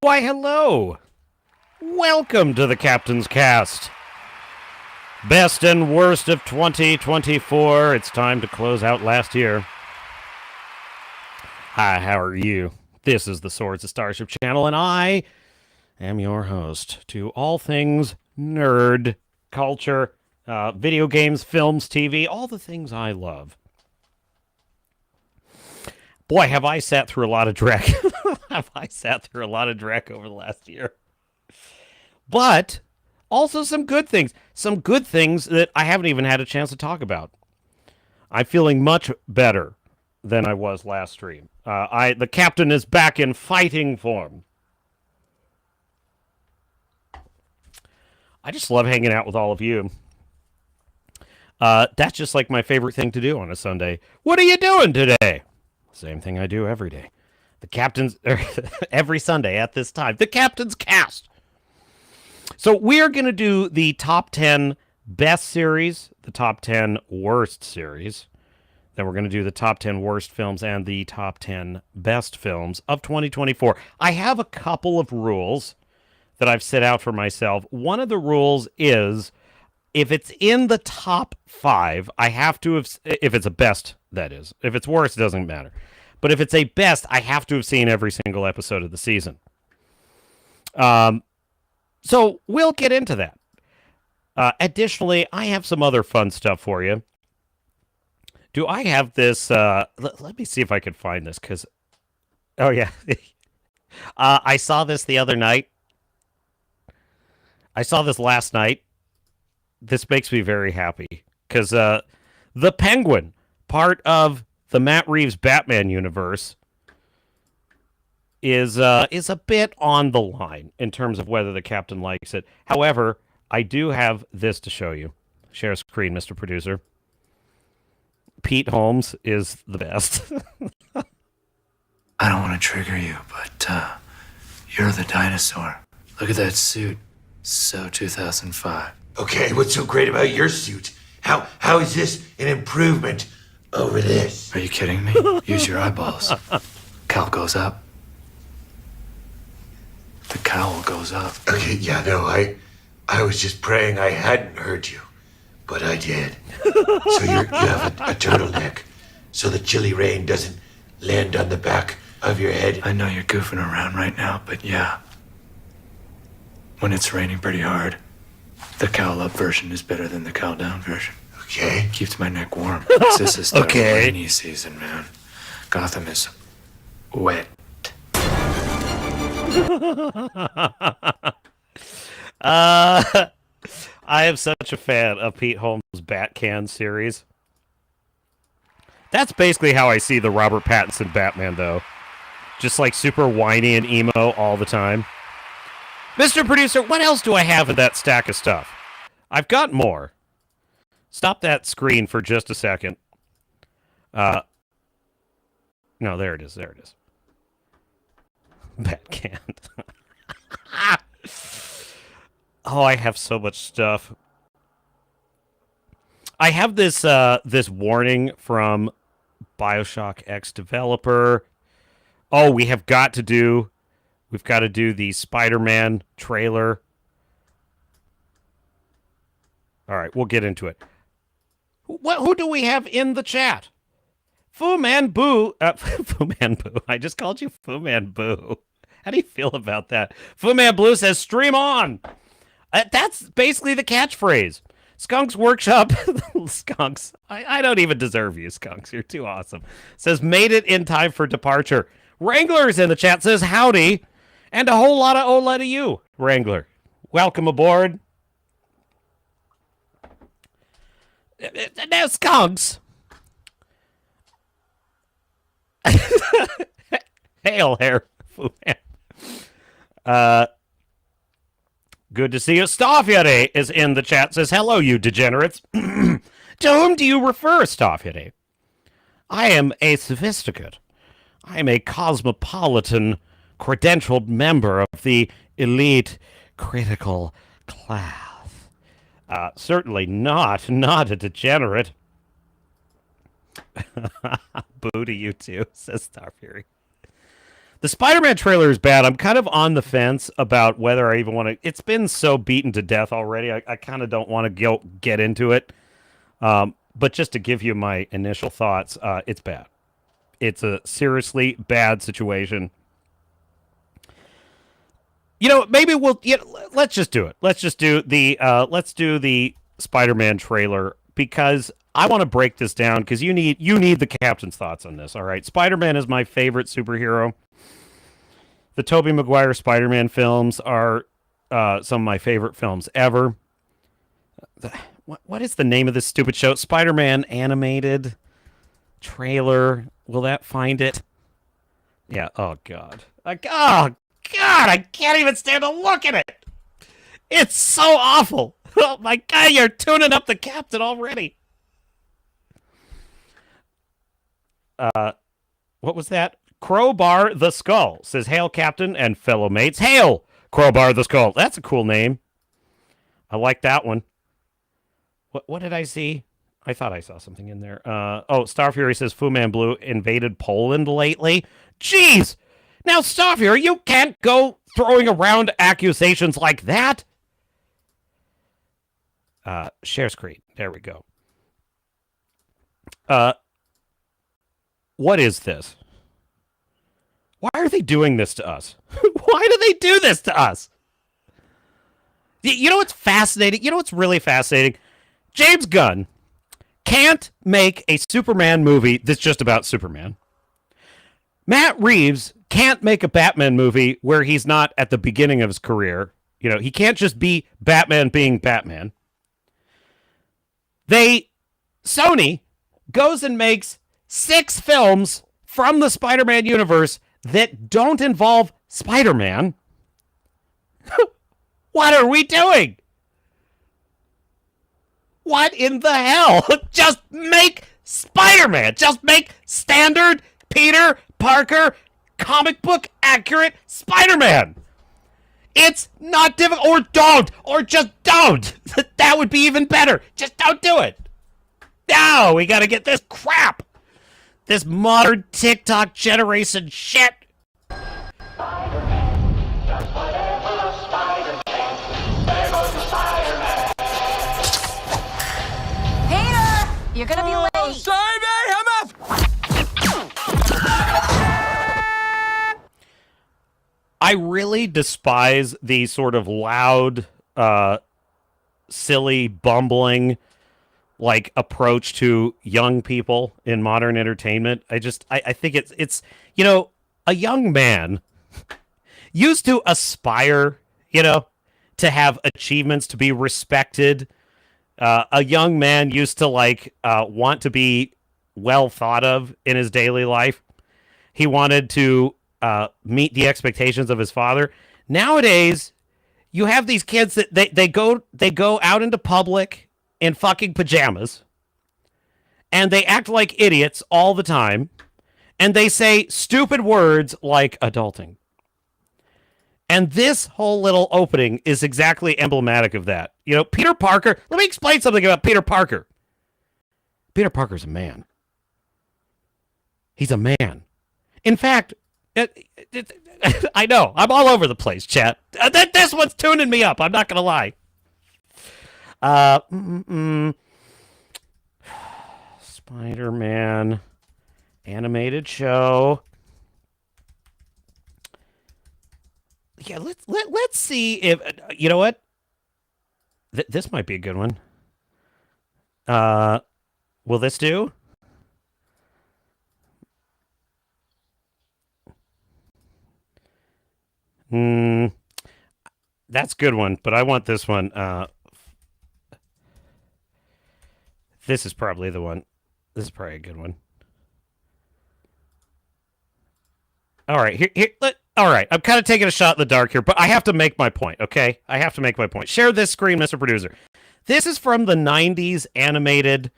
Why, hello! Welcome to the Captain's Cast. Best and worst of 2024. It's time to close out last year. Hi, how are you? This is the Swords and Starships channel, and I am your host to all things nerd, culture, video games, films, TV, all the things I love. Boy, have I sat through a lot of dreck. Have I sat through a lot of dreck over the last year. But also some good things. Some good things that I haven't even had a chance to talk about. I'm feeling much better than I was last stream. The captain is back in fighting form. I just love hanging out with all of you. That's just like my favorite thing to do on a Sunday. What are you doing today? Same thing I do every day. The captain's every Sunday at this time. The Captain's Cast. So we're going to do the top 10 best series, the top 10 worst series. Then we're going to do the top 10 worst films and the top 10 best films of 2024. I have a couple of rules that I've set out for myself. One of the rules is if it's in the top 5, I have to have, if it's a best, that is. If it's worst, it doesn't matter. But if it's a best, I have to have seen every single episode of the season. So we'll get into that. Additionally, I have some other fun stuff for you. Do I have this? Let me see if I can find this, because... Oh, yeah. I saw this the other night. I saw this last night. This makes me very happy, because the Penguin, part of the Matt Reeves Batman universe, is a bit on the line in terms of whether the captain likes it. However, I do have this to show you. Share screen, Mr. Producer. Pete Holmes is the best. I don't want to trigger you, but you're the dinosaur. Look at that suit. So 2005. Okay, what's so great about your suit? How is this an improvement over this? Are you kidding me? Use your eyeballs. Cowl goes up. The cowl goes up. Okay, yeah, no, I was just praying I hadn't heard you, but I did. So you have a turtleneck, so the chilly rain doesn't land on the back of your head. I know you're goofing around right now, but yeah. When it's raining pretty hard, the cowl up version is better than the cowl down version. Okay. Keeps my neck warm. This is the rainy season, man. Gotham is wet. I am such a fan of Pete Holmes' Batcan series. That's basically how I see the Robert Pattinson Batman, though. Just like super whiny and emo all the time. Mr. Producer, what else do I have in that stack of stuff? I've got more. Stop that screen for just a second. No, there it is. There it is. Batcan. Oh, I have so much stuff. I have this this warning from BioShock X developer. Oh, we've got to do the Spider-Man trailer. All right, we'll get into it. Who do we have in the chat? Fu Man Boo. Fu Man Boo. I just called you Fu Man Boo. How do you feel about that? Fu Man Blue says, stream on. That's basically the catchphrase. Skunks Workshop. Skunks. I don't even deserve you, Skunks. You're too awesome. Says, made it in time for departure. Wrangler's in the chat. Says, howdy. And a whole lot of Ola to you, Wrangler. Welcome aboard. Now, Skunks. Hail, hair. Good to see you. Staffyade is in the chat. Says, hello, you degenerates. To whom do you refer, Staffyade? I am a sophisticate. I am a cosmopolitan, credentialed member of the elite critical class. Certainly not a degenerate. Boo to you too, says Star Fury. The Spider-Man trailer is bad. I'm kind of on the fence about whether I even want to. It's been so beaten to death already. I kind of don't want to get into it. But just to give you my initial thoughts, it's bad. It's a seriously bad situation. Maybe we'll. Let's just do it. Let's do the Spider-Man trailer because I want to break this down because you need the captain's thoughts on this. All right, Spider-Man is my favorite superhero. The Tobey Maguire Spider-Man films are some of my favorite films ever. What is the name of this stupid show? Spider-Man animated trailer. Will that find it? Yeah. Oh God. Oh God. I can't even stand to look at it. It's so awful. Oh my God. You're tuning up the captain already. What was that? Crowbar the Skull says, "Hail, Captain and fellow mates." Hail, Crowbar the Skull. That's a cool name. I like that one. What did I see? I thought I saw something in there. Star Fury says, "Fu Man Blue invaded Poland lately." Jeez! Now, Star Fury, you can't go throwing around accusations like that. Share screen. There we go. What is this? Why are they doing this to us? Why do they do this to us? You know what's fascinating? You know what's really fascinating? James Gunn can't make a Superman movie that's just about Superman. Matt Reeves can't make a Batman movie where he's not at the beginning of his career. He can't just be Batman being Batman. Sony goes and makes 6 films from the Spider-Man universe that don't involve Spider-Man. What are we doing? What in the hell? Just make Spider-Man. Just make standard Peter Parker comic book accurate Spider-Man. It's not difficult. Or just don't. That would be even better. Just don't do it. No, we got to get this crap. This modern TikTok generation shit. Spider-Man does whatever Spider can. There goes the Spider-Man. Peter, you're gonna be late. Sorry, man, I'm off. I really despise the sort of loud, silly, bumbling, approach to young people in modern entertainment. I think it's a young man used to aspire, to have achievements, to be respected. A young man used to want to be well thought of in his daily life. He wanted to meet the expectations of his father. Nowadays, you have these kids that they go out into public in fucking pajamas, and they act like idiots all the time, and they say stupid words like adulting. And this whole little opening is exactly emblematic of that. Peter Parker, let me explain something about Peter Parker. Peter Parker's a man. He's a man. In fact, I know, I'm all over the place, chat. This one's tuning me up, I'm not going to lie. Spider-Man animated show. Yeah, let's see if you know what. This might be a good one. Will this do? That's a good one, but I want this one. This is probably the one. This is probably a good one. All right, all right, I'm kind of taking a shot in the dark here, but I have to make my point, okay? I have to make my point. Share this screen, Mr. Producer. This is from the 90s animated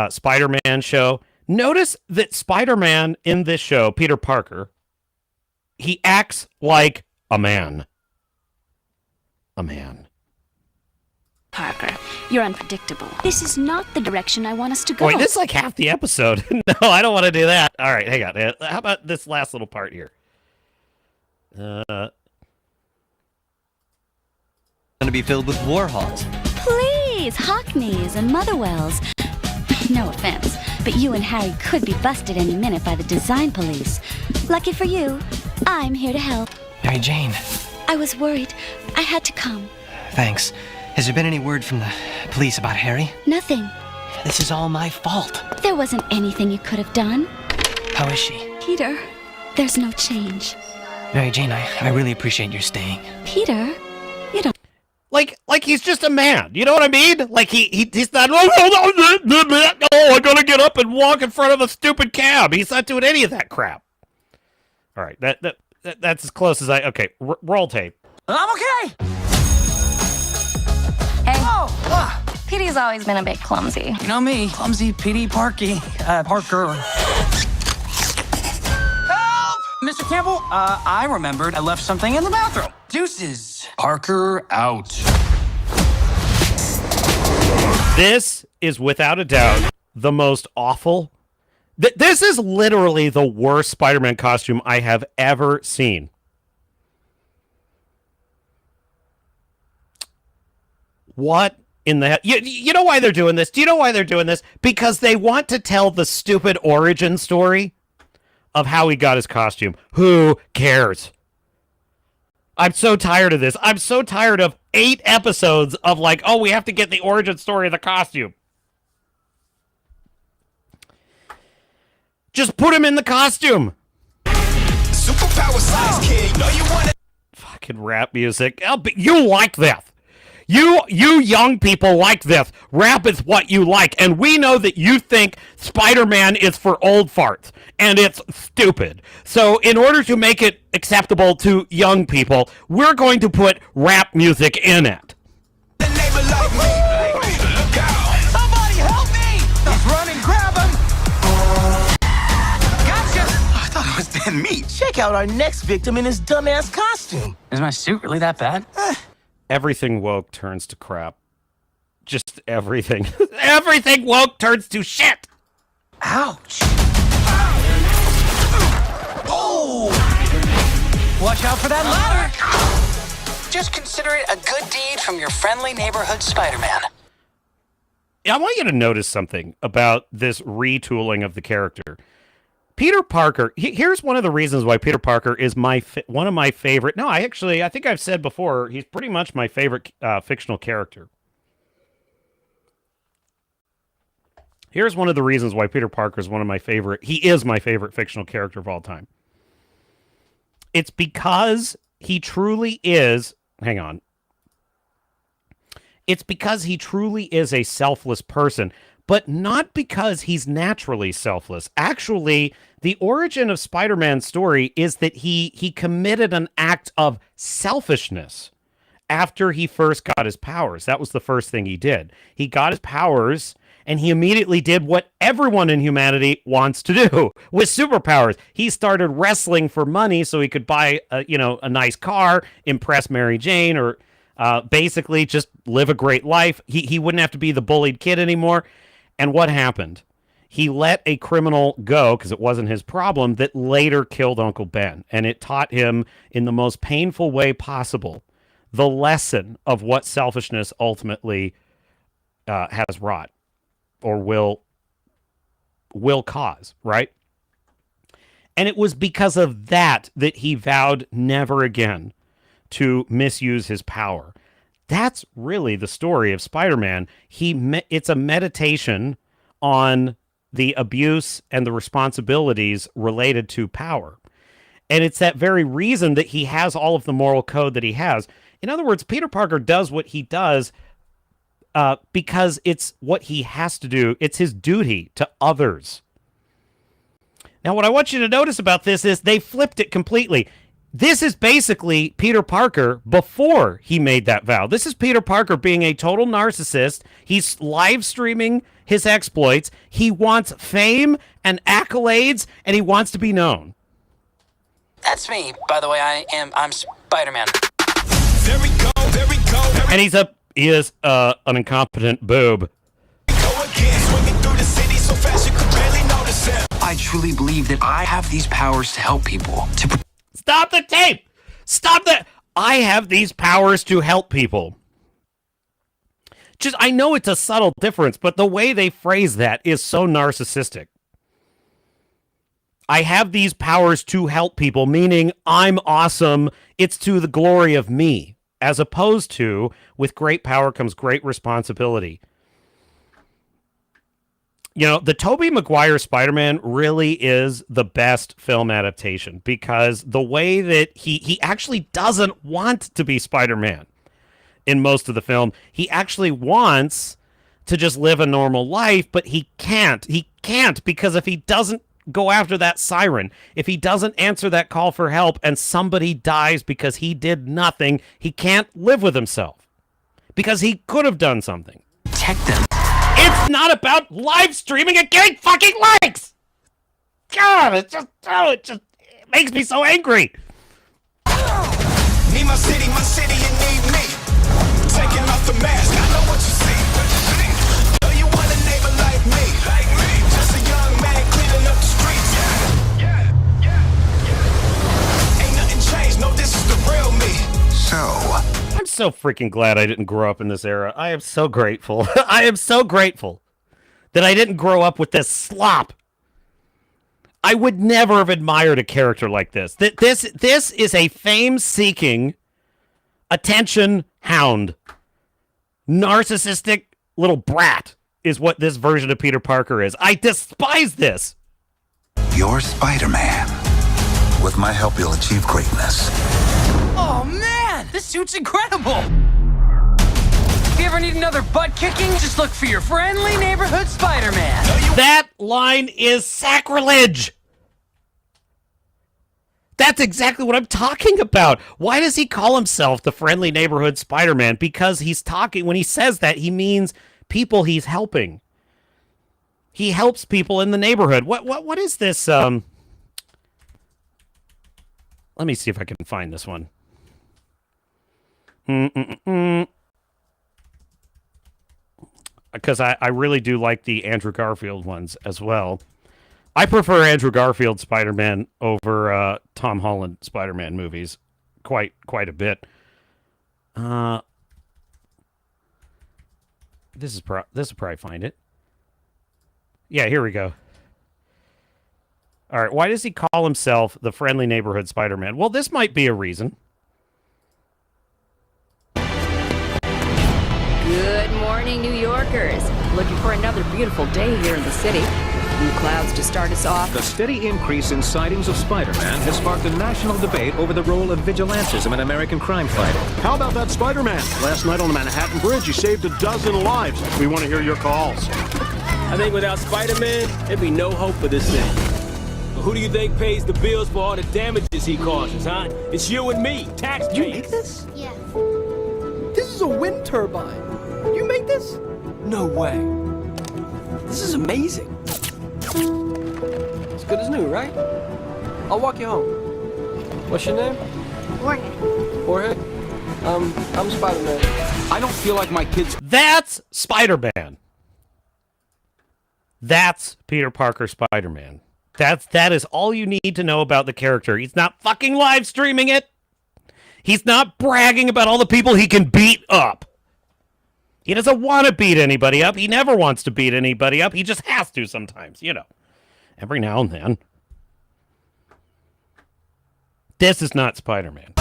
Spider-Man show. Notice that Spider-Man in this show, Peter Parker, he acts like a man. A man. Parker, you're unpredictable. This is not the direction I want us to go. Wait, this is like half the episode. No, I don't want to do that. All right, hang on. How about this last little part here? Gonna be filled with warhogs. Please, Hockneys and Motherwells. No offense, but you and Harry could be busted any minute by the design police. Lucky for you, I'm here to help. Mary Jane, I was worried. I had to come. thanks. Has there been any word from the police about Harry? Nothing. This is all my fault. There wasn't anything you could have done. How is she? Peter, there's no change. Mary Jane, I really appreciate your staying. Peter, you don't... Like he's just a man. You know what I mean? Like he's not. Oh, I gotta get up and walk in front of a stupid cab. He's not doing any of that crap. All right, that's as close as I. Okay, roll tape. I'm okay. Hey, Oh, Petey's always been a bit clumsy. you know me, clumsy, Petey, Parker. Help! Mr. Campbell, I remembered I left something in the bathroom. Deuces. Parker out. This is without a doubt the most awful. This is literally the worst Spider-Man costume I have ever seen. What in the heck? You know why they're doing this? Do you know why they're doing this? Because they want to tell the stupid origin story of how he got his costume. Who cares? I'm so tired of this. I'm so tired of 8 episodes of like, oh, we have to get the origin story of the costume. Just put him in the costume. Superpower size kid, know you want it. Fucking rap music. You like this. You young people like this. Rap is what you like. And we know that you think Spider-Man is for old farts. And it's stupid. So in order to make it acceptable to young people, we're going to put rap music in it. The neighbor like me. Look out. Somebody help me! He's running, grab him! Gotcha! I thought it was dead meat. Check out our next victim in his dumbass costume. Is my suit really that bad? Everything woke turns to crap. Just everything. Everything woke turns to shit. Ouch! Oh! Watch out for that ladder! Just consider it a good deed from your friendly neighborhood Spider-Man. I want you to notice something about this retooling of the character. Peter Parker, here's one of the reasons why Peter Parker is one of my favorite. No, I think I've said before, he's pretty much my favorite fictional character. Here's one of the reasons why Peter Parker is he is my favorite fictional character of all time. It's because he truly is, hang on. It's because he truly is a selfless person, but not because he's naturally selfless. Actually, the origin of Spider-Man's story is that he committed an act of selfishness after he first got his powers. That was the first thing he did. He got his powers, and he immediately did what everyone in humanity wants to do with superpowers. He started wrestling for money so he could buy a nice car, impress Mary Jane, or basically just live a great life. He wouldn't have to be the bullied kid anymore. And what happened? He let a criminal go because it wasn't his problem that later killed Uncle Ben. And it taught him in the most painful way possible the lesson of what selfishness ultimately has wrought or will cause, right? And it was because of that he vowed never again to misuse his power. That's really the story of Spider-Man. It's a meditation on the abuse and the responsibilities related to power. And it's that very reason that he has all of the moral code that he has. In other words, Peter Parker does what he does because it's what he has to do. It's his duty to others. Now, what I want you to notice about this is they flipped it completely. This is basically Peter Parker before he made that vow. This is Peter Parker being a total narcissist. He's live streaming his exploits. He wants fame and accolades, and he wants to be known. That's me, by the way. I'm Spider-Man. There we go, there we go. And he is an incompetent boob. Go again, swinging through the city so fast you could barely notice him. I truly believe that I have these powers to help people. Stop the tape! Stop that. I have these powers to help people. Just, I know it's a subtle difference, but the way they phrase that is so narcissistic. I have these powers to help people, meaning I'm awesome. It's to the glory of me, as opposed to, with great power comes great responsibility. You know, the Tobey Maguire Spider-Man really is the best film adaptation because the way that he actually doesn't want to be Spider-Man in most of the film. He actually wants to just live a normal life, but he can't. He can't because if he doesn't go after that siren, if he doesn't answer that call for help and somebody dies because he did nothing, he can't live with himself because he could have done something. Protect them. It's not about live streaming and getting fucking likes. God, it just makes me so angry. Need my city, you need me. Taking off the mask, I know what you see. Know you want a neighbor like me. Just a young man cleaning up the streets. Ain't nothing changed, no, this is the real me. So, I'm so freaking glad I didn't grow up in this era. I am so grateful. I am so grateful that I didn't grow up with this slop. I would never have admired a character like this. This is a fame-seeking, attention hound. Narcissistic little brat is what this version of Peter Parker is. I despise this. You're Spider-Man. With my help, you'll achieve greatness. Oh man, this suit's incredible! If you ever need another butt kicking, just look for your friendly neighborhood Spider-Man. That line is sacrilege. That's exactly what I'm talking about. Why does he call himself the friendly neighborhood Spider-Man? Because he's talking, when he says that, he means people he's helping. He helps people in the neighborhood. What is this? Let me see if I can find this one. Because I really do like the Andrew Garfield ones as well. I prefer Andrew Garfield Spider-Man over Tom Holland Spider-Man movies quite a bit. This will probably find it. Yeah, here we go. All right, why does he call himself the friendly neighborhood Spider-Man? Well, this might be a reason. Good morning, New Yorkers. Looking for another beautiful day here in the city. Blue clouds to start us off. The steady increase in sightings of Spider-Man has sparked a national debate over the role of vigilantism in American crime fighting. How about that Spider-Man? Last night on the Manhattan Bridge, he saved 12 lives. We want to hear your calls. I think without Spider-Man, there'd be no hope for this thing. But who do you think pays the bills for all the damages he causes, huh? It's you and me, taxpayers. You make this? Yeah. This is a wind turbine. You made this? No way. This is amazing. It's good as new, right? I'll walk you home. What's your name? Jorge. I'm Spider-Man. I don't feel like my kids... That's Spider-Man. That's Peter Parker Spider-Man. That is all you need to know about the character. He's not fucking live streaming it. He's not bragging about all the people he can beat up. He doesn't want to beat anybody up. He never wants to beat anybody up. He just has to sometimes, you know. Every now and then. This is not Spider-Man.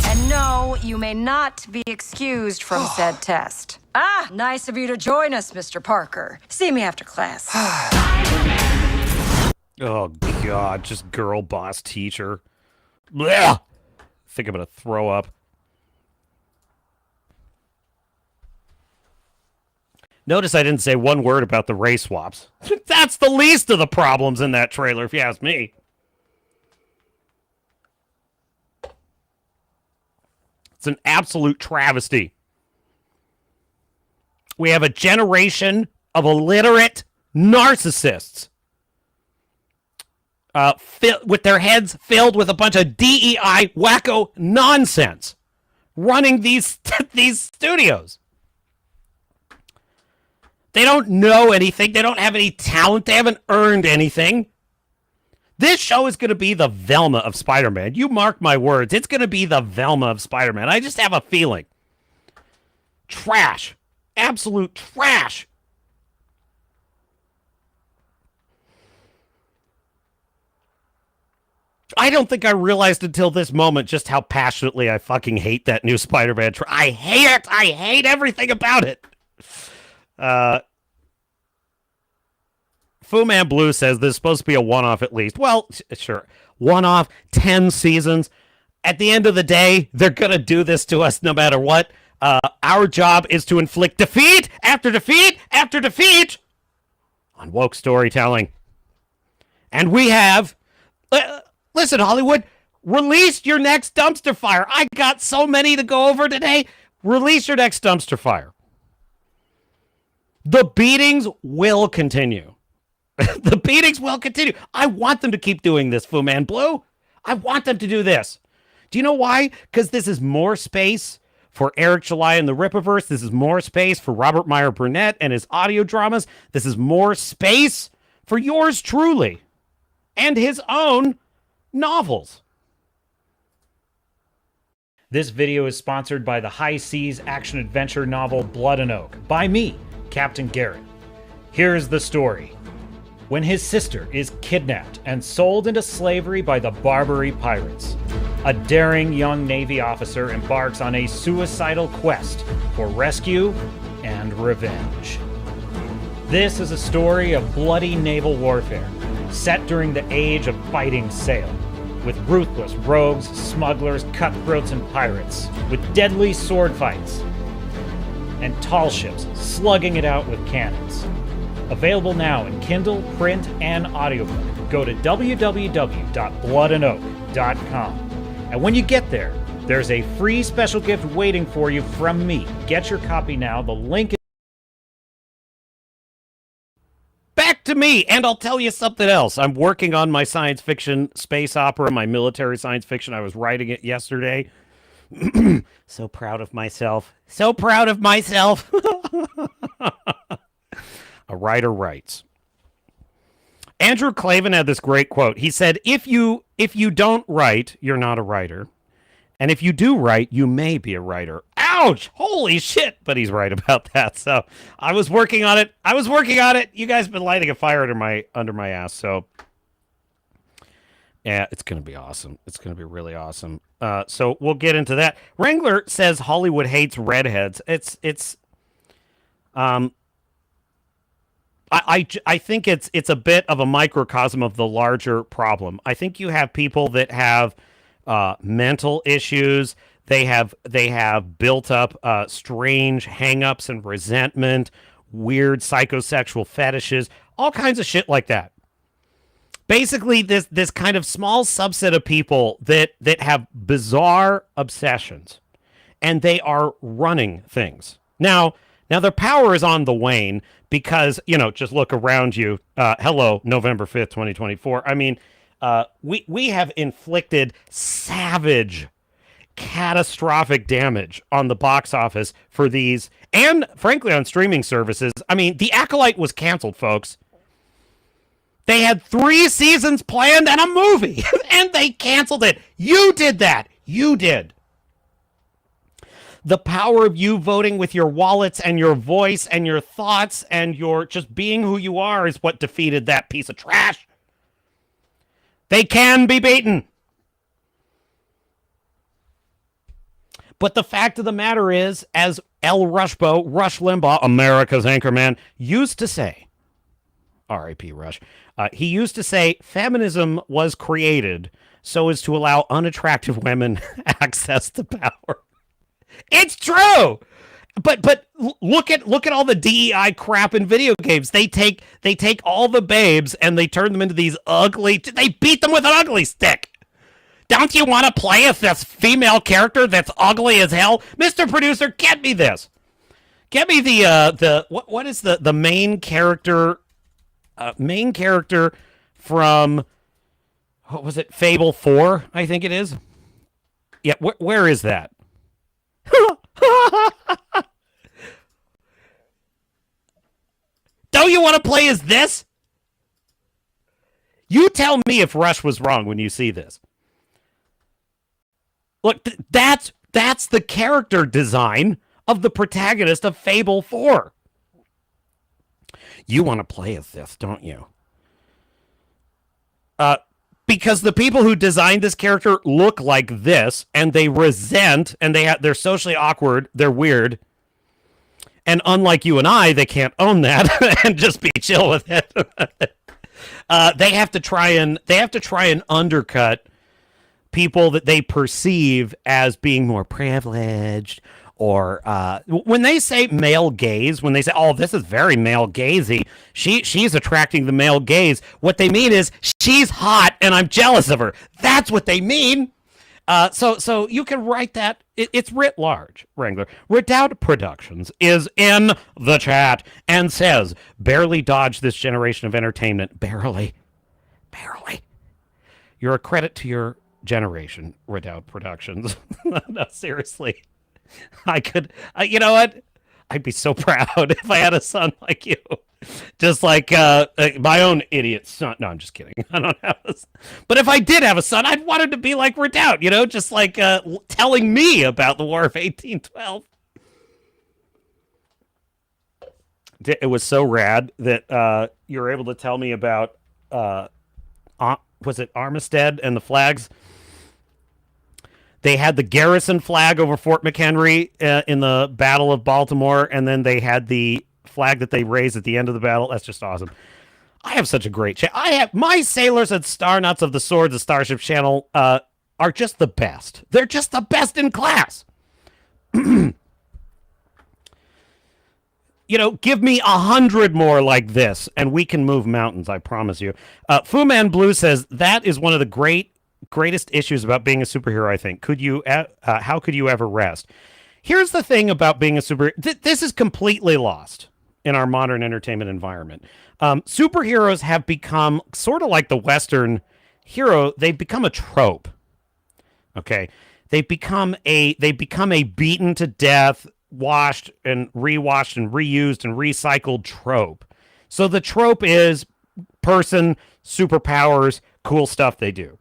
And no, you may not be excused from said test. Ah, nice of you to join us, Mr. Parker. See me after class. Oh, God. Just girl boss teacher. Blech. Think I'm going to throw up. Notice I didn't say one word about the race swaps. That's the least of the problems in that trailer, if you ask me. It's an absolute travesty. We have a generation of illiterate narcissists with their heads filled with a bunch of DEI wacko nonsense running these studios. They don't know anything. They don't have any talent. They haven't earned anything. This show is going to be the Velma of Spider-Man. You mark my words. It's going to be the Velma of Spider-Man. I just have a feeling. Trash. Absolute trash. I don't think I realized until this moment just how passionately I fucking hate that new Spider-Man. I hate it. I hate everything about it. Fu Man Blue says this is supposed to be a one-off at least. Well, sure. One-off, 10 seasons. At the end of the day, they're going to do this to us no matter what. Our job is to inflict defeat after defeat after defeat on woke storytelling. And we have... listen, Hollywood, release your next dumpster fire. I got so many to go over today. Release your next dumpster fire. The beatings will continue. The beatings will continue. I want them to keep doing this, Fu Man Blue. I want them to do this. Do you know why? Because this is more space for Eric July and the Rippaverse. This is more space for Robert Meyer Burnett and his audio dramas. This is more space for yours truly and his own novels. This video is sponsored by the High Seas action-adventure novel Blood and Oak by me, Captain Garrett. Here's the story. When his sister is kidnapped and sold into slavery by the Barbary pirates, a daring young Navy officer embarks on a suicidal quest for rescue and revenge. This is a story of bloody naval warfare, set during the age of fighting sail, with ruthless rogues, smugglers, cutthroats, and pirates, with deadly sword fights, and tall ships slugging it out with cannons. Available now in Kindle, print, and audiobook. Go to www.bloodandoak.com. And when you get there, there's a free special gift waiting for you from me. Get your copy now. The link is... Back to me, and I'll tell you something else. I'm working on my science fiction space opera, my military science fiction. I was writing it yesterday. So proud of myself. So proud of myself. A writer writes. Andrew Klavan had this great quote. He said, if you don't write, you're not a writer. And if you do write, you may be a writer. Ouch! Holy shit! But he's right about that. So I was working on it. You guys have been lighting a fire under my ass. So yeah, it's going to be awesome. It's going to be really awesome. So we'll get into that. Wrangler says Hollywood hates redheads. I think it's a bit of a microcosm of the larger problem. I think you have people that have mental issues. They have built up strange hang-ups and resentment, weird psychosexual fetishes, all kinds of shit like that. Basically, this kind of small subset of people that have bizarre obsessions, and they are running things. Now their power is on the wane because, just look around you. Hello, November 5th, 2024. I mean, we have inflicted savage, catastrophic damage on the box office for these, and frankly on streaming services. I mean, The Acolyte was canceled, folks. They had 3 seasons planned and a movie, and they canceled it. You did that. You did. The power of you voting with your wallets and your voice and your thoughts and your just being who you are is what defeated that piece of trash. They can be beaten. But the fact of the matter is, as L. Rush Limbaugh, America's anchorman, used to say, R.I.P. Rush, he used to say, feminism was created so as to allow unattractive women access to power. It's true. But look at all the DEI crap in video games. They take all the babes and they turn them into these they beat them with an ugly stick. Don't you want to play as this female character that's ugly as hell? Mr. Producer, get me this. Get me the what is the main character from, what was it, Fable 4, I think it is. Yeah, where is that? Don't you want to play as this? You tell me if Rush was wrong when you see this. Look, that's the character design of the protagonist of Fable 4. You want to play as this, don't you? Because the people who designed this character look like this, and they resent, and they're socially awkward, they're weird, and unlike you and I, they can't own that and just be chill with it. They have to try and undercut people that they perceive as being more privileged, or when they say male gaze, when they say, "Oh, this is very male gazy," she's attracting the male gaze. What they mean is she's hot, and I'm jealous of her. That's what they mean. So you can write that. It's writ large, Wrangler. Redoubt Productions is in the chat and says, "Barely dodged this generation of entertainment. Barely. You're a credit to your generation, Redoubt Productions." No, seriously. You know what? I'd be so proud if I had a son like you. Just like my own idiot son. No, I'm just kidding. I don't have a son. But if I did have a son, I'd want him to be like Redoubt, just like telling me about the War of 1812. It was so rad that you were able to tell me about, was it Armistead and the flags? They had the garrison flag over Fort McHenry in the Battle of Baltimore, and then they had the flag that they raised at the end of the battle. That's just awesome. I have such a great channel. I have my sailors and star nuts of the Swords and Starships channel are just the best. They're just the best in class. Give me 100 more like this, and we can move mountains, I promise you. Fu Man Blue says, that is one of the greatest issues about being a superhero, I think. How could you ever rest? Here's the thing about being a superhero. This is completely lost in our modern entertainment environment. Superheroes have become sort of like the Western hero. They've become a trope. Okay? They've become a beaten to death, washed and reused and recycled trope. So the trope is person, superpowers, cool stuff they do.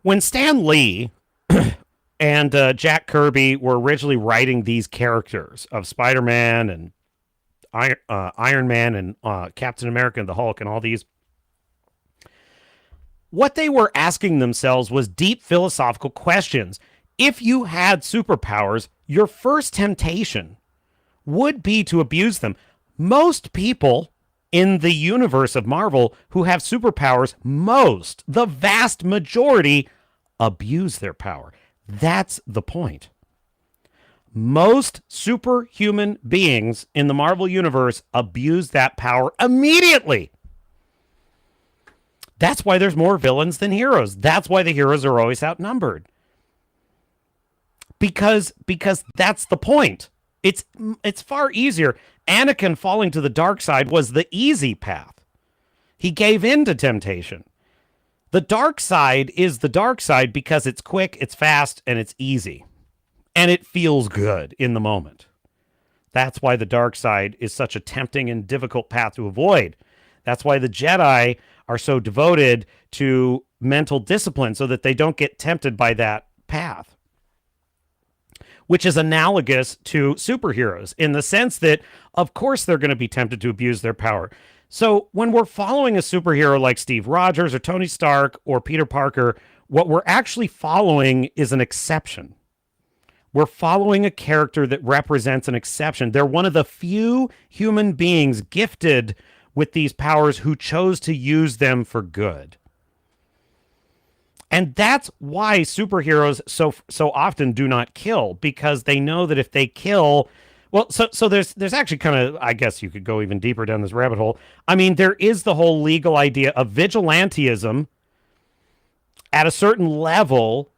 When Stan Lee and Jack Kirby were originally writing these characters of Spider-Man and Iron Man and Captain America and the Hulk and all these, what they were asking themselves was deep philosophical questions. If you had superpowers, your first temptation would be to abuse them. Most people in the universe of Marvel who have superpowers, the vast majority, abuse their power. That's the point. Most superhuman beings in the Marvel universe abuse that power immediately. That's why there's more villains than heroes. That's why the heroes are always outnumbered. Because that's the point. It's far easier. Anakin falling to the dark side was the easy path. He gave in to temptation. The dark side is the dark side because it's quick, it's fast, and it's easy. And it feels good in the moment. That's why the dark side is such a tempting and difficult path to avoid. That's why the Jedi are so devoted to mental discipline so that they don't get tempted by that path. Which is analogous to superheroes in the sense that, of course, they're going to be tempted to abuse their power. So when we're following a superhero like Steve Rogers or Tony Stark or Peter Parker, what we're actually following is an exception. We're following a character that represents an exception. They're one of the few human beings gifted with these powers who chose to use them for good. And that's why superheroes so often do not kill, because they know that if they kill, well, so there's actually kind of, I guess you could go even deeper down this rabbit hole. I mean, there is the whole legal idea of vigilantism at a certain level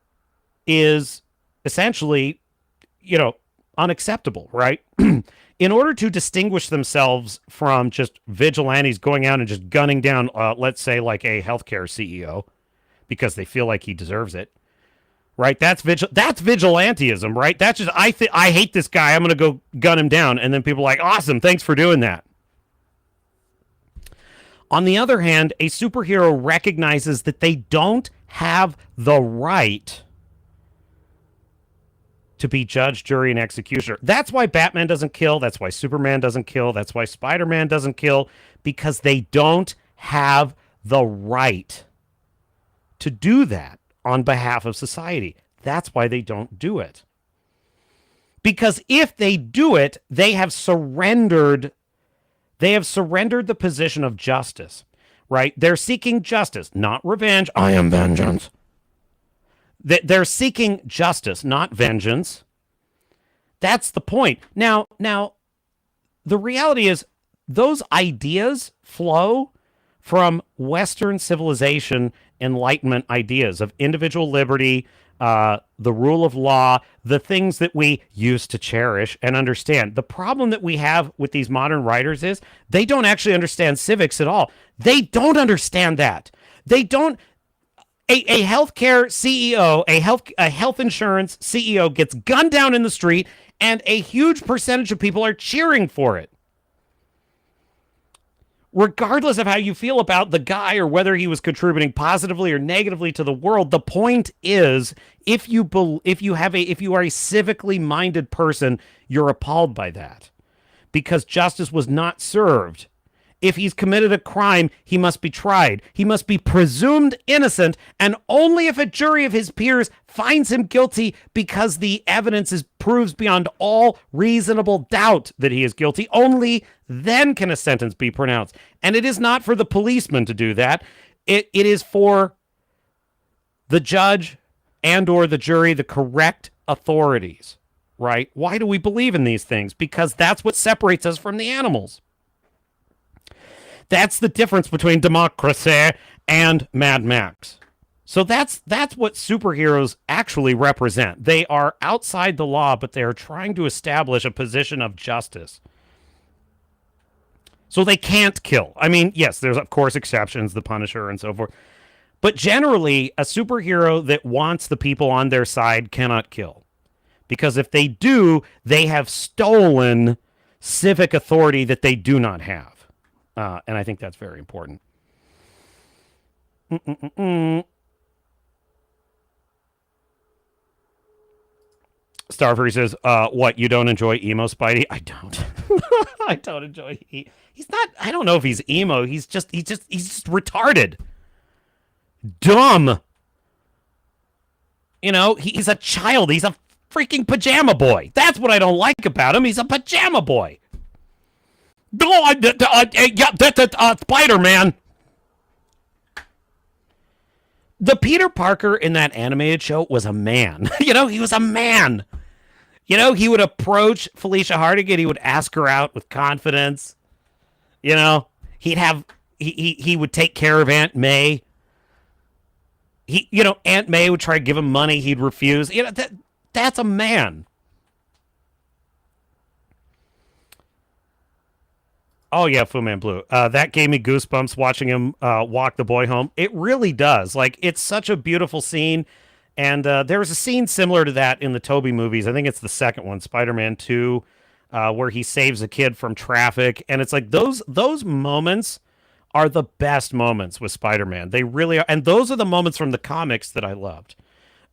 is essentially, unacceptable, right? In order to distinguish themselves from just vigilantes going out and just gunning down, let's say, like a healthcare CEO, because they feel like he deserves it, right? That's vigilantism, right? That's just, I hate this guy, I'm going to go gun him down. And then people are like, awesome, thanks for doing that. On the other hand, a superhero recognizes that they don't have the right to be judge, jury, and executioner. That's why Batman doesn't kill. That's why Superman doesn't kill. That's why Spider-Man doesn't kill, because they don't have the right to do that on behalf of society. That's why they don't do it. Because if they do it, they have surrendered the position of justice, right? They're seeking justice, not revenge. I am vengeance. They're seeking justice, not vengeance. That's the point. Now, the reality is those ideas flow from Western civilization Enlightenment ideas of individual liberty, the rule of law, the things that we used to cherish and understand. The problem that we have with these modern writers is they don't actually understand civics at all. They don't understand that. They don't. A healthcare CEO, a health insurance CEO gets gunned down in the street, and a huge percentage of people are cheering for it. Regardless of how you feel about the guy or whether he was contributing positively or negatively to the world, the point is, if you are a civically minded person, you're appalled by that because justice was not served. If he's committed a crime, he must be tried. He must be presumed innocent, and only if a jury of his peers finds him guilty because the evidence proves beyond all reasonable doubt that he is guilty, only then can a sentence be pronounced. And it is not for the policeman to do that. It is for the judge and or the jury, the correct authorities, right? Why do we believe in these things? Because that's what separates us from the animals. That's the difference between democracy and Mad Max. So that's what superheroes actually represent. They are outside the law, but they are trying to establish a position of justice. So they can't kill. I mean, yes, there's of course exceptions, the Punisher and so forth. But generally, a superhero that wants the people on their side cannot kill. Because if they do, they have stolen civic authority that they do not have. And I think that's very important. Starfury says, what, you don't enjoy emo Spidey? I don't. I don't enjoy he's not, I don't know if he's emo. He's just retarded. Dumb. You know, he's a child. He's a freaking pajama boy. That's what I don't like about him. He's a pajama boy. Spider-Man. The Peter Parker in that animated show was a man. You know, he was a man. You know, he would approach Felicia Hardigan. He would ask her out with confidence. You know, he would take care of Aunt May. Aunt May would try to give him money. He'd refuse. You know, that's a man. Oh, yeah, Fu Man Blue. That gave me goosebumps watching him walk the boy home. It really does. Like, it's such a beautiful scene. And there was a scene similar to that in the Tobey movies. I think it's the second one, Spider-Man 2, where he saves a kid from traffic. And it's like those moments are the best moments with Spider-Man. They really are. And those are the moments from the comics that I loved,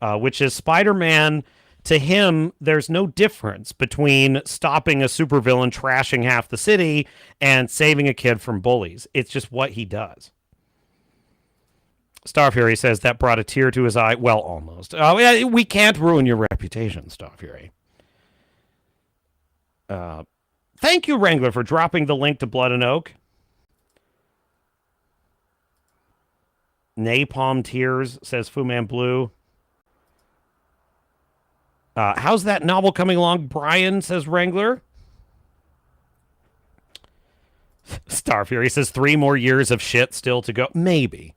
which is Spider-Man. To him, there's no difference between stopping a supervillain trashing half the city and saving a kid from bullies. It's just what he does. Starfury says that brought a tear to his eye. Well, almost. We can't ruin your reputation, Starfury. Thank you, Wrangler, for dropping the link to Blood and Oak. Napalm Tears, says Fu Man Blue. How's that novel coming along, Brian, says Wrangler. Starfury says 3 more years of shit still to go. Maybe.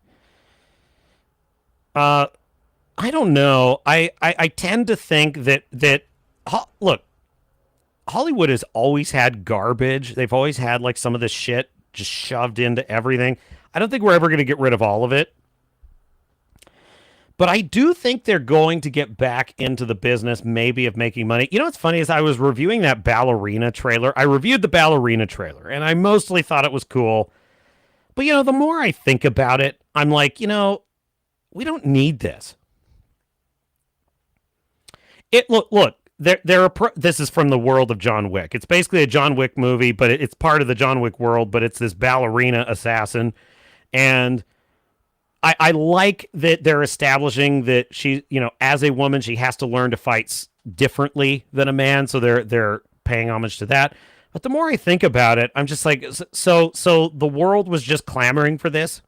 I don't know. I tend to think that look, Hollywood has always had garbage. They've always had like some of this shit just shoved into everything. I don't think we're ever going to get rid of all of it. But I do think they're going to get back into the business, maybe, of making money. You know what's funny is I was reviewing that Ballerina trailer. I reviewed the Ballerina trailer, and I mostly thought it was cool. But, the more I think about it, I'm like, we don't need this. Look. This is from the world of John Wick. It's basically a John Wick movie, but it's part of the John Wick world, but it's this ballerina assassin. And I like that they're establishing that she, as a woman, she has to learn to fight differently than a man. So they're paying homage to that. But the more I think about it, I'm just like, so the world was just clamoring for this.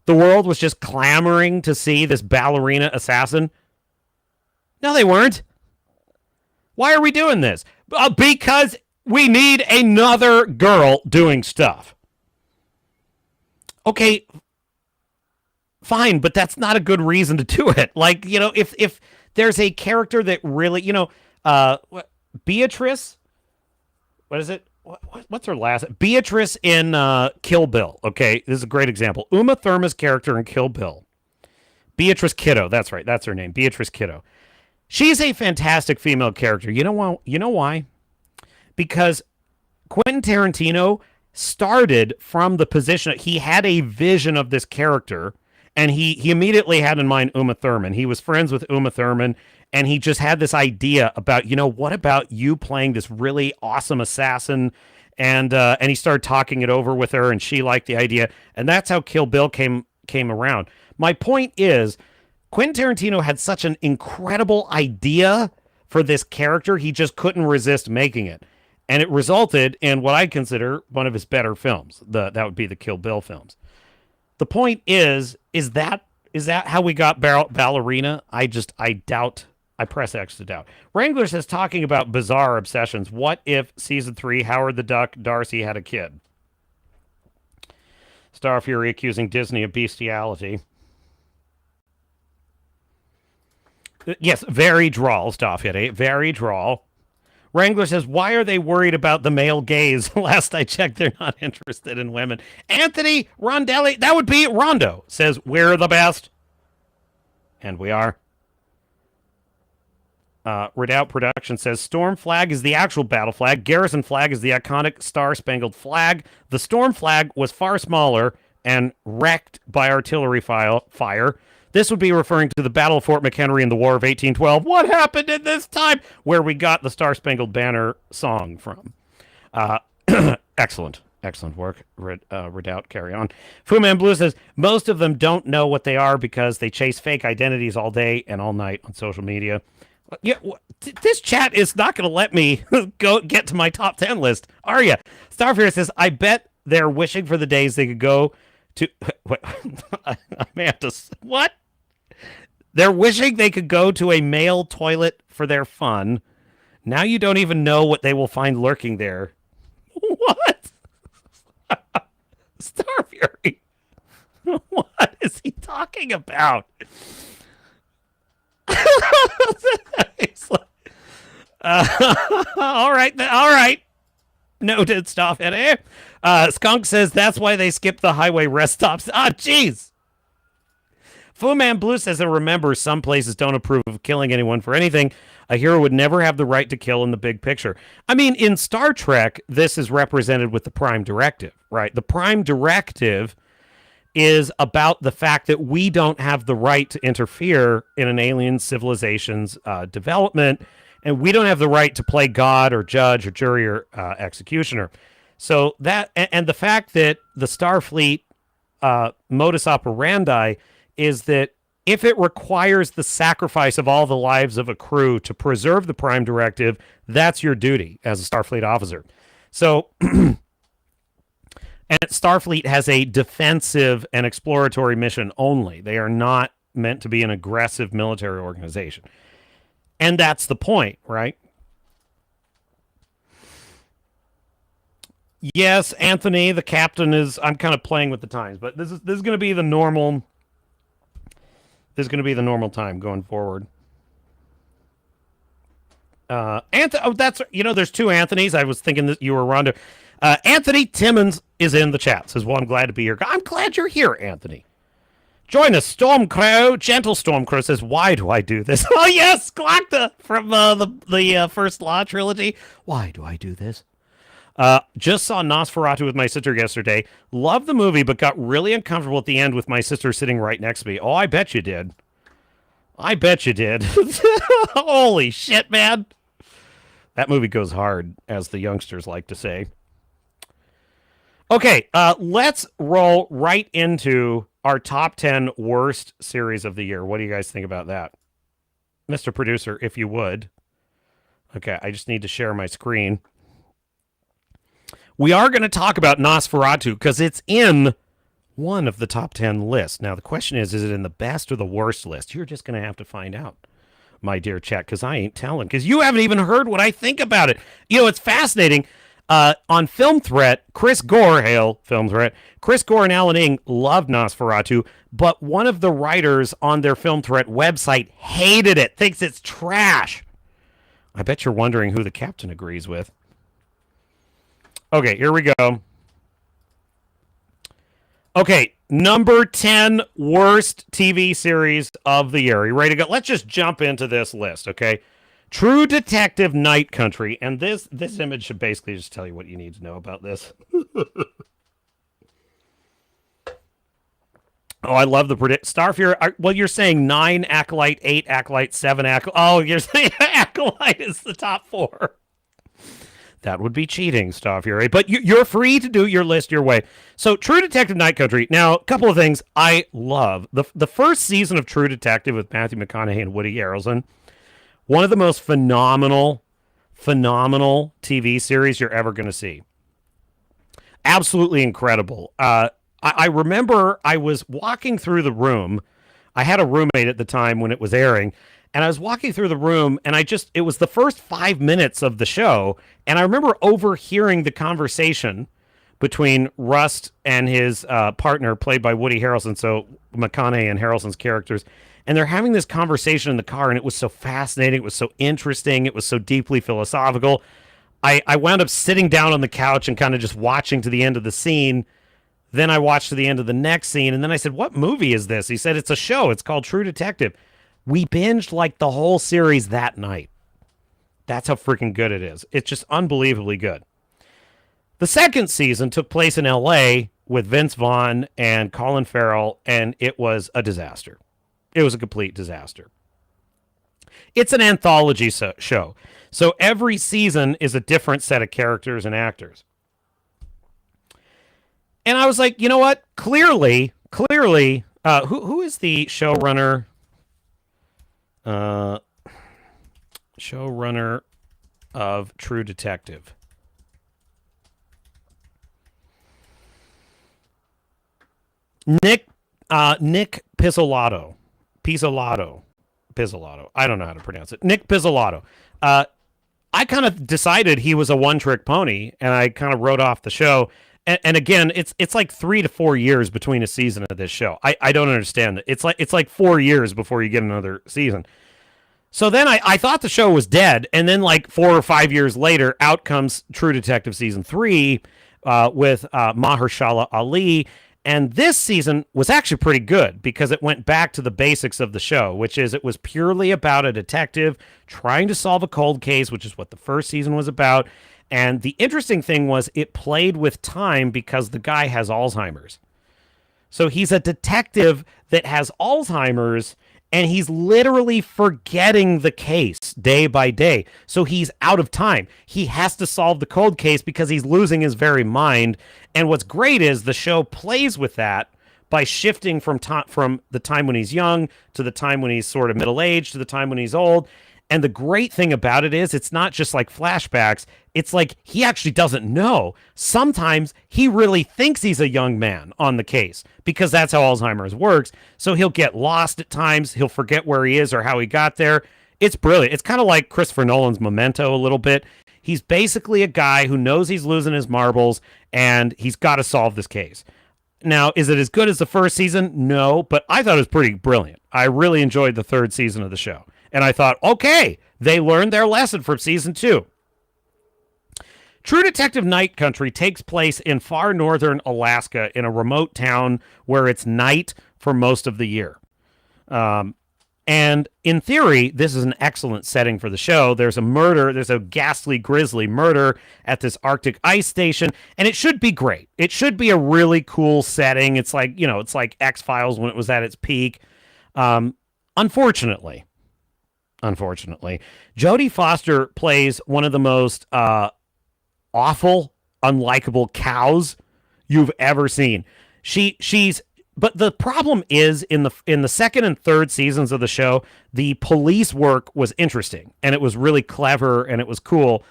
The world was just clamoring to see this ballerina assassin. No, they weren't. Why are we doing this? Because we need another girl doing stuff. Okay, fine, but that's not a good reason to do it. Like, if there's a character that really, Beatrice, what is it? What's her last? Beatrice in Kill Bill. Okay, this is a great example. Uma Thurman's character in Kill Bill. Beatrice Kiddo, that's right, that's her name, Beatrice Kiddo. She's a fantastic female character. You know why? Because Quentin Tarantino started from the position, he had a vision of this character, and he immediately had in mind Uma Thurman. He was friends with Uma Thurman, and he just had this idea about, what about you playing this really awesome assassin? And he started talking it over with her, and she liked the idea, and that's how Kill Bill came around. My point is, Quentin Tarantino had such an incredible idea for this character, he just couldn't resist making it. And it resulted in what I consider one of his better films. That would be the Kill Bill films. The point is that how we got Ballerina? I doubt. I press X to doubt. Wrangler says, talking about bizarre obsessions, what if season 3, Howard the Duck, Darcy had a kid? Star Fury accusing Disney of bestiality. Yes, very droll stuff, very droll. Wrangler says, why are they worried about the male gaze? Last I checked, they're not interested in women. Anthony Rondelli, that would be Rondo, says, we're the best. And we are. Redoubt Production says, Storm Flag is the actual battle flag. Garrison Flag is the iconic Star-Spangled Flag. The Storm Flag was far smaller and wrecked by artillery fire. This would be referring to the Battle of Fort McHenry in the War of 1812. What happened in this time? Where we got the Star-Spangled Banner song from. Excellent work, Redoubt. Carry on. Fu Man Blue says, most of them don't know what they are because they chase fake identities all day and all night on social media. Yeah, this chat is not going to let me get to my top 10 list, are you? Starfire says, I bet they're wishing for the days they could go to... What? They're wishing they could go to a male toilet for their fun. Now you don't even know what they will find lurking there. What? Star Fury. What is he talking about? All right. Noted stuff. Skunk says that's why they skip the highway rest stops. Ah, jeez. Fu Man Blue says, and remember, some places don't approve of killing anyone for anything. A hero would never have the right to kill in the big picture. I mean, in Star Trek, this is represented with the Prime Directive, right? The Prime Directive is about the fact that we don't have the right to interfere in an alien civilization's development, and we don't have the right to play God or judge or jury or executioner. So that, and the fact that the Starfleet modus operandi is that if it requires the sacrifice of all the lives of a crew to preserve the Prime Directive, that's your duty as a Starfleet officer. So, and Starfleet has a defensive and exploratory mission only. They are not meant to be an aggressive military organization. And that's the point, right? Yes, Anthony, the captain is... I'm kind of playing with the times, but this is going to be the normal... This is going to be the normal time going forward. That's... there's two Anthonys. I was thinking that you were Rondo. Anthony Timmons is in the chat. Says, well, I'm glad to be here. I'm glad you're here, Anthony. Join us, Stormcrow. Gentle Stormcrow says, why do I do this? Oh, yes, Galacta from the First Law trilogy. Why do I do this? Just saw Nosferatu with my sister yesterday. Loved the movie, but got really uncomfortable at the end with my sister sitting right next to me. Oh, I bet you did. I bet you did. Holy shit, man. That movie goes hard, as the youngsters like to say. Okay, let's roll right into our top 10 worst series of the year. What do you guys think about that? Mr. Producer, if you would. Okay, I just need to share my screen. We are going to talk about Nosferatu because it's in one of the top 10 lists. Now, the question is it in the best or the worst list? You're just going to have to find out, my dear chat, because I ain't telling, because you haven't even heard what I think about it. You know, it's fascinating. On Film Threat, Chris Gore, hail Film Threat, Chris Gore and Alan Ing loved Nosferatu, but one of the writers on their Film Threat website hated it, thinks it's trash. I bet you're wondering who the captain agrees with. Okay, here we go. Okay, number 10 worst TV series of the year. Are you ready to go? Let's just jump into this list, okay? True Detective Night Country. And this image should basically just tell you what you need to know about this. Oh, I love the predict. Starfury, well, you're saying 9 Acolyte, 8 Acolyte, 7 Acolyte. Oh, you're saying Acolyte is the top 4. That would be cheating, Starfury. But you're free to do your list your way. So, True Detective Night Country. Now, a couple of things I love. The first season of True Detective with Matthew McConaughey and Woody Harrelson, one of the most phenomenal TV series you're ever going to see. Absolutely incredible. I remember I was walking through the room. I had a roommate at the time when it was airing, and I was walking through the room, and it was the first 5 minutes of the show, and I remember overhearing the conversation between Rust and his partner, played by Woody Harrelson, so McConaughey and Harrelson's characters, and they're having this conversation in the car, and it was so fascinating, it was so interesting, it was so deeply philosophical. I wound up sitting down on the couch and kind of just watching to the end of the scene. Then I watched to the end of the next scene, and then I said, what movie is this? He said, it's a show. It's called True Detective. We binged like the whole series that night. That's how freaking good it is. It's just unbelievably good. The second season took place in L.A. with Vince Vaughn and Colin Farrell, and it was a disaster. It was a complete disaster. It's an anthology show, so every season is a different set of characters and actors. And I was like, you know what? Clearly, who is the showrunner? Showrunner of True Detective. Nick Pizzolatto. I don't know how to pronounce it. Nick Pizzolatto. I kind of decided he was a one-trick pony, and I kind of wrote off the show. And again, it's like 3 to 4 years between a season of this show. I don't understand it. It's like 4 years before you get another season. So then I thought the show was dead, and then like 4 or 5 years later, out comes True Detective Season 3 with Mahershala Ali. And this season was actually pretty good because it went back to the basics of the show, which is it was purely about a detective trying to solve a cold case, which is what the first season was about. And the interesting thing was it played with time because the guy has Alzheimer's. So he's a detective that has Alzheimer's, and he's literally forgetting the case day by day. So he's out of time. He has to solve the cold case because he's losing his very mind. And what's great is the show plays with that by shifting from the time when he's young to the time when he's sort of middle-aged to the time when he's old. And the great thing about it is it's not just like flashbacks. It's like he actually doesn't know. Sometimes he really thinks he's a young man on the case because that's how Alzheimer's works. So he'll get lost at times. He'll forget where he is or how he got there. It's brilliant. It's kind of like Christopher Nolan's Memento a little bit. He's basically a guy who knows he's losing his marbles and he's got to solve this case. Now, is it as good as the first season? No, but I thought it was pretty brilliant. I really enjoyed the third season of the show. And I thought, okay, they learned their lesson from season 2. True Detective Night Country takes place in far northern Alaska in a remote town where it's night for most of the year. And And in theory, this is an excellent setting for the show. There's a murder, there's a ghastly, grisly murder at this Arctic ice station, and it should be great. It should be a really cool setting. It's like, it's like X-Files when it was at its peak. Unfortunately, Jodie Foster plays one of the most awful, unlikable cows you've ever seen. But the problem is in the second and third seasons of the show, the police work was interesting and it was really clever and it was cool.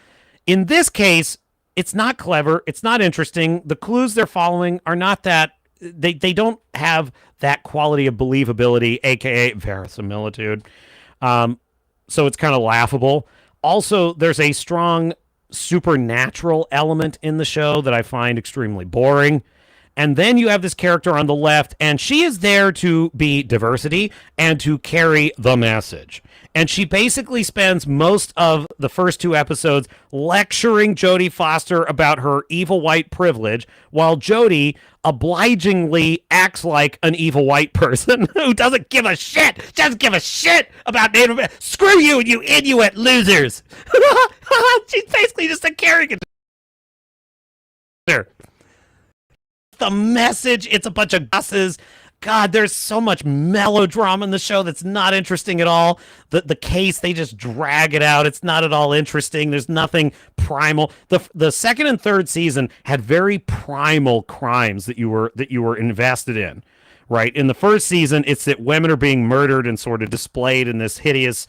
In this case, it's not clever. It's not interesting. The clues they're following are not that they don't have that quality of believability, aka verisimilitude. So it's kind of laughable. Also, there's a strong supernatural element in the show that I find extremely boring. And then you have this character on the left, and she is there to be diversity and to carry the message. And she basically spends most of the first 2 episodes lecturing Jodie Foster about her evil white privilege, while Jodie obligingly acts like an evil white person who doesn't give a shit about Native Americans. Screw you, you Inuit losers. She's basically just a caricature. The message, it's a bunch of gusses. God, there's so much melodrama in the show that's not interesting at all. The case, they just drag it out. It's not at all interesting. There's nothing primal. The second and third season had very primal crimes that you were invested in, right? In the first season, it's that women are being murdered and sort of displayed in this hideous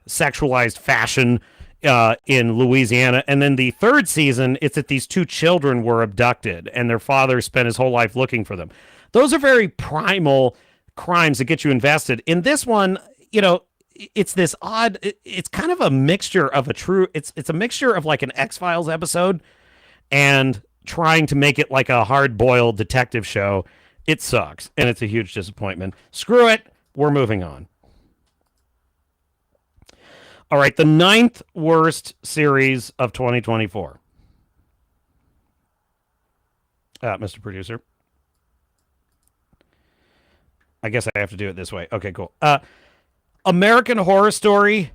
sexualized fashion in Louisiana. And then the third season, it's that these 2 children were abducted and their father spent his whole life looking for them. Those are very primal crimes that get you invested. In this one, it's this odd, it's kind of a mixture of it's a mixture of like an X-Files episode and trying to make it like a hard-boiled detective show. It sucks, and it's a huge disappointment. Screw it, we're moving on. All right, the 9th worst series of 2024. Mr. Producer. I guess I have to do it this way. Okay, cool. American Horror Story,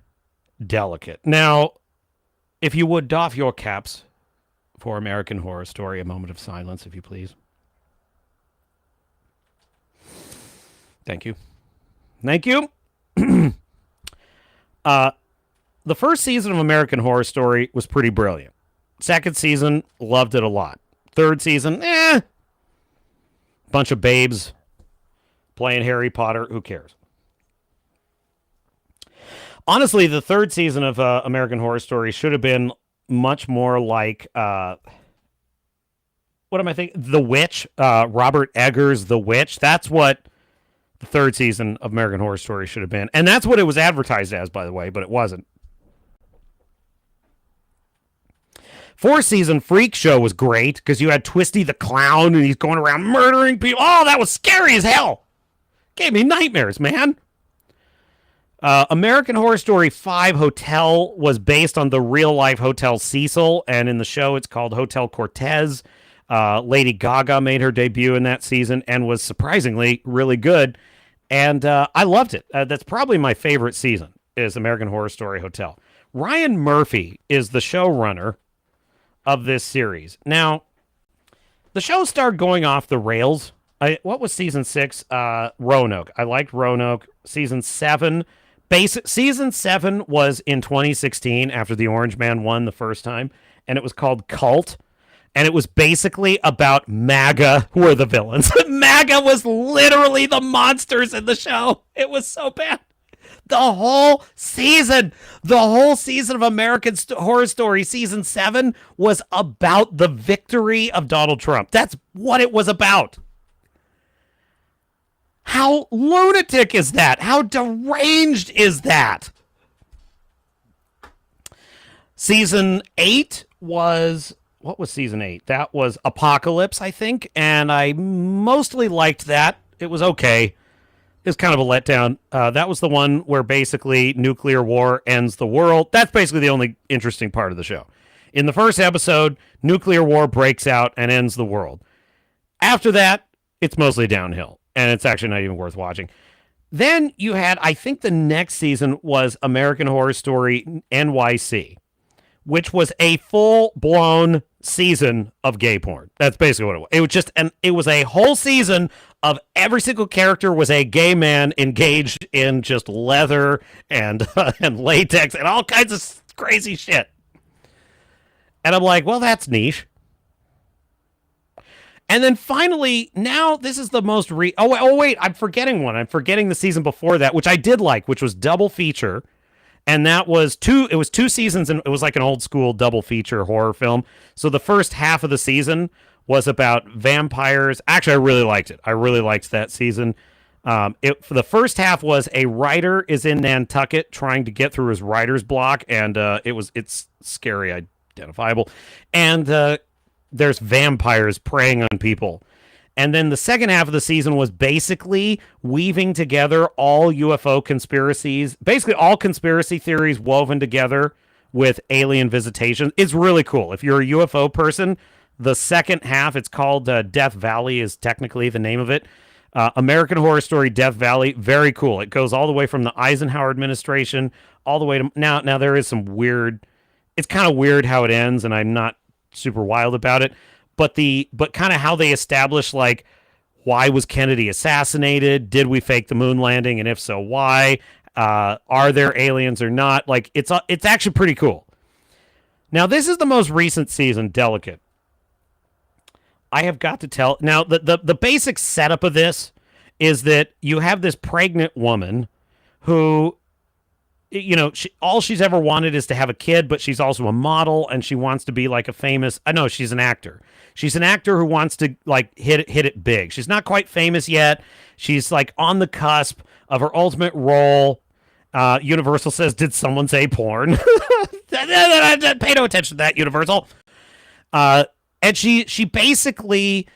Delicate. Now, if you would doff your caps for American Horror Story, a moment of silence, if you please. Thank you. Thank you. The first season of American Horror Story was pretty brilliant. Second season, loved it a lot. Third season, bunch of babes playing Harry Potter. Who cares? Honestly, the third season of American Horror Story should have been much more like, what am I thinking? The Witch, Robert Eggers' The Witch. That's what the third season of American Horror Story should have been. And that's what it was advertised as, by the way, but it wasn't. Fourth season Freak Show was great because you had Twisty the Clown and he's going around murdering people. Oh, that was scary as hell. Gave me nightmares, man. American Horror Story 5 Hotel was based on the real-life Hotel Cecil, and in the show it's called Hotel Cortez. Lady Gaga made her debut in that season and was surprisingly really good, and I loved it. That's probably my favorite season, is American Horror Story Hotel. Ryan Murphy is the showrunner of this series. Now, the show started going off the rails. What was season 6? Roanoke. I liked Roanoke. Season 7. Season 7 was in 2016 after the Orange Man won the first time, and it was called Cult. And it was basically about MAGA, who are the villains. MAGA was literally the monsters in the show. It was so bad. The whole season of American Horror Story season 7 was about the victory of Donald Trump. That's what it was about. How lunatic is that? How deranged is that? Season 8 was... What was season 8? That was Apocalypse, I think, and I mostly liked that. It was okay. It was kind of a letdown. That was the one where basically nuclear war ends the world. That's basically the only interesting part of the show. In the first episode, nuclear war breaks out and ends the world. After that, it's mostly downhill, and it's actually not even worth watching. Then you had, I think the next season was American Horror Story NYC, which was a full-blown season of gay porn. That's basically what it was. It was just it was a whole season of every single character was a gay man engaged in just leather and and latex and all kinds of crazy shit. And I'm like, well, that's niche. And then finally, now this is the most oh wait, I'm forgetting one. I'm forgetting the season before that, which I did like, which was Double Feature. And that was it was 2 seasons, and it was like an old school double feature horror film. So the first half of the season was about vampires. Actually, I really liked it. I really liked that season. For the first half was a writer is in Nantucket trying to get through his writer's block, and it's scary, identifiable. And there's vampires preying on people. And then the second half of the season was basically weaving together all UFO conspiracies, basically all conspiracy theories woven together with alien visitation. It's really cool. If you're a UFO person, the second half, it's called Death Valley is technically the name of it. American Horror Story Death Valley, very cool. It goes all the way from the Eisenhower administration all the way to now there is some weird, it's kind of weird how it ends, and I'm not super wild about it. But kind of how they establish, like, why was Kennedy assassinated? Did we fake the moon landing? And if so, why? Are there aliens or not? Like, it's actually pretty cool. Now, this is the most recent season, Delicate. I have got to tell. Now, the basic setup of this is that you have this pregnant woman who, you know, all she's ever wanted is to have a kid, but she's also a model, and she wants to be like a famous. I know she's an actor. She's an actor who wants to like hit it big. She's not quite famous yet. She's like on the cusp of her ultimate role. Universal says, "Did someone say porn?" Pay no attention to that, Universal. And she basically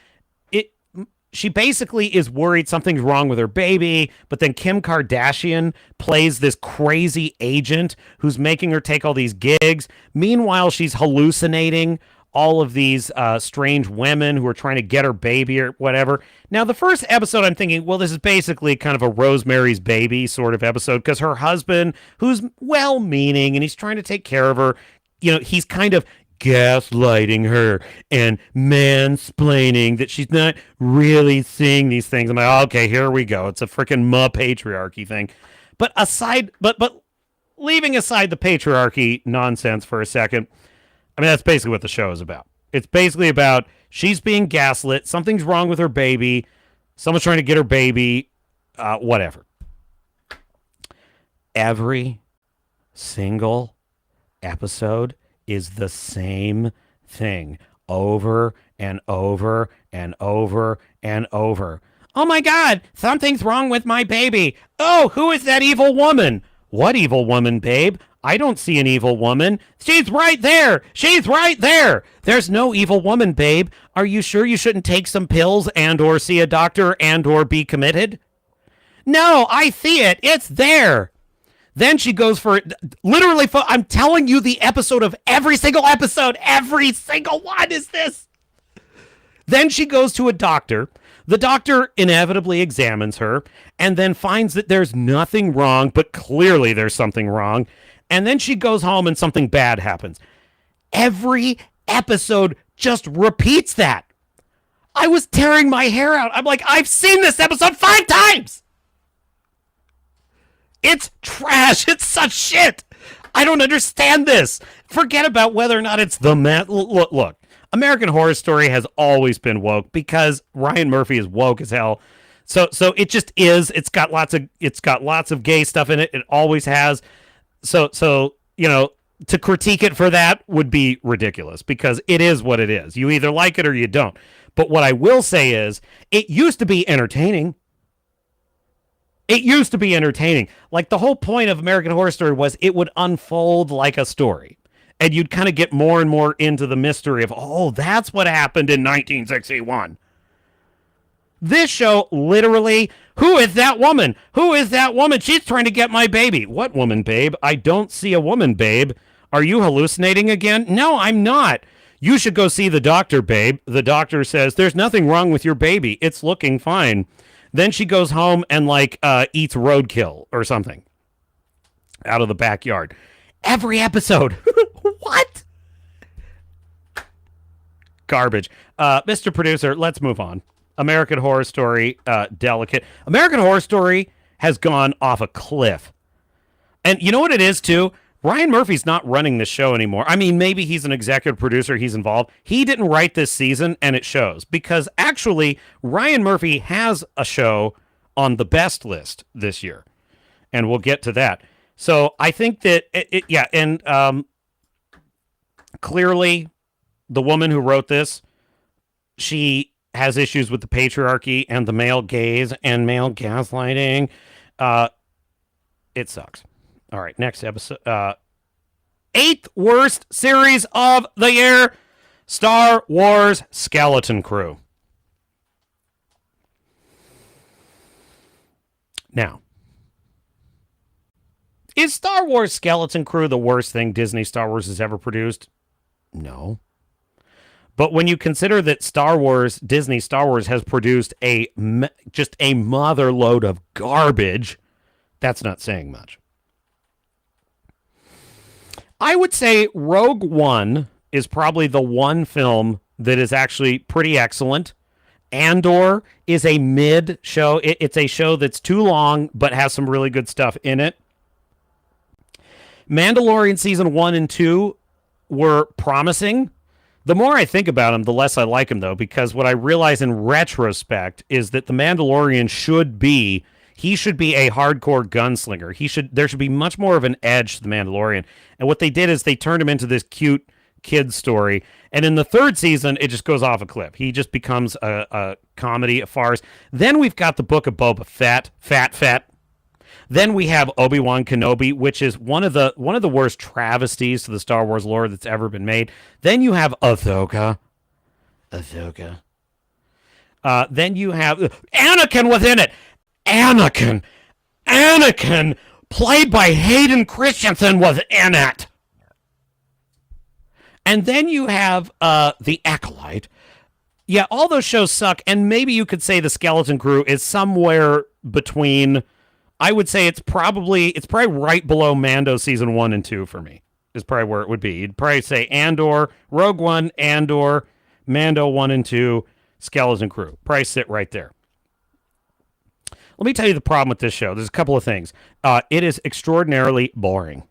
is worried something's wrong with her baby, but then Kim Kardashian plays this crazy agent who's making her take all these gigs. Meanwhile, she's hallucinating all of these strange women who are trying to get her baby or whatever. Now, the first episode, I'm thinking, well, this is basically kind of a Rosemary's Baby sort of episode, because her husband, who's well-meaning and he's trying to take care of her, you know, he's kind of gaslighting her and mansplaining that she's not really seeing these things. I'm like, okay, here we go. It's a freaking patriarchy thing. But leaving aside the patriarchy nonsense for a second, I mean, that's basically what the show is about. It's basically about she's being gaslit. Something's wrong with her baby. Someone's trying to get her baby. Whatever. Every single episode is the same thing over and over and over and over. Oh my God, something's wrong with my baby. Oh, who is that evil woman? What evil woman, babe? I don't see an evil woman. She's right there. She's right there. There's no evil woman, babe. Are you sure you shouldn't take some pills and or see a doctor and or be committed? No, I see it. It's there. Then she goes for literally, I'm telling you the episode of every single episode. Every single one is this. Then she goes to a doctor. The doctor inevitably examines her and then finds that there's nothing wrong, but clearly there's something wrong. And then she goes home and something bad happens. Every episode just repeats that. I was tearing my hair out. I'm like, I've seen this episode 5 times. It's trash. It's such shit. I don't understand this. Forget about whether or not it's the man. Look, American Horror Story has always been woke because Ryan Murphy is woke as hell. So it just is. It's got lots of gay stuff in it. It always has. So you know, to critique it for that would be ridiculous because it is what it is. You either like it or you don't. But what I will say is it used to be entertaining. It used to be entertaining. Like the whole point of American Horror Story was it would unfold like a story. And you'd kind of get more and more into the mystery of, oh, that's what happened in 1961. This show literally, who is that woman? Who is that woman? She's trying to get my baby. What woman, babe? I don't see a woman, babe. Are you hallucinating again? No, I'm not. You should go see the doctor, babe. The doctor says, there's nothing wrong with your baby. It's looking fine. Then she goes home and like eats roadkill or something out of the backyard. Every episode. What? Garbage. Mr. Producer, let's move on. American Horror Story, delicate. American Horror Story has gone off a cliff. And you know what it is, too? Ryan Murphy's not running this show anymore. I mean, maybe he's an executive producer. He's involved. He didn't write this season, and it shows. Because actually, Ryan Murphy has a show on the best list this year. And we'll get to that. So I think that, clearly, the woman who wrote this, she has issues with the patriarchy and the male gaze and male gaslighting. It sucks. All right, next episode. 8th worst series of the year, Star Wars Skeleton Crew. Now, is Star Wars Skeleton Crew the worst thing Disney Star Wars has ever produced? No. But when you consider that Disney Star Wars has produced just a mother load of garbage, that's not saying much. I would say Rogue One is probably the one film that is actually pretty excellent. Andor is a mid show. It's a show that's too long, but has some really good stuff in it. Mandalorian season 1 and 2 were promising. The more I think about him, the less I like him, though, because what I realize in retrospect is that the Mandalorian should be a hardcore gunslinger. There should be much more of an edge to the Mandalorian. And what they did is they turned him into this cute kid story. And in the 3rd season, it just goes off a cliff. He just becomes a comedy, a farce. Then we've got the Book of Boba Fett. Then we have Obi-Wan Kenobi, which is one of the worst travesties to the Star Wars lore that's ever been made. Then you have Ahsoka. Then you have Anakin within it. Anakin, played by Hayden Christensen, was in it. And then you have The Acolyte. Yeah, all those shows suck, and maybe you could say The Skeleton Crew is somewhere between. I would say it's probably right below Mando season 1 and 2 for me. Is probably where it would be. You'd probably say Andor, Rogue One, Andor, Mando 1 and 2, Skeleton Crew. Probably sit right there. Let me tell you the problem with this show. There's a couple of things. It is extraordinarily boring.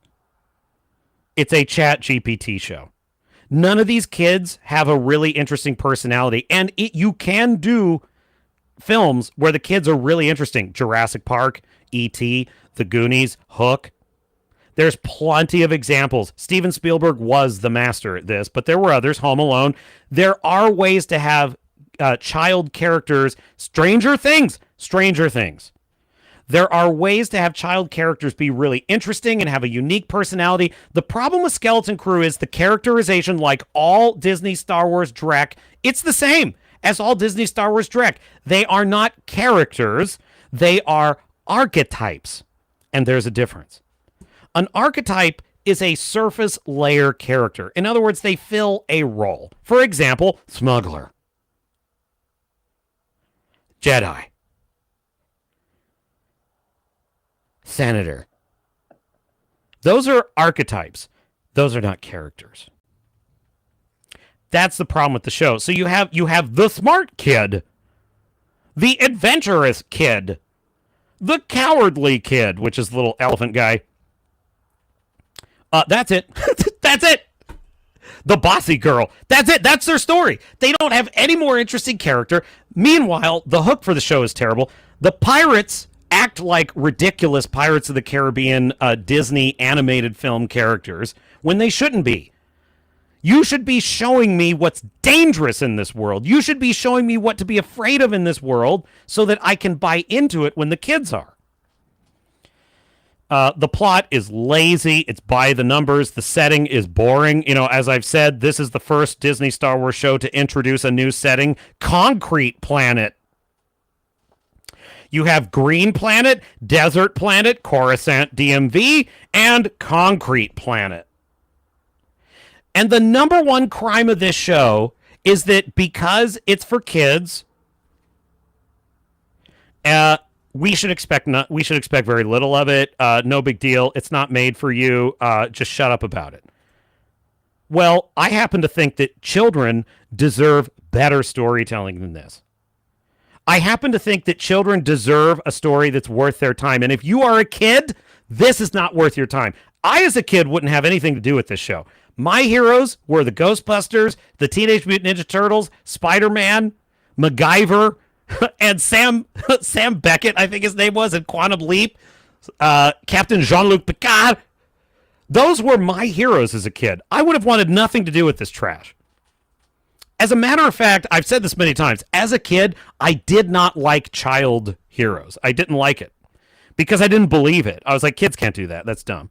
It's a chat GPT show. None of these kids have a really interesting personality, and you can do films where the kids are really interesting. Jurassic Park, E.T., The Goonies, Hook. There's plenty of examples. Steven Spielberg was the master at this, but there were others. Home Alone. There are ways to have child characters. Stranger Things. There are ways to have child characters be really interesting and have a unique personality. The problem with Skeleton Crew is the characterization, like all Disney Star Wars Drek, it's the same as all Disney Star Wars Drek. They are not characters. They are archetypes. And there's a difference. An archetype is a surface layer character. In other words, they fill a role. For example, smuggler, Jedi, senator. Those are archetypes. Those are not characters. That's the problem with the show. So you have the smart kid, the adventurous kid, the cowardly kid, which is the little elephant guy. That's it. That's it. The bossy girl. That's it. That's their story. They don't have any more interesting character. Meanwhile, the hook for the show is terrible. The pirates act like ridiculous Pirates of the Caribbean Disney animated film characters when they shouldn't be. You should be showing me what's dangerous in this world. You should be showing me what to be afraid of in this world so that I can buy into it when the kids are. The plot is lazy. It's by the numbers. The setting is boring. You know, as I've said, this is the first Disney Star Wars show to introduce a new setting, Concrete Planet. You have Green Planet, Desert Planet, Coruscant DMV, and Concrete Planet. And the number one crime of this show is that because it's for kids, We should expect very little of it. No big deal. It's not made for you. Just shut up about it. Well, I happen to think that children deserve better storytelling than this. I happen to think that children deserve a story that's worth their time. And if you are a kid, this is not worth your time. I, as a kid, wouldn't have anything to do with this show. My heroes were the Ghostbusters, the Teenage Mutant Ninja Turtles, Spider-Man, MacGyver, and Sam Beckett, I think his name was, in Quantum Leap, Captain Jean-Luc Picard. Those were my heroes as a kid. I would have wanted nothing to do with this trash. As a matter of fact, I've said this many times. As a kid, I did not like child heroes. I didn't like it because I didn't believe it. I was like, kids can't do that. That's dumb.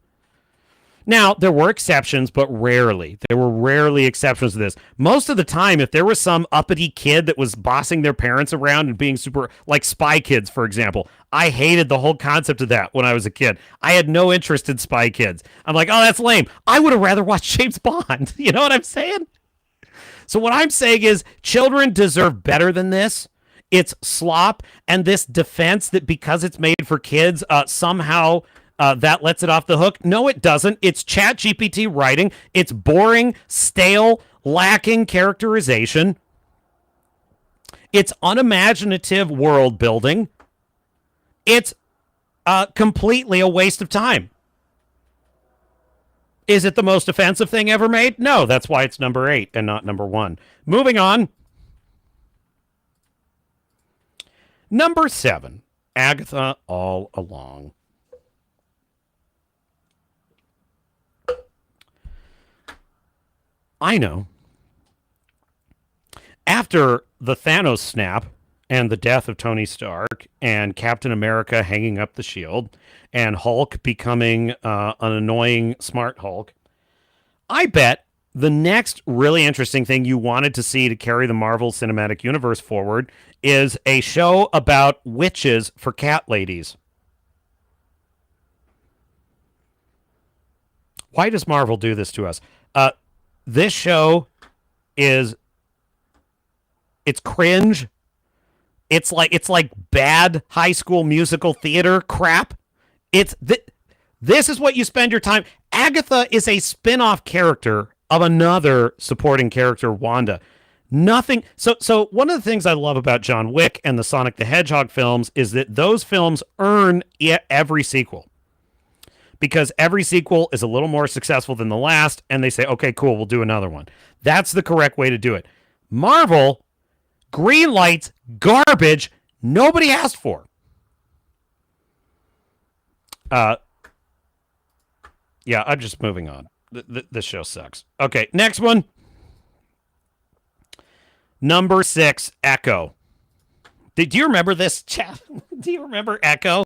Now, there were exceptions, but rarely. There were rarely exceptions to this. Most of the time, if there was some uppity kid that was bossing their parents around and being super, like Spy Kids, for example, I hated the whole concept of that when I was a kid. I had no interest in Spy Kids. I'm like, oh, that's lame. I would have rather watched James Bond. You know what I'm saying? So what I'm saying is children deserve better than this. It's slop, and this defense that because it's made for kids, somehow that lets it off the hook. No, it doesn't. It's ChatGPT writing. It's boring, stale, lacking characterization. It's unimaginative world building. It's completely a waste of time. Is it the most offensive thing ever made? No, that's why it's number 8 and not number 1. Moving on. Number 7, Agatha All Along. I know. After the Thanos snap and the death of Tony Stark and Captain America hanging up the shield and Hulk becoming an annoying smart Hulk, I bet the next really interesting thing you wanted to see to carry the Marvel Cinematic Universe forward is a show about witches for cat ladies. Why does Marvel do this to us? This show it's cringe. It's like bad High School Musical theater crap. This is what you spend your time. Agatha is a spin-off character of another supporting character, Wanda. Nothing. So one of the things I love about John Wick and the Sonic the Hedgehog films is that those films earn every sequel. Because every sequel is a little more successful than the last, and they say, okay, cool, we'll do another one. That's the correct way to do it. Marvel greenlights garbage nobody asked for. Yeah, I'm just moving on. This show sucks. Okay, next one. Number 6, Echo. Do you remember this, chat? Do you remember Echo?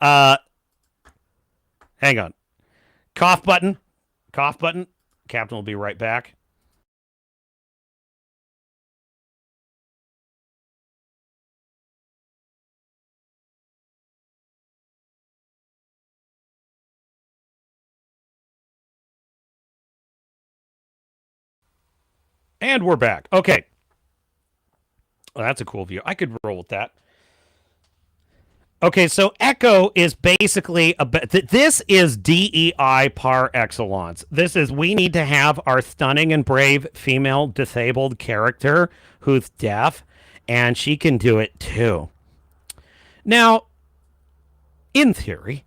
Hang on. Cough button. Cough button. Captain will be right back. And we're back. Okay. Well, that's a cool view. I could roll with that. Okay, so Echo is basically this is DEI par excellence. This is, we need to have our stunning and brave female disabled character who's deaf, and she can do it too. Now, in theory,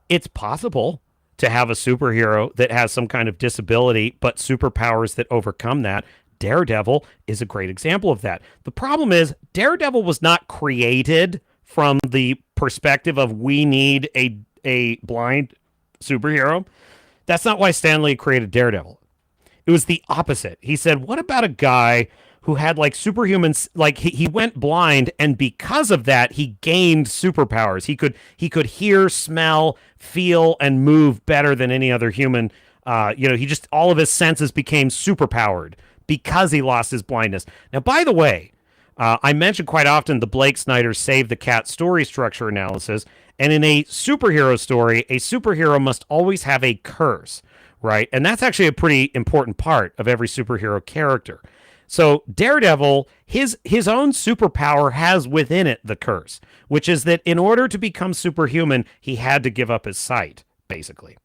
it's possible to have a superhero that has some kind of disability, but superpowers that overcome that. Daredevil is a great example of that. The problem is, Daredevil was not created from the perspective of we need a blind superhero. That's not why Stan Lee created Daredevil. It was the opposite. He said, what about a guy who had like superhuman, like he went blind, and because of that, he gained superpowers. He could hear, smell, feel, and move better than any other human. He just, all of his senses became superpowered because he lost his blindness. Now, by the way, I mention quite often the Blake Snyder Save the Cat story structure analysis, and in a superhero story, a superhero must always have a curse, right? And that's actually a pretty important part of every superhero character. So Daredevil, his own superpower has within it the curse, which is that in order to become superhuman, he had to give up his sight, basically.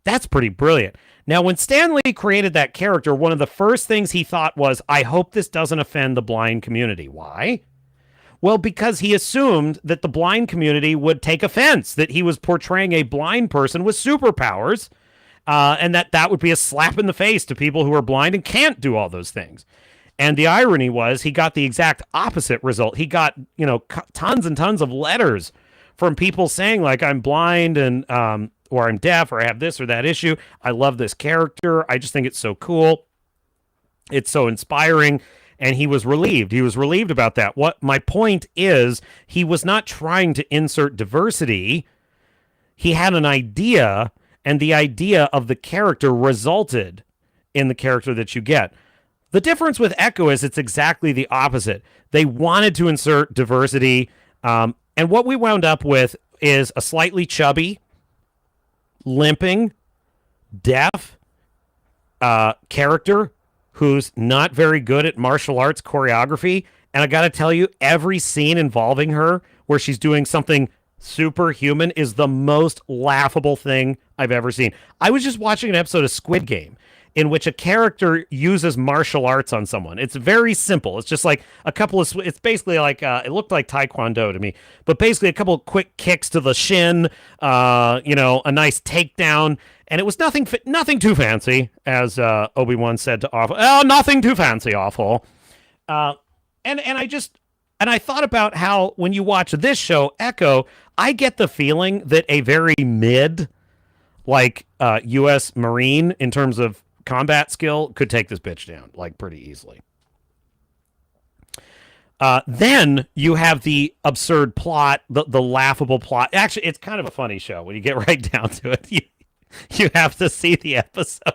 That's pretty brilliant. Now, when Stan Lee created that character, one of the first things he thought was, I hope this doesn't offend the blind community. Why? Well, because he assumed that the blind community would take offense that he was portraying a blind person with superpowers, and that would be a slap in the face to people who are blind and can't do all those things. And the irony was he got the exact opposite result. He got, tons and tons of letters from people saying, like, I'm blind and or I'm deaf or I have this or that issue. I love this character. I just think it's so cool. It's so inspiring. And he was relieved. He was relieved about that. What my point is, he was not trying to insert diversity. He had an idea, and the idea of the character resulted in the character that you get. The difference with Echo is it's exactly the opposite. They wanted to insert diversity, and what we wound up with is a slightly chubby, limping, deaf character who's not very good at martial arts choreography. And I got to tell you, every scene involving her where she's doing something superhuman is the most laughable thing I've ever seen. I was just watching an episode of Squid Game in which a character uses martial arts on someone. It's very simple. It's just like a couple of, it's basically like, it looked like Taekwondo to me, but basically a couple of quick kicks to the shin, a nice takedown. And it was nothing too fancy, as Obi-Wan said to Awful. Oh, nothing too fancy, Awful. And I thought about how when you watch this show, Echo, I get the feeling that a very mid, like U.S. Marine in terms of combat skill could take this bitch down like pretty easily. Then you have the absurd plot, the laughable plot. Actually, it's kind of a funny show when you get right down to it. You have to see the episode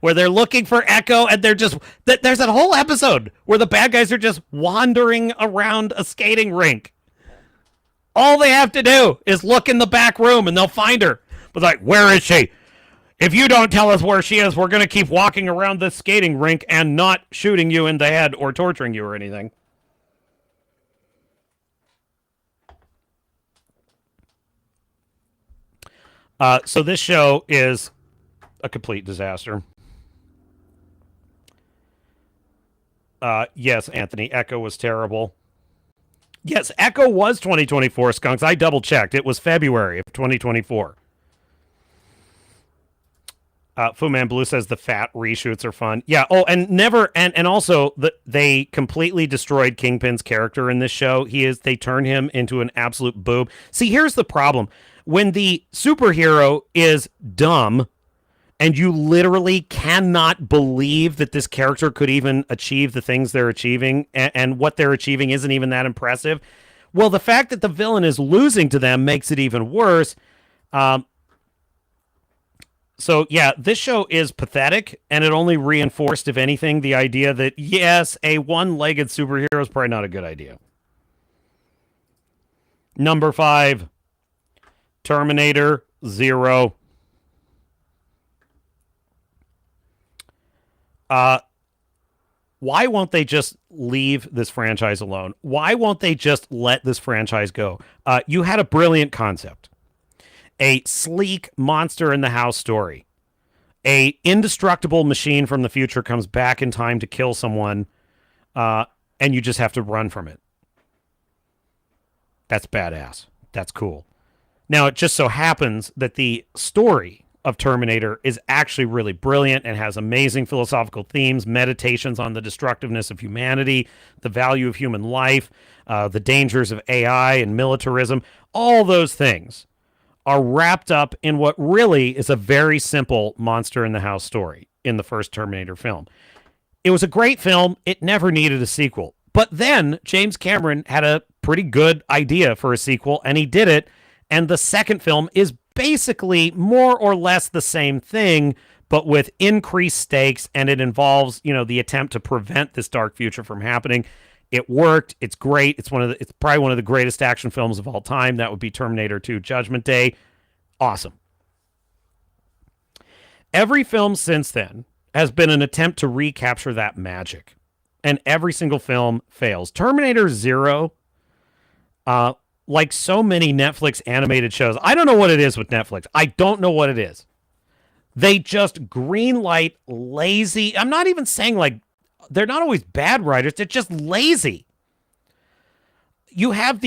where they're looking for Echo, and there's that whole episode where the bad guys are just wandering around a skating rink. All they have to do is look in the back room and they'll find her. But like, where is she? If you don't tell us where she is, we're going to keep walking around this skating rink and not shooting you in the head or torturing you or anything. So this show is a complete disaster. Yes, Anthony, Echo was terrible. Yes, Echo was 2024, Skunks. I double-checked. It was February of 2024. Fu Man Blue says the fat reshoots are fun. Yeah, and also they completely destroyed Kingpin's character in this show. They turn him into an absolute boob. See, here's the problem. When the superhero is dumb and you literally cannot believe that this character could even achieve the things they're achieving and what they're achieving isn't even that impressive, well, the fact that the villain is losing to them makes it even worse. So, yeah, this show is pathetic, and it only reinforced, if anything, the idea that, yes, a one-legged superhero is probably not a good idea. Number 5. Terminator 0. Why won't they just leave this franchise alone? Why won't they just let this franchise go? You had a brilliant concept. A sleek monster in the house story. A indestructible machine from the future comes back in time to kill someone, and you just have to run from it. That's badass. That's cool. Now, it just so happens that the story of Terminator is actually really brilliant and has amazing philosophical themes, meditations on the destructiveness of humanity, the value of human life, the dangers of AI and militarism. All those things are wrapped up in what really is a very simple monster in the house story in the first Terminator film. It was a great film. It never needed a sequel. But then James Cameron had a pretty good idea for a sequel, and he did it. And the second film is basically more or less the same thing, but with increased stakes, and it involves, the attempt to prevent this dark future from happening. It worked. It's great. It's probably one of the greatest action films of all time. That would be Terminator 2: Judgment Day. Awesome. Every film since then has been an attempt to recapture that magic. and every single film fails. Terminator Zero, like so many Netflix animated shows, I don't know what it is with Netflix. I don't know what it is. They just greenlight lazy. I'm not even saying like they're not always bad writers. They're just lazy. You have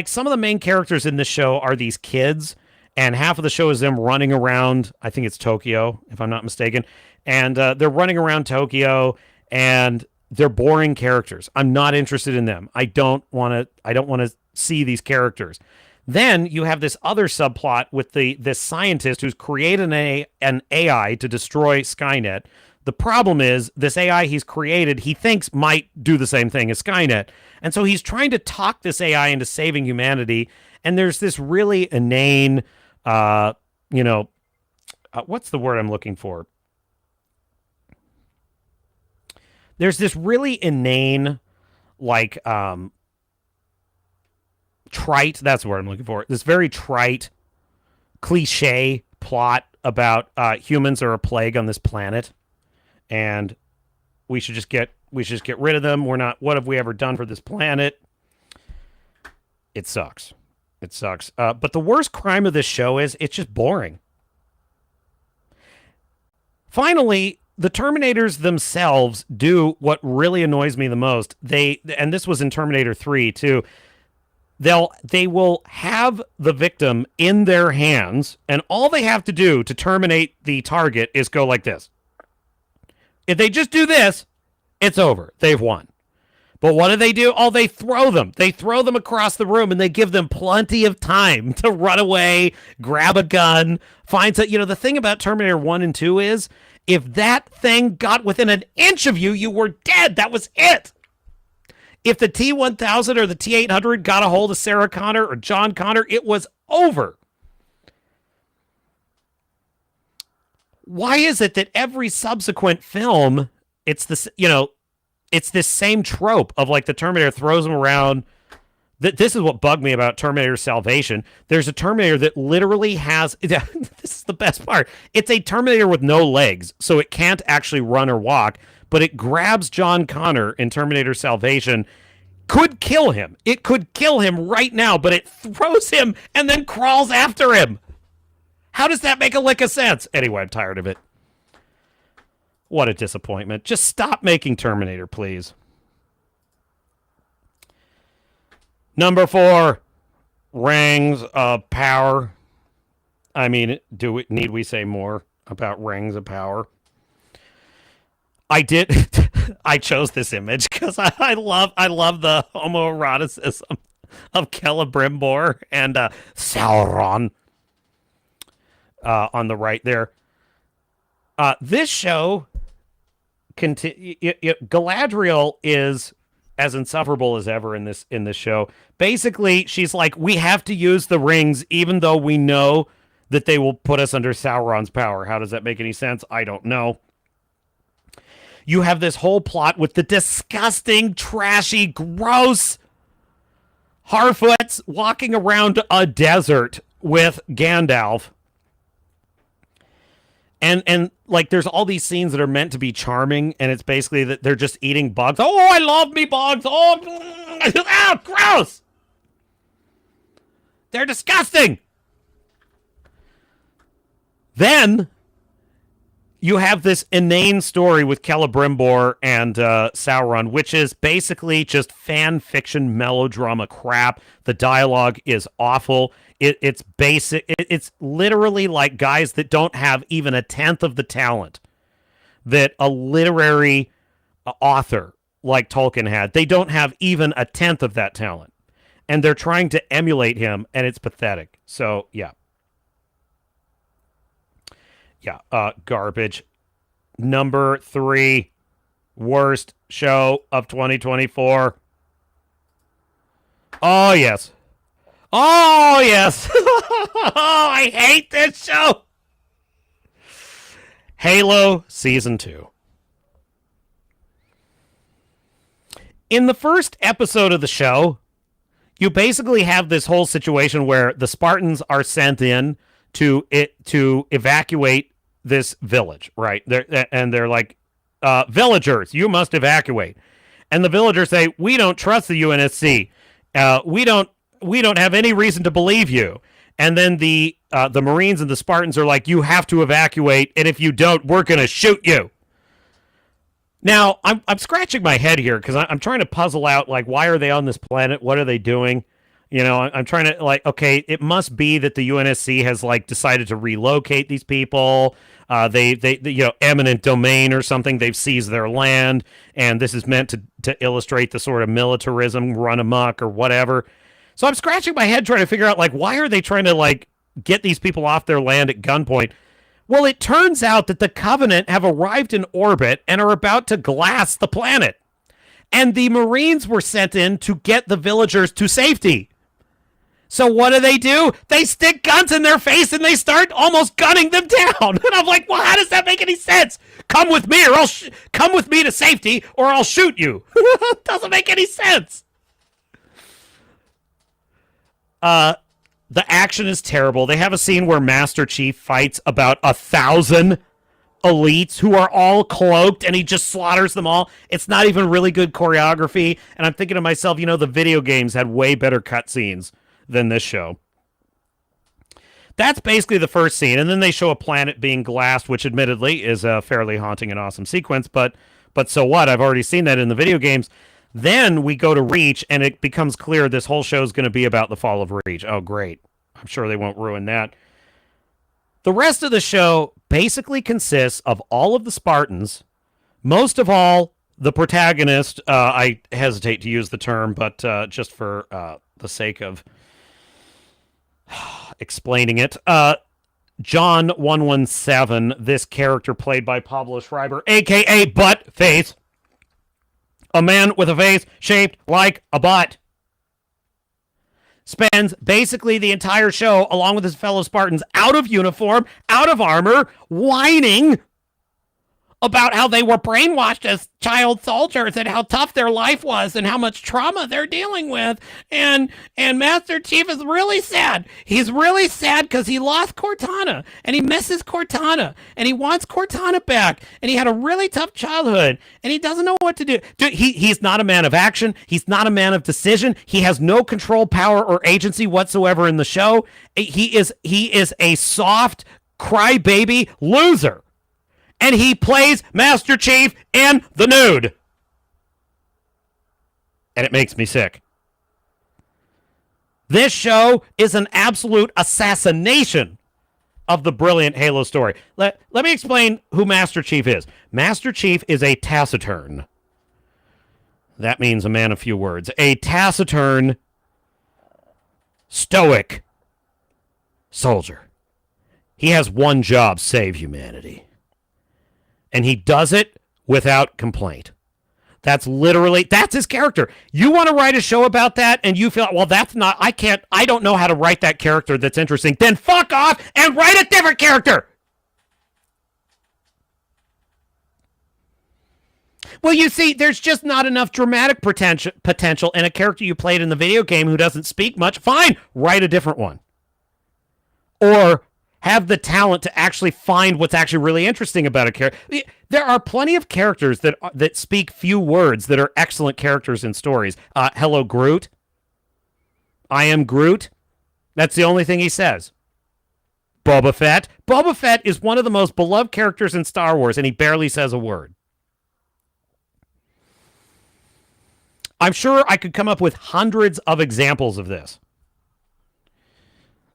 some of the main characters in this show are these kids, and half of the show is them running around. I think it's Tokyo, if I'm not mistaken. And they're running around Tokyo, and they're boring characters. I'm not interested in them. I don't want to see these characters. Then you have this other subplot with this scientist who's created an AI to destroy Skynet. The problem is this AI he's created, he thinks might do the same thing as Skynet. And so he's trying to talk this AI into saving humanity. And there's this really inane, what's the word I'm looking for? There's this really inane, trite, that's the word I'm looking for. This very trite, cliche plot about humans are a plague on this planet. And we should just get rid of them. What have we ever done for this planet? It sucks. It sucks. But the worst crime of this show is it's just boring. Finally, the Terminators themselves do what really annoys me the most. And this was in Terminator 3 too. They will have the victim in their hands, and all they have to do to terminate the target is go like this. If they just do this, it's over. They've won. But what do? Oh, they throw them. They throw them across the room, and they give them plenty of time to run away, grab a gun, find some. The thing about Terminator 1 and 2 is, if that thing got within an inch of you, you were dead. That was it. If the T-1000 or the T-800 got a hold of Sarah Connor or John Connor, it was over. Why is it that every subsequent film, it's this same trope of like the Terminator throws them around. This is what bugged me about Terminator Salvation. There's a Terminator that literally has, this is the best part. It's a Terminator with no legs, so it can't actually run or walk, but it grabs John Connor in Terminator Salvation, could kill him. It could kill him right now, but it throws him and then crawls after him. How does that make a lick of sense? Anyway, I'm tired of it. What a disappointment. Just stop making Terminator, please. Number 4, Rings of Power. I mean, need we say more about Rings of Power? I chose this image because I love the homoeroticism of Celebrimbor and Sauron on the right there. This show, Galadriel is as insufferable as ever in this show. Basically, she's like, we have to use the rings even though we know that they will put us under Sauron's power. How does that make any sense? I don't know. You have this whole plot with the disgusting, trashy, gross Harfoots walking around a desert with Gandalf. And like there's all these scenes that are meant to be charming, and it's basically that they're just eating bugs. Oh, I love me bugs. Oh, gross. They're disgusting. Then you have this inane story with Celebrimbor and Sauron, which is basically just fan fiction melodrama crap. The dialogue is awful. It's basic. It's literally like guys that don't have even a tenth of the talent that a literary author like Tolkien had. They don't have even a tenth of that talent. And they're trying to emulate him, and it's pathetic. So, yeah. Yeah, garbage. Number 3, worst show of 2024. Oh, yes. Oh, yes. Oh, I hate this show. Halo Season 2. In the first episode of the show, you basically have this whole situation where the Spartans are sent in to evacuate this village, right? They're like, villagers, you must evacuate. And the villagers say, we don't trust the UNSC. We don't have any reason to believe you. And then the Marines and the Spartans are like, you have to evacuate, and if you don't, we're going to shoot you. Now, I'm scratching my head here because I'm trying to puzzle out, like, why are they on this planet? What are they doing? You know, I'm trying to, like, okay, it must be that the UNSC has, like, decided to relocate these people. They you know, eminent domain or something. They've seized their land, and this is meant to illustrate the sort of militarism run amok or whatever. So I'm scratching my head trying to figure out, like, why are they trying to, like, get these people off their land at gunpoint? Well, it turns out that the Covenant have arrived in orbit and are about to glass the planet. And the Marines were sent in to get the villagers to safety. So what do? They stick guns in their face and they start almost gunning them down. And I'm like, well, how does that make any sense? Come with me, or come with me to safety, or I'll shoot you. Doesn't make any sense. The action is terrible. They have a scene where Master Chief fights about 1,000 elites who are all cloaked, and he just slaughters them all. It's not even really good choreography. And I'm thinking to myself, you know, the video games had way better cutscenes than this show. That's basically the first scene, and then they show a planet being glassed, which admittedly is a fairly haunting and awesome sequence, but so what? I've already seen that in the video games. Then we go to Reach, and it becomes clear this whole show is going to be about the fall of Reach. Oh, great. I'm sure they won't ruin that. The rest of the show basically consists of all of the Spartans, most of all, the protagonist. I hesitate to use the term, but just for the sake of explaining it, John 117, this character played by Pablo Schreiber, a.k.a. Butt Face, a man with a face shaped like a butt, spends basically the entire show, along with his fellow Spartans, out of uniform, out of armor, whining about how they were brainwashed as child soldiers and how tough their life was and how much trauma they're dealing with. And Master Chief is really sad. He's really sad because he lost Cortana, and he misses Cortana, and he wants Cortana back, and he had a really tough childhood, and he doesn't know what to do. He's not a man of action. He's not a man of decision. He has no control, power, or agency whatsoever in the show. He is a soft crybaby loser. And he plays Master Chief in the nude. And it makes me sick. This show is an absolute assassination of the brilliant Halo story. Let me explain who Master Chief is. Master Chief is a taciturn. That means a man of few words. A taciturn, stoic soldier. He has one job: save humanity. And he does it without complaint. That's his character. You want to write a show about that and you feel, well, I don't know how to write that character that's interesting. Then fuck off and write a different character. Well, you see, there's just not enough dramatic potential in a character you played in the video game who doesn't speak much. Fine, write a different one. Or have the talent to actually find what's actually really interesting about a character. There are plenty of characters that speak few words that are excellent characters in stories. Hello, Groot. I am Groot. That's the only thing he says. Boba Fett. Boba Fett is one of the most beloved characters in Star Wars, and he barely says a word. I'm sure I could come up with hundreds of examples of this.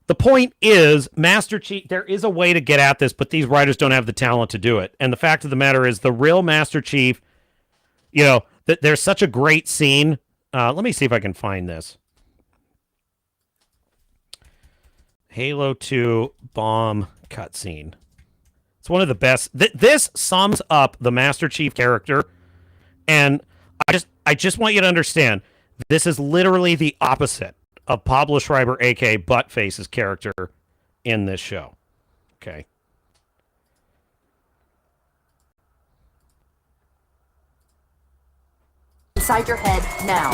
The point is, Master Chief, there is a way to get at this, but these writers don't have the talent to do it. And the fact of the matter is, the real Master Chief, you know, there's such a great scene. Let me see if I can find this. Halo 2 bomb cutscene. It's one of the best. This sums up the Master Chief character. And I just want you to understand, this is literally the opposite of Pablo Schreiber, a.k.a. Buttface's character in this show. Okay. Inside your head now.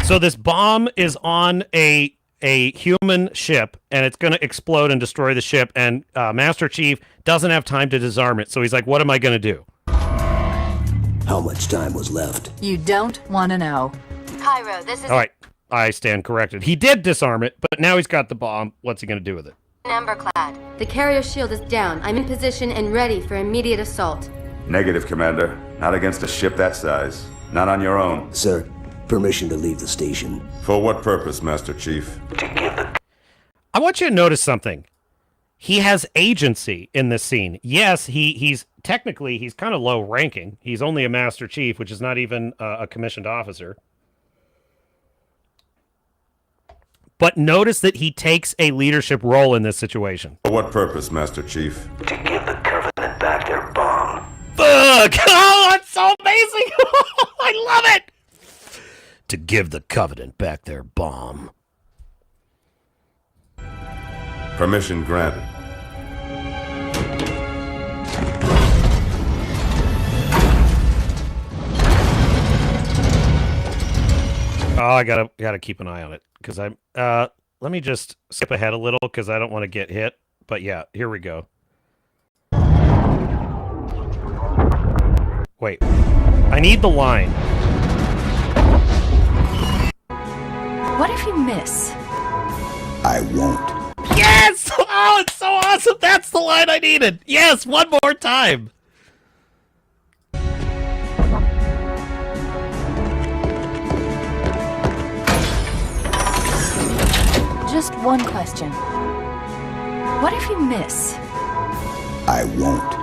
So this bomb is on a a human ship, and it's going to explode and destroy the ship, and Master Chief doesn't have time to disarm it. So he's like, what am I going to do? How much time was left? You don't want to know. Cairo, this is All right, I stand corrected. He did disarm it, but now he's got the bomb. What's he going to do with it? Emberclad. The carrier shield is down. I'm in position and ready for immediate assault. Negative, Commander. Not against a ship that size. Not on your own. Sir, permission to leave the station. For what purpose, Master Chief? I want you to notice something. He has agency in this scene. Yes, he's technically, he's kind of low ranking. He's only a Master Chief, which is not even a commissioned officer. But notice that he takes a leadership role in this situation. For what purpose, Master Chief? To give the Covenant back their bomb. Fuck! Oh, that's so amazing! I love it! To give the Covenant back their bomb. Permission granted. Oh, I gotta keep an eye on it because I'm. Let me just skip ahead a little because I don't want to get hit. But yeah, here we go. Wait, I need the line. What if you miss? I won't. Yes! Oh, it's so awesome! That's the line I needed. Yes, one more time. Just one question. What if you miss? I won't.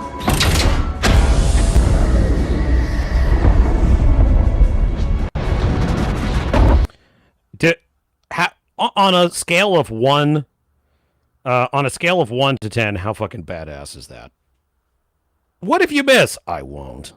On a scale of 1 to 10, how fucking badass is that? What if you miss? I won't.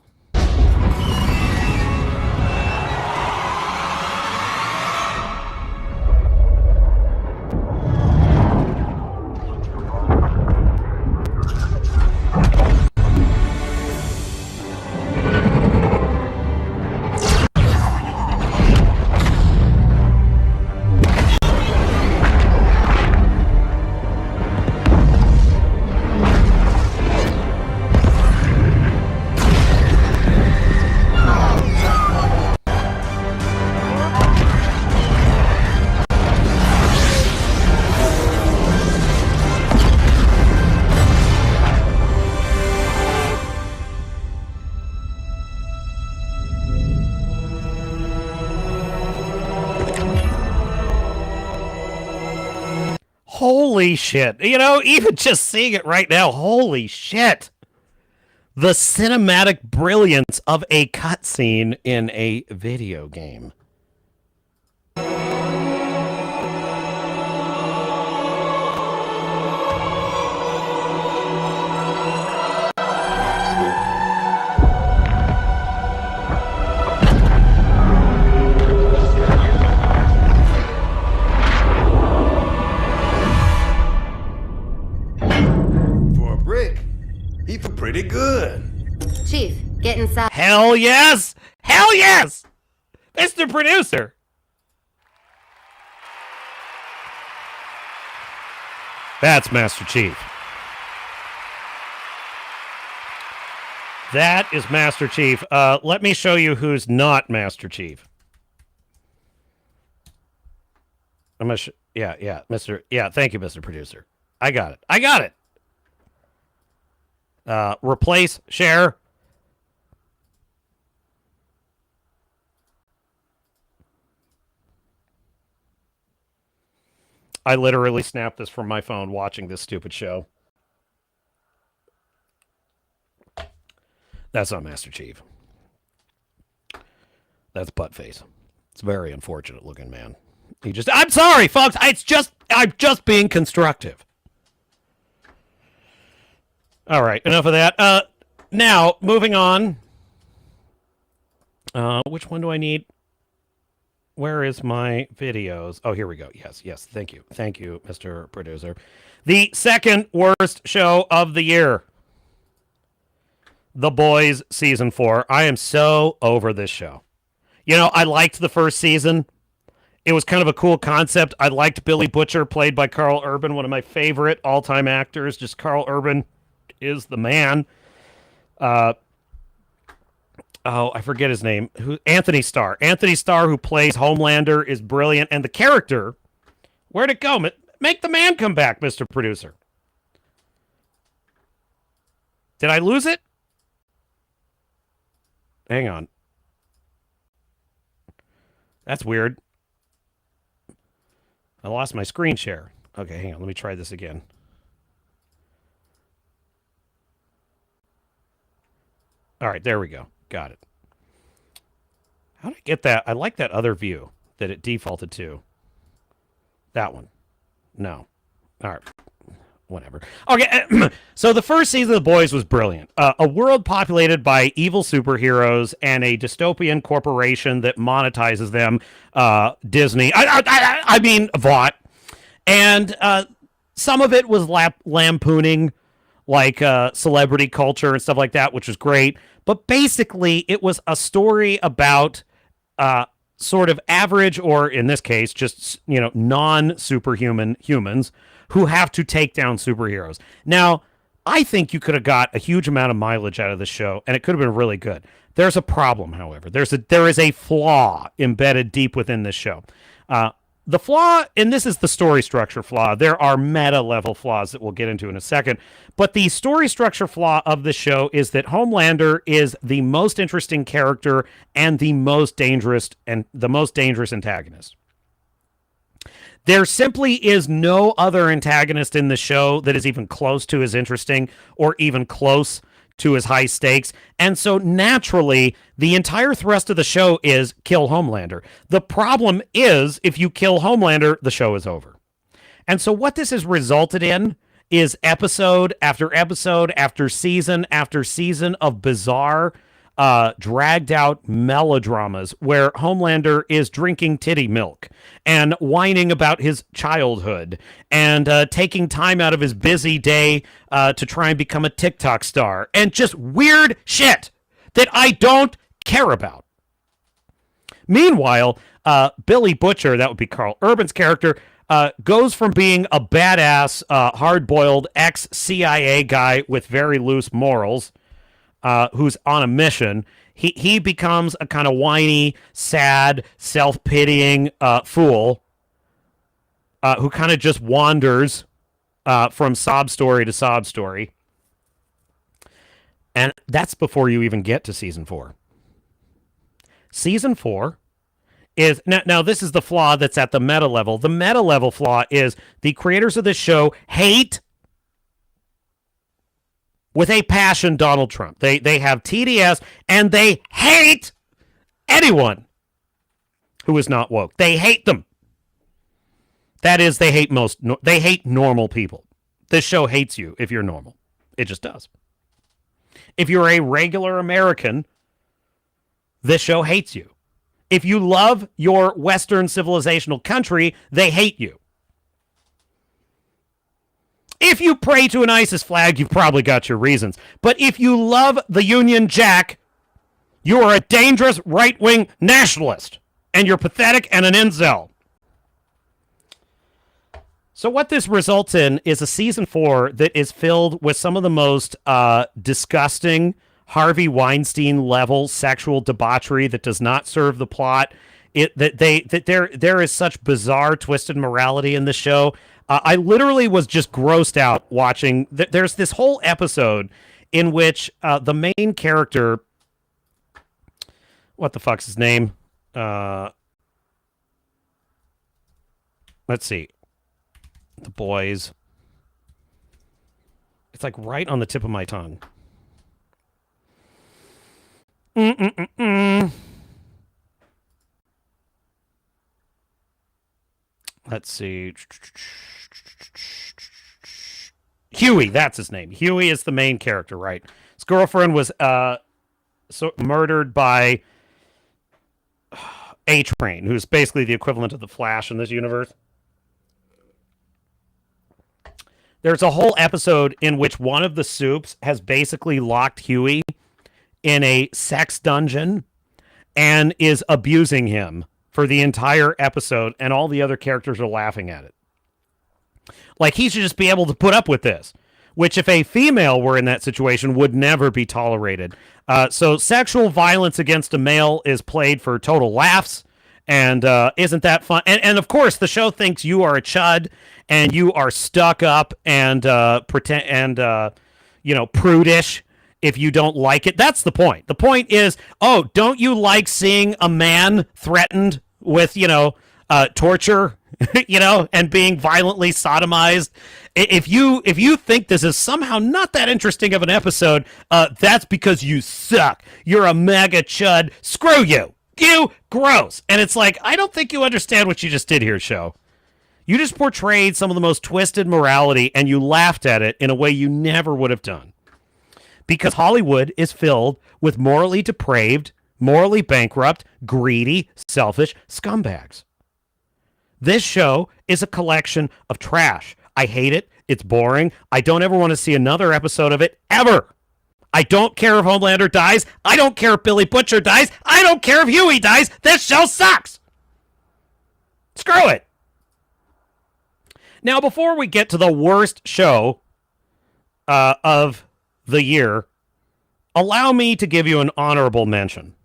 Holy shit. You know, even just seeing it right now, holy shit. The cinematic brilliance of a cutscene in a video game. Pretty good. Chief, get inside. Hell yes! Hell yes! Mr. Producer! That's Master Chief. That is Master Chief. Let me show you who's not Master Chief. I'm gonna thank you, Mr. Producer. I got it. Replace, share. I literally snapped this from my phone watching this stupid show. That's not Master Chief. That's Buttface. It's a very unfortunate looking man. I'm sorry, folks. I'm just being constructive. All right, enough of that. Now, moving on. Which one do I need? Where is my videos? Oh, here we go. Yes. Thank you, Mr. Producer. The second worst show of the year. The Boys Season 4. I am so over this show. You know, I liked the first season. It was kind of a cool concept. I liked Billy Butcher, played by Carl Urban, one of my favorite all-time actors. Just Carl Urban is the man. I forget his name. Anthony Starr. Anthony Starr, who plays Homelander, is brilliant. And the character, where'd it go? Make the man come back, Mr. Producer. Did I lose it? Hang on. That's weird. I lost my screen share. Okay, hang on. Let me try this again. All right, there we go. Got it. How did I get that? I like that other view that it defaulted to. That one. No. All right. Whatever. Okay, so the first season of The Boys was brilliant. A world populated by evil superheroes and a dystopian corporation that monetizes them, Disney. I mean, Vought. And some of it was lampooning, like celebrity culture and stuff like that, which was great. But basically, it was a story about sort of average, or in this case, just, non-superhuman humans who have to take down superheroes. Now, I think you could have got a huge amount of mileage out of this show, and it could have been really good. There's a problem, however. There is a flaw embedded deep within this show. The flaw, and this is the story structure flaw. There are meta-level flaws that we'll get into in a second. But the story structure flaw of the show is that Homelander is the most interesting character and the most dangerous antagonist. There simply is no other antagonist in the show that is even close to as interesting or even close to as high stakes. And so naturally, the entire thrust of the show is kill Homelander. The problem is, if you kill Homelander, the show is over. And so what this has resulted in is episode after episode after season of bizarre, dragged out melodramas where Homelander is drinking titty milk and whining about his childhood and taking time out of his busy day to try and become a TikTok star, and just weird shit that I don't care about. Meanwhile, Billy Butcher, that would be Carl Urban's character, goes from being a badass, hard-boiled ex-CIA guy with very loose morals, who's on a mission. He becomes a kind of whiny, sad, self-pitying fool who kind of just wanders from sob story to sob story. And that's before you even get to season 4. Season 4 is... Now, this is the flaw that's at the meta level. The meta level flaw is the creators of this show hate... with a passion Donald Trump. They have TDS, and they hate anyone who is not woke. They hate them. That is, they hate normal people. This show hates you if you're normal. It just does. If you're a regular American, this show hates you. If you love your Western civilizational country, they hate you. If you pray to an ISIS flag, you've probably got your reasons. But if you love the Union Jack, you are a dangerous right-wing nationalist. And you're pathetic and an incel. So what this results in is a season 4 that is filled with some of the most disgusting Harvey Weinstein-level sexual debauchery that does not serve the plot. There is such bizarre, twisted morality in the show. I literally was just grossed out watching. There's this whole episode in which the main character, what the fuck's his name? Let's see. The Boys. It's like right on the tip of my tongue. Let's see. Huey, that's his name. Huey is the main character, right? His girlfriend was murdered by A-Train, who's basically the equivalent of the Flash in this universe. There's a whole episode in which one of the soups has basically locked Huey in a sex dungeon and is abusing him for the entire episode, and all the other characters are laughing at it. Like, he should just be able to put up with this, which if a female were in that situation would never be tolerated. So sexual violence against a male is played for total laughs, and isn't that fun? And of course, the show thinks you are a chud, and you are stuck up and prudish if you don't like it. That's the point. The point is, oh, don't you like seeing a man threatened with, torture, and being violently sodomized? If you think this is somehow not that interesting of an episode, that's because you suck. You're a mega chud. Screw you. You gross. And it's like, I don't think you understand what you just did here, show. You just portrayed some of the most twisted morality, and you laughed at it in a way you never would have done. Because Hollywood is filled with morally depraved, morally bankrupt, greedy, selfish scumbags. This show is a collection of trash. I hate it. It's boring. I don't ever want to see another episode of it, ever. I don't care if Homelander dies. I don't care if Billy Butcher dies. I don't care if Huey dies. This show sucks. Screw it. Now, before we get to the worst show of the year, allow me to give you an honorable mention.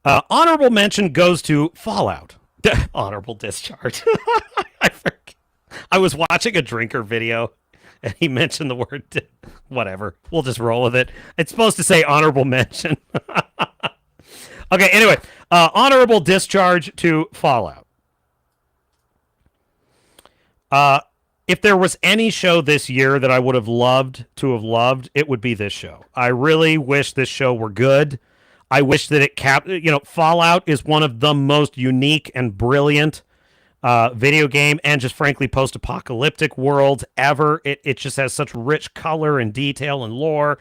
Honorable mention goes to Fallout. Honorable discharge. I was watching a drinker video, and he mentioned the word, whatever. We'll just roll with it. It's supposed to say honorable mention. Okay, anyway, honorable discharge to Fallout. If there was any show this year that I would have loved, it would be this show. I really wish this show were good. I wish that it Fallout is one of the most unique and brilliant video game and just frankly post-apocalyptic worlds ever. It just has such rich color and detail and lore.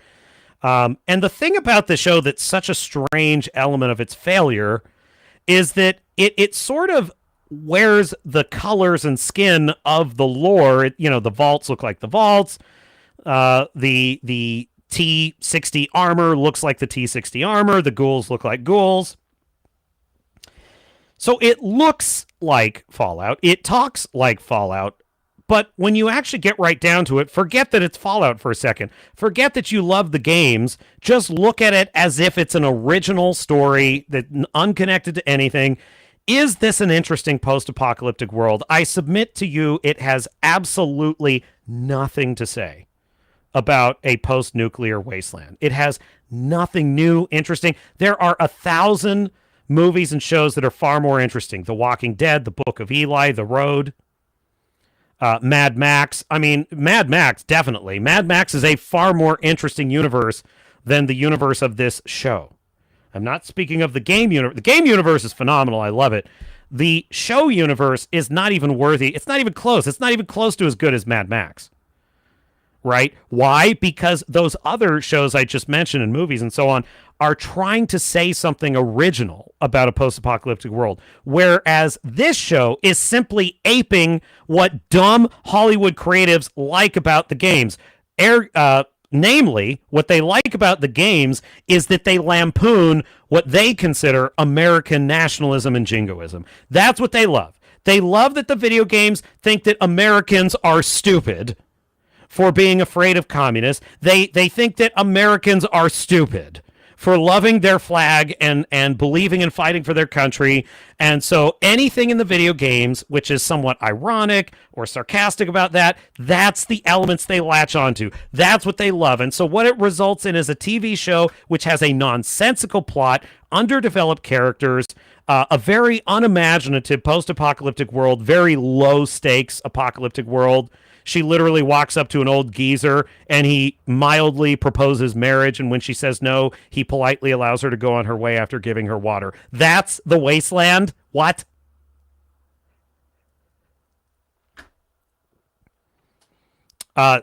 And the thing about the show that's such a strange element of its failure is that it sort of wears the colors and skin of the lore. The vaults look like the vaults. The T-60 armor looks like the T-60 armor. The ghouls look like ghouls. So it looks like Fallout. It talks like Fallout. But when you actually get right down to it, forget that it's Fallout for a second. Forget that you love the games. Just look at it as if it's an original story that unconnected to anything. Is this an interesting post-apocalyptic world? I submit to you it has absolutely nothing to say about a post-nuclear wasteland. It has nothing new, interesting. There are 1,000 movies and shows that are far more interesting. The Walking Dead, The Book of Eli, The Road, Mad Max. I mean, Mad Max, definitely. Mad Max is a far more interesting universe than the universe of this show. I'm not speaking of the game universe. The game universe is phenomenal. I love it. The show universe is not even worthy. It's not even close. It's not even close to as good as Mad Max. Right? Why? Because those other shows I just mentioned and movies and so on are trying to say something original about a post-apocalyptic world, whereas this show is simply aping what dumb Hollywood creatives like about the games. Namely, what they like about the games is that they lampoon what they consider American nationalism and jingoism. That's what they love. They love that the video games think that Americans are stupid for being afraid of communists. They think that Americans are stupid for loving their flag and believing in fighting for their country. And so anything in the video games, which is somewhat ironic or sarcastic about that, that's the elements they latch onto. That's what they love. And so what it results in is a TV show which has a nonsensical plot, underdeveloped characters, a very unimaginative post-apocalyptic world, very low-stakes apocalyptic world. She literally walks up to an old geezer and he mildly proposes marriage. And when she says no, he politely allows her to go on her way after giving her water. That's the wasteland. What?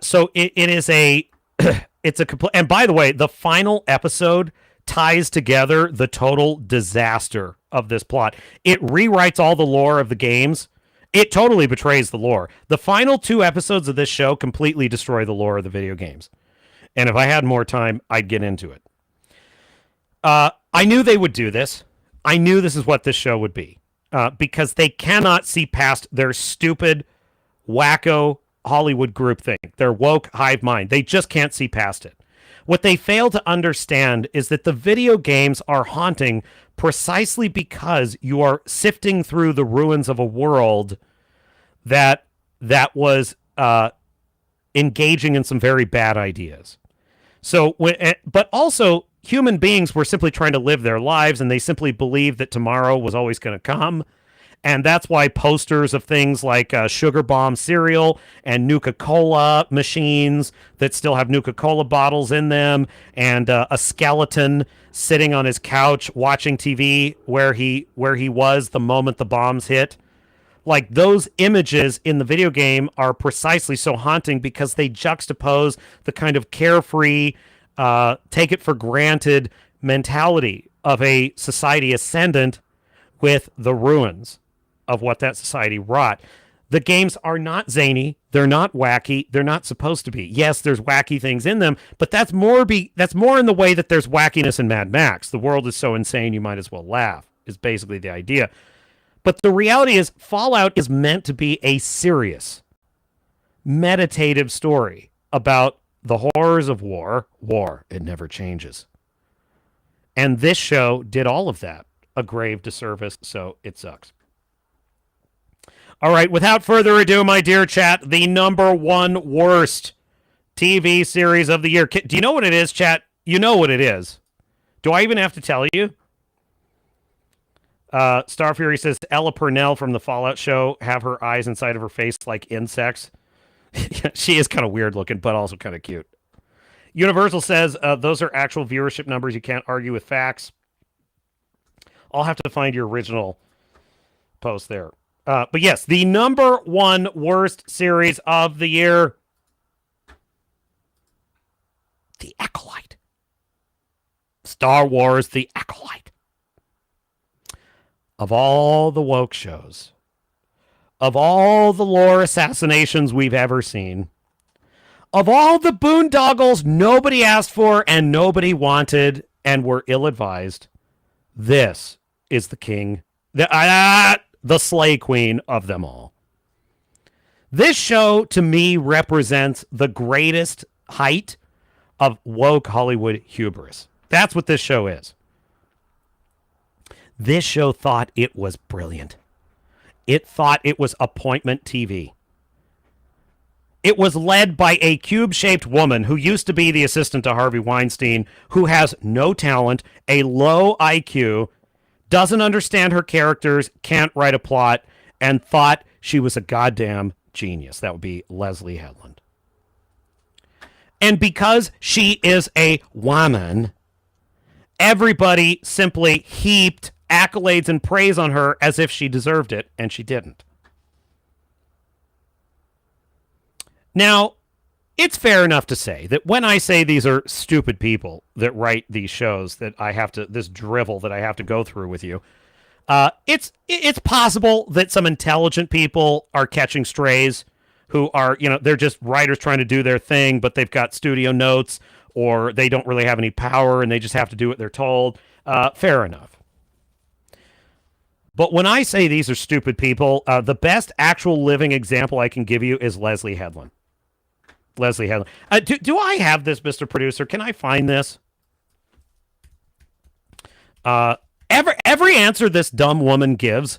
So it is it's a complete, and by the way, the final episode ties together the total disaster of this plot. It rewrites all the lore of the games. It totally betrays the lore. The final 2 episodes of this show completely destroy the lore of the video games. And if I had more time, I'd get into it. I knew they would do this. I knew this is what this show would be because they cannot see past their stupid, wacko Hollywood groupthink, their woke hive mind. They just can't see past it. What they fail to understand is that the video games are haunting precisely because you are sifting through the ruins of a world that was engaging in some very bad ideas. So, but also human beings were simply trying to live their lives, and they simply believed that tomorrow was always going to come. And that's why posters of things like Sugar Bomb cereal and Nuka-Cola machines that still have Nuka-Cola bottles in them, and a skeleton sitting on his couch watching TV where he was the moment the bombs hit. Like, those images in the video game are precisely so haunting because they juxtapose the kind of carefree, take it for granted mentality of a society ascendant with the ruins of what that society wrought. The games are not zany. They're not wacky. They're not supposed to be. Yes, there's wacky things in them, but that's more in the way that there's wackiness in Mad Max. The world is so insane you might as well laugh, is basically the idea. But the reality is Fallout is meant to be a serious, meditative story about the horrors of war. War, it never changes. And this show did all of that. A grave disservice, so it sucks. All right, without further ado, my dear chat, the number one worst TV series of the year. Do you know what it is, chat? You know what it is. Do I even have to tell you? Star Fury says, Ella Purnell from the Fallout show have her eyes inside of her face like insects. She is kind of weird looking, but also kind of cute. Universal says, those are actual viewership numbers. You can't argue with facts. I'll have to find your original post there. But yes, the number one worst series of the year, The Acolyte. Star Wars, The Acolyte. Of all the woke shows, of all the lore assassinations we've ever seen, of all the boondoggles nobody asked for and nobody wanted and were ill-advised, this is the king, the slay queen of them all. This show, to me, represents the greatest height of woke Hollywood hubris. That's what this show is. This show thought it was brilliant. It thought it was appointment TV. It was led by a cube-shaped woman who used to be the assistant to Harvey Weinstein, who has no talent, a low IQ, doesn't understand her characters, can't write a plot, and thought she was a goddamn genius. That would be Leslie Headland. And because she is a woman, everybody simply heaped accolades and praise on her as if she deserved it, and she didn't. Now, it's fair enough to say that when I say these are stupid people that write these shows, that I have to, this drivel that I have to go through with you, it's possible that some intelligent people are catching strays who are, they're just writers trying to do their thing, but they've got studio notes, or they don't really have any power and they just have to do what they're told. Fair enough. But when I say these are stupid people, the best actual living example I can give you is Leslie Headland. Leslie Headland. Do I have this, Mr. Producer? Can I find this? Every answer this dumb woman gives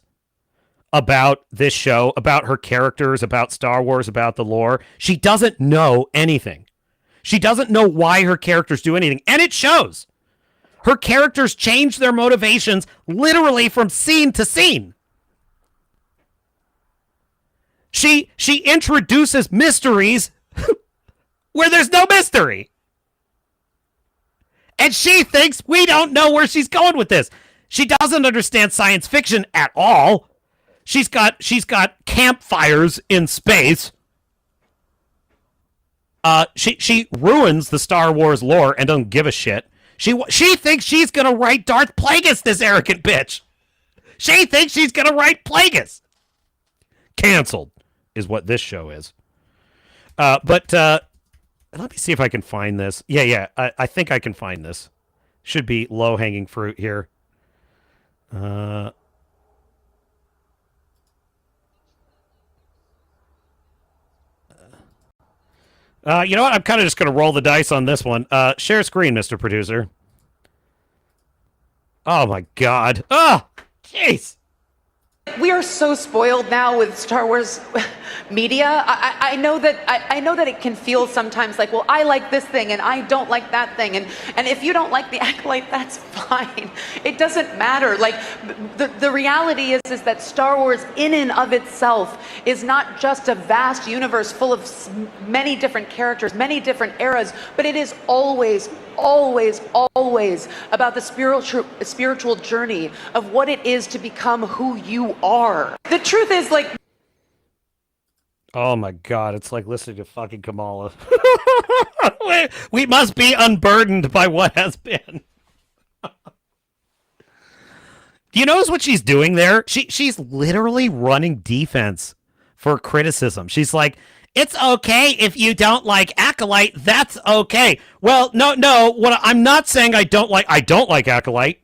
about this show, about her characters, about Star Wars, about the lore, she doesn't know anything. She doesn't know why her characters do anything, and it shows. Her characters change their motivations literally from scene to scene. She introduces mysteries where there's no mystery. And she thinks we don't know where she's going with this. She doesn't understand science fiction at all. She's got campfires in space. She ruins the Star Wars lore and doesn't give a shit. She thinks she's going to write Darth Plagueis, this arrogant bitch. She thinks she's going to write Plagueis. Canceled is what this show is. But let me see if I can find this. Yeah, I think I can find this. Should be low-hanging fruit here. You know what? I'm kind of just going to roll the dice on this one. Share screen, Mr. Producer. Oh, my God. Oh, jeez. We are so spoiled now with Star Wars media. I know that it can feel sometimes like, well, I like this thing and I don't like that thing, and if you don't like the Acolyte, that's fine. It doesn't matter. Like the reality is that Star Wars in and of itself is not just a vast universe full of many different characters, many different eras, but it is always about the spiritual journey of what it is to become who you are. The truth is, like, oh my God, it's like listening to fucking Kamala. We must be unburdened by what has been. Do you notice what she's doing there? She's literally running defense for criticism. She's like, it's okay if you don't like Acolyte. That's okay. Well, no. What I'm not saying I don't like Acolyte.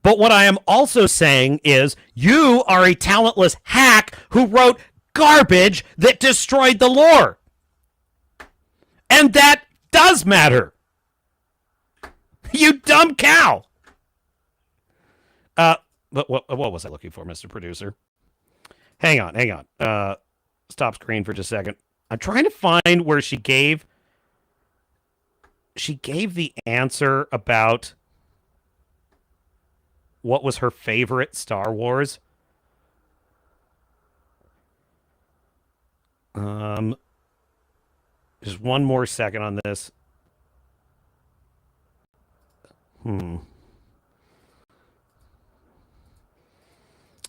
But what I am also saying is you are a talentless hack who wrote garbage that destroyed the lore. And that does matter. You dumb cow. But what was I looking for, Mr. Producer? Hang on. Stop screen for just a second. I'm trying to find where she gave the answer about what was her favorite Star Wars. Just one more second on this. All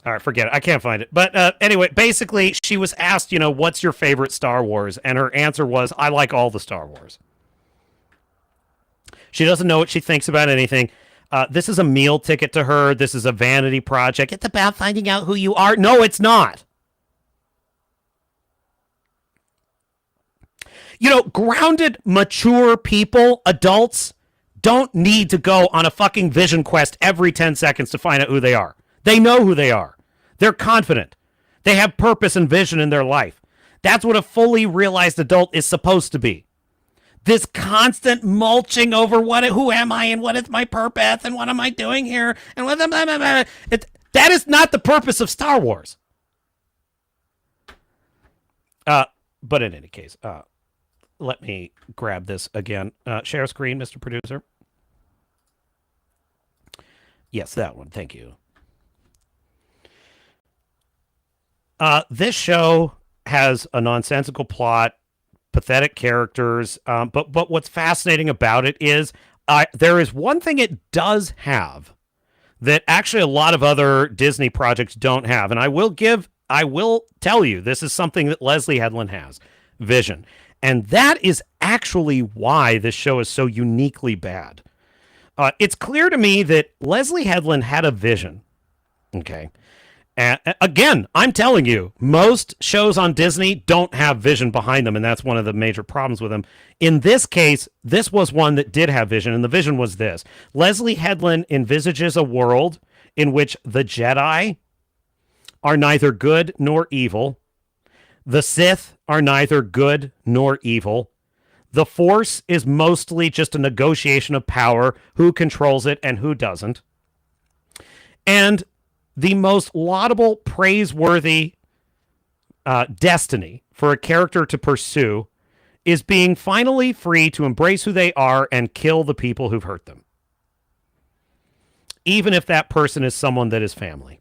right, forget it. I can't find it. But anyway, basically, she was asked, what's your favorite Star Wars? And her answer was, I like all the Star Wars. She doesn't know what she thinks about anything. This is a meal ticket to her. This is a vanity project. It's about finding out who you are. No, it's not. Grounded, mature people, adults, don't need to go on a fucking vision quest every 10 seconds to find out who they are. They know who they are. They're confident. They have purpose and vision in their life. That's what a fully realized adult is supposed to be. This constant mulching over who am I and what is my purpose and what am I doing here and what that is not the purpose of Star Wars. But in any case, let me grab this again. Share screen, Mr. Producer. Yes, that one. Thank you. This show has a nonsensical plot, pathetic characters, but what's fascinating about it is there is one thing it does have that actually a lot of other Disney projects don't have, and I will tell you, this is something that Leslie Headland has, vision. And that is actually why this show is so uniquely bad. It's clear to me that Leslie Headland had a vision, okay? And again, I'm telling you, most shows on Disney don't have vision behind them, and that's one of the major problems with them. In this case, this was one that did have vision, and the vision was this. Leslie Headland envisages a world in which the Jedi are neither good nor evil. The Sith are neither good nor evil. The Force is mostly just a negotiation of power, who controls it and who doesn't. And the most laudable, praiseworthy destiny for a character to pursue is being finally free to embrace who they are and kill the people who've hurt them. Even if that person is someone that is family.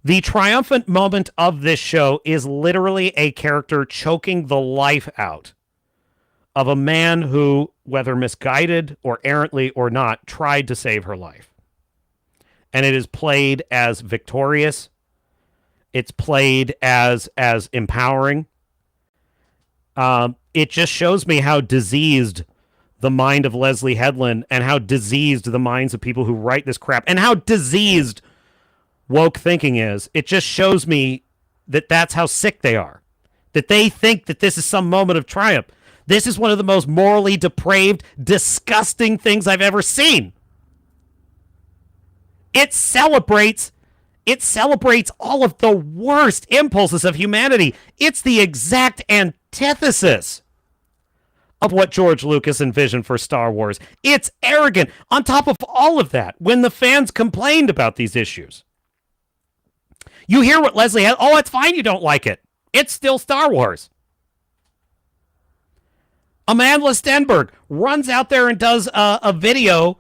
The triumphant moment of this show is literally a character choking the life out of a man who, whether misguided or errantly or not, tried to save her life. And it is played as victorious. It's played as empowering. It just shows me how diseased the mind of Leslie Headland and how diseased the minds of people who write this crap and how diseased woke thinking is. It just shows me that that's how sick they are. That they think that this is some moment of triumph. This is one of the most morally depraved, disgusting things I've ever seen. It celebrates all of the worst impulses of humanity. It's the exact antithesis of what George Lucas envisioned for Star Wars. It's arrogant. On top of all of that, when the fans complained about these issues, you hear what Leslie had. Oh, it's fine you don't like it. It's still Star Wars. Amanda Stenberg runs out there and does a video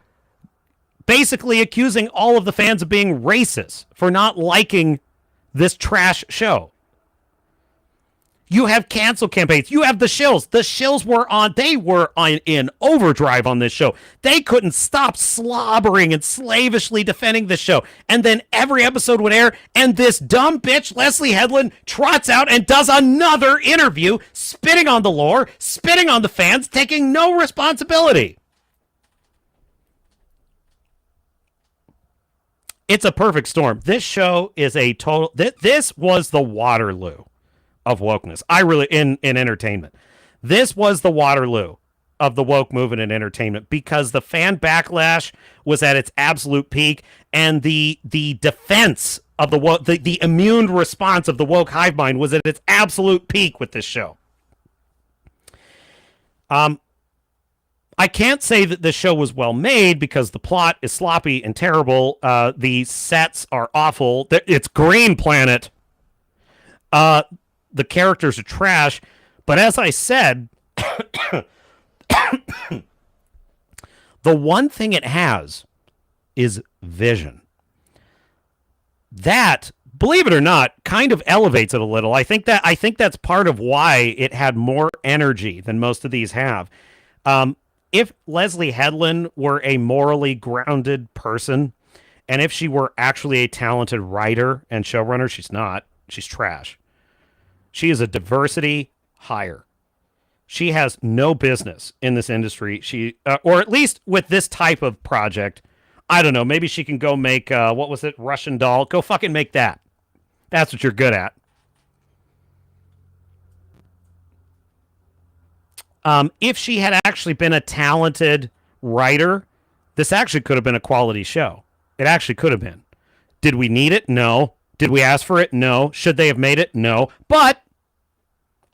basically accusing all of the fans of being racist for not liking this trash show. You have cancel campaigns. You have the Shills. The Shills were in overdrive on this show. They couldn't stop slobbering and slavishly defending the show. And then every episode would air, and this dumb bitch, Leslie Headland, trots out and does another interview, spitting on the lore, spitting on the fans, taking no responsibility. It's a perfect storm. This show is a total... This was the Waterloo of wokeness. In entertainment. This was the Waterloo of the woke movement in entertainment because the fan backlash was at its absolute peak, and the defense of the immune response of the woke hive mind was at its absolute peak with this show. I can't say that this show was well made because the plot is sloppy and terrible. The sets are awful. It's Green Planet. The characters are trash. But as I said, the one thing it has is vision. That, believe it or not, kind of elevates it a little. I think that's part of why it had more energy than most of these have. If Leslie Headland were a morally grounded person, and if she were actually a talented writer and showrunner, she's not. She's trash. She is a diversity hire. She has no business in this industry. Or at least with this type of project. I don't know. Maybe she can go make, what was it? Russian Doll. Go fucking make that. That's what you're good at. If she had actually been a talented writer, this actually could have been a quality show. It actually could have been. Did we need it? No. Did we ask for it? No. Should they have made it? No. But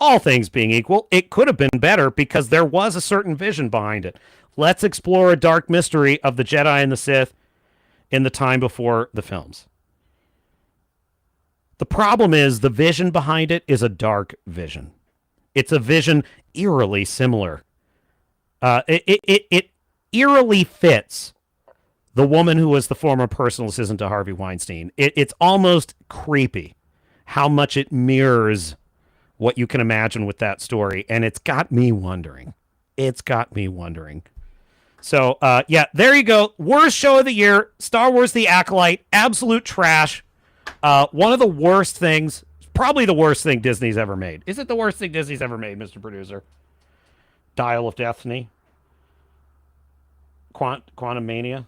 all things being equal, it could have been better because there was a certain vision behind it. Let's explore a dark mystery of the Jedi and the Sith in the time before the films. The problem is the vision behind it is a dark vision. It's a vision eerily similar. It eerily fits the woman who was the former personal assistant to Harvey Weinstein. It's almost creepy how much it mirrors what you can imagine with that story, and it's got me wondering. So, yeah, there you go. Worst show of the year, Star Wars The Acolyte, absolute trash. One of the worst things, probably the worst thing Disney's ever made. Is it the worst thing Disney's ever made, Mr. Producer? Dial of Destiny? Quantum Mania?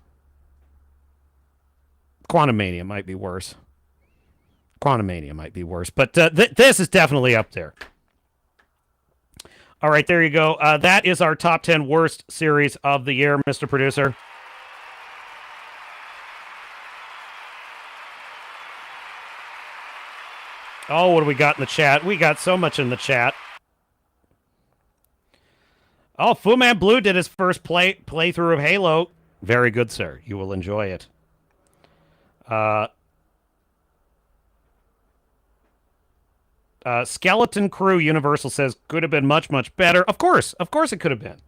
Quantum Mania might be worse. But this is definitely up there. All right, there you go. That is our top 10 worst series of the year, Mr. Producer. Oh, what do we got in the chat? We got so much in the chat. Oh, Fu Man Blue did his first playthrough of Halo. Very good, sir. You will enjoy it. Skeleton Crew Universal says could have been much, much better. Of course it could have been.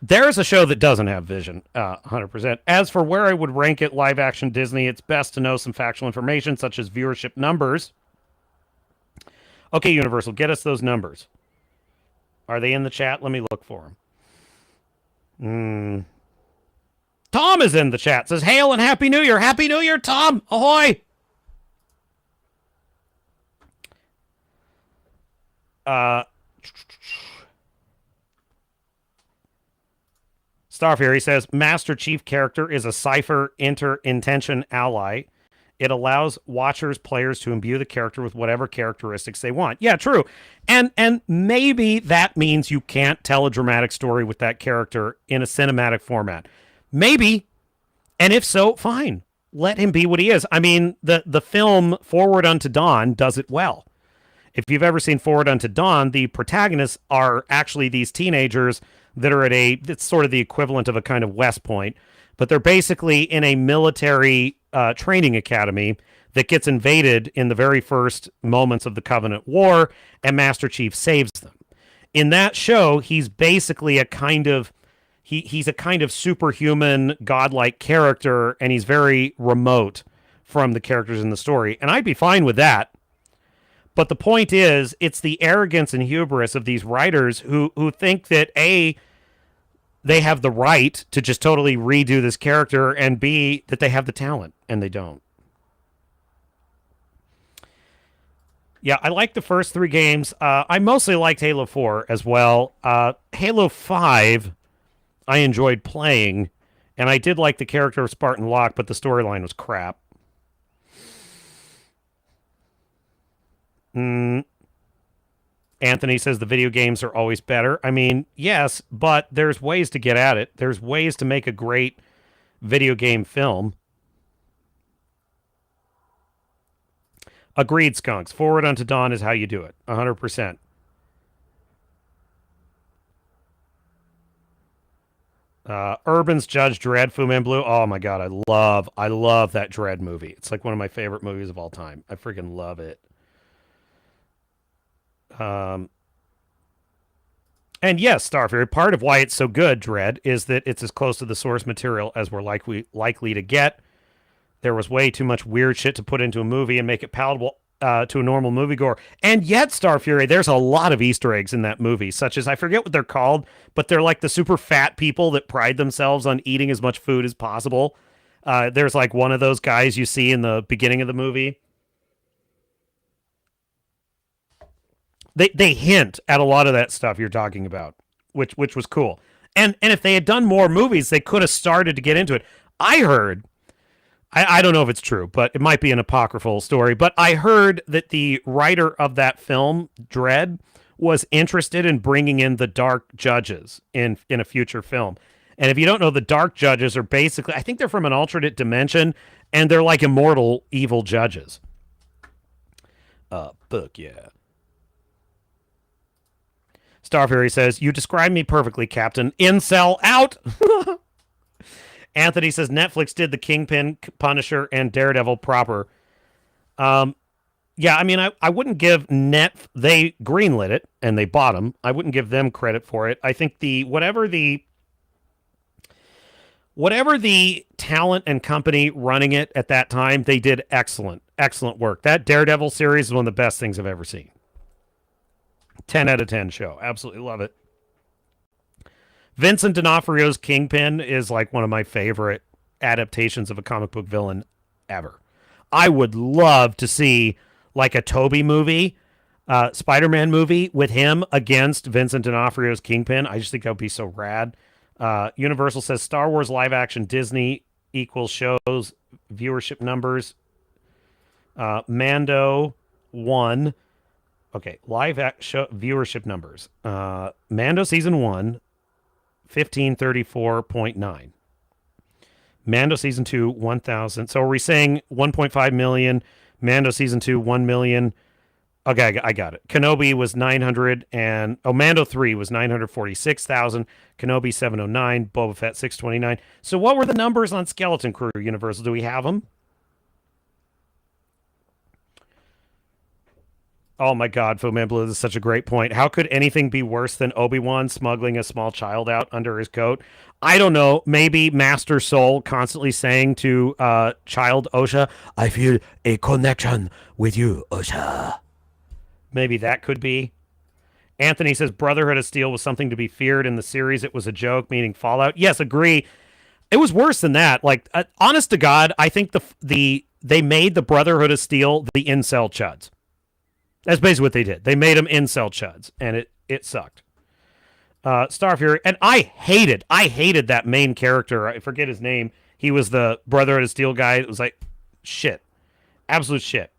There's a show that doesn't have vision, 100%. As for where I would rank it, live action Disney, it's best to know some factual information such as viewership numbers. Okay, Universal, get us those numbers. Are they in the chat? Let me look for them. Tom is in the chat. Says, hail and Happy New Year. Happy New Year, Tom. Ahoy. Starfury says, Master Chief character is a Cypher inter-intention ally. It allows watchers, players to imbue the character with whatever characteristics they want. Yeah, true. And maybe that means you can't tell a dramatic story with that character in a cinematic format. Maybe. And if so, fine. Let him be what he is. I mean, the film Forward Unto Dawn does it well. If you've ever seen Forward Unto Dawn, the protagonists are actually these teenagers that are it's sort of the equivalent of a kind of West Point, but they're basically in a military training academy that gets invaded in the very first moments of the Covenant War, and Master Chief saves them. In that show, he's basically a kind of he's a kind of superhuman, godlike character, and he's very remote from the characters in the story. And I'd be fine with that. But the point is, it's the arrogance and hubris of these writers who think that A, they have the right to just totally redo this character, and B, that they have the talent, and they don't. Yeah, I like the first 3 games. I mostly liked Halo 4 as well. Halo 5, I enjoyed playing, and I did like the character of Spartan Locke, but the storyline was crap. Anthony says the video games are always better. I mean, yes, but there's ways to get at it. There's ways to make a great video game film. Agreed, Skunks. Forward Unto Dawn is how you do it. 100%. Urban's Judge Dredd, Fu Manchu. Oh my god, I love that Dredd movie. It's like one of my favorite movies of all time. I freaking love it. And yes, Starfury, part of why it's so good, Dredd, is that it's as close to the source material as we're likely to get. There was way too much weird shit to put into a movie and make it palatable to a normal moviegoer. And yet, Starfury, there's a lot of Easter eggs in that movie, such as, I forget what they're called, but they're like the super fat people that pride themselves on eating as much food as possible. There's like one of those guys you see in the beginning of the movie. They hint at a lot of that stuff you're talking about, which was cool. And if they had done more movies, they could have started to get into it. I heard, I don't know if it's true, but it might be an apocryphal story, but I heard that the writer of that film, Dredd, was interested in bringing in the Dark Judges in a future film. And if you don't know, the Dark Judges are basically, I think they're from an alternate dimension, and they're like immortal evil judges. Fuck yeah. Starfury says, you described me perfectly, Captain. Incel out! Anthony says, Netflix did the Kingpin, Punisher, and Daredevil proper. Yeah, I mean, I wouldn't give they greenlit it, and they bought them. I wouldn't give them credit for it. I think whatever the talent and company running it at that time, they did excellent work. That Daredevil series is one of the best things I've ever seen. 10 out of 10 show. Absolutely love it. Vincent D'Onofrio's Kingpin is like one of my favorite adaptations of a comic book villain ever. I would love to see like a Toby movie, Spider-Man movie with him against Vincent D'Onofrio's Kingpin. I just think that would be so rad. Universal says Star Wars live action Disney equals shows viewership numbers. Mando 1. Okay, show viewership numbers. Mando season 1, 1534.9. Mando season 2, 1,000. So are we saying 1.5 million? Mando season 2, 1 million. Okay, I got it. Kenobi was 900 and Mando 3 was 946,000. Kenobi 709. Boba Fett 629. So what were the numbers on Skeleton Crew, Universal? Do we have them? Oh my God, Fu Man Blue, this is such a great point. How could anything be worse than Obi-Wan smuggling a small child out under his coat? I don't know. Maybe Master Soul constantly saying to child Osha, I feel a connection with you, Osha. Maybe that could be. Anthony says Brotherhood of Steel was something to be feared in the series. It was a joke, meaning Fallout. Yes, agree. It was worse than that. Like, honest to God, I think they made the Brotherhood of Steel the incel chuds. That's basically what they did. They made them incel chuds, and it sucked. Starfury, and I hated that main character. I forget his name. He was the Brotherhood of Steel guy. It was like shit. Absolute shit.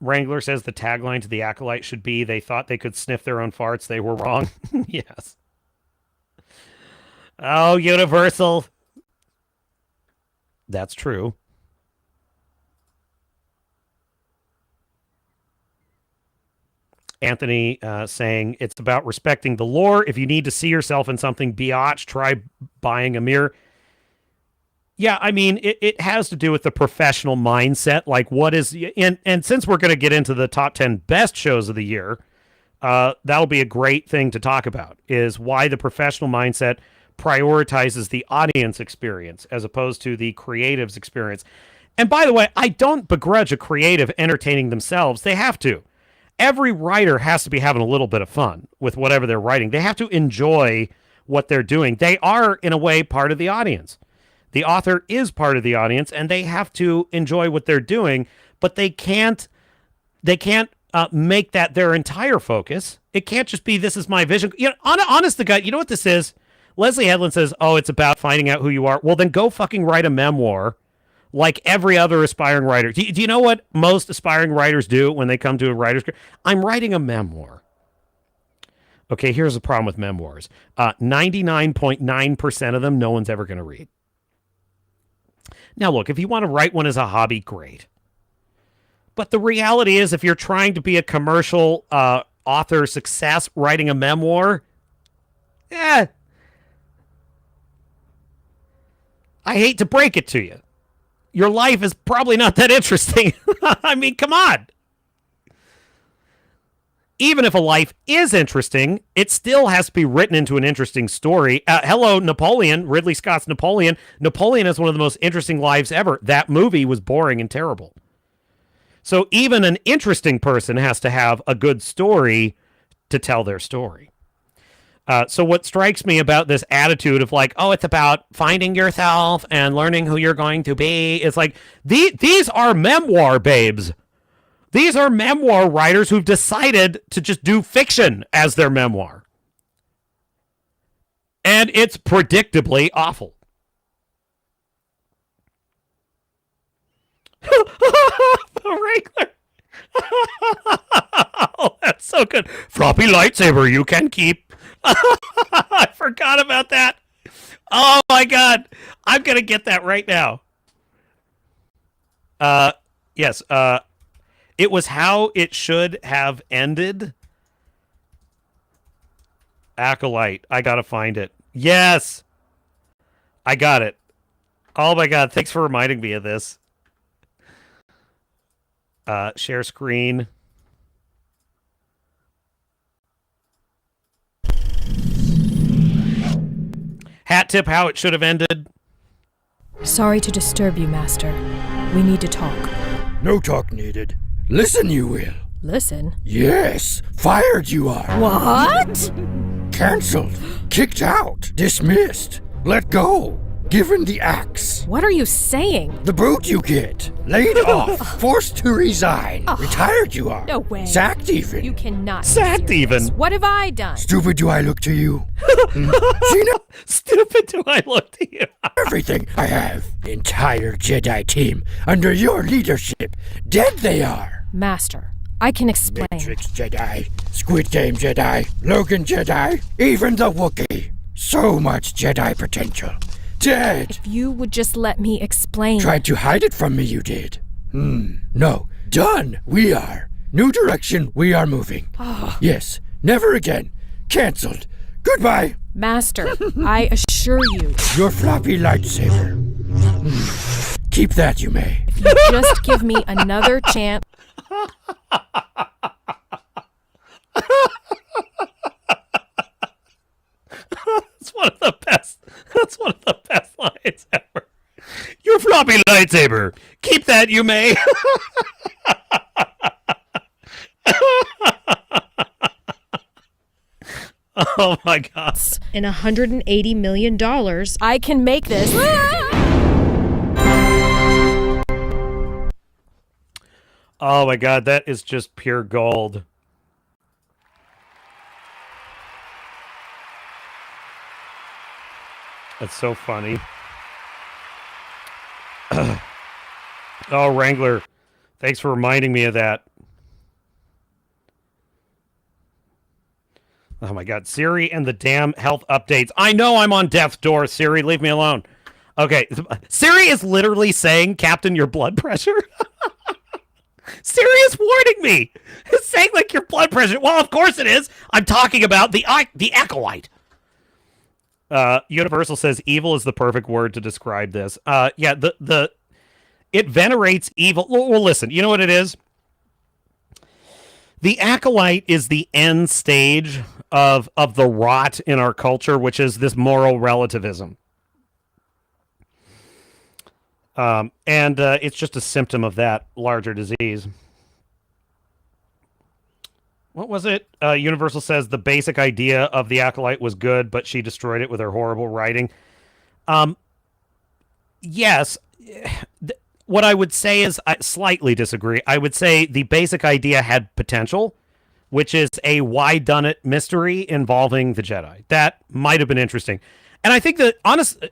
Wrangler says the tagline to the Acolyte should be, they thought they could sniff their own farts. They were wrong. Yes. Oh, Universal. That's true. Anthony saying it's about respecting the lore. If you need to see yourself in something, biatch, try buying a mirror. Yeah, I mean, it has to do with the professional mindset. Like, what is... And since we're going to get into the top 10 best shows of the year, that'll be a great thing to talk about, is why the professional mindset prioritizes the audience experience as opposed to the creative's experience. And by the way, I don't begrudge a creative entertaining themselves. They have to. Every writer has to be having a little bit of fun with whatever they're writing. They have to enjoy what they're doing. They are, in a way, part of the audience. The author is part of the audience, and they have to enjoy what they're doing, but they can't make that their entire focus. It can't just be, this is my vision. You know, honest to God, you know what this is? Leslie Headland says, oh, it's about finding out who you are. Well, then go fucking write a memoir like every other aspiring writer. Do you know what most aspiring writers do when they come to a writer's career? I'm writing a memoir. Okay, here's the problem with memoirs. 99.9% of them, no one's ever going to read. Now, look, if you want to write one as a hobby, great. But the reality is, if you're trying to be a commercial author success writing a memoir, I hate to break it to you. Your life is probably not that interesting. I mean, come on. Even if a life is interesting, it still has to be written into an interesting story. Hello, Napoleon, Ridley Scott's Napoleon. Napoleon is one of the most interesting lives ever. That movie was boring and terrible. So even an interesting person has to have a good story to tell their story. So what strikes me about this attitude of like, oh, it's about finding yourself and learning who you're going to be. It's like, these are memoir babes. These are memoir writers who've decided to just do fiction as their memoir. And it's predictably awful. Wrangler. Oh, that's so good. Floppy lightsaber you can keep. I forgot about that. Oh my God. I'm going to get that right now. Yes. It was how it should have ended. Acolyte. I got to find it. Yes. I got it. Oh my God. Thanks for reminding me of this. Share screen. Hat tip how it should have ended. Sorry to disturb you, Master. We need to talk. No talk needed. Listen, you will. Listen? Yes. Fired you are. What? Cancelled. Kicked out. Dismissed. Let go. Given the axe. What are you saying? The boot you get. Laid off. Forced to resign. Retired you are. No way. Sacked even. You cannot. Sacked even. What have I done? Stupid do I look to you? Stupid do I look to you? Everything I have. Entire Jedi team under your leadership. Dead they are. Master, I can explain. Matrix Jedi. Squid Game Jedi. Logan Jedi. Even the Wookiee. So much Jedi potential. Dead. If you would just let me explain. Tried to hide it from me, you did. No. Done. We are. New direction. We are moving. Yes. Never again. Cancelled. Goodbye. Master, I assure you. Your floppy lightsaber. Keep that, you may. If you just give me another chance. That's one of the best. That's one of the best lines ever. Your floppy lightsaber. Keep that, you may. Oh my God. In $180 million, I can make this. Oh my God, that is just pure gold. That's so funny. Oh, Wrangler, thanks for reminding me of that. Oh my God, Siri and the damn health updates. I know I'm on death's door, Siri. Leave me alone. Okay, Siri is literally saying, Captain, your blood pressure. Siri is warning me. It's saying like your blood pressure. Well, of course it is. I'm talking about the acolyte. Universal says evil is the perfect word to describe this. Yeah, it venerates evil. Well, listen, you know what it is? The acolyte is the end stage of the rot in our culture, which is this moral relativism. And it's just a symptom of that larger disease. What was it? Universal says the basic idea of the acolyte was good, but she destroyed it with her horrible writing. Yes. What I would say is I slightly disagree. I would say the basic idea had potential, which is a why-done-it mystery involving the Jedi. That might have been interesting. And I think that,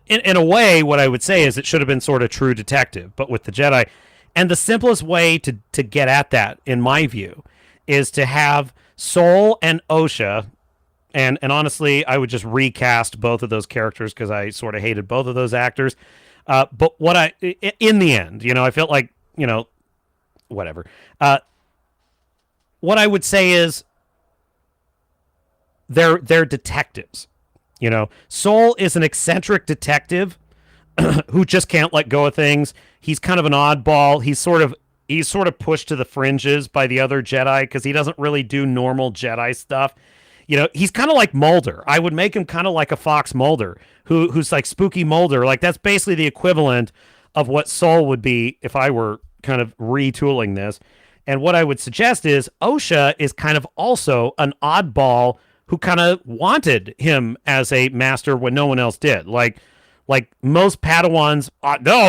in a way, what I would say is it should have been sort of True Detective, but with the Jedi. And the simplest way to get at that, in my view, is to have Sol and Osha, and honestly, I would just recast both of those characters because I sort of hated both of those actors. But in the end, I felt like, whatever. What I would say is they're detectives. Sol is an eccentric detective who just can't let go of things. He's kind of an oddball. He's sort of pushed to the fringes by the other Jedi because he doesn't really do normal Jedi stuff. He's kind of like Mulder. I would make him kind of like a Fox Mulder, who's like spooky Mulder. Like that's basically the equivalent of what Sol would be if I were kind of retooling this. And what I would suggest is Osha is kind of also an oddball who kind of wanted him as a master when no one else did. Like most Padawans,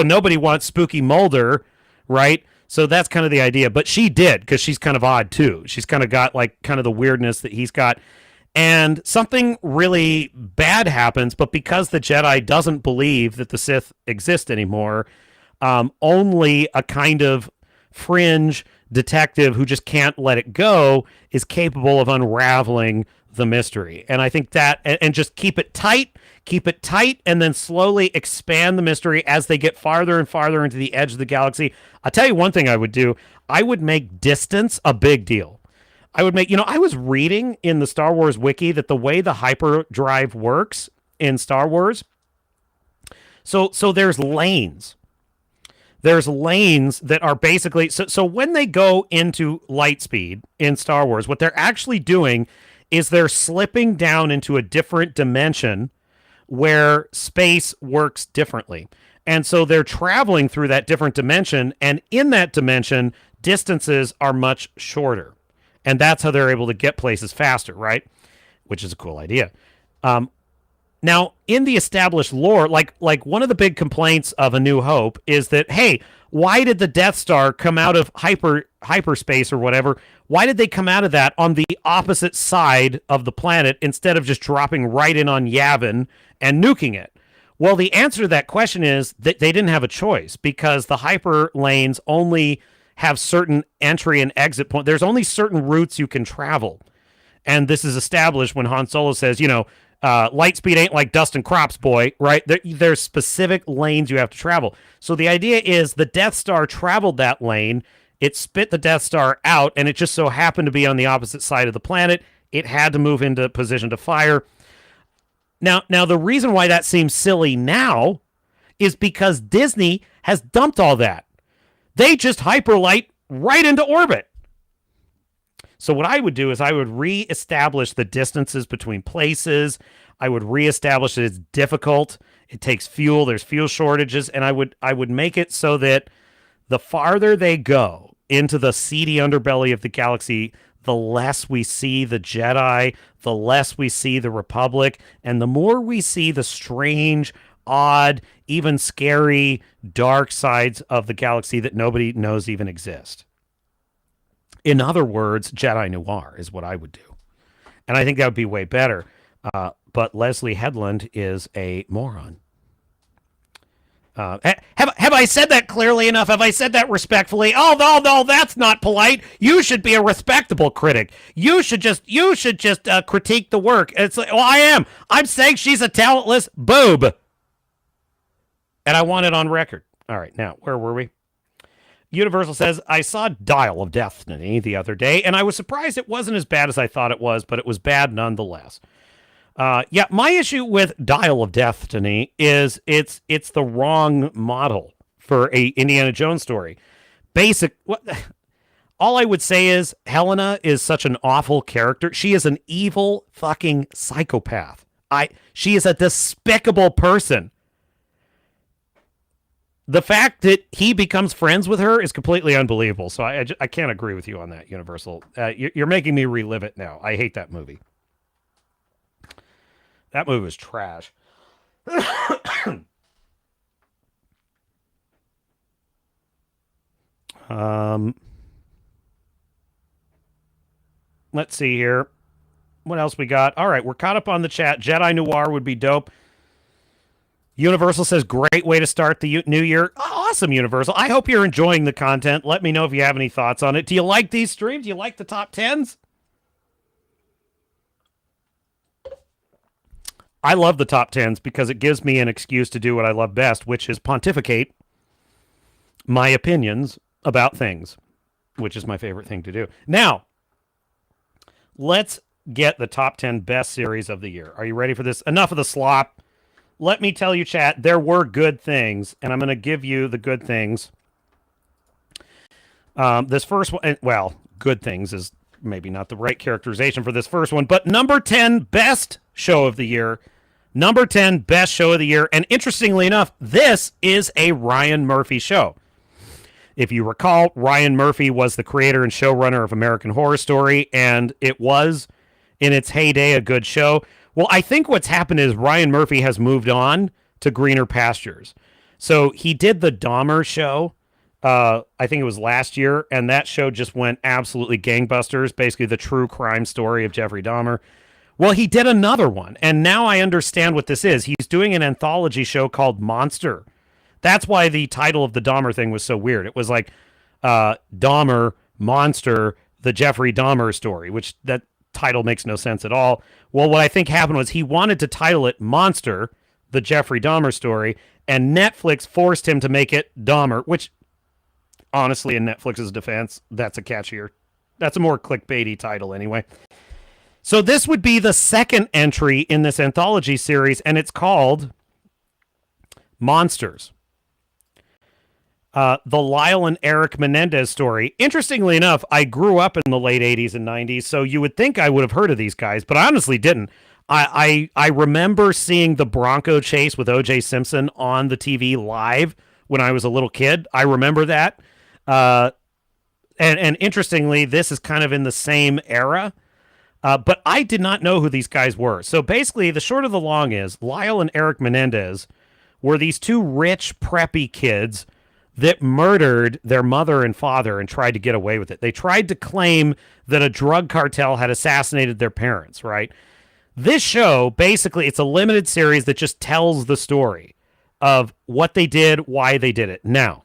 nobody wants spooky Mulder, right? So that's kind of the idea. But she did, because she's kind of odd too. She's kind of got like kind of the weirdness that he's got. And something really bad happens, but because the Jedi doesn't believe that the Sith exist anymore, only a kind of fringe detective who just can't let it go is capable of unraveling the mystery. And I think that, and just keep it tight, and then slowly expand the mystery as they get farther and farther into the edge of the galaxy. I'll tell you one thing I would do. I would make distance a big deal. I would make, I was reading in the Star Wars wiki that the way the hyperdrive works in Star Wars, so there's lanes. There's lanes that are basically, so when they go into light speed in Star Wars, what they're actually doing is they're slipping down into a different dimension where space works differently. And so they're traveling through that different dimension, and in that dimension, distances are much shorter. And that's how they're able to get places faster, right? Which is a cool idea. Now, in the established lore, like one of the big complaints of A New Hope is that, hey, why did the Death Star come out of hyperspace or whatever? Why did they come out of that on the opposite side of the planet instead of just dropping right in on Yavin and nuking it? Well, the answer to that question is that they didn't have a choice, because the hyper lanes only have certain entry and exit points. There's only certain routes you can travel. And this is established when Han Solo says, light speed ain't like dust and crops, boy, right? There's specific lanes you have to travel. So the idea is the Death Star traveled that lane, it spit the Death Star out, and it just so happened to be on the opposite side of the planet. It had to move into position to fire. Now the reason why that seems silly now is because Disney has dumped all that. They just hyperlight right into orbit. So what I would do is I would reestablish the distances between places. I would reestablish that it's difficult. It takes fuel. There's fuel shortages. And I would make it so that the farther they go into the seedy underbelly of the galaxy, the less we see the Jedi, the less we see the Republic, and the more we see the strange, odd, even scary, dark sides of the galaxy that nobody knows even exist. In other words, Jedi noir is what I would do. And I think that would be way better. But Leslie Headland is a moron. Have I said that clearly enough? Have I said that respectfully? Oh no, that's not polite. You should be a respectable critic. You should just critique the work. It's like, well, I am. I'm saying she's a talentless boob, and I want it on record. All right, now where were we? Universal says, I saw Dial of Destiny the other day, and I was surprised it wasn't as bad as I thought it was, but it was bad nonetheless. Yeah, my issue with Dial of Destiny is it's the wrong model for a Indiana Jones story. All I would say is Helena is such an awful character. She is an evil fucking psychopath. She is a despicable person. The fact that he becomes friends with her is completely unbelievable. So I can't agree with you on that, Universal. You're making me relive it now. I hate that movie. That movie was trash. Let's see here. What else we got? All right, we're caught up on the chat. Jedi Noir would be dope. Universal says, great way to start the new year. Awesome, Universal. I hope you're enjoying the content. Let me know if you have any thoughts on it. Do you like these streams? Do you like the top 10s? I love the top 10s because it gives me an excuse to do what I love best, which is pontificate my opinions about things, which is my favorite thing to do. Now, let's get the top 10 best series of the year. Are you ready for this? Enough of the slop. Let me tell you, chat, there were good things, and I'm going to give you the good things. This first one, well, good things is maybe not the right characterization for this first one, but number 10 best show of the year. Number 10 best show of the year. And interestingly enough, this is a Ryan Murphy show. If you recall, Ryan Murphy was the creator and showrunner of American Horror Story, and it was, in its heyday, a good show. Well, I think what's happened is Ryan Murphy has moved on to greener pastures. So he did the Dahmer show, I think it was last year, and that show just went absolutely gangbusters, basically the true crime story of Jeffrey Dahmer. Well, he did another one, and now I understand what this is. He's doing an anthology show called Monster. That's why the title of the Dahmer thing was so weird. It was like Dahmer, Monster, the Jeffrey Dahmer story, which that title makes no sense at all. Well, what I think happened was he wanted to title it Monster, the Jeffrey Dahmer story, and Netflix forced him to make it Dahmer, which, honestly, in Netflix's defense, that's a more clickbaity title anyway. So this would be the second entry in this anthology series, and it's called Monsters. The Lyle and Eric Menendez story. Interestingly enough, I grew up in the late 80s and 90s, so you would think I would have heard of these guys, but I honestly didn't. I remember seeing the Bronco chase with O.J. Simpson on the TV live when I was a little kid. I remember that. And interestingly, this is kind of in the same era. But I did not know who these guys were. So basically, the short of the long is Lyle and Eric Menendez were these two rich, preppy kids that murdered their mother and father and tried to get away with it. They tried to claim that a drug cartel had assassinated their parents, right? This show, basically, it's a limited series that just tells the story of what they did, why they did it. Now,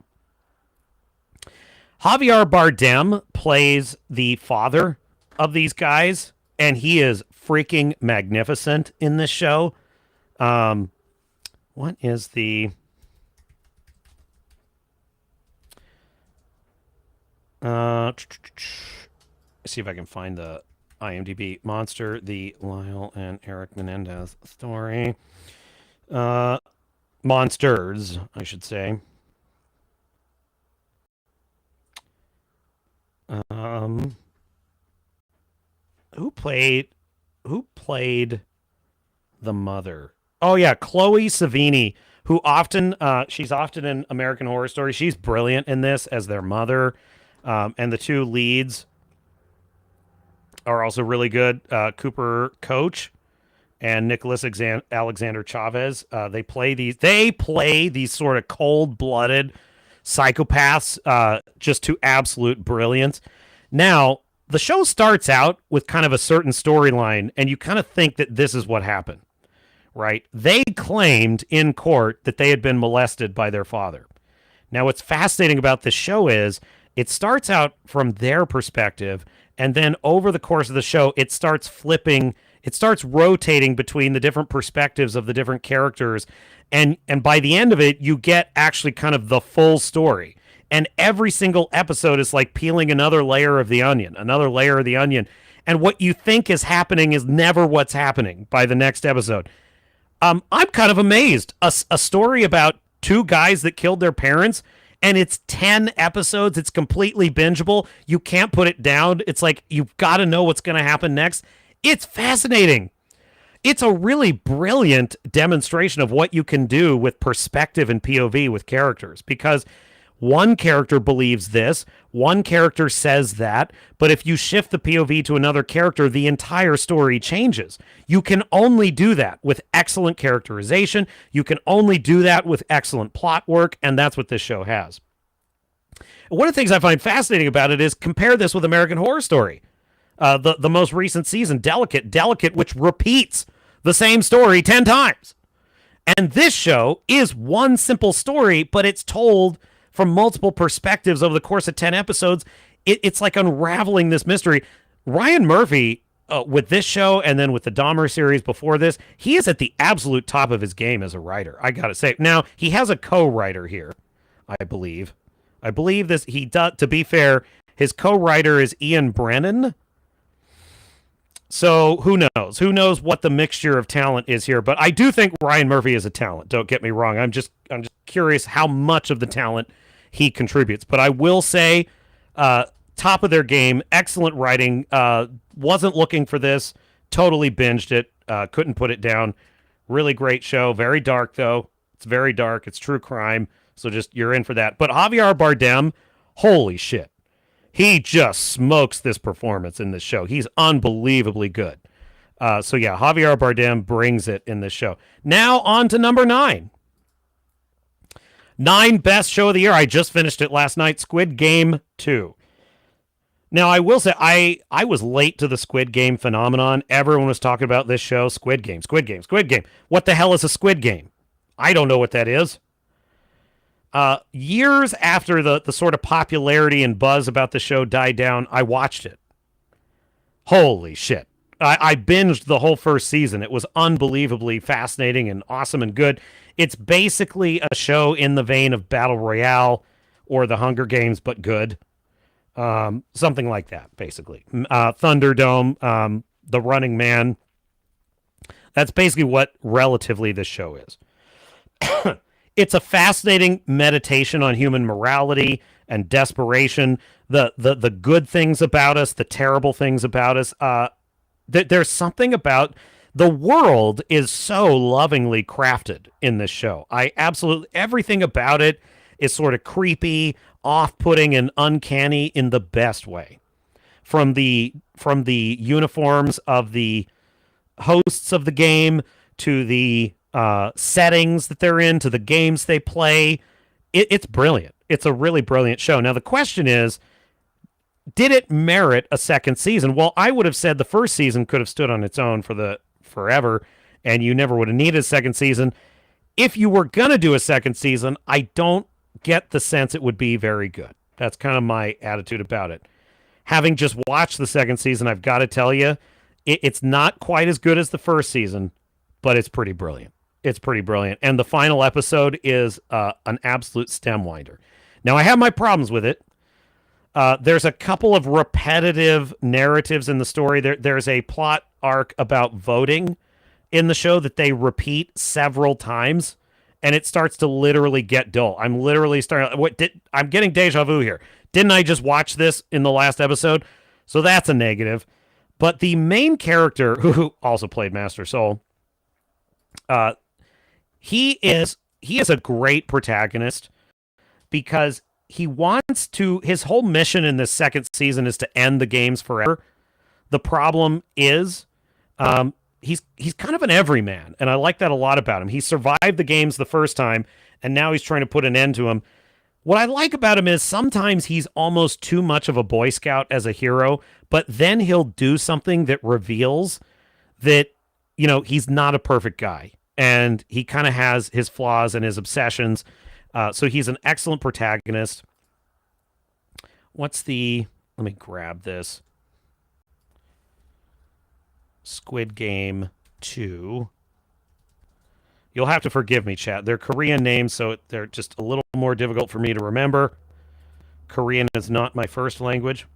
Javier Bardem plays the father of these guys, and he is freaking magnificent in this show. What is the... see if I can find the IMDb. Monster, the Lyle and Eric Menendez story. Monsters, I should say. Who played the mother? Oh yeah, Chloe Savini, who she's often in American Horror Story. She's brilliant in this as their mother. And the two leads are also really good. Cooper Coach and Nicholas Alexander Chavez. They play these sort of cold-blooded psychopaths just to absolute brilliance. Now, the show starts out with kind of a certain storyline, and you kind of think that this is what happened, right? They claimed in court that they had been molested by their father. Now, what's fascinating about this show is it starts out from their perspective, and then over the course of the show, it starts flipping, it starts rotating between the different perspectives of the different characters, and by the end of it, you get actually kind of the full story. And every single episode is like peeling another layer of the onion, another layer of the onion. And what you think is happening is never what's happening by the next episode. I'm kind of amazed. A story about two guys that killed their parents, and it's 10 episodes. It's completely bingeable. You can't put it down. It's like you've got to know what's going to happen next. It's fascinating. It's a really brilliant demonstration of what you can do with perspective and POV with characters, because one character believes this, one character says that, but if you shift the POV to another character, the entire story changes. You can only do that with excellent characterization. You can only do that with excellent plot work, and that's what this show has. One of the things I find fascinating about it is compare this with American Horror Story, the most recent season, Delicate, which repeats the same story 10 times. And this show is one simple story, but it's told from multiple perspectives over the course of 10 episodes. It's like unraveling this mystery. Ryan Murphy, with this show and then with the Dahmer series before this, he is at the absolute top of his game as a writer, I gotta say. Now, he has a co-writer here, I believe. I believe this, he does, to be fair, his co-writer is Ian Brennan. So who knows? Who knows what the mixture of talent is here? But I do think Ryan Murphy is a talent. Don't get me wrong. I'm just curious how much of the talent he contributes. But I will say, top of their game, excellent writing. Wasn't looking for this. Totally binged it. Couldn't put it down. Really great show. Very dark, though. It's very dark. It's true crime. So just, you're in for that. But Javier Bardem, holy shit. He just smokes this performance in this show. He's unbelievably good. So yeah, Javier Bardem brings it in this show. Now on to number 9. 9 best show of the year. I just finished it last night. Squid Game 2. Now I will say I was late to the Squid Game phenomenon. Everyone was talking about this show. Squid Game. What the hell is a Squid Game? I don't know what that is. Years after the sort of popularity and buzz about the show died down, I watched it. Holy shit. I binged the whole first season. It was unbelievably fascinating and awesome and good. It's basically a show in the vein of Battle Royale or the Hunger Games, but good. Something like that, basically. Thunderdome, The Running Man. That's basically what relatively this show is. It's a fascinating meditation on human morality and desperation, the good things about us, the terrible things about us. There's something about the world is so lovingly crafted in this show. Everything about it is sort of creepy, off-putting, and uncanny in the best way. From the uniforms of the hosts of the game to the settings that they're in, to the games they play. It's brilliant. It's a really brilliant show. Now, the question is, did it merit a second season? Well, I would have said the first season could have stood on its own for forever, and you never would have needed a second season. If you were going to do a second season, I don't get the sense it would be very good. That's kind of my attitude about it. Having just watched the second season, I've got to tell you, it's not quite as good as the first season, but it's pretty brilliant. It's pretty brilliant. And the final episode is an absolute stem winder. Now, I have my problems with it. There's a couple of repetitive narratives in the story. There's a plot arc about voting in the show that they repeat several times, and it starts to literally get dull. I'm literally I'm getting deja vu here. Didn't I just watch this in the last episode? So that's a negative. But the main character, who also played Master Soul, he is a great protagonist because he wants to, his whole mission in this second season is to end the games forever. The problem is he's kind of an everyman, and I like that a lot about him. He survived the games the first time, and now he's trying to put an end to them. What I like about him is sometimes he's almost too much of a Boy Scout as a hero, but then he'll do something that reveals that, he's not a perfect guy. and he kind of has his flaws and his obsessions. So he's an excellent protagonist. Let me grab this. Squid Game 2. You'll have to forgive me, chat. They're Korean names, so they're just a little more difficult for me to remember. Korean is not my first language.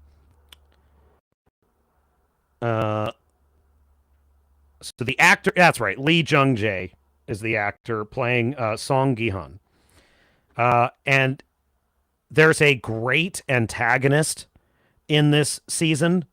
So the actor, that's right, Lee Jung-jae is the actor playing Song Gi-hun. And there's a great antagonist in this season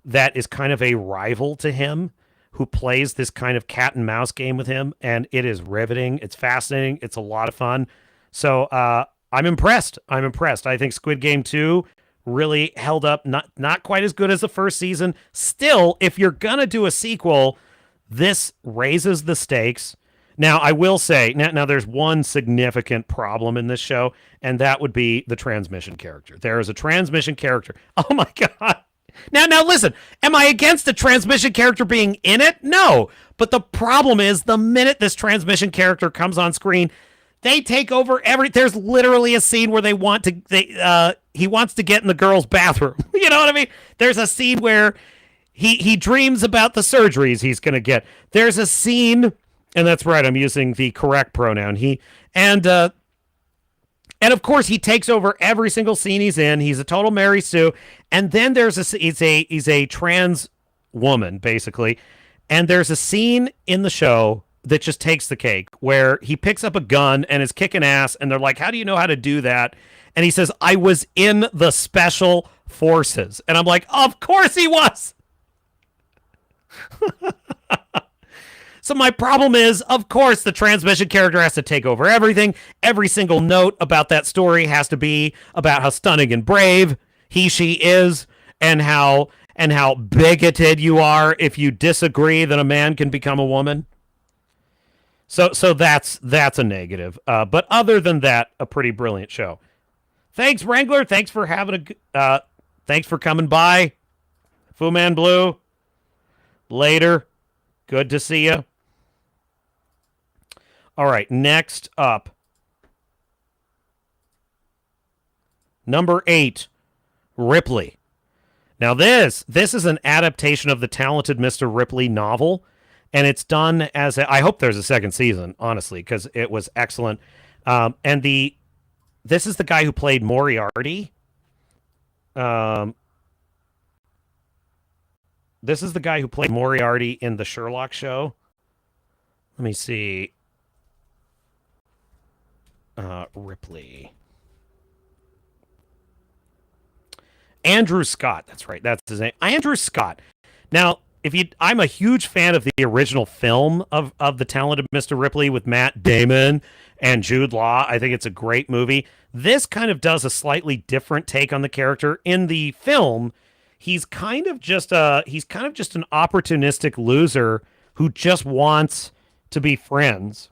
that is kind of a rival to him, who plays this kind of cat and mouse game with him, and it is riveting. It's fascinating. It's a lot of fun. So I'm impressed. I think Squid Game 2 really held up. Not quite as good as the first season. Still, if you're gonna do a sequel, this raises the stakes. Now, I will say, now there's one significant problem in this show, and that would be the transmission character. There is a transmission character. Oh my God. Now listen, am I against the transmission character being in it? No. But the problem is, the minute this transmission character comes on screen, they take over there's literally a scene where he wants to get in the girl's bathroom. You know what I mean? There's a scene where he dreams about the surgeries he's going to get. There's a scene, and that's right, I'm using the correct pronoun. And of course, he takes over every single scene he's in. He's a total Mary Sue. And then he's a trans woman, basically. And there's a scene in the show that just takes the cake, where he picks up a gun and is kicking ass. And they're like, how do you know how to do that? And he says, I was in the special forces. And I'm like, of course he was. So my problem is, of course, the transmission character has to take over everything. Every single note about that story has to be about how stunning and brave she is, and how bigoted you are if you disagree that a man can become a woman. So that's a negative. But other than that, a pretty brilliant show. Thanks, Wrangler. Thanks for thanks for coming by. Fu Man Blue. Later. Good to see you. All right, next up. Number 8, Ripley. Now this is an adaptation of the Talented Mr. Ripley novel, and it's done as I hope there's a second season, honestly, because it was excellent. And this is the guy who played Moriarty. This is the guy who played Moriarty in the Sherlock show. Let me see. Ripley. Andrew Scott. That's right. That's his name. Andrew Scott. Now, I'm a huge fan of the original film of The Talented Mr. Ripley with Matt Damon and Jude Law. I think it's a great movie. This kind of does a slightly different take on the character. In the film, he's kind of just an opportunistic loser who just wants to be friends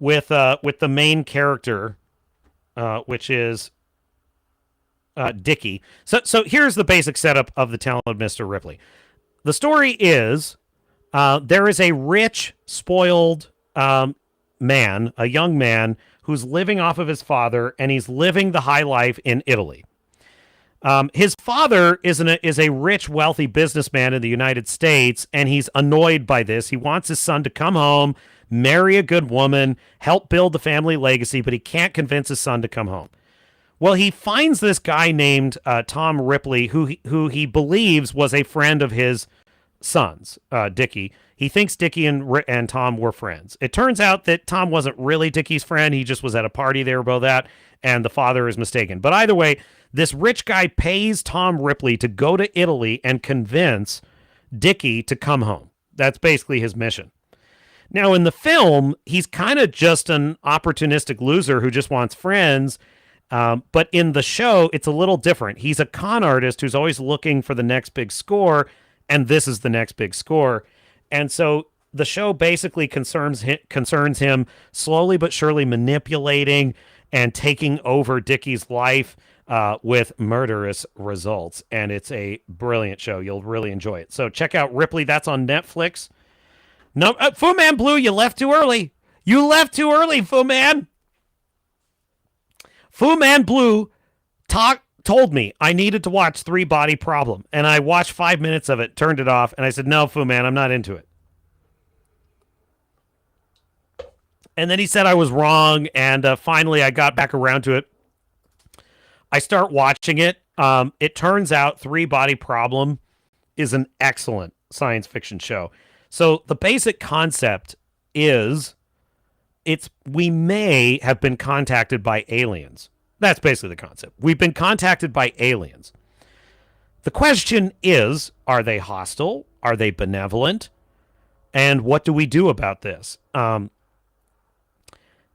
with the main character, which is Dickie. So here's the basic setup of The Talented Mr. Ripley. The story is there is a rich, spoiled man, a young man, who's living off of his father, and he's living the high life in Italy. His father is a rich, wealthy businessman in the United States, and he's annoyed by this. He wants his son to come home, marry a good woman, help build the family legacy, but he can't convince his son to come home. Well, he finds this guy named Tom Ripley, who he believes was a friend of his son's, Dickie. He thinks Dickie and Tom were friends. It turns out that Tom wasn't really Dickie's friend. He just was at a party they were both at, and the father is mistaken. But either way, this rich guy pays Tom Ripley to go to Italy and convince Dickie to come home. That's basically his mission. Now, in the film, he's kind of just an opportunistic loser who just wants friends. But in the show, it's a little different. He's a con artist who's always looking for the next big score, and this is the next big score. And so the show basically concerns him slowly but surely manipulating and taking over Dickie's life with murderous results. And it's a brilliant show. You'll really enjoy it. So check out Ripley. That's on Netflix. No, Fu Man Blue, you left too early. You left too early, Fu Man. Fu Man Blue told me I needed to watch Three Body Problem, and I watched 5 minutes of it, turned it off, and I said, no, Fu Man, I'm not into it. And then he said I was wrong, and finally I got back around to it. I start watching it. It turns out Three Body Problem is an excellent science fiction show. So the basic concept is we may have been contacted by aliens. That's basically the concept. We've been contacted by aliens. The question is, are they hostile? Are they benevolent? And what do we do about this?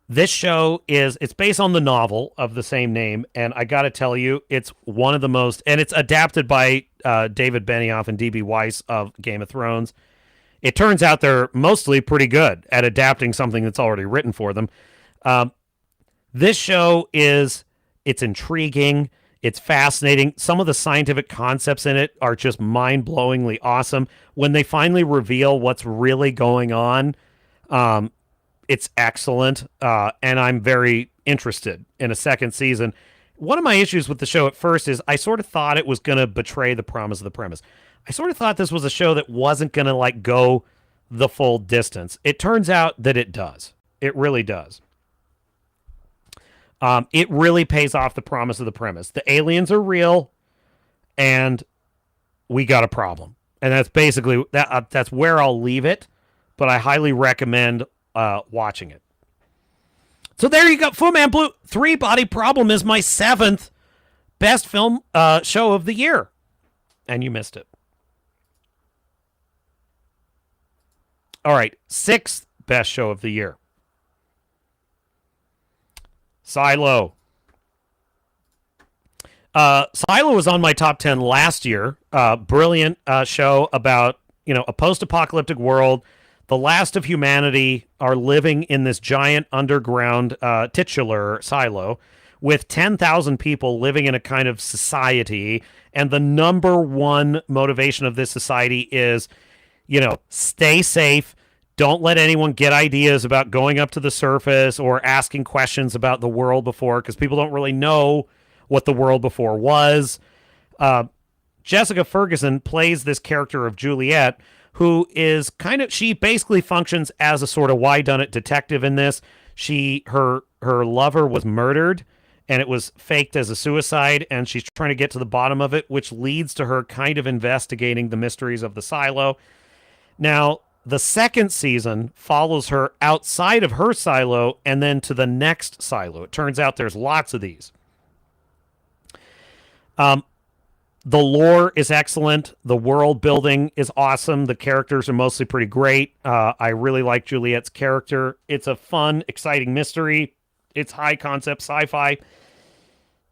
This show it's based on the novel of the same name, and I got to tell you, it's one of the most, and it's adapted by David Benioff and D.B. Weiss of Game of Thrones. It turns out they're mostly pretty good at adapting something that's already written for them. This show it's intriguing. It's fascinating. Some of the scientific concepts in it are just mind-blowingly awesome. When they finally reveal what's really going on, it's excellent, and I'm very interested in a second season. One of my issues with the show at first is I sort of thought it was going to betray the promise of the premise. I sort of thought this was a show that wasn't going to go the full distance. It turns out that it does. It really does. It really pays off the promise of the premise. The aliens are real, and we got a problem. And that's basically, that's where I'll leave it, but I highly recommend watching it. So there you go. Fu Man Blue, Three Body Problem is my 7th best film show of the year. And you missed it. All right, 6th best show of the year. Silo. Silo was on my top 10 last year. Brilliant show about, a post-apocalyptic world. The last of humanity are living in this giant underground titular silo with 10,000 people living in a kind of society. And the number one motivation of this society is, stay safe. Don't let anyone get ideas about going up to the surface or asking questions about the world before, because people don't really know what the world before was. Jessica Ferguson plays this character of Juliet, who is she basically functions as a sort of whodunit detective in this. Her lover was murdered, and it was faked as a suicide, and she's trying to get to the bottom of it, which leads to her kind of investigating the mysteries of the silo. Now, the second season follows her outside of her silo and then to the next silo. It turns out there's lots of these. The lore is excellent. The world building is awesome. The characters are mostly pretty great. I really like Juliet's character. It's a fun, exciting mystery. It's high concept sci-fi.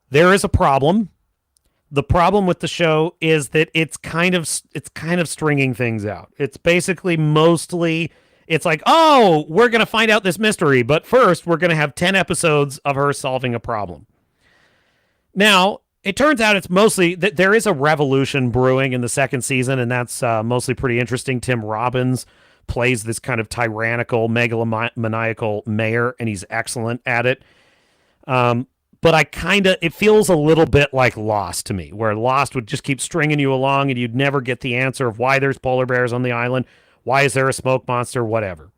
There is a problem. The problem with the show is that it's kind of stringing things out. It's basically mostly, it's like, oh, we're going to find out this mystery, but first we're going to have 10 episodes of her solving a problem. Now, it turns out it's mostly that there is a revolution brewing in the second season, and that's mostly pretty interesting. Tim Robbins plays this kind of tyrannical, megalomaniacal mayor, and he's excellent at it. But it feels a little bit like Lost to me, where Lost would just keep stringing you along and you'd never get the answer of why there's polar bears on the island, why is there a smoke monster, whatever.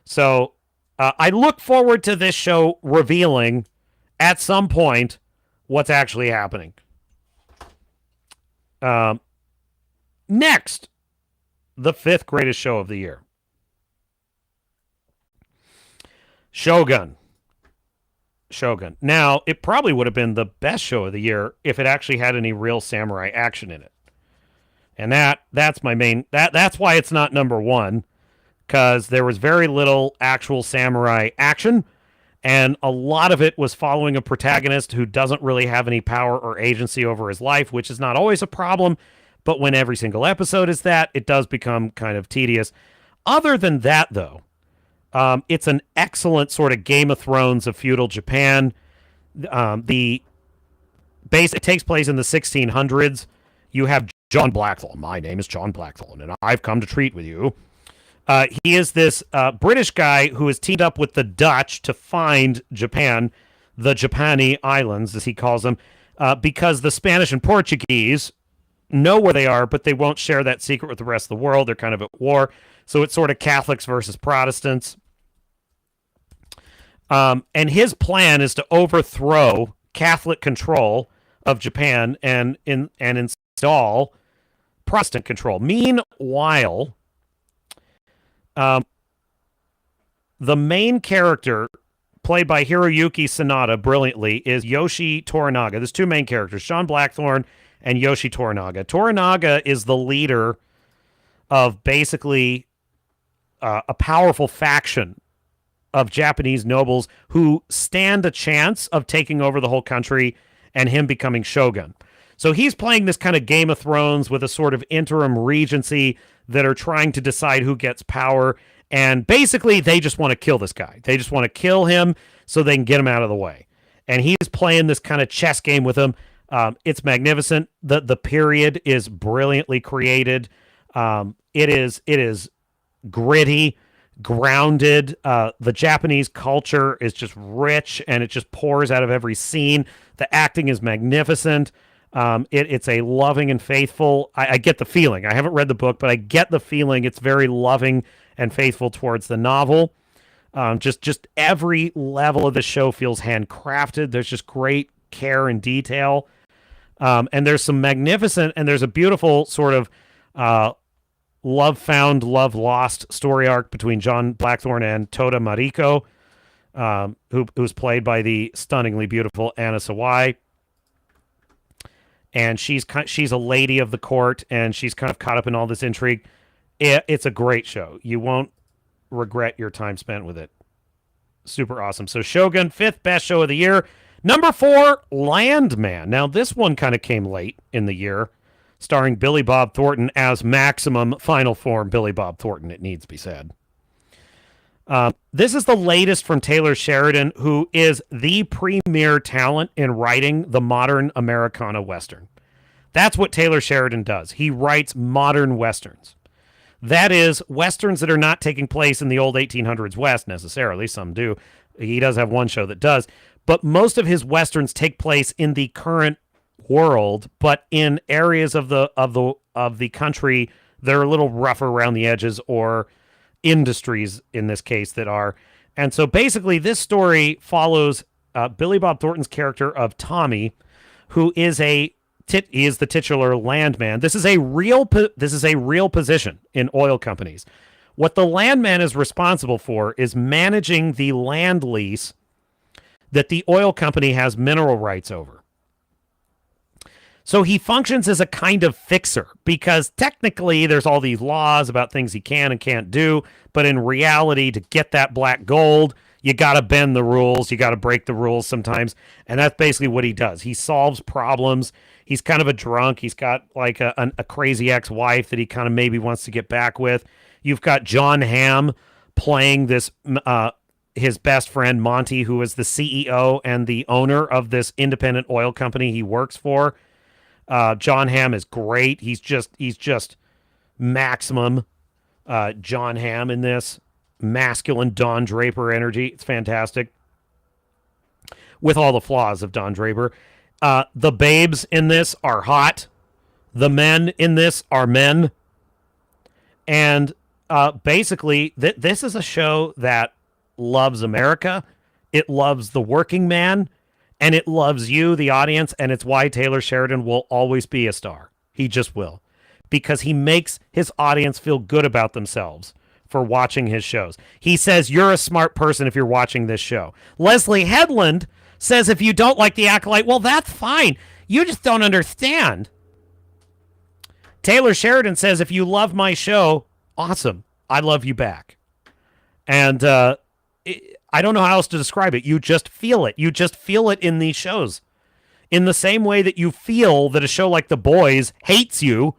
So I look forward to this show revealing at some point what's actually happening. Next, the 5th greatest show of the year. Shogun. Now, it probably would have been the best show of the year if it actually had any real samurai action in it. And that's my main... That's why it's not number 1, because there was very little actual samurai action, and a lot of it was following a protagonist who doesn't really have any power or agency over his life, which is not always a problem, but when every single episode is that, it does become kind of tedious. Other than that, though, it's an excellent sort of Game of Thrones of feudal Japan. It takes place in the 1600s. You have John Blackthorne. My name is John Blackthorne, and I've come to treat with you. He is this British guy who has teamed up with the Dutch to find Japan, the Japani Islands, as he calls them, because the Spanish and Portuguese know where they are, but they won't share that secret with the rest of the world. They're kind of at war. So it's sort of Catholics versus Protestants. And his plan is to overthrow Catholic control of Japan and install Protestant control. Meanwhile, the main character, played by Hiroyuki Sanada brilliantly, is Yoshi Toranaga. There's two main characters, Sean Blackthorne and Yoshi Toranaga. Toranaga is the leader of basically a powerful faction of Japanese nobles who stand a chance of taking over the whole country and him becoming shogun. So he's playing this kind of Game of Thrones with a sort of interim regency that are trying to decide who gets power. And basically, they just want to kill this guy. They just want to kill him so they can get him out of the way. And he's playing this kind of chess game with him. It's magnificent. The period is brilliantly created. It is gritty, grounded. The Japanese culture is just rich, and it just pours out of every scene. The acting is magnificent. It's a loving and faithful. I get the feeling. I haven't read the book, but I get the feeling it's very loving and faithful towards the novel. Just every level of the show feels handcrafted. There's just great care and detail. And there's some magnificent, and there's a beautiful sort of love found, love lost story arc between John Blackthorne and Toda Mariko, who's played by the stunningly beautiful Anna Sawai. And she's a lady of the court, and she's kind of caught up in all this intrigue. It's a great show. You won't regret your time spent with it. Super awesome. So Shogun, 5th best show of the year. Number 4, Landman. Now, this one kind of came late in the year, starring Billy Bob Thornton as maximum final form Billy Bob Thornton, it needs to be said. This is the latest from Taylor Sheridan, who is the premier talent in writing the modern Americana Western. That's what Taylor Sheridan does. He writes modern Westerns. That is, Westerns that are not taking place in the old 1800s West necessarily. Some do. He does have one show that does. But most of his Westerns take place in the current world, but in areas of the country that are a little rougher around the edges, or industries in this case that are. And so basically this story follows Billy Bob Thornton's character of Tommy, who is he is the titular landman. This is a real position in oil companies. What the landman is responsible for is managing the land lease that the oil company has mineral rights over. So he functions as a kind of fixer, because technically there's all these laws about things he can and can't do, but in reality, to get that black gold, you got to bend the rules, you got to break the rules sometimes, and that's basically what he does. He solves problems. He's kind of a drunk. He's got like a crazy ex-wife that he kind of maybe wants to get back with. You've got John Hamm playing this his best friend Monty, who is the CEO and the owner of this independent oil company he works for. John Hamm is great. He's just maximum John Hamm in this. Masculine Don Draper energy. It's fantastic. With all the flaws of Don Draper. The babes in this are hot. The men in this are men. And basically, this is a show that loves America. It loves the working man. And it loves you, the audience, and it's why Taylor Sheridan will always be a star. He just will. Because he makes his audience feel good about themselves for watching his shows. He says, you're a smart person if you're watching this show. Leslie Headland says, if you don't like The Acolyte, well, that's fine. You just don't understand. Taylor Sheridan says, if you love my show, awesome. I love you back. And I don't know how else to describe it. You just feel it. You just feel it in these shows. In the same way that you feel that a show like The Boys hates you,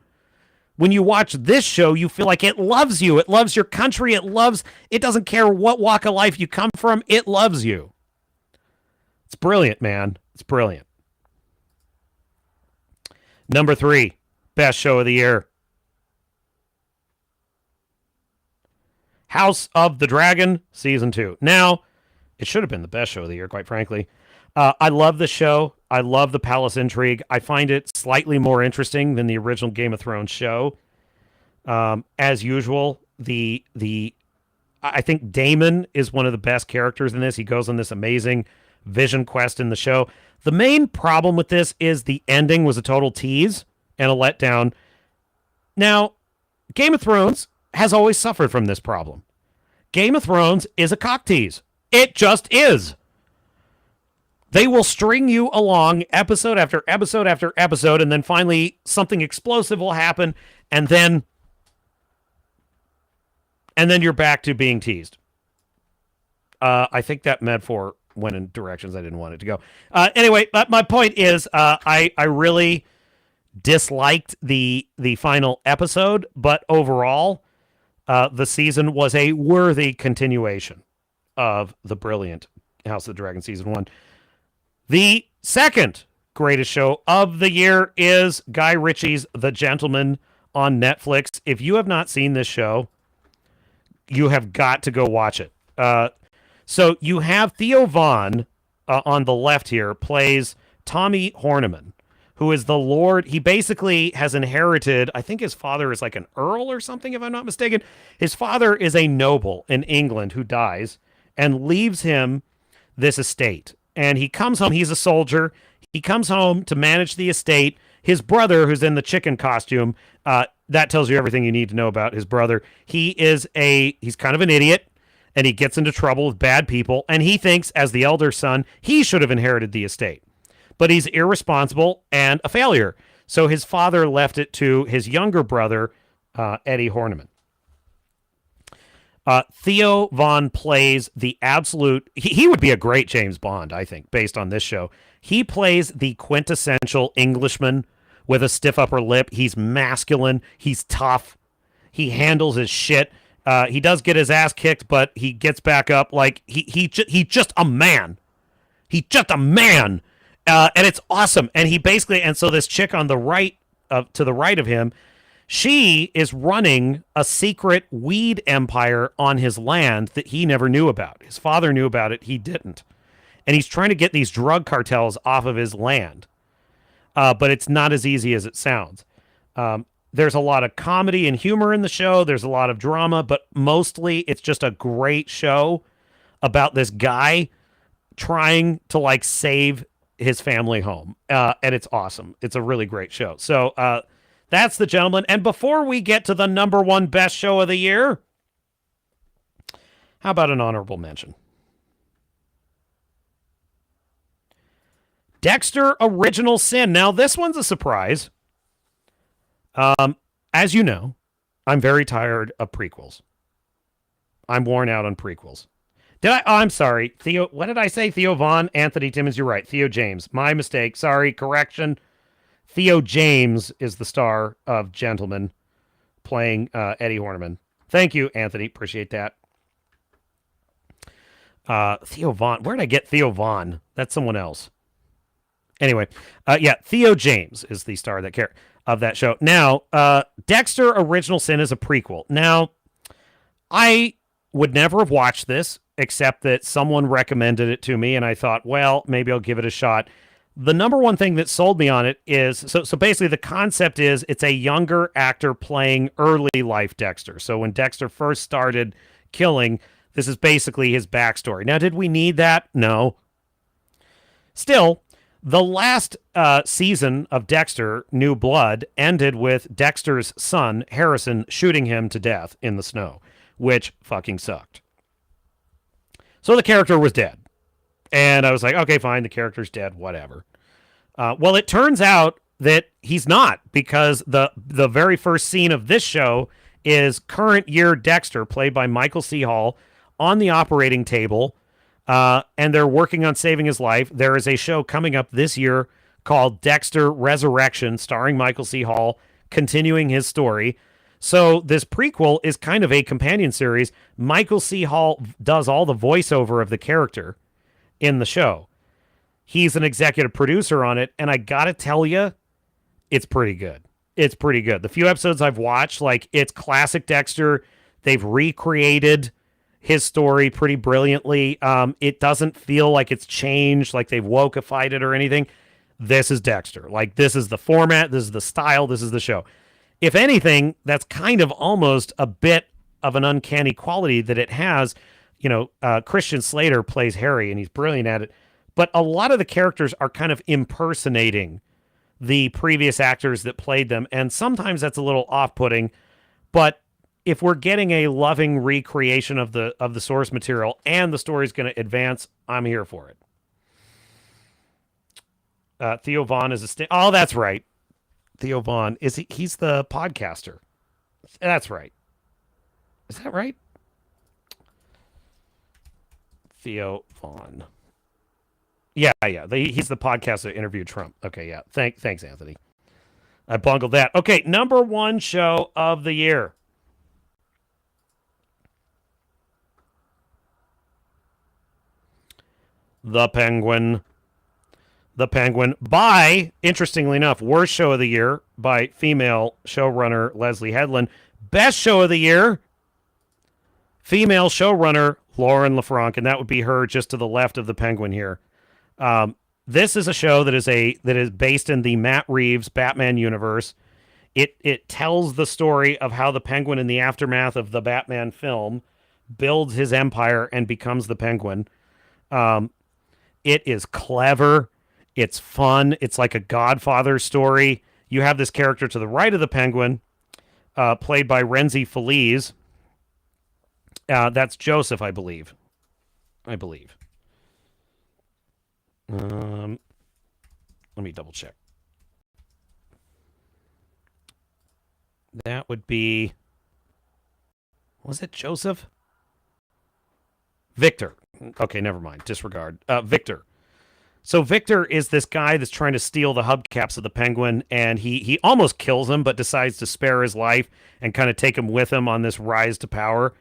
when you watch this show, you feel like it loves you. It loves your country. It doesn't care what walk of life you come from. It loves you. It's brilliant, man. It's brilliant. Number 3, best show of the year. House of the Dragon, Season 2. Now, it should have been the best show of the year, quite frankly. I love the show. I love the palace intrigue. I find it slightly more interesting than the original Game of Thrones show. As usual, I think Daemon is one of the best characters in this. He goes on this amazing vision quest in the show. The main problem with this is the ending was a total tease and a letdown. Now, Game of Thrones has always suffered from this problem. Game of Thrones is a cock tease. It just is. They will string you along episode after episode after episode, and then finally something explosive will happen, and then you're back to being teased. I think that metaphor went in directions I didn't want it to go. Anyway, my point is I really disliked the final episode, but overall, the season was a worthy continuation of the brilliant House of the Dragon Season 1. The second greatest show of the year is Guy Ritchie's The Gentleman on Netflix. If you have not seen this show, you have got to go watch it. So you have Theo Von on the left here, plays Tommy Horniman, who is the Lord. He basically has inherited, I think his father is like an earl or something, if I'm not mistaken. His father is a noble in England who dies and leaves him this estate. And he comes home, he's a soldier. He comes home to manage the estate. His brother, who's in the chicken costume, that tells you everything you need to know about his brother. He's kind of an idiot, and he gets into trouble with bad people, and he thinks, as the elder son, he should have inherited the estate. But he's irresponsible and a failure. So his father left it to his younger brother, Eddie Horniman. Theo Von plays the absolute... He would be a great James Bond, I think, based on this show. He plays the quintessential Englishman with a stiff upper lip. He's masculine. He's tough. He handles his shit. He does get his ass kicked, but he gets back up. Like, he's just a man. He's just a man. And it's awesome. And he basically... And so this chick on the right, to the right of him, she is running a secret weed empire on his land that he never knew about. His father knew about it. He didn't. And he's trying to get these drug cartels off of his land. But it's not as easy as it sounds. There's a lot of comedy and humor in the show. There's a lot of drama, but mostly it's just a great show about this guy trying to like save his family home. And it's awesome. It's a really great show. So, that's The Gentleman. And before we get to the number one best show of the year, how about an honorable mention? Dexter Original Sin. Now, this one's a surprise. As you know, I'm very tired of prequels. I'm worn out on prequels. I'm sorry. Theo, what did I say? Theo Von, Anthony Timmons, you're right. Theo James. My mistake. Sorry, correction. Theo James is the star of Gentleman, playing Eddie Horniman. Thank you, Anthony. Appreciate that. Theo Von. Where did I get Theo Von? That's someone else. Anyway, Theo James is the star of that show. Now, Dexter Original Sin is a prequel. Now, I would never have watched this, except that someone recommended it to me, and I thought, well, maybe I'll give it a shot. The number one thing that sold me on it is, so basically the concept is it's a younger actor playing early life Dexter. So when Dexter first started killing, this is basically his backstory. Now, did we need that? No. Still, the last season of Dexter, New Blood, ended with Dexter's son, Harrison, shooting him to death in the snow, which fucking sucked. So the character was dead. And I was like, okay, fine, the character's dead, whatever. Well, it turns out that he's not, because the very first scene of this show is current year Dexter, played by Michael C. Hall, on the operating table, and they're working on saving his life. There is a show coming up this year called Dexter Resurrection, starring Michael C. Hall, continuing his story. So this prequel is kind of a companion series. Michael C. Hall does all the voiceover of the character in the show. He's an executive producer on it, and I gotta tell you, it's pretty good. It's pretty good. The few episodes I've watched, like, it's classic Dexter. They've recreated his story pretty brilliantly. It doesn't feel like it's changed, like they've wokeified it or anything. This is Dexter. Like, this is the format, this is the style, this is the show. If anything, that's kind of almost a bit of an uncanny quality that it has. You know, Christian Slater plays Harry, and he's brilliant at it. But a lot of the characters are kind of impersonating the previous actors that played them, and sometimes that's a little off-putting. But if we're getting a loving recreation of the source material and the story's going to advance, I'm here for it. Theo Von is oh, that's right. Theo Von he's the podcaster. That's right. Is that right? Theo Von. Yeah. He's the podcaster that interviewed Trump. Okay, yeah. Thanks, Anthony. I bungled that. Okay, number 1 show of the year. The Penguin. The Penguin by, interestingly enough, worst show of the year by female showrunner Leslie Headland. Best show of the year, female showrunner Lauren LaFranc, and that would be her just to the left of the Penguin here. This is a show that is based in the Matt Reeves Batman universe. It tells the story of how the Penguin, in the aftermath of the Batman film, builds his empire and becomes the Penguin. It is clever. It's fun. It's like a Godfather story. You have this character to the right of the Penguin, played by Renzi Feliz. That's Joseph, I believe. Let me double check. That would be... Was it Joseph? Victor. Okay, never mind. Disregard. Victor. So Victor is this guy that's trying to steal the hubcaps of the Penguin, and he almost kills him, but decides to spare his life and kind of take him with him on this rise to power.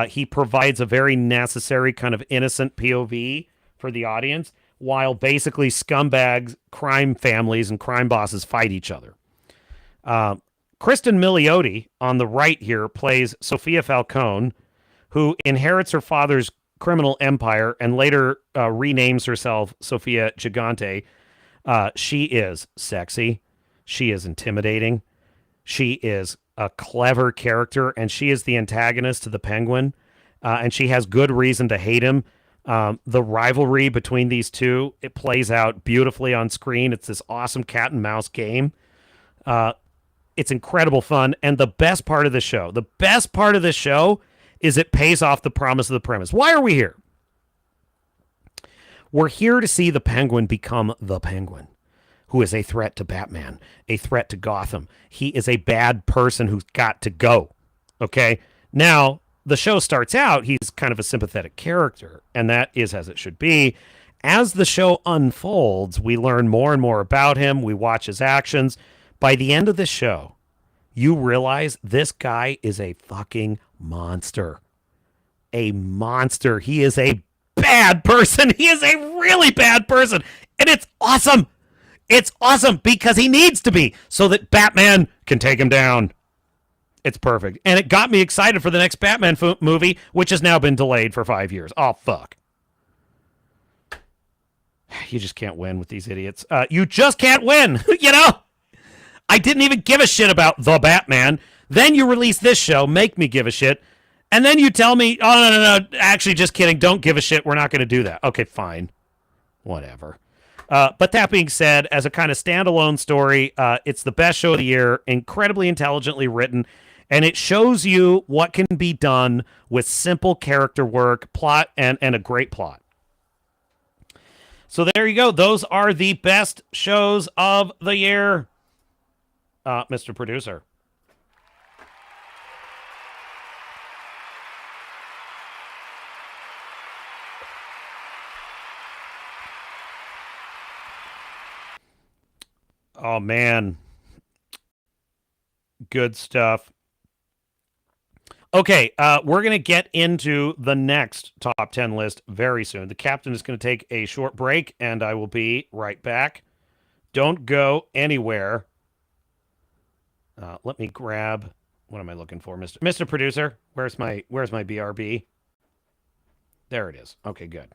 He provides a very necessary kind of innocent POV for the audience, while basically scumbags, crime families, and crime bosses fight each other. Kristen Milioti on the right here plays Sophia Falcone, who inherits her father's criminal empire and later renames herself Sophia Gigante. She is sexy. She is intimidating. She is a clever character, and she is the antagonist to the Penguin, and she has good reason to hate him. The rivalry between these two, it plays out beautifully on screen. It's this awesome cat and mouse game. It's incredible fun, and the best part of the show is it pays off the promise of the premise. Why are we here? We're here to see the Penguin become the Penguin, who is a threat to Batman, a threat to Gotham. He is a bad person who's got to go. Okay? Now, the show starts out, he's kind of a sympathetic character, and that is as it should be. As the show unfolds, we learn more and more about him. We watch his actions. By the end of the show, you realize this guy is a fucking monster. A monster. He is a bad person. He is a really bad person. And it's awesome. It's awesome because he needs to be so that Batman can take him down. It's perfect. And it got me excited for the next Batman movie, which has now been delayed for 5 years. Oh, fuck. You just can't win with these idiots. You just can't win. You know? I didn't even give a shit about the Batman. Then you release this show, make me give a shit. And then you tell me, oh, no. Actually, just kidding. Don't give a shit. We're not going to do that. Okay, fine. Whatever. But that being said, as a kind of standalone story, it's the best show of the year, incredibly intelligently written, and it shows you what can be done with simple character work, plot, and a great plot. So there you go. Those are the best shows of the year, Mr. Producer. Oh, man. Good stuff. Okay, we're going to get into the next top 10 list very soon. The captain is going to take a short break, and I will be right back. Don't go anywhere. Let me grab What am I looking for, Mr. Producer? Where's my BRB? There it is. Okay, good.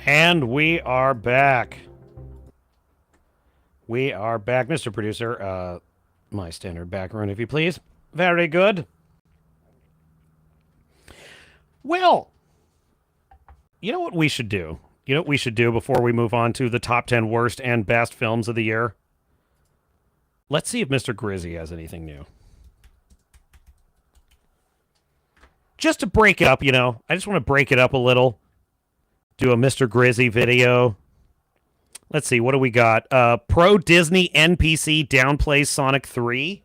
And we are back. We are back. Mr. Producer, my standard background, if you please. Very good. Well, you know what we should do? You know what we should do before we move on to the top 10 worst and best films of the year? Let's see if Mr. Grizzy has anything new. Just to break it up, you know. I just want to break it up a little. Do a Mr. Grizzy video. Let's see, what do we got? Pro Disney NPC downplays Sonic 3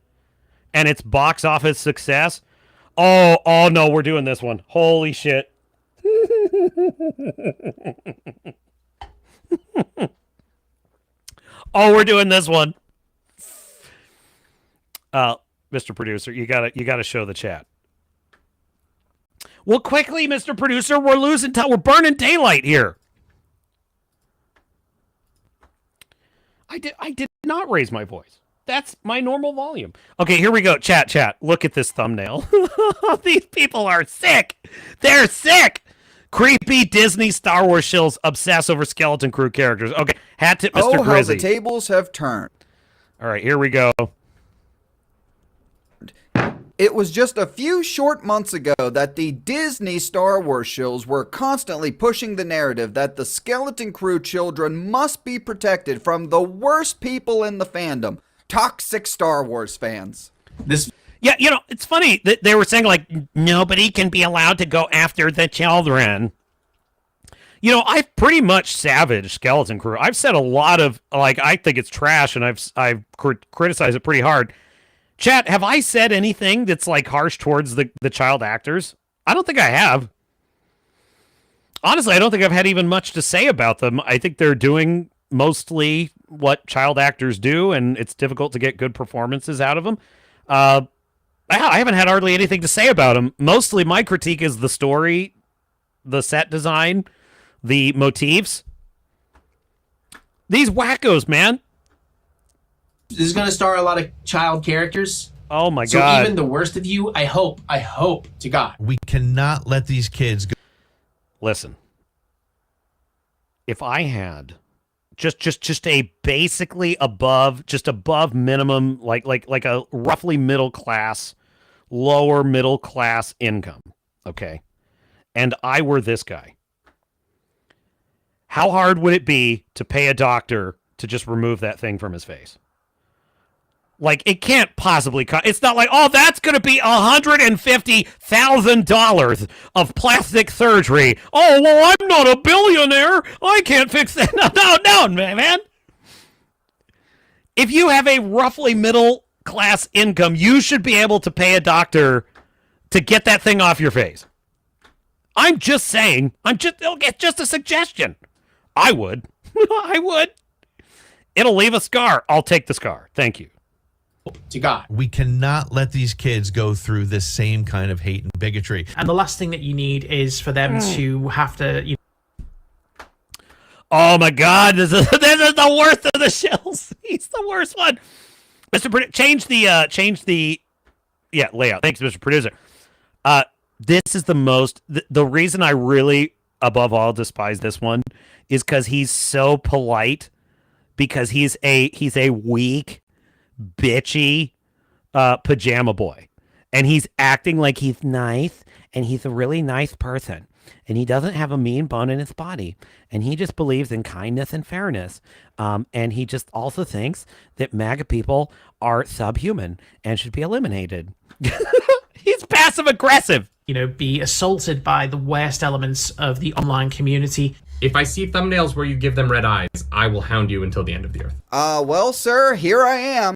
and its box office success. Oh no, we're doing this one. Holy shit. Oh, we're doing this one. Mr. Producer, you gotta show the chat. Well, quickly, Mr. Producer, we're losing time. We're burning daylight here. I did not raise my voice. That's my normal volume. Okay, here we go. Chat. Look at this thumbnail. These people are sick. They're sick. Creepy Disney Star Wars shills obsess over Skeleton Crew characters. Okay, hat tip, Mr. Grizzy. How the tables have turned. All right, here we go. It was just a few short months ago that the Disney Star Wars shills were constantly pushing the narrative that the Skeleton Crew children must be protected from the worst people in the fandom, toxic Star Wars fans. Yeah, you know, it's funny that they were saying, like, nobody can be allowed to go after the children. You know, I've pretty much savaged Skeleton Crew. I've said a lot of, like, I think it's trash, and I've criticized it pretty hard. Chat, have I said anything that's, like, harsh towards the child actors? I don't think I have. Honestly, I don't think I've had even much to say about them. I think they're doing mostly what child actors do, and it's difficult to get good performances out of them. I haven't had hardly anything to say about them. Mostly my critique is the story, the set design, the motifs. These wackos, man. This is going to star a lot of child characters. Oh my so God. So even the worst of you, I hope to God. We cannot let these kids go. Listen. If I had just a basically above minimum, like a roughly lower middle class income, okay, and I were this guy, how hard would it be to pay a doctor to just remove that thing from his face? Like, it can't possibly it's not like, oh, that's going to be $150,000 of plastic surgery. Oh, well, I'm not a billionaire. I can't fix that. No, man. If you have a roughly middle class income, you should be able to pay a doctor to get that thing off your face. I'm just saying. Just a suggestion. I would. I would. It'll leave a scar. I'll take the scar. Thank you. To God. We cannot let these kids go through this same kind of hate and bigotry. And the last thing that you need is for them to have to... Oh my God, this is the worst of the Shills. He's the worst one. Mr. Change the layout. Thanks, Mr. Producer. This is the reason I really, above all, despise this one is because he's so polite, because he's a weak, bitchy pajama boy, and he's acting like he's nice, and he's a really nice person, and he doesn't have a mean bone in his body, and he just believes in kindness and fairness, and he just also thinks that MAGA people are subhuman and should be eliminated. He's passive aggressive. Be assaulted by the worst elements of the online community. If I see thumbnails where you give them red eyes, I will hound you until the end of the earth. Well, sir, here I am.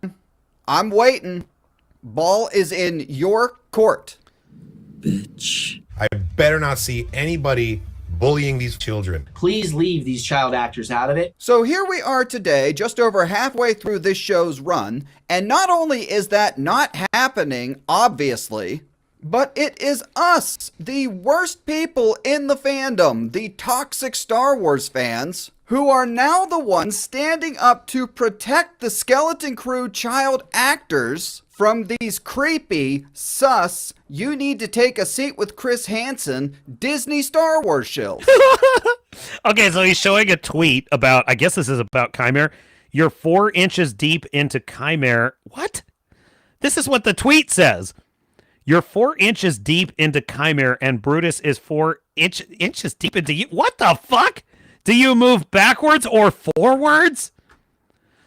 I'm waiting. Ball is in your court. Bitch. I better not see anybody bullying these children. Please leave these child actors out of it. So here we are today, just over halfway through this show's run, and not only is that not happening, obviously, but it is us, the worst people in the fandom, the toxic Star Wars fans, who are now the ones standing up to protect the Skeleton Crew child actors from these creepy, sus, you need to take a seat with Chris Hansen, Disney Star Wars shills. Okay, so he's showing a tweet about, I guess this is about Chimera. You're 4 inches deep into Chimera. What? This is what the tweet says. You're 4 inches deep into Chimera, and Brutus is 4 inches deep into you. What the fuck? Do you move backwards or forwards?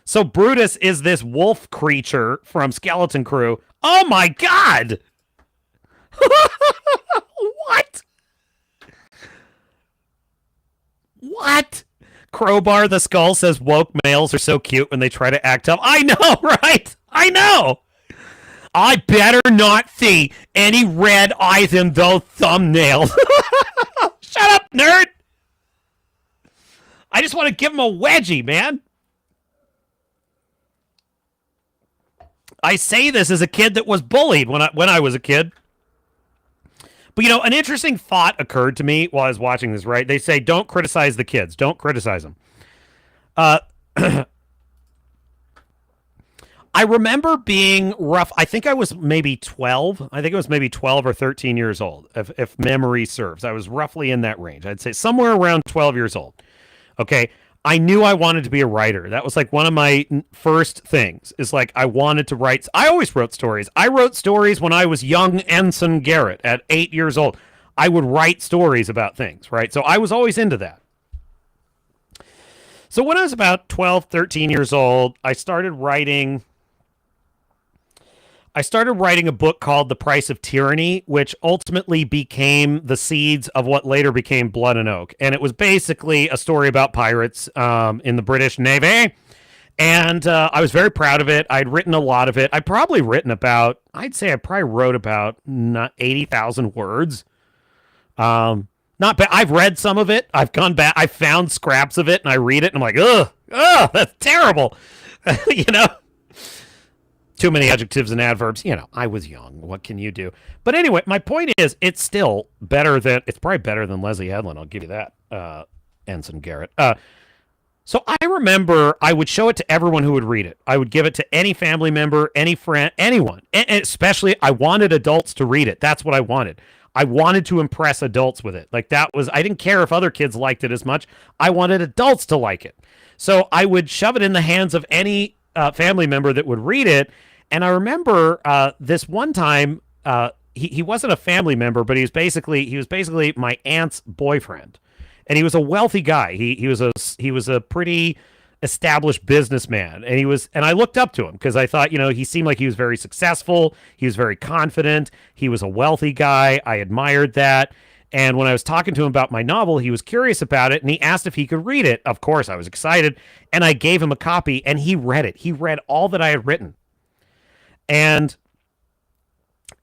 So Brutus is this wolf creature from Skeleton Crew. Oh my God! What? What? Crowbar the Skull says woke males are so cute when they try to act tough. I know, right? I know! I better not see any red eyes in those thumbnails. Shut up, nerd! I just want to give him a wedgie, man. I say this as a kid that was bullied when I was a kid. But, an interesting thought occurred to me while I was watching this, right? They say, don't criticize the kids. Don't criticize them. I remember being rough. I think I was maybe 12. I think it was maybe 12 or 13 years old, if memory serves. I was roughly in that range. I'd say somewhere around 12 years old. Okay. I knew I wanted to be a writer. That was like one of my first things, is like I wanted to write. I always wrote stories. I wrote stories when I was young Ensign Garrett at 8 years old. I would write stories about things, right? So I was always into that. So when I was about 12, 13 years old, I started writing a book called The Price of Tyranny, which ultimately became the seeds of what later became Blood and Oak. And it was basically a story about pirates in the British Navy. And I was very proud of it. I'd written a lot of it. I'd probably wrote about 80,000 words. Not bad. I've read some of it. I've gone back. I found scraps of it and I read it and I'm like, ugh, that's terrible. Too many adjectives and adverbs. I was young. What can you do? But anyway, my point is, it's still better than, it's probably better than Leslie Headland. I'll give you that, Ensign Garrett. So I remember I would show it to everyone who would read it. I would give it to any family member, any friend, anyone. And especially, I wanted adults to read it. That's what I wanted. I wanted to impress adults with it. Like I didn't care if other kids liked it as much. I wanted adults to like it. So I would shove it in the hands of any family member that would read it. And I remember this one time, he wasn't a family member, but he was basically my aunt's boyfriend. And he was a wealthy guy. He was a pretty established businessman, and I looked up to him because I thought, he seemed like he was very successful. He was very confident. He was a wealthy guy. I admired that. And when I was talking to him about my novel, he was curious about it, and he asked if he could read it. Of course, I was excited, and I gave him a copy, and he read it. He read all that I had written, and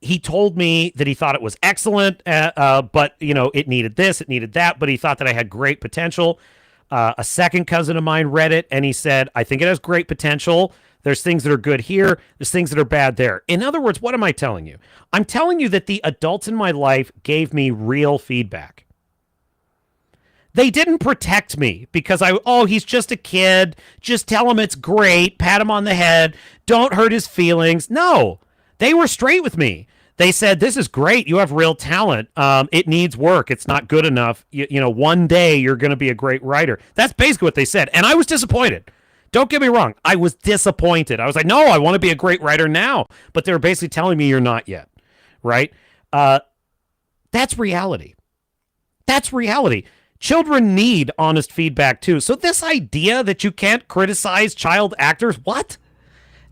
he told me that he thought it was excellent, but it needed this, it needed that, but he thought that I had great potential. A second cousin of mine read it, and he said, I think it has great potential. There's things that are good here. There's things that are bad there. In other words, what am I telling you? I'm telling you that the adults in my life gave me real feedback. They didn't protect me because he's just a kid. Just tell him it's great. Pat him on the head. Don't hurt his feelings. No, they were straight with me. They said, this is great. You have real talent. It needs work. It's not good enough. One day you're going to be a great writer. That's basically what they said. And I was disappointed. Don't get me wrong. I was disappointed. I was like, no, I want to be a great writer now. But they were basically telling me you're not yet. Right? That's reality. That's reality. Children need honest feedback too. So this idea that you can't criticize child actors, what?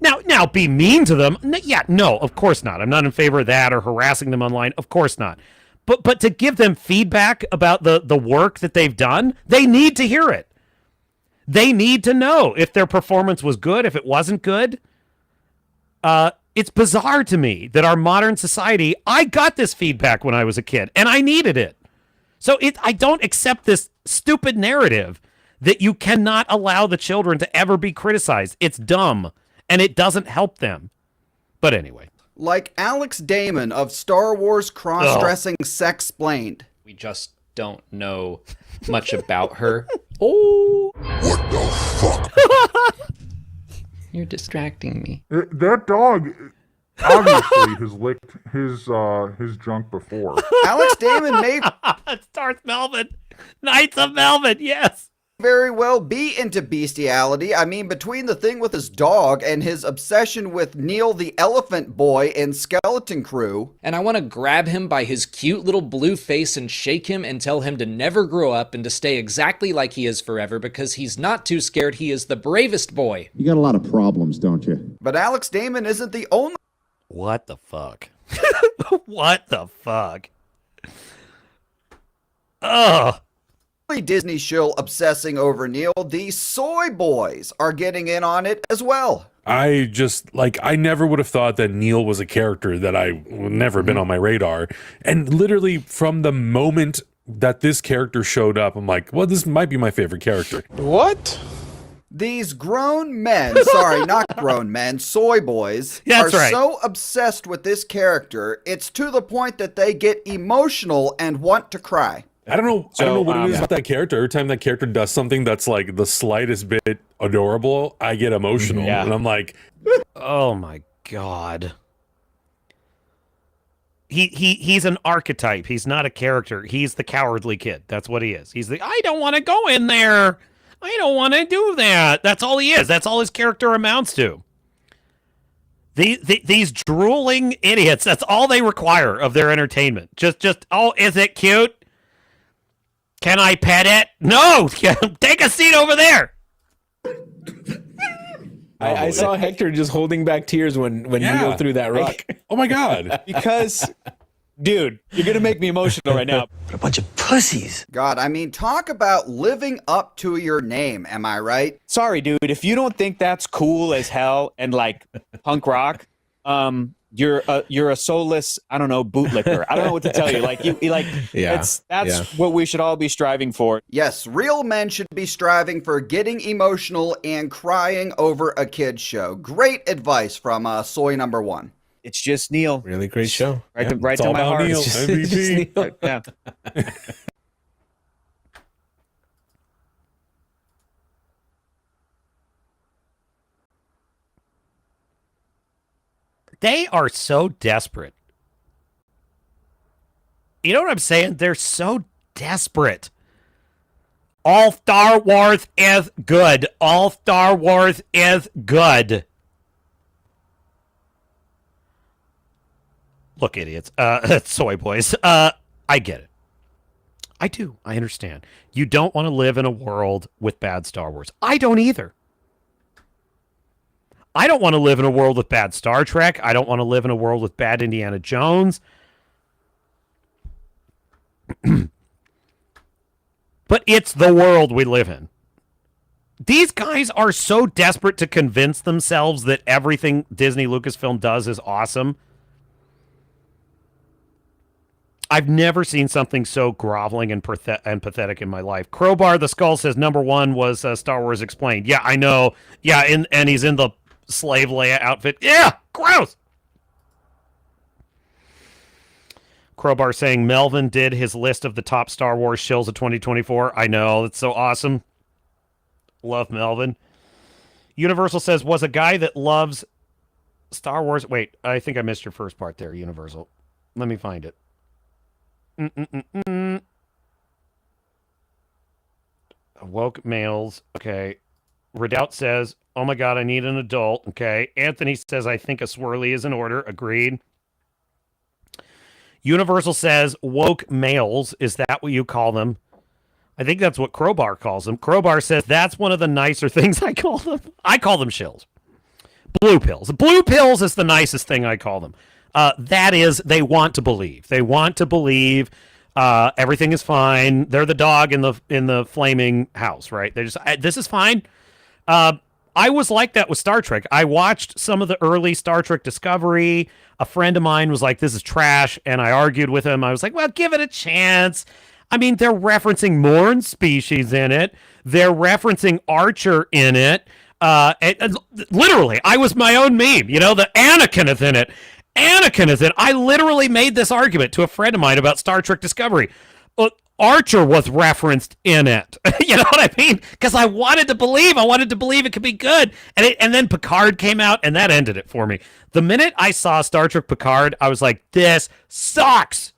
Now, be mean to them? Yeah, no, of course not. I'm not in favor of that or harassing them online. Of course not. But to give them feedback about the work that they've done, they need to hear it. They need to know if their performance was good, if it wasn't good. It's bizarre to me that our modern society, I got this feedback when I was a kid, and I needed it. So I don't accept this stupid narrative that you cannot allow the children to ever be criticized. It's dumb. And it doesn't help them. But anyway. Like Alex Damon of Star Wars Cross-Dressing Sexplained. We just don't know much about her. Oh. What the fuck? You're distracting me. That dog obviously has licked his junk before. Alex Damon may... Darth Melvin. Knights of Melvin, yes. Very well be into bestiality. I mean, between the thing with his dog and his obsession with Neil the Elephant Boy in Skeleton Crew. And I want to grab him by his cute little blue face and shake him and tell him to never grow up and to stay exactly like he is forever because he's not too scared. He is the bravest boy. You got a lot of problems, don't you? But Alex Damon isn't the only... What the fuck? What the fuck? Ugh. Disney shill obsessing over Neil. The Soy Boys are getting in on it as well. I never would have thought that Neil was a character that I would never been on my radar. And literally from the moment that this character showed up, I'm like, well, this might be my favorite character. What? These grown men, sorry, not grown men, soy boys, are so obsessed with this character, it's to the point that they get emotional and want to cry. I don't know what it is about that character. Every time that character does something that's like the slightest bit adorable, I get emotional. Yeah. And I'm like, oh my God. He's an archetype. He's not a character. He's the cowardly kid. That's what he is. He's I don't want to go in there. I don't want to do that. That's all he is. That's all his character amounts to. These drooling idiots, that's all they require of their entertainment. Just oh, is it cute? Can I pet it? No! Take a seat over there! I saw Hector just holding back tears when Neil threw that rock. Oh my God. Because, dude, you're going to make me emotional right now. A bunch of pussies. God, I mean, talk about living up to your name, am I right? Sorry, dude, if you don't think that's cool as hell and like punk rock, you're a soulless, I don't know, bootlicker. I don't know what to tell you. That's what we should all be striving for. Yes, real men should be striving for getting emotional and crying over a kid's show. Great advice from Soy number 1. It's just Neil. Really great show. Right to my heart. Neil. MVP. Neil. Yeah. They are so desperate. You know what I'm saying? They're so desperate. All Star Wars is good. All Star Wars is good. Look, idiots. Soy boys. I get it. I do. I understand. You don't want to live in a world with bad Star Wars. I don't either. I don't want to live in a world with bad Star Trek. I don't want to live in a world with bad Indiana Jones. But it's the world we live in. These guys are so desperate to convince themselves that everything Disney Lucasfilm does is awesome. I've never seen something so groveling and pathetic in my life. Crowbar the Skull says number one was Star Wars Explained. Yeah, I know. Yeah, and he's in the slave Leia outfit. Yeah, gross. Crowbar saying Melvin did his list of the top Star Wars shills of 2024. I know. It's so awesome. Love Melvin. Universal says, was a guy that loves Star Wars. Wait, I think I missed your first part there, Universal. Let me find it. Woke males. Okay. Redoubt says, oh my God, I need an adult. Okay. Anthony says, I think a swirly is in order. Agreed. Universal says, woke males. Is that what you call them? I think that's what Crowbar calls them. Crowbar says, that's one of the nicer things I call them. I call them shills. Blue pills. Blue pills is the nicest thing I call them. That is, they want to believe. They want to believe everything is fine. They're the dog in the flaming house, right? They just, this is fine. I was like that with Star Trek. I watched some of the early Star Trek Discovery. A friend of mine was like, this is trash. And I argued with him. I was like, well, give it a chance. I mean, they're referencing Morn species in it. They're referencing Archer in it. Literally, I was my own meme. You know, the Anakin is in it. Anakin is in it. I literally made this argument to a friend of mine about Star Trek Discovery. Archer was referenced in it. You know what I mean? Because I wanted to believe. I wanted to believe it could be good. And then Picard came out, and that ended it for me. The minute I saw Star Trek Picard, I was like, this sucks.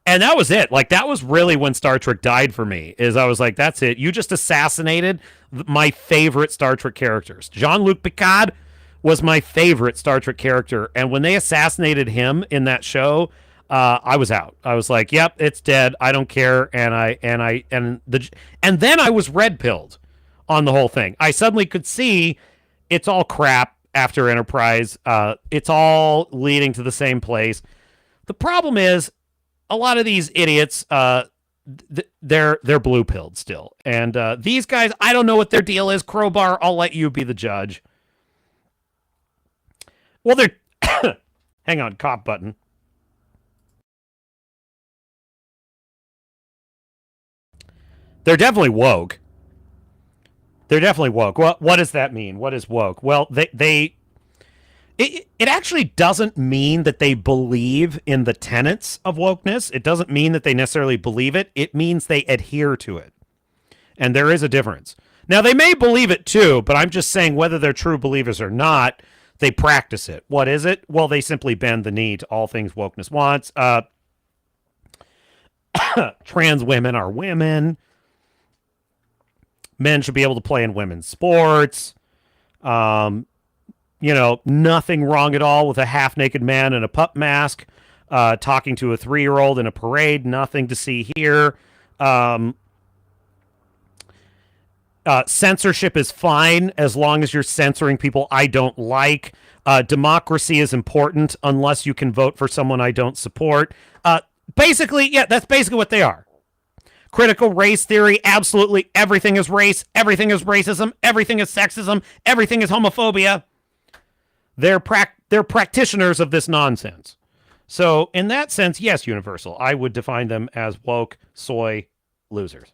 And that was it. Like, that was really when Star Trek died for me, is I was like, that's it. You just assassinated my favorite Star Trek characters. Jean-Luc Picard was my favorite Star Trek character. And when they assassinated him in that show, I was out. I was like, yep, it's dead. I don't care. And then I was red pilled on the whole thing. I suddenly could see it's all crap after Enterprise. It's all leading to the same place. The problem is a lot of these idiots, they're blue pilled still. And these guys, I don't know what their deal is. Crowbar, I'll let you be the judge. Well, they're hang on, cop button. They're definitely woke. They're definitely woke. Well, what does that mean? What is woke? Well, it actually doesn't mean that they believe in the tenets of wokeness. It doesn't mean that they necessarily believe it. It means they adhere to it. And there is a difference. Now, they may believe it too, but I'm just saying whether they're true believers or not, they practice it. What is it? Well, they simply bend the knee to all things wokeness wants. Trans women are women. Men should be able to play in women's sports. You know, nothing wrong at all with a half-naked man in a pup mask talking to a 3-year-old in a parade. Nothing to see here. Censorship is fine as long as you're censoring people I don't like. Democracy is important unless you can vote for someone I don't support. Basically, yeah, that's basically what they are. Critical race theory, absolutely everything is race, everything is racism, everything is sexism, everything is homophobia. They're practitioners of this nonsense. So in that sense, yes, Universal, I would define them as woke, soy, losers.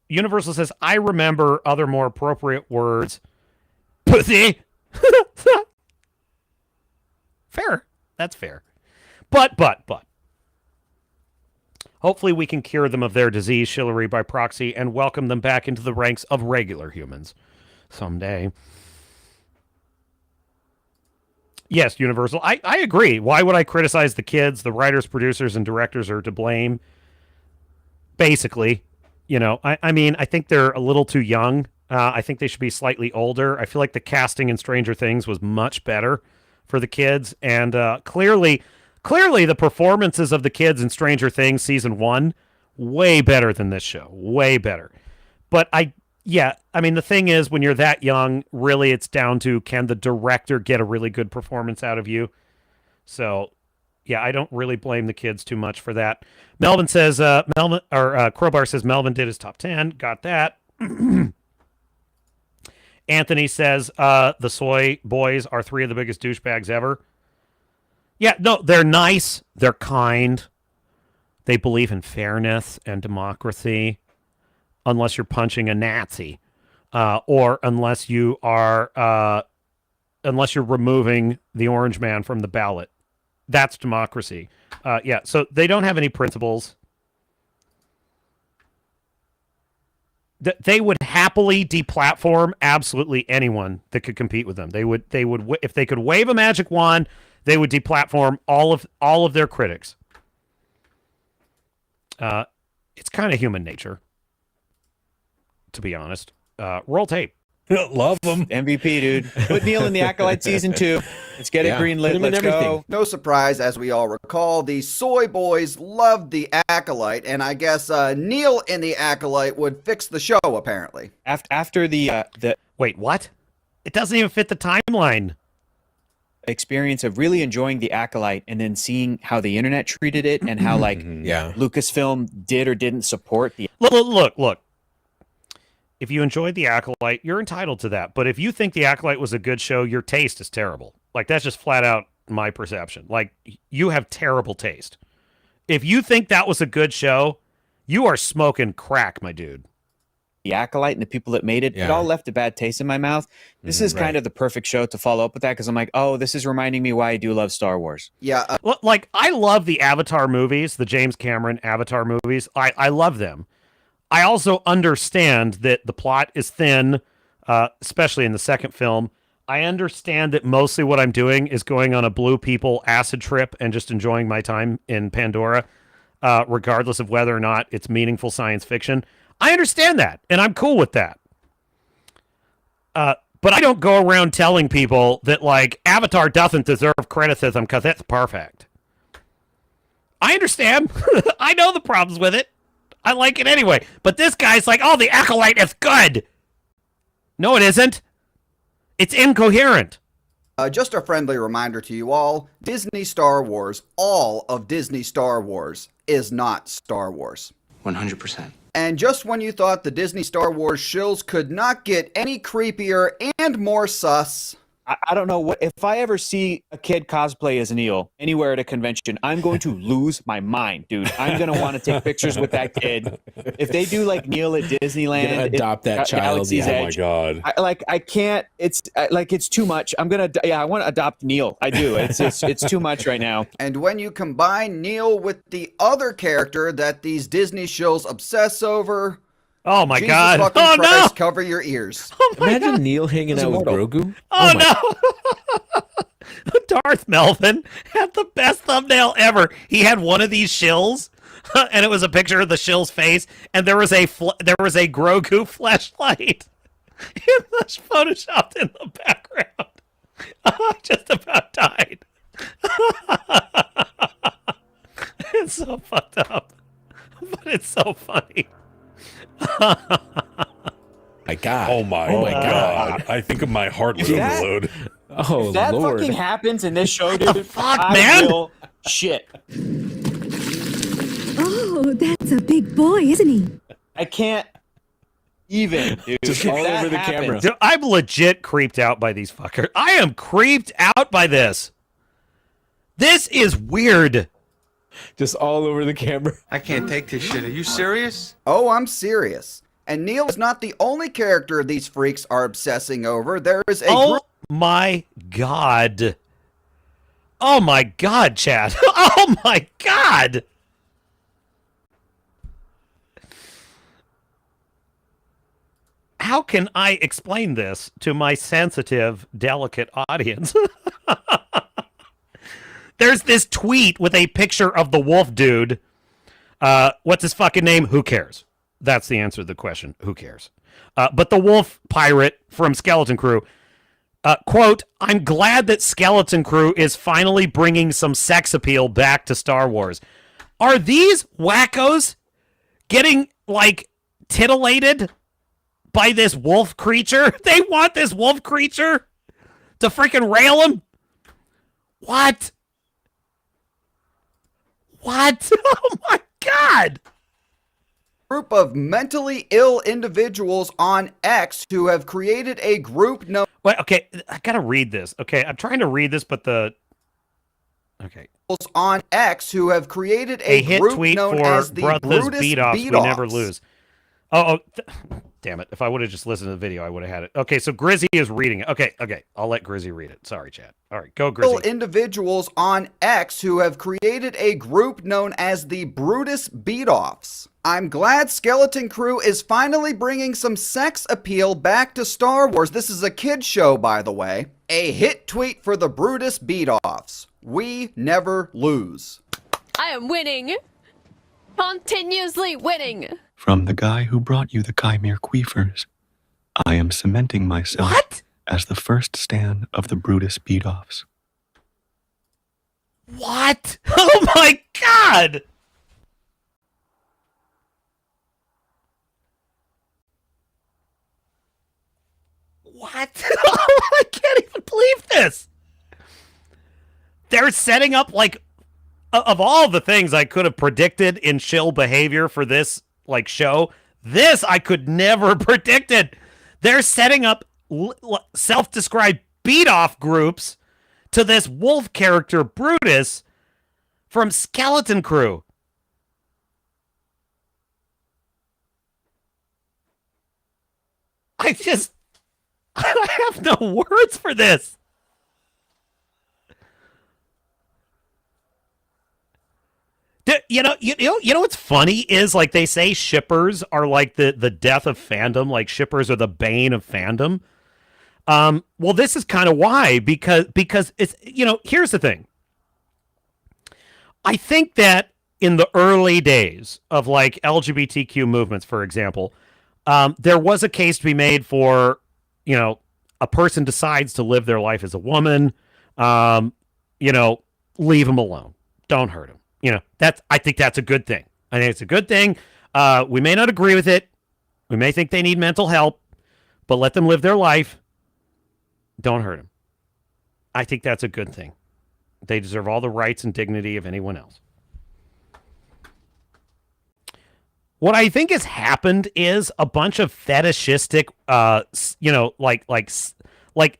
Universal says, I remember other more appropriate words. Pussy. Fair. That's fair. But. Hopefully we can cure them of their disease, shillery by proxy, and welcome them back into the ranks of regular humans someday. Yes, Universal. I agree. Why would I criticize the kids? The writers, producers, and directors are to blame. Basically, I mean, I think they're a little too young. I think they should be slightly older. I feel like the casting in Stranger Things was much better for the kids, and clearly, the performances of the kids in Stranger Things season 1 way better than this show, way better. But I mean, the thing is, when you're that young, really, it's down to can the director get a really good performance out of you. So, yeah, I don't really blame the kids too much for that. Melvin says, Crowbar says Melvin did his top 10. Got that. Anthony says the soy boys are 3 of the biggest douchebags ever. Yeah, no, they're nice. They're kind. They believe in fairness and democracy, unless you're punching a Nazi, or unless you're removing the orange man from the ballot. That's democracy. Yeah, so they don't have any principles. They would happily deplatform absolutely anyone that could compete with them. They would if they could wave a magic wand, they would deplatform all of their critics. It's kind of human nature, to be honest. Roll tape. Love them. MVP, dude. Put Neil in the Acolyte season 2. Let's get it greenlit. Let's go. No surprise, as we all recall, the soy boys loved the Acolyte, and I guess Neil in the Acolyte would fix the show, apparently. After the Wait, what? It doesn't even fit the timeline. Experience of really enjoying the Acolyte and then seeing how the internet treated it and how Lucasfilm did or didn't support the look. If you enjoyed The Acolyte, you're entitled to that. But if you think The Acolyte was a good show, your taste is terrible. Like, that's just flat out my perception. Like, you have terrible taste. If you think that was a good show, you are smoking crack, my dude. The Acolyte and the people that made it, it all left a bad taste in my mouth. This is kind of the perfect show to follow up with that, because I'm like, oh, this is reminding me why I do love Star Wars. Yeah. Like, I love the Avatar movies, the James Cameron Avatar movies. I love them. I also understand that the plot is thin, especially in the second film. I understand that mostly what I'm doing is going on a blue people acid trip and just enjoying my time in Pandora, regardless of whether or not it's meaningful science fiction. I understand that, and I'm cool with that. But I don't go around telling people that, like, Avatar doesn't deserve criticism because it's perfect. I understand. I know the problems with it. I like it anyway. But this guy's like, oh, the Acolyte is good. No, it isn't. It's incoherent. Just a friendly reminder to you all, Disney Star Wars, all of Disney Star Wars, is not Star Wars. 100%. And just when you thought the Disney Star Wars shills could not get any creepier and more sus... I don't know what if I ever see a kid cosplay as Neil anywhere at a convention, I'm going to lose my mind, dude. I'm gonna want to take pictures with that kid. If they do like Neil at Disneyland, adopt that child. Galaxy's Edge, oh my god! I can't. It's it's too much. I want to adopt Neil. I do. It's too much right now. And when you combine Neil with the other character that these Disney shills obsess over. Oh my Jesus God! fucking Oh Christ, no! Cover your ears. Oh my Imagine God. Neil hanging out with Grogu. Oh no! Darth Melvin had the best thumbnail ever. He had one of these shills, and it was a picture of the shill's face, and there was a Grogu fleshlight photoshopped in the background. I just about died. It's so fucked up, but it's so funny. My God! Oh my God! I think my heart would overload. Oh if that Lord! fucking happens in this show, dude, fuck, I man? will shit. Oh, that's a big boy, isn't he? I can't even, dude. Just all over the camera. Dude, I'm legit creeped out by these fuckers. I am creeped out by this. This is weird. Just all over the camera. I can't take this shit. Are you serious? Oh, I'm serious. And Neil is not the only character these freaks are obsessing over. There is a Oh my God. Oh my God, Chad. Oh my God. how can I explain this to my sensitive, delicate audience? There's this tweet with a picture of the wolf dude. What's his fucking name? Who cares? That's the answer to the question. Who cares? But the wolf pirate from Skeleton Crew, quote, I'm glad that Skeleton Crew is finally bringing some sex appeal back to Star Wars. Are these wackos getting, like, titillated by this wolf creature? They want this wolf creature to freaking rail him? What? What? Oh my God! Group of mentally ill individuals on X who have created a group known. Wait, okay, I gotta read this. Okay, I'm trying to read this, but the. Okay. On X who have created A a hit group tweet known for as the Brothers Brutus Beat-Offs. We Beat-Offs. never lose. Damn it. If I would have just listened to the video, I would have had it. Okay, so Grizzy is reading it. Okay. I'll let Grizzy read it. Sorry, Chad. All right, go, Grizzy. Individuals on X who have created a group known as the Brutus Beat-Offs. I'm glad Skeleton Crew is finally bringing some sex appeal back to Star Wars. This is a kid's show, by the way. A hit tweet for the Brutus Beat-Offs. We never lose. I am winning. Continuously winning. From the guy who brought you the Chimere Queefers, I am cementing myself as the first stan of the Brutus Beat-Offs. What? Oh my God! What? I can't even believe this. They're setting up, like, of all the things I could have predicted in shill behavior for this, like, show, this I could never predicted. They're setting up self-described beat-off groups to this wolf character, Brutus, from Skeleton Crew. I have no words for this. You know what's funny is, like, they say shippers are like the death of fandom, like shippers are the bane of fandom. Well, this is kind of why, because it's, here's the thing. I think that in the early days of, like, LGBTQ movements, for example, there was a case to be made for, a person decides to live their life as a woman, leave them alone. Don't hurt them. I think that's a good thing. I think it's a good thing. We may not agree with it. We may think they need mental help, but let them live their life. Don't hurt them. I think that's a good thing. They deserve all the rights and dignity of anyone else. What I think has happened is a bunch of fetishistic, like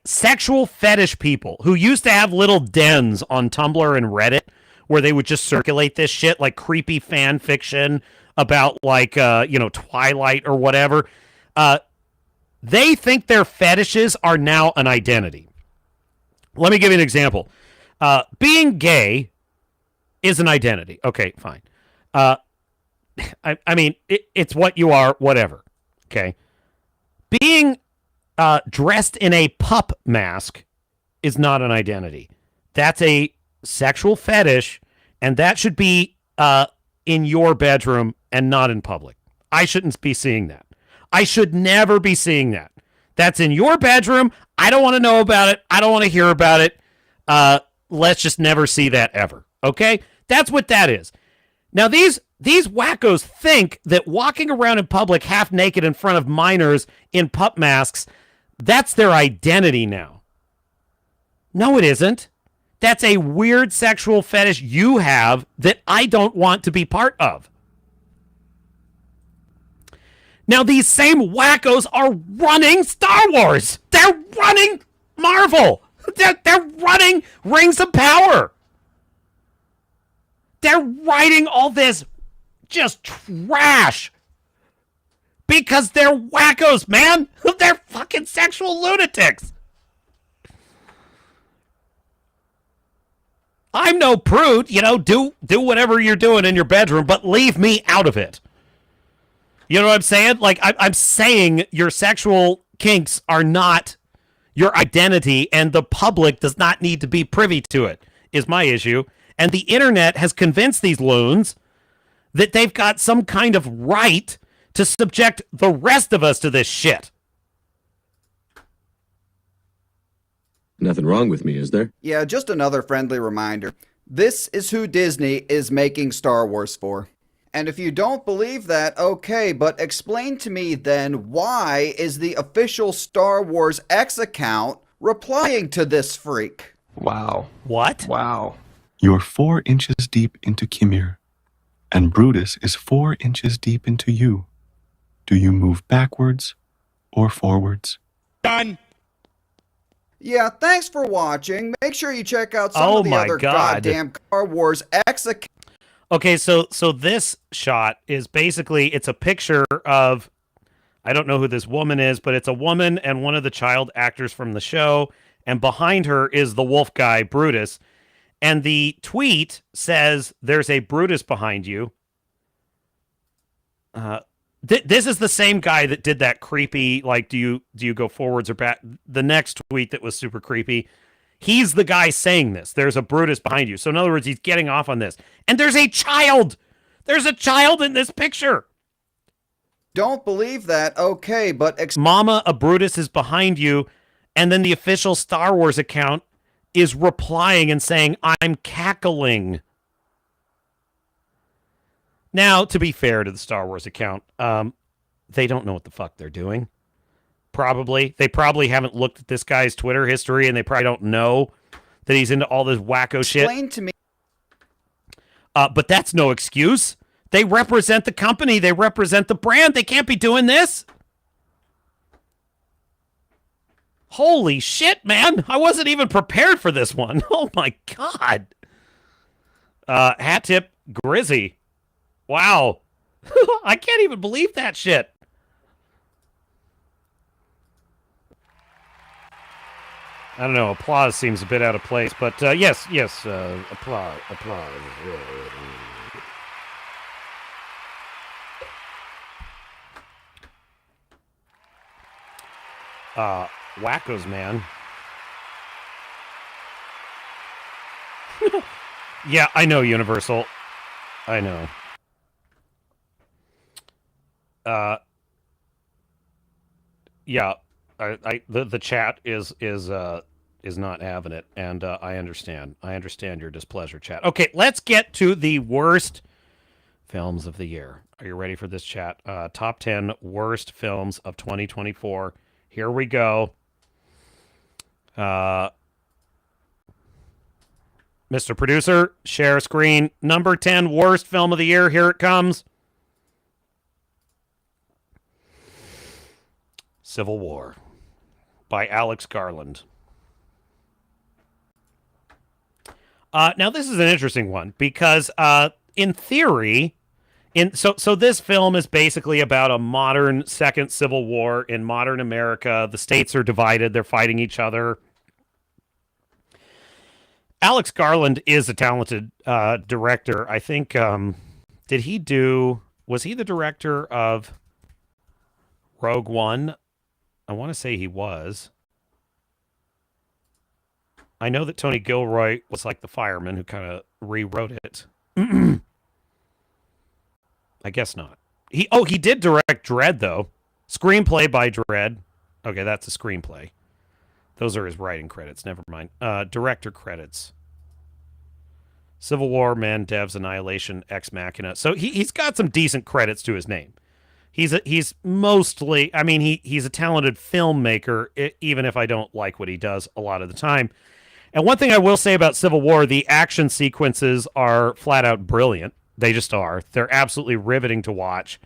sexual fetish people who used to have little dens on Tumblr and Reddit where they would just circulate this shit, like creepy fan fiction about, like, Twilight or whatever. They think their fetishes are now an identity. Let me give you an example. Being gay is an identity. Okay, fine. I mean, it's what you are, whatever. Okay. Being dressed in a pup mask is not an identity. That's a sexual fetish, and that should be in your bedroom and not in public. I shouldn't be seeing that. I should never be seeing that. That's in your bedroom. I don't want to know about it. I don't want to hear about it. Let's just never see that ever. Okay? That's what that is. Now, these wackos think that walking around in public half naked in front of minors in pup masks, that's their identity now. No, it isn't. That's a weird sexual fetish you have that I don't want to be part of. Now, these same wackos are running Star Wars. They're running Marvel. They're running Rings of Power. They're writing all this just trash because they're wackos, man. They're fucking sexual lunatics. I'm no prude, do whatever you're doing in your bedroom, but leave me out of it. You know what I'm saying? Like, I'm saying your sexual kinks are not your identity, and the public does not need to be privy to it, is my issue. And the internet has convinced these loons that they've got some kind of right to subject the rest of us to this shit. Nothing wrong with me, is there? Yeah, just another friendly reminder. This is who Disney is making Star Wars for. And if you don't believe that, okay, but explain to me then, why is the official Star Wars X account replying to this freak? Wow. What? Wow. You're 4 inches deep into Kimir, and Brutus is 4 inches deep into you. Do you move backwards or forwards? Done. Yeah, thanks for watching. Make sure you check out some of the other goddamn Star Wars X accounts. Okay, so this shot is basically, it's a picture of, I don't know who this woman is, but it's a woman and one of the child actors from the show, and behind her is the wolf guy, Brutus. And the tweet says, "There's a Brutus behind you." This is the same guy that did that creepy, like, do you go forwards or back? The next tweet that was super creepy. He's the guy saying this. There's a Brutus behind you. So in other words, he's getting off on this. And there's a child. There's a child in this picture. Don't believe that, okay, but... Mama, a Brutus is behind you. And then the official Star Wars account is replying and saying, "I'm cackling." Now, to be fair to the Star Wars account, they don't know what the fuck they're doing. Probably. They probably haven't looked at this guy's Twitter history, and they probably don't know that he's into all this wacko shit. Explain to me. But that's no excuse. They represent the company. They represent the brand. They can't be doing this. Holy shit, man. I wasn't even prepared for this one. Oh, my God. Hat tip Grizzy. Wow. I can't even believe that shit. I don't know. Applause seems a bit out of place, but yes, applause. Wackos, man. Yeah, I know, Universal. I know. Yeah, the chat is not having it, and I understand. I understand your displeasure, chat. Okay, let's get to the worst films of the year. Are you ready for this, chat? Top 10 worst films of 2024. Here we go. Mr. Producer, share a screen. Number 10 worst film of the year. Here it comes. Civil War by Alex Garland. Now, this is an interesting one because in theory, so this film is basically about a modern second Civil War in modern America. The states are divided. They're fighting each other. Alex Garland is a talented director. I think, was he the director of Rogue One? I want to say he was. I know that Tony Gilroy was like the fireman who kind of rewrote it. I guess not. He did direct Dredd, though. Screenplay by Dredd. Okay, that's a screenplay. Those are his writing credits. Never mind. Director credits. Civil War, Man, Devs, Annihilation, Ex Machina. So he's got some decent credits to his name. He's mostly, I mean, he's a talented filmmaker, even if I don't like what he does a lot of the time. And one thing I will say about Civil War, the action sequences are flat out brilliant. They just are. They're absolutely riveting to watch.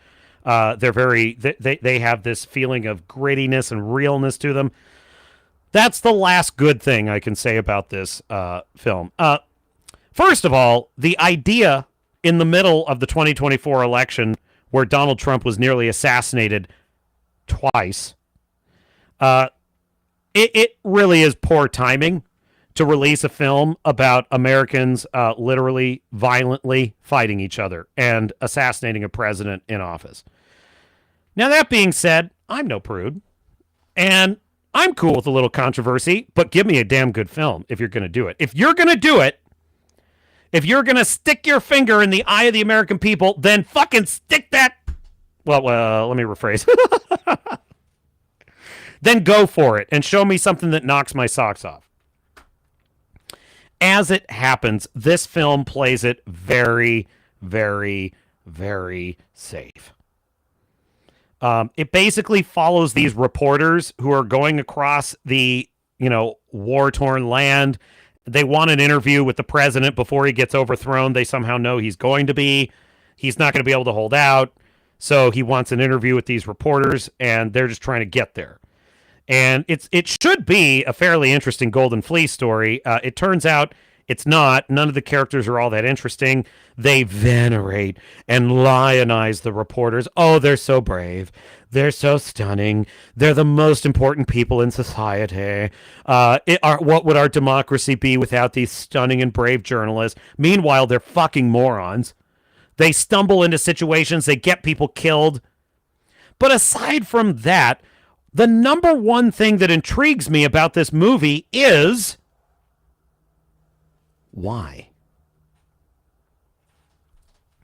They have this feeling of grittiness and realness to them. That's the last good thing I can say about this film. First of all, the idea in the middle of the 2024 election where Donald Trump was nearly assassinated twice, it really is poor timing to release a film about Americans literally violently fighting each other and assassinating a president in office. Now, that being said, I'm no prude, and I'm cool with a little controversy, but give me a damn good film if you're going to do it. If you're going to do it, if you're going to stick your finger in the eye of the American people, then fucking stick that... Well, let me rephrase. Then go for it and show me something that knocks my socks off. As it happens, this film plays it very, very, very safe. It basically follows these reporters who are going across the, war-torn land. They want an interview with the president before he gets overthrown. They somehow know he's going to be. He's not going to be able to hold out. So he wants an interview with these reporters, and they're just trying to get there. And it should be a fairly interesting Golden Fleece story. It turns out it's not. None of the characters are all that interesting. They venerate and lionize the reporters. Oh, they're so brave. They're so stunning. They're the most important people in society. What would our democracy be without these stunning and brave journalists? Meanwhile, they're fucking morons. They stumble into situations. They get people killed. But aside from that, the number one thing that intrigues me about this movie is... why?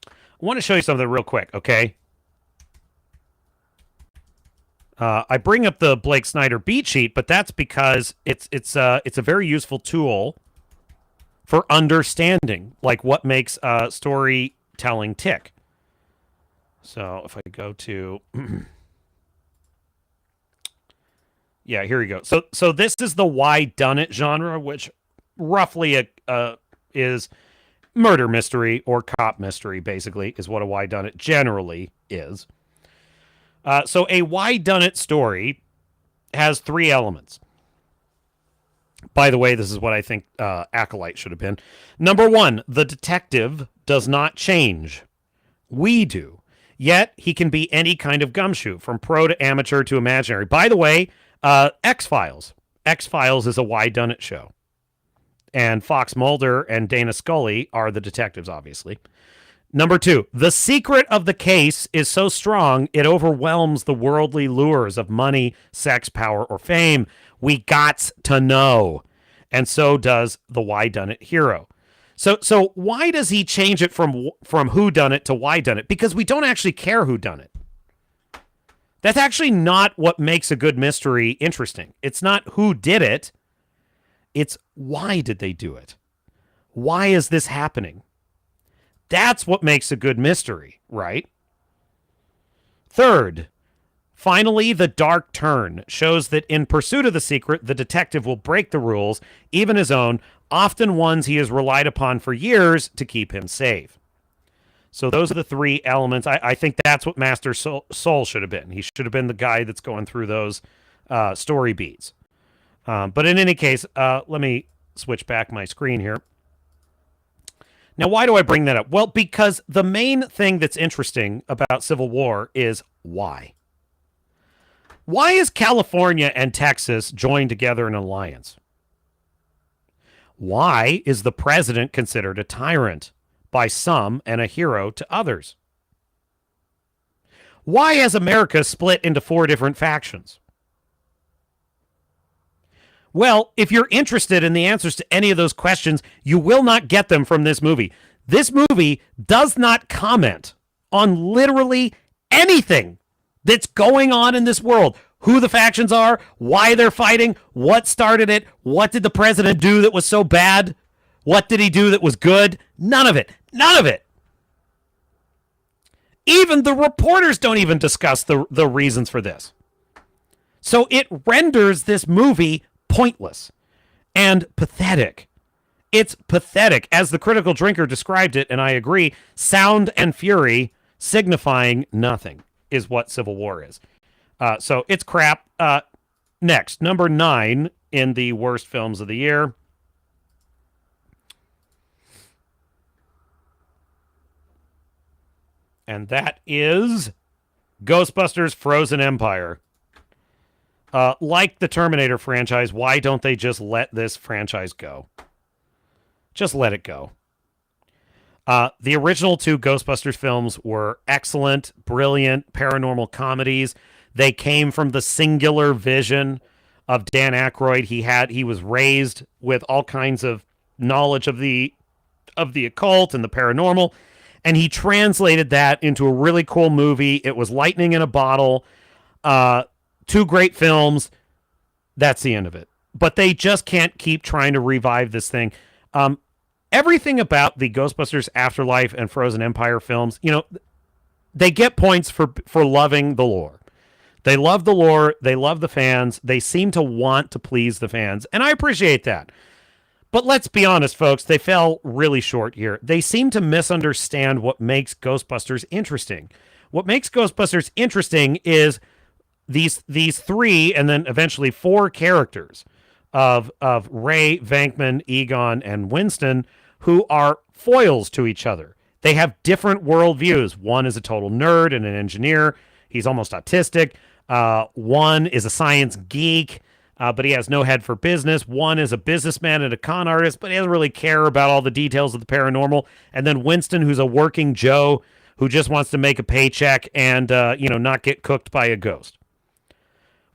I want to show you something real quick, okay? I bring up the Blake Snyder beat sheet, but that's because it's a very useful tool for understanding like what makes storytelling tick. So if I go to yeah, here we go. So this is the why done it genre, which roughly is murder mystery or cop mystery, basically, is what a why done it generally is. So a why done it story has three elements. By the way, this is what I think Acolyte should have been. Number one, the detective does not change. We do. Yet he can be any kind of gumshoe, from pro to amateur to imaginary. By the way, X-Files. X-Files is a why done it show. And Fox Mulder and Dana Scully are the detectives, obviously. Number two, the secret of the case is so strong, it overwhelms the worldly lures of money, sex, power, or fame. We got to know. And so does the why done it hero. So why does he change it from who done it to why done it? Because we don't actually care who done it. That's actually not what makes a good mystery interesting. It's not who did it. It's why did they do it? Why is this happening? That's what makes a good mystery, right? Third, finally, the dark turn shows that in pursuit of the secret, the detective will break the rules, even his own, often ones he has relied upon for years to keep him safe. So those are the three elements. I think that's what Master Soul should have been. He should have been the guy that's going through those story beats. But in any case, let me switch back my screen here. Now, why do I bring that up? Well, because the main thing that's interesting about Civil War is why. Why is California and Texas joined together in an alliance? Why is the president considered a tyrant by some and a hero to others? Why has America split into 4 different factions? Well, if you're interested in the answers to any of those questions, you will not get them from this movie. This movie does not comment on literally anything that's going on in this world. Who the factions are, why they're fighting, what started it, what did the president do that was so bad, what did he do that was good? None of it. None of it. Even the reporters don't even discuss the reasons for this. So it renders this movie pointless and pathetic. It's pathetic. As the critical drinker described it, and I agree, sound and fury signifying nothing is what Civil War is. So it's crap. Next, number 9 in the worst films of the year. And that is Ghostbusters Frozen Empire. Like the Terminator franchise, why don't they just let this franchise go? Just let it go. The original two Ghostbusters films were excellent, brilliant paranormal comedies. They came from the singular vision of Dan Aykroyd. He was raised with all kinds of knowledge of the occult and the paranormal, and he translated that into a really cool movie. It was lightning in a bottle. Two great films. That's the end of it. But they just can't keep trying to revive this thing. Everything about the Ghostbusters Afterlife and Frozen Empire films, they get points for loving the lore. They love the lore. They love the fans. They seem to want to please the fans, and I appreciate that. But let's be honest, folks, they fell really short here. They seem to misunderstand what makes Ghostbusters interesting. What makes Ghostbusters interesting is these three and then eventually four characters of Ray, Venkman, Egon, and Winston, who are foils to each other. They have different worldviews. One is a total nerd and an engineer. He's almost autistic. One is a science geek, but he has no head for business. One is a businessman and a con artist, but he doesn't really care about all the details of the paranormal. And then Winston, who's a working Joe who just wants to make a paycheck and not get cooked by a ghost.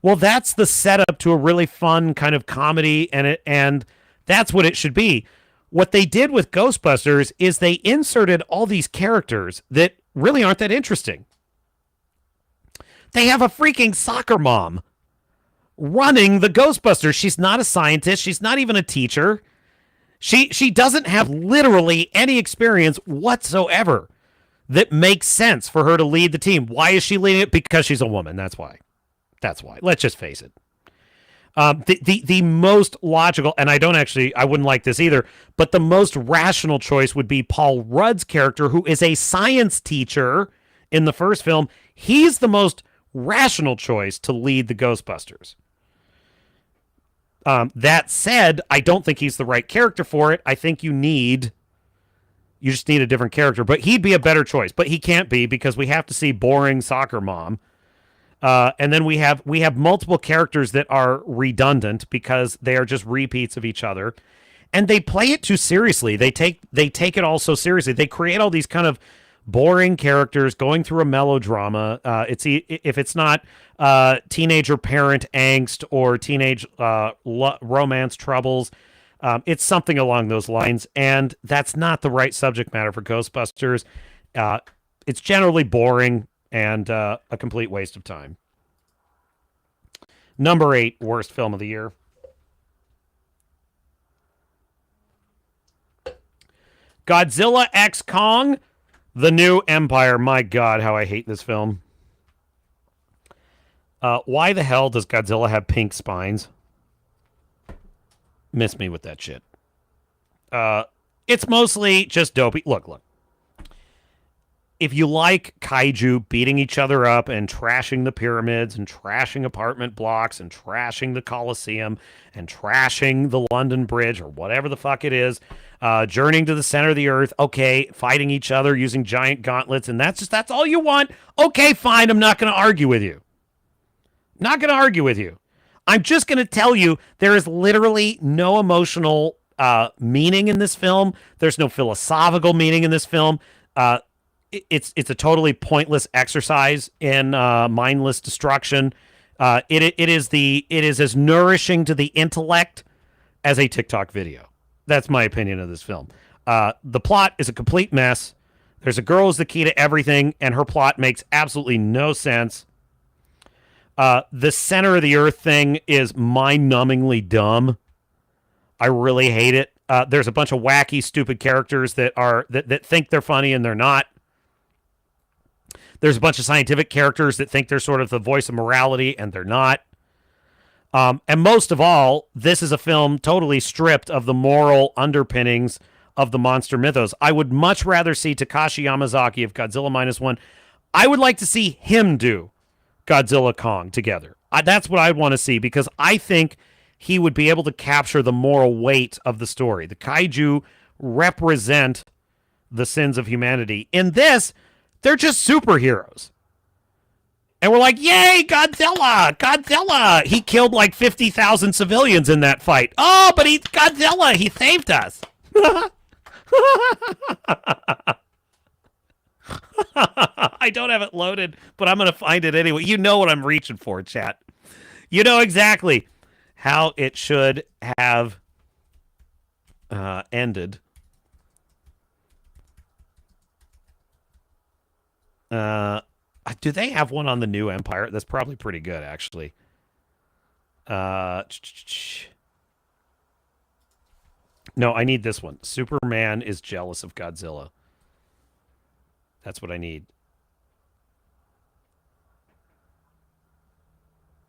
Well, that's the setup to a really fun kind of comedy, and that's what it should be. What they did with Ghostbusters is they inserted all these characters that really aren't that interesting. They have a freaking soccer mom running the Ghostbusters. She's not a scientist. She's not even a teacher. She doesn't have literally any experience whatsoever that makes sense for her to lead the team. Why is she leading it? Because she's a woman. That's why. Let's just face it. The most logical, and I wouldn't like this either, but the most rational choice would be Paul Rudd's character, who is a science teacher in the first film. He's the most rational choice to lead the Ghostbusters. That said, I don't think he's the right character for it. I think you just need a different character, but he'd be a better choice, but he can't be because we have to see boring soccer mom. And then we have multiple characters that are redundant because they are just repeats of each other, and they play it too seriously. They take it all so seriously. They create all these kind of boring characters going through a melodrama. If it's not teenager parent angst or teenage romance troubles, it's something along those lines, and that's not the right subject matter for Ghostbusters. It's generally boring and a complete waste of time. Number 8, worst film of the year. Godzilla x Kong, The New Empire. My God, how I hate this film. Why the hell does Godzilla have pink spines? Miss me with that shit. It's mostly just dopey. Look. If you like kaiju beating each other up and trashing the pyramids and trashing apartment blocks and trashing the Colosseum and trashing the London Bridge or whatever the fuck it is, journeying to the center of the earth, okay, fighting each other using giant gauntlets, and that's all you want, okay, fine, I'm not going to argue with you. I'm just going to tell you there is literally no emotional meaning in this film. There's no philosophical meaning in this film. It's a totally pointless exercise in mindless destruction. It is as nourishing to the intellect as a TikTok video. That's my opinion of this film. The plot is a complete mess. There's a girl who's the key to everything, and her plot makes absolutely no sense. The center of the earth thing is mind-numbingly dumb. I really hate it. There's a bunch of wacky, stupid characters that think they're funny and they're not. There's a bunch of scientific characters that think they're sort of the voice of morality, and they're not. And most of all, this is a film totally stripped of the moral underpinnings of the monster mythos. I would much rather see Takashi Yamazaki of Godzilla -1. I would like to see him do Godzilla Kong together. That's what I'd want to see, because I think he would be able to capture the moral weight of the story. The kaiju represent the sins of humanity. In this, they're just superheroes. And we're like, yay, Godzilla! He killed like 50,000 civilians in that fight. Oh, but he's Godzilla! He saved us! I don't have it loaded, but I'm going to find it anyway. You know what I'm reaching for, chat. You know exactly how it should have ended. Do they have one on the new Empire? That's probably pretty good, actually. No, I need this one. Superman is jealous of Godzilla. That's what I need.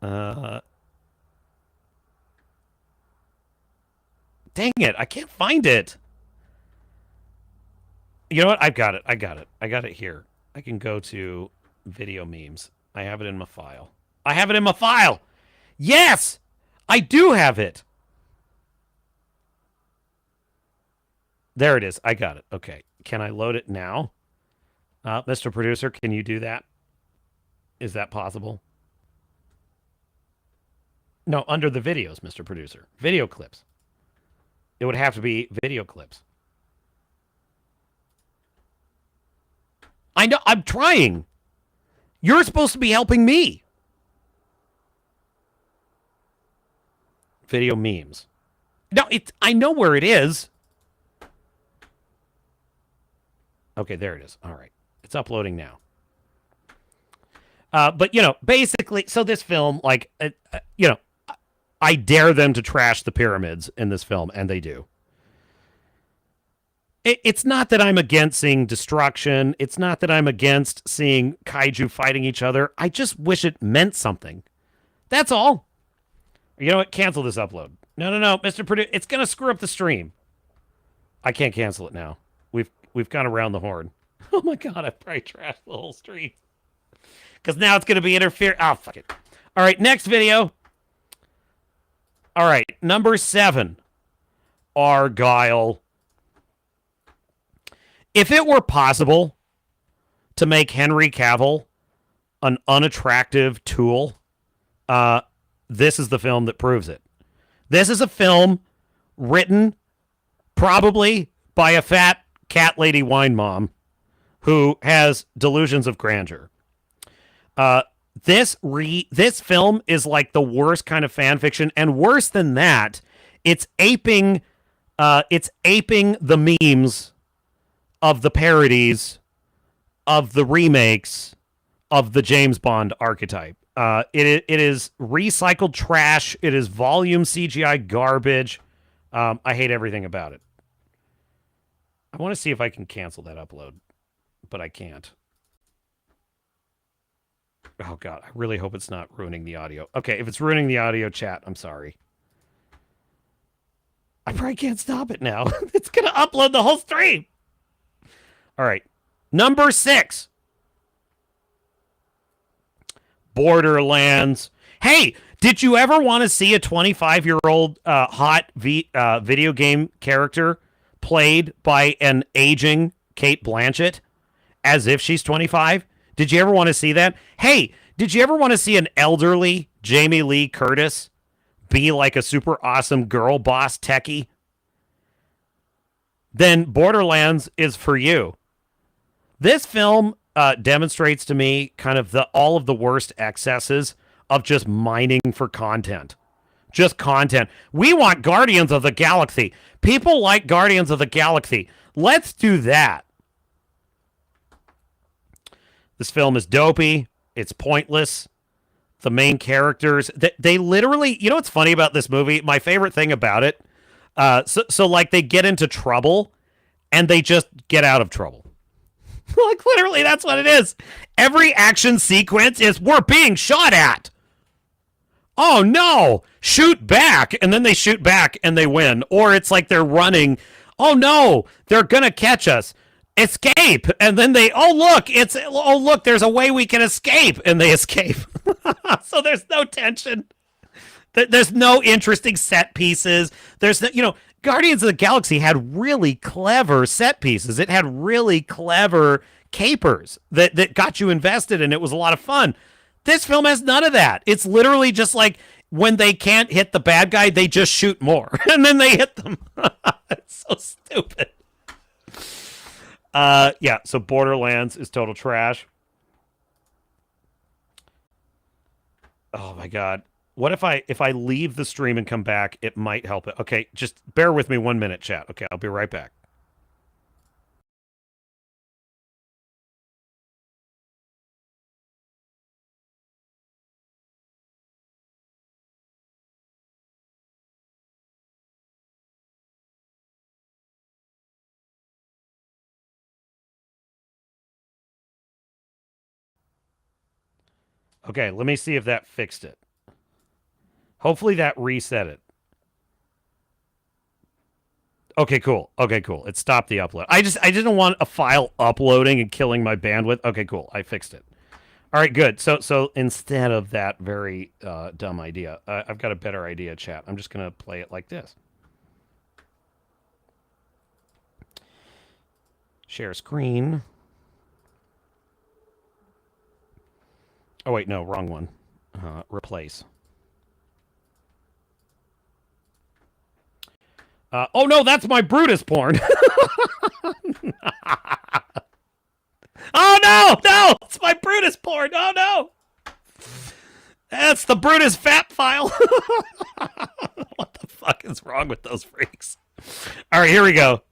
Dang it, I can't find it. You know what? I've got it. I got it here. I can go to video memes. I have it in my file. Yes! I do have it. There it is. I got it. Okay. Can I load it now? Mr. Producer, can you do that? Is that possible? No, under the videos, Mr. Producer. Video clips. It would have to be video clips. I know. I'm trying. You're supposed to be helping me. Video memes. No, I know where it is. Okay, there it is. All right. It's uploading now. But, basically, so this film, I dare them to trash the pyramids in this film, and they do. It's not that I'm against seeing destruction. It's not that I'm against seeing kaiju fighting each other. I just wish it meant something. That's all. You know what? Cancel this upload. No, Mr. Purdue. It's going to screw up the stream. I can't cancel it now. We've gone around the horn. Oh, my God. I probably trashed the whole stream. Because now it's going to be interfere. Oh, fuck it. All right, next video. All right, number 7. Argyle. If it were possible to make Henry Cavill an unattractive tool, this is the film that proves it. This is a film written probably by a fat cat lady wine mom who has delusions of grandeur. This film is like the worst kind of fan fiction, and worse than that, it's aping the memes of the parodies of the remakes of the James Bond archetype. It is recycled trash. It is volume CGI garbage. I hate everything about it. I want to see if I can cancel that upload, but I can't. Oh, God. I really hope it's not ruining the audio. Okay, if it's ruining the audio, chat, I'm sorry. I probably can't stop it now. It's going to upload the whole stream. All right. Number 6. Borderlands. Hey, did you ever want to see a 25-year-old hot video game character played by an aging Cate Blanchett as if she's 25? Did you ever want to see that? Hey, did you ever want to see an elderly Jamie Lee Curtis be like a super awesome girl boss techie? Then Borderlands is for you. This film demonstrates to me kind of all of the worst excesses of just mining for content. Just content. We want Guardians of the Galaxy. People like Guardians of the Galaxy. Let's do that. This film is dopey. It's pointless. The main characters, they literally, you know what's funny about this movie? My favorite thing about it, so like they get into trouble and they just get out of trouble. Like literally that's what it is. Every action sequence is we're being shot at. Oh no, shoot back. And then they shoot back and they win. Or it's like they're running. Oh no, they're going to catch us. Escape. And then look, there's a way we can escape. And they escape. So there's no tension. There's no interesting set pieces. There's no, Guardians of the Galaxy had really clever set pieces. It had really clever capers that got you invested, and it was a lot of fun. This film has none of that. It's literally just like when they can't hit the bad guy, they just shoot more, and then they hit them. It's so stupid. Yeah, so Borderlands is total trash. Oh my god. What if I leave the stream and come back, it might help it. Okay, just bear with me 1 minute, chat. Okay, I'll be right back. Okay, let me see if that fixed it. Hopefully that reset it. Okay, cool. Okay, cool. It stopped the upload. I didn't want a file uploading and killing my bandwidth. Okay, cool. I fixed it. All right, good. So instead of that very dumb idea, I've got a better idea, chat. I'm just going to play it like this. Share screen. Oh, wait, no, wrong one. Replace. Oh, no, that's my Brutus porn. Oh, no, it's my Brutus porn. Oh, no. That's the Brutus fat file. What the fuck is wrong with those freaks? All right, here we go.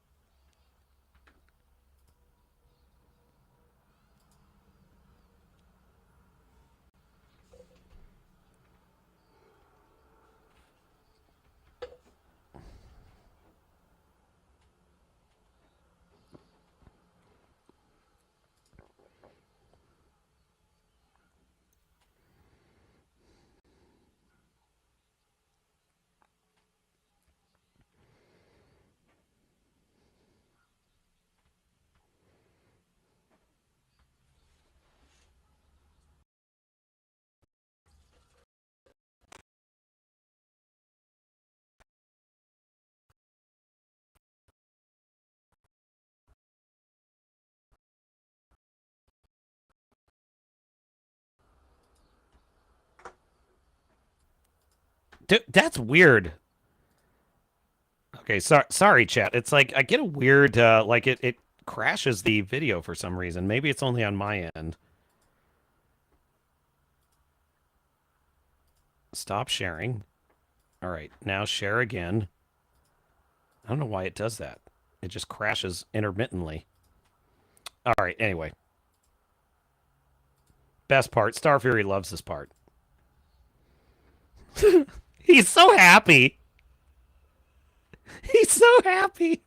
Dude, that's weird. Okay, sorry, chat. It's like I get a weird, like it crashes the video for some reason. Maybe it's only on my end. Stop sharing. All right, now share again. I don't know why it does that. It just crashes intermittently. All right, anyway. Best part. Star Fury loves this part. He's so happy. He's so happy.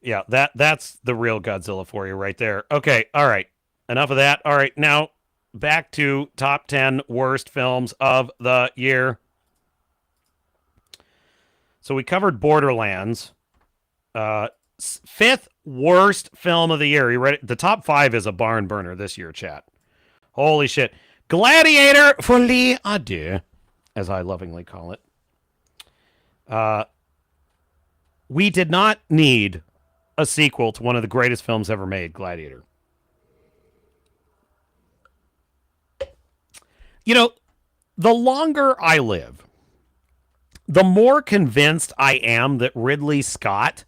Yeah, that's the real Godzilla for you right there. Okay, all right. Enough of that. All right, now back to top 10 worst films of the year. So we covered Borderlands. Fifth worst film of the year. You ready? The top 5 is a barn burner this year, chat. Holy shit. Gladiator, Folie, Deux, as I lovingly call it. We did not need a sequel to one of the greatest films ever made, Gladiator. You know, the longer I live, the more convinced I am that Ridley Scott,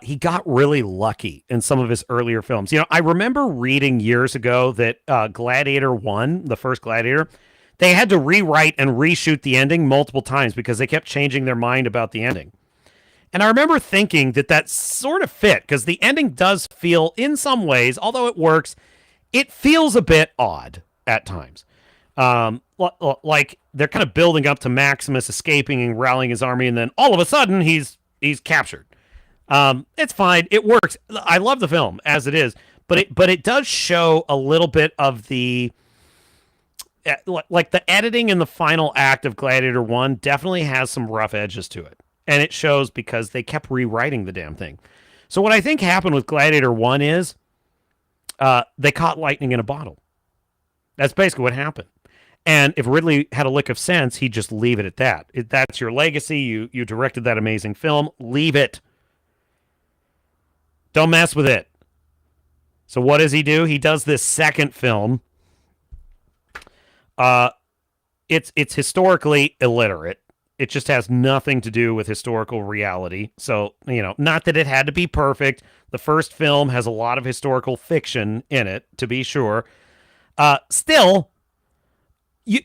he got really lucky in some of his earlier films. You know, I remember reading years ago that Gladiator 1, the first Gladiator, they had to rewrite and reshoot the ending multiple times because they kept changing their mind about the ending. And I remember thinking that sort of fit because the ending does feel, in some ways, although it works, it feels a bit odd at times. Like they're kind of building up to Maximus escaping and rallying his army, and then all of a sudden he's captured. It's fine. It works. I love the film as it is, but it does show a little bit of the like the editing in the final act of Gladiator 1 definitely has some rough edges to it. And it shows because they kept rewriting the damn thing. So what I think happened with Gladiator 1 is they caught lightning in a bottle. That's basically what happened. And if Ridley had a lick of sense, he'd just leave it at that. That's your legacy. You directed that amazing film. Leave it. Don't mess with it. So what does he do? He does this second film. It's historically illiterate. It just has nothing to do with historical reality. So, not that it had to be perfect. The first film has a lot of historical fiction in it, to be sure. Still,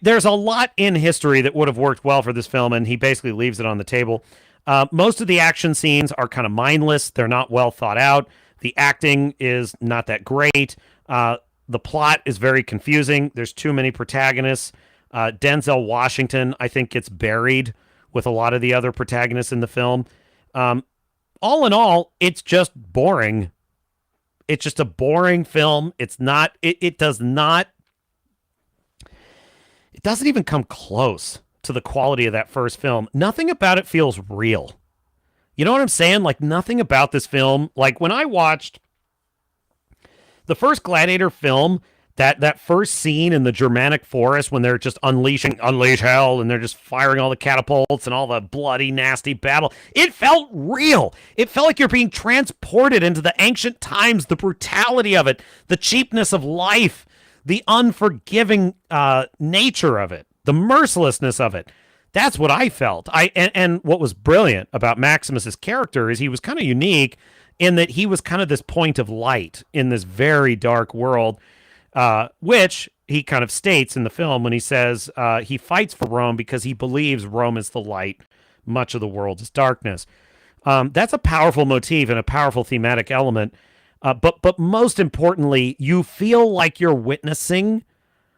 there's a lot in history that would have worked well for this film, and he basically leaves it on the table. Most of the action scenes are kind of mindless. They're not well thought out. The acting is not that great. The plot is very confusing. There's too many protagonists. Denzel Washington, I think, gets buried with a lot of the other protagonists in the film. All in all, it's just boring. It's just a boring film. It's not, it doesn't even come close to the quality of that first film. Nothing about it feels real. You know what I'm saying? Like, nothing about this film. Like, when I watched the first Gladiator film, that first scene in the Germanic forest when they're just unleash hell and they're just firing all the catapults and all the bloody, nasty battle, it felt real. It felt like you're being transported into the ancient times, the brutality of it, the cheapness of life, the unforgiving nature of it, the mercilessness of it. That's what I felt. And what was brilliant about Maximus's character is he was kind of unique in that he was kind of this point of light in this very dark world, which he kind of states in the film when he says he fights for Rome because he believes Rome is the light, much of the world is darkness. That's a powerful motif and a powerful thematic element. But most importantly, you feel like you're witnessing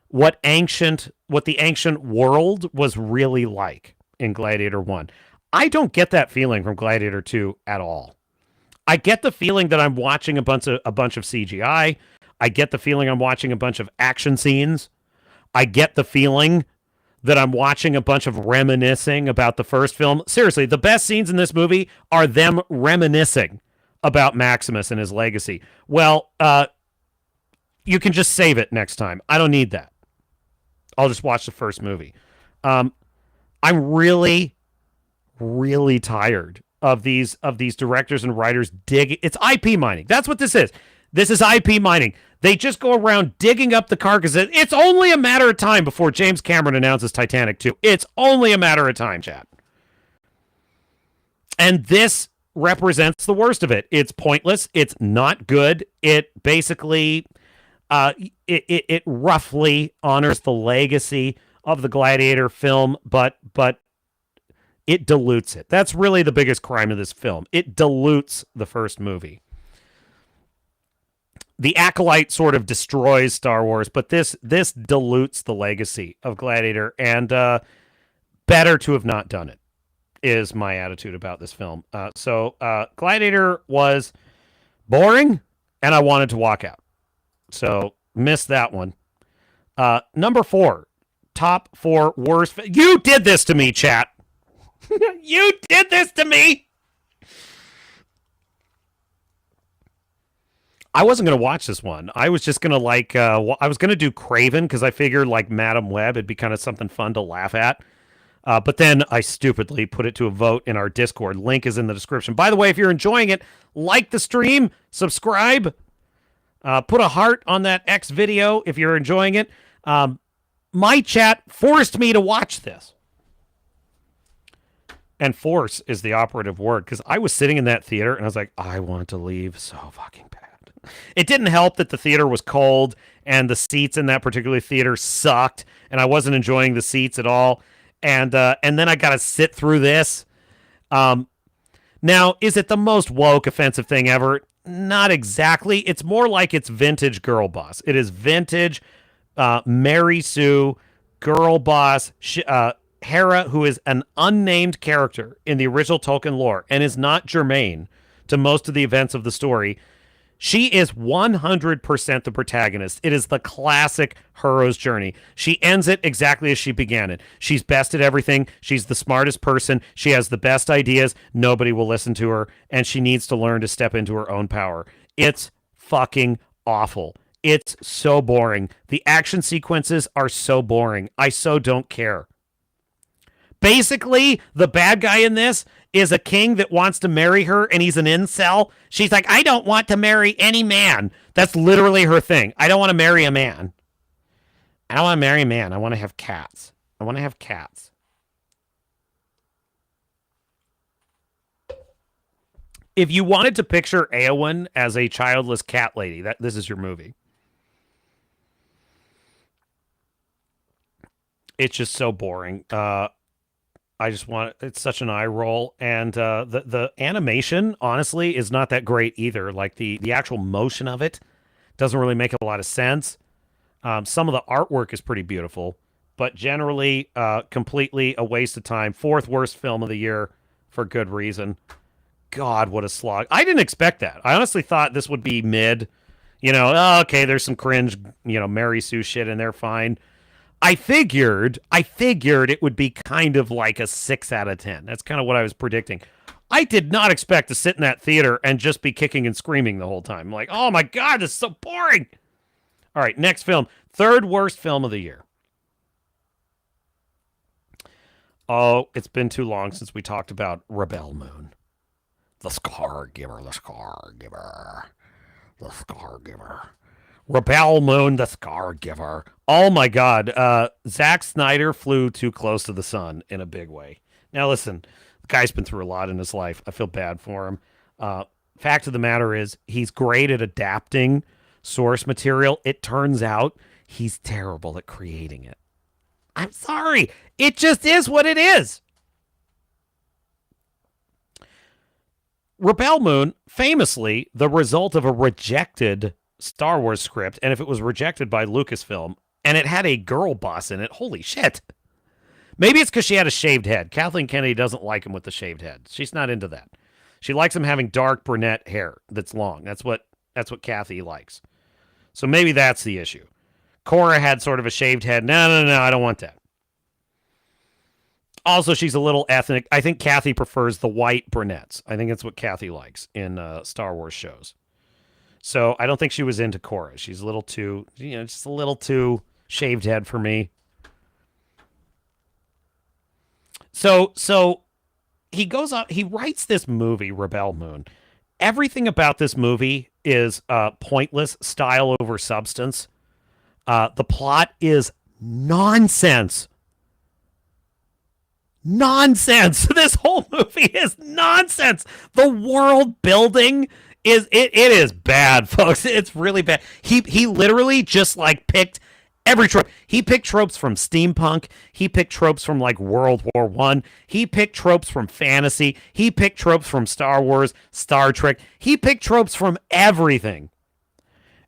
what the ancient world was really like in Gladiator 1. I don't get that feeling from Gladiator 2 at all. I get the feeling that I'm watching a bunch of CGI. I get the feeling I'm watching a bunch of action scenes. I get the feeling that I'm watching a bunch of reminiscing about the first film. Seriously, the best scenes in this movie are them reminiscing about Maximus and his legacy. Well, you can just save it next time. I don't need that. I'll just watch the first movie. I'm really, really tired of these directors and writers digging. It's IP mining. That's what this is. This is IP mining. They just go around digging up the carcasses. It's only a matter of time before James Cameron announces Titanic 2. It's only a matter of time, chat. And this represents the worst of it. It's pointless. It's not good. It basically, it roughly honors the legacy of the Gladiator film, but it dilutes it. That's really the biggest crime of this film. It dilutes the first movie. The Acolyte sort of destroys Star Wars, but this dilutes the legacy of Gladiator, and better to have not done it, is my attitude about this film. So Gladiator was boring, and I wanted to walk out. So missed that one. Number 4, top 4 worst. You did this to me, chat. You did this to me. I wasn't going to watch this one. I was just going to I was going to do Craven because I figured like Madam Web, it'd be kind of something fun to laugh at. But then I stupidly put it to a vote in our Discord. Link is in the description. By the way, if you're enjoying it, like the stream, subscribe, put a heart on that X video if you're enjoying it. My chat forced me to watch this. And force is the operative word because I was sitting in that theater and I was like, I want to leave so fucking bad. It didn't help that the theater was cold and the seats in that particular theater sucked and I wasn't enjoying the seats at all. And then I got to sit through this. Now, is it the most woke offensive thing ever? Not exactly. It's more like it's vintage girl boss. It is vintage Mary Sue, girl boss, Hera, who is an unnamed character in the original Tolkien lore and is not germane to most of the events of the story. She is 100% the protagonist. It is the classic hero's journey. She ends it exactly as she began it. She's best at everything. She's the smartest person. She has the best ideas. Nobody will listen to her, and she needs to learn to step into her own power. It's fucking awful. It's so boring. The action sequences are so boring. I so don't care. Basically, the bad guy in this is a king that wants to marry her, and he's an incel. She's like, I don't want to marry any man. That's literally her thing. I don't want to marry a man. I don't want to marry a man. I want to have cats. I want to have cats. If you wanted to picture Eowyn as a childless cat lady, this is your movie. It's just so boring. It's such an eye roll, and the animation honestly is not that great either. Like the actual motion of it doesn't really make a lot of sense. Some of the artwork is pretty beautiful, but generally completely a waste of time. 4th worst film of the year for good reason. God, what a slog. I didn't expect that. I honestly thought this would be mid. Okay, there's some cringe, Mary Sue shit in there, fine. I figured it would be kind of like a 6 out of 10. That's kind of what I was predicting. I did not expect to sit in that theater and just be kicking and screaming the whole time. Like, oh my God, this is so boring. All right, next film. 3rd worst film of the year. Oh, it's been too long since we talked about Rebel Moon. The Scar Giver. Rebel Moon, the Scar Giver. Oh my God. Zack Snyder flew too close to the sun in a big way. Now listen, the guy's been through a lot in his life. I feel bad for him. Fact of the matter is, he's great at adapting source material. It turns out he's terrible at creating it. I'm sorry. It just is what it is. Rebel Moon, famously, the result of a rejected Star Wars script, and if it was rejected by Lucasfilm, and it had a girl boss in it, holy shit. Maybe it's because she had a shaved head. Kathleen Kennedy doesn't like him with the shaved head. She's not into that. She likes him having dark brunette hair that's long. That's what Kathy likes. So maybe that's the issue. Cora had sort of a shaved head. No, I don't want that. Also, she's a little ethnic. I think Kathy prefers the white brunettes. I think that's what Kathy likes in Star Wars shows. So I don't think she was into Cora. She's a little too, just a little too shaved head for me. So he goes on, he writes this movie, Rebel Moon. Everything about this movie is pointless, style over substance. The plot is nonsense. Nonsense. This whole movie is nonsense. The world building it is bad, folks. It's really bad. He literally just like picked every trope. He picked tropes from steampunk. He picked tropes from like World War I. He picked tropes from fantasy. He picked tropes from Star Wars, Star Trek. He picked tropes from everything.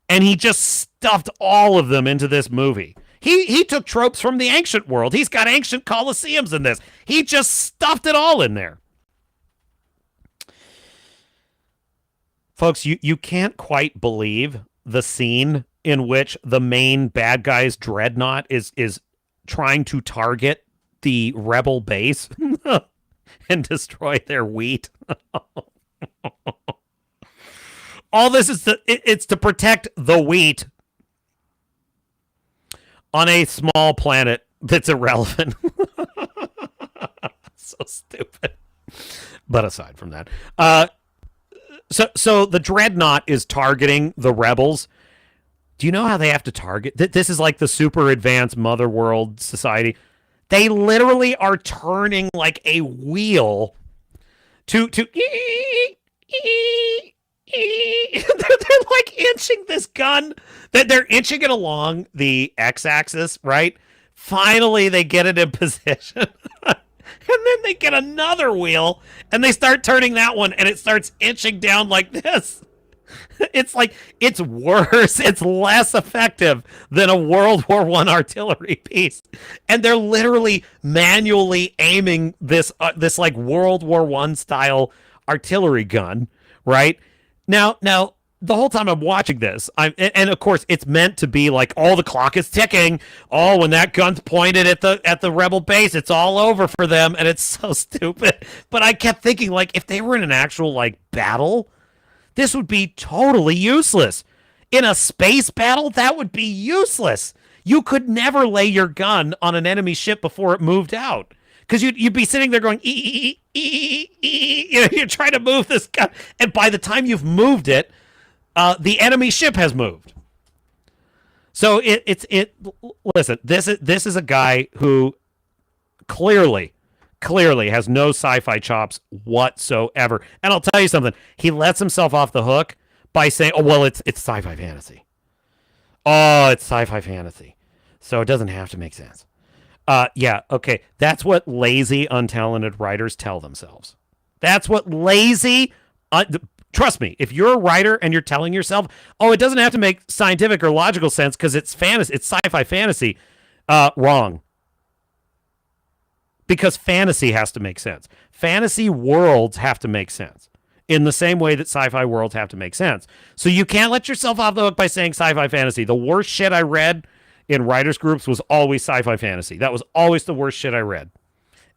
And he just stuffed all of them into this movie. He took tropes from the ancient world. He's got ancient coliseums in this. He just stuffed it all in there. Folks, you can't quite believe the scene in which the main bad guy's dreadnought is trying to target the rebel base and destroy their wheat. All this is it's to protect the wheat on a small planet that's irrelevant. So stupid. But aside from that, so the dreadnought is targeting the rebels. Do you know how they have to target? This is like the super advanced Mother World society. They literally are turning like a wheel to they're like inching this gun. They're inching it along the x-axis, right? Finally, they get it in position. And then they get another wheel, and they start turning that one, and it starts inching down like this. It's like, it's worse. It's less effective than a World War I artillery piece. And they're literally manually aiming this like World War I style artillery gun, right? Now, the whole time I'm watching this, and of course it's meant to be like, oh, the clock is ticking. Oh, when that gun's pointed at the rebel base, it's all over for them, and it's so stupid. But I kept thinking, like, if they were in an actual like battle, this would be totally useless. In a space battle, that would be useless. You could never lay your gun on an enemy ship before it moved out, because you'd be sitting there going, you're trying to move this gun, and by the time you've moved it, the enemy ship has moved. So listen, this is a guy who clearly clearly has no sci-fi chops whatsoever. And I'll tell you something. He lets himself off the hook by saying, oh, well, it's sci-fi fantasy. Oh, it's sci-fi fantasy. So it doesn't have to make sense. Yeah, okay. That's what lazy, untalented writers tell themselves. That's what lazy... trust me, if you're a writer and you're telling yourself, oh, it doesn't have to make scientific or logical sense because it's fantasy, it's sci-fi fantasy, wrong. Because fantasy has to make sense. Fantasy worlds have to make sense in the same way that sci-fi worlds have to make sense. So you can't let yourself off the hook by saying sci-fi fantasy. The worst shit I read in writers groups was always sci-fi fantasy. That was always the worst shit I read.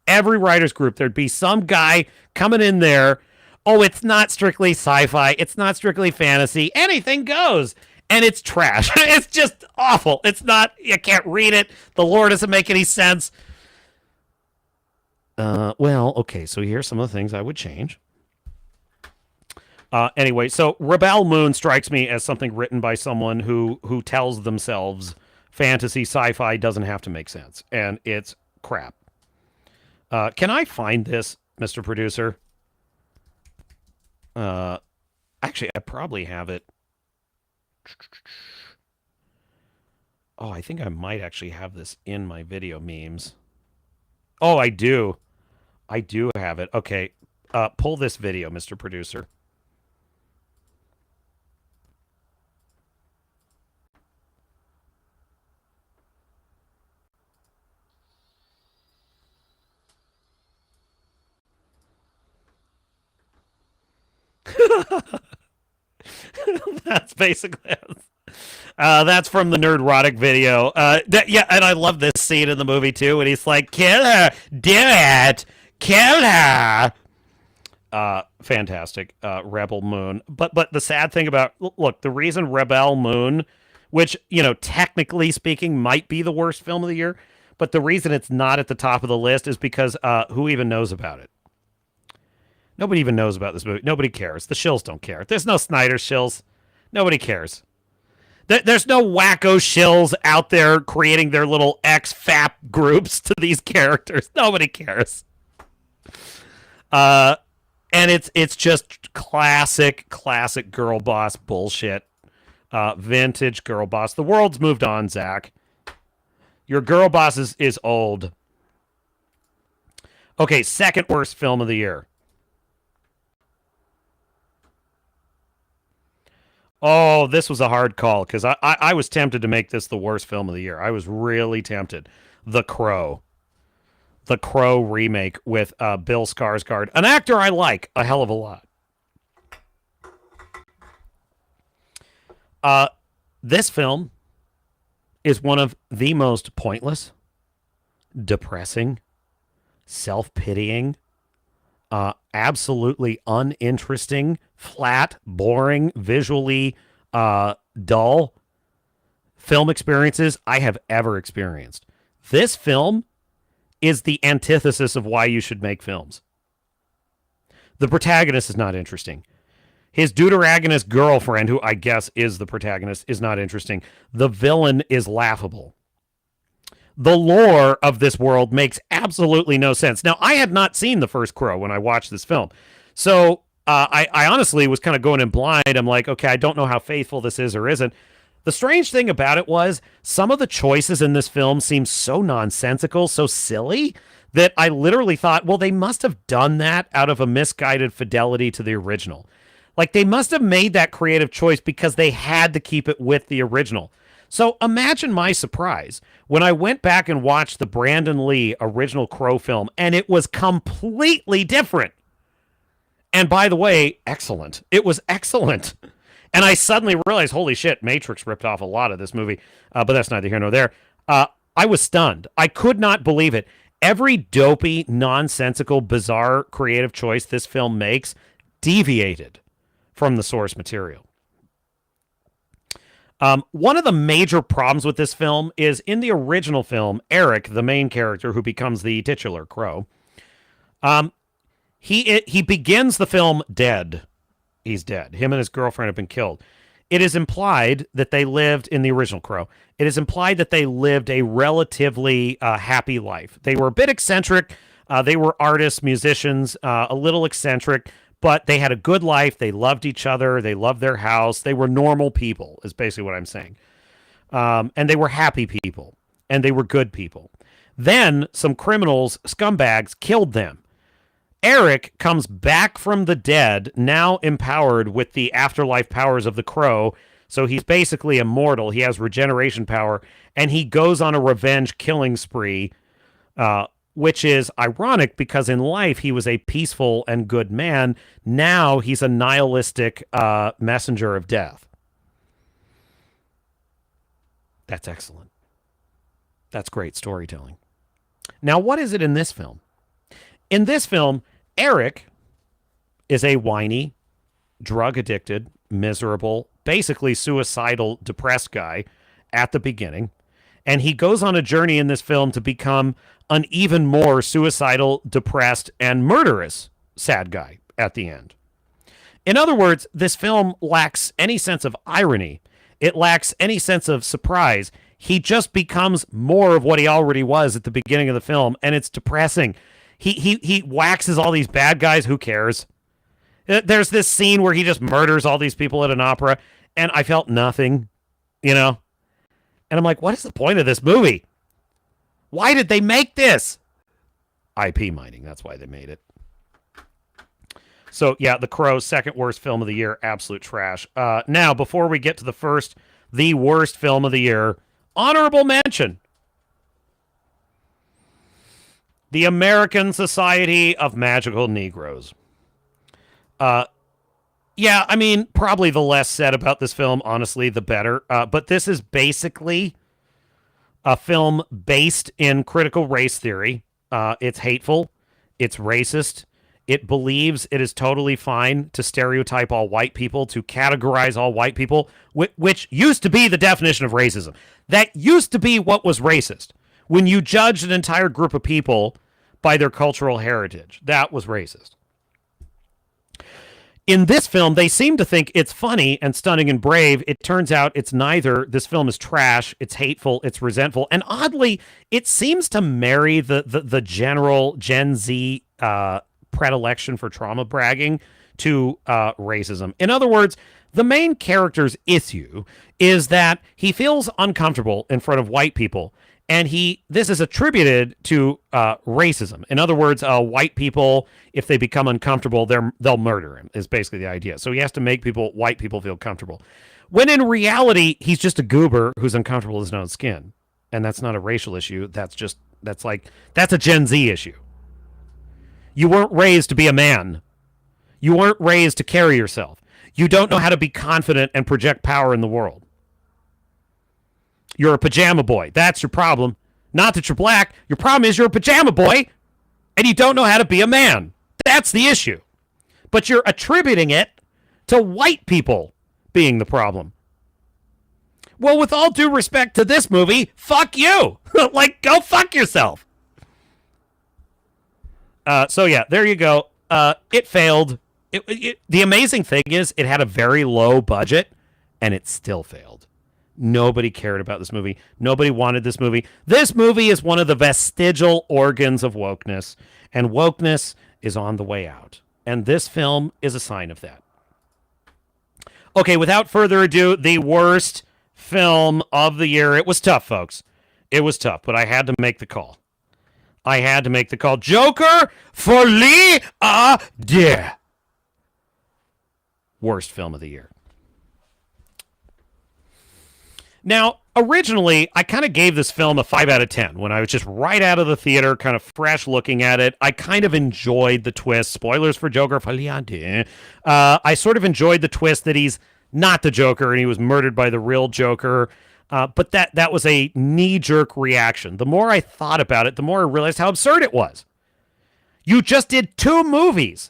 Every writers group, there'd be some guy coming in there, oh, it's not strictly sci-fi, it's not strictly fantasy, anything goes. And it's trash. It's just awful. It's not, you can't read it. The lore doesn't make any sense. Well, okay, so here's some of the things I would change. Anyway, so Rebel Moon strikes me as something written by someone who tells themselves fantasy sci-fi doesn't have to make sense, and it's crap. Can I find this, Mr. Producer? Actually, I probably have it. Oh, I think I might actually have this in my video memes. Oh, I do. I do have it. Okay, pull this video, Mr. Producer. That's basically that's from the Nerdrotic video. Yeah, and I love this scene in the movie too, and he's like, "Kill her, do it, kill her." Fantastic, Rebel Moon. But the sad thing about look, the reason Rebel Moon, which technically speaking might be the worst film of the year, but the reason it's not at the top of the list is because who even knows about it? Nobody even knows about this movie. Nobody cares. The Shills don't care. There's no Snyder Shills. Nobody cares. There's no wacko Shills out there creating their little X-FAP groups to these characters. Nobody cares. And it's just classic girl boss bullshit. Vintage girl boss. The world's moved on, Zach. Your girl boss is old. Okay, second worst film of the year. Oh, this was a hard call because I was tempted to make this the worst film of the year. I was really tempted. The Crow. The Crow remake with Bill Skarsgård, an actor I like a hell of a lot. This film is one of the most pointless, depressing, self-pitying, absolutely uninteresting, flat, boring, visually dull film experiences I have ever experienced. This film is the antithesis of why you should make films. The protagonist is not interesting. His deuteragonist girlfriend, who I guess is the protagonist, is not interesting. The villain is laughable. The lore of this world makes absolutely no sense. Now, I had not seen the first Crow when I watched this film. So I honestly was kind of going in blind. I'm like, okay, I don't know how faithful this is or isn't. The strange thing about it was some of the choices in this film seem so nonsensical, so silly, that I literally thought, well, they must have done that out of a misguided fidelity to the original. Like, they must have made that creative choice because they had to keep it with the original. So imagine my surprise when I went back and watched the Brandon Lee original Crow film, and it was completely different. And by the way, excellent. It was excellent. And I suddenly realized, holy shit, Matrix ripped off a lot of this movie, but that's neither here nor there. I was stunned. I could not believe it. Every dopey, nonsensical, bizarre creative choice this film makes deviated from the source material. One of the major problems with this film is in the original film, Eric, the main character who becomes the titular Crow, he begins the film dead. He's dead. Him and his girlfriend have been killed. It is implied that they lived in the original Crow. It is implied that they lived a relatively happy life. They were a bit eccentric. They were artists, musicians, a little eccentric, but they had a good life. They loved each other. They loved their house. They were normal people, is basically what I'm saying. And they were happy people, and they were good people. Then some criminals, scumbags, killed them. Eric comes back from the dead, now empowered with the afterlife powers of the crow. So he's basically immortal. He has regeneration power, and he goes on a revenge killing spree, which is ironic because in life he was a peaceful and good man. Now he's a nihilistic messenger of death. That's excellent. That's great storytelling. Now, what is it in this film? In this film, Eric is a whiny, drug-addicted, miserable, basically suicidal, depressed guy at the beginning. And he goes on a journey in this film to become an even more suicidal, depressed, and murderous sad guy at the end. In other words, this film lacks any sense of irony. It lacks any sense of surprise. He just becomes more of what he already was at the beginning of the film, and it's depressing. He waxes all these bad guys. Who cares? There's this scene where he just murders all these people at an opera, and I felt nothing, you know? And I'm like, what is the point of this movie? Why did they make this? IP mining, that's why they made it. So, yeah, The Crow, second worst film of the year, absolute trash. Now, before we get to the worst film of the year, honorable mention. The American Society of Magical Negroes. Yeah, I mean, probably the less said about this film, honestly, the better. But this is basically a film based in critical race theory. It's hateful. It's racist. It believes it is totally fine to stereotype all white people, to categorize all white people, which used to be the definition of racism. That used to be what was racist. When you judged an entire group of people by their cultural heritage, that was racist. In this film, they seem to think it's funny and stunning and brave. It turns out it's neither. This film is trash. It's hateful. It's resentful. And oddly, it seems to marry the general Gen Z predilection for trauma bragging to racism. In other words, the main character's issue is that he feels uncomfortable in front of white people. And this is attributed to racism. In other words, white people, if they become uncomfortable, they'll murder him, is basically the idea. So he has to make white people feel comfortable. When in reality, he's just a goober who's uncomfortable in his own skin. And that's not a racial issue. That's a Gen Z issue. You weren't raised to be a man. You weren't raised to carry yourself. You don't know how to be confident and project power in the world. You're a pajama boy. That's your problem. Not that you're black. Your problem is you're a pajama boy and you don't know how to be a man. That's the issue. But you're attributing it to white people being the problem. Well, with all due respect to this movie, fuck you. Like, go fuck yourself. So, yeah, there you go. It failed. The amazing thing is it had a very low budget and it still failed. Nobody cared about this movie. Nobody wanted this movie. This movie is one of the vestigial organs of wokeness, and wokeness is on the way out. And this film is a sign of that. Okay, without further ado, the worst film of the year. It was tough, folks. It was tough, but I had to make the call. Joker, Folie, Deux. Worst film of the year. Now, originally, I kind of gave this film a 5 out of 10 when I was just right out of the theater, kind of fresh looking at it. I kind of enjoyed the twist. Spoilers for Joker. I sort of enjoyed the twist that he's not the Joker and he was murdered by the real Joker. But that was a knee-jerk reaction. The more I thought about it, the more I realized how absurd it was. You just did 2 movies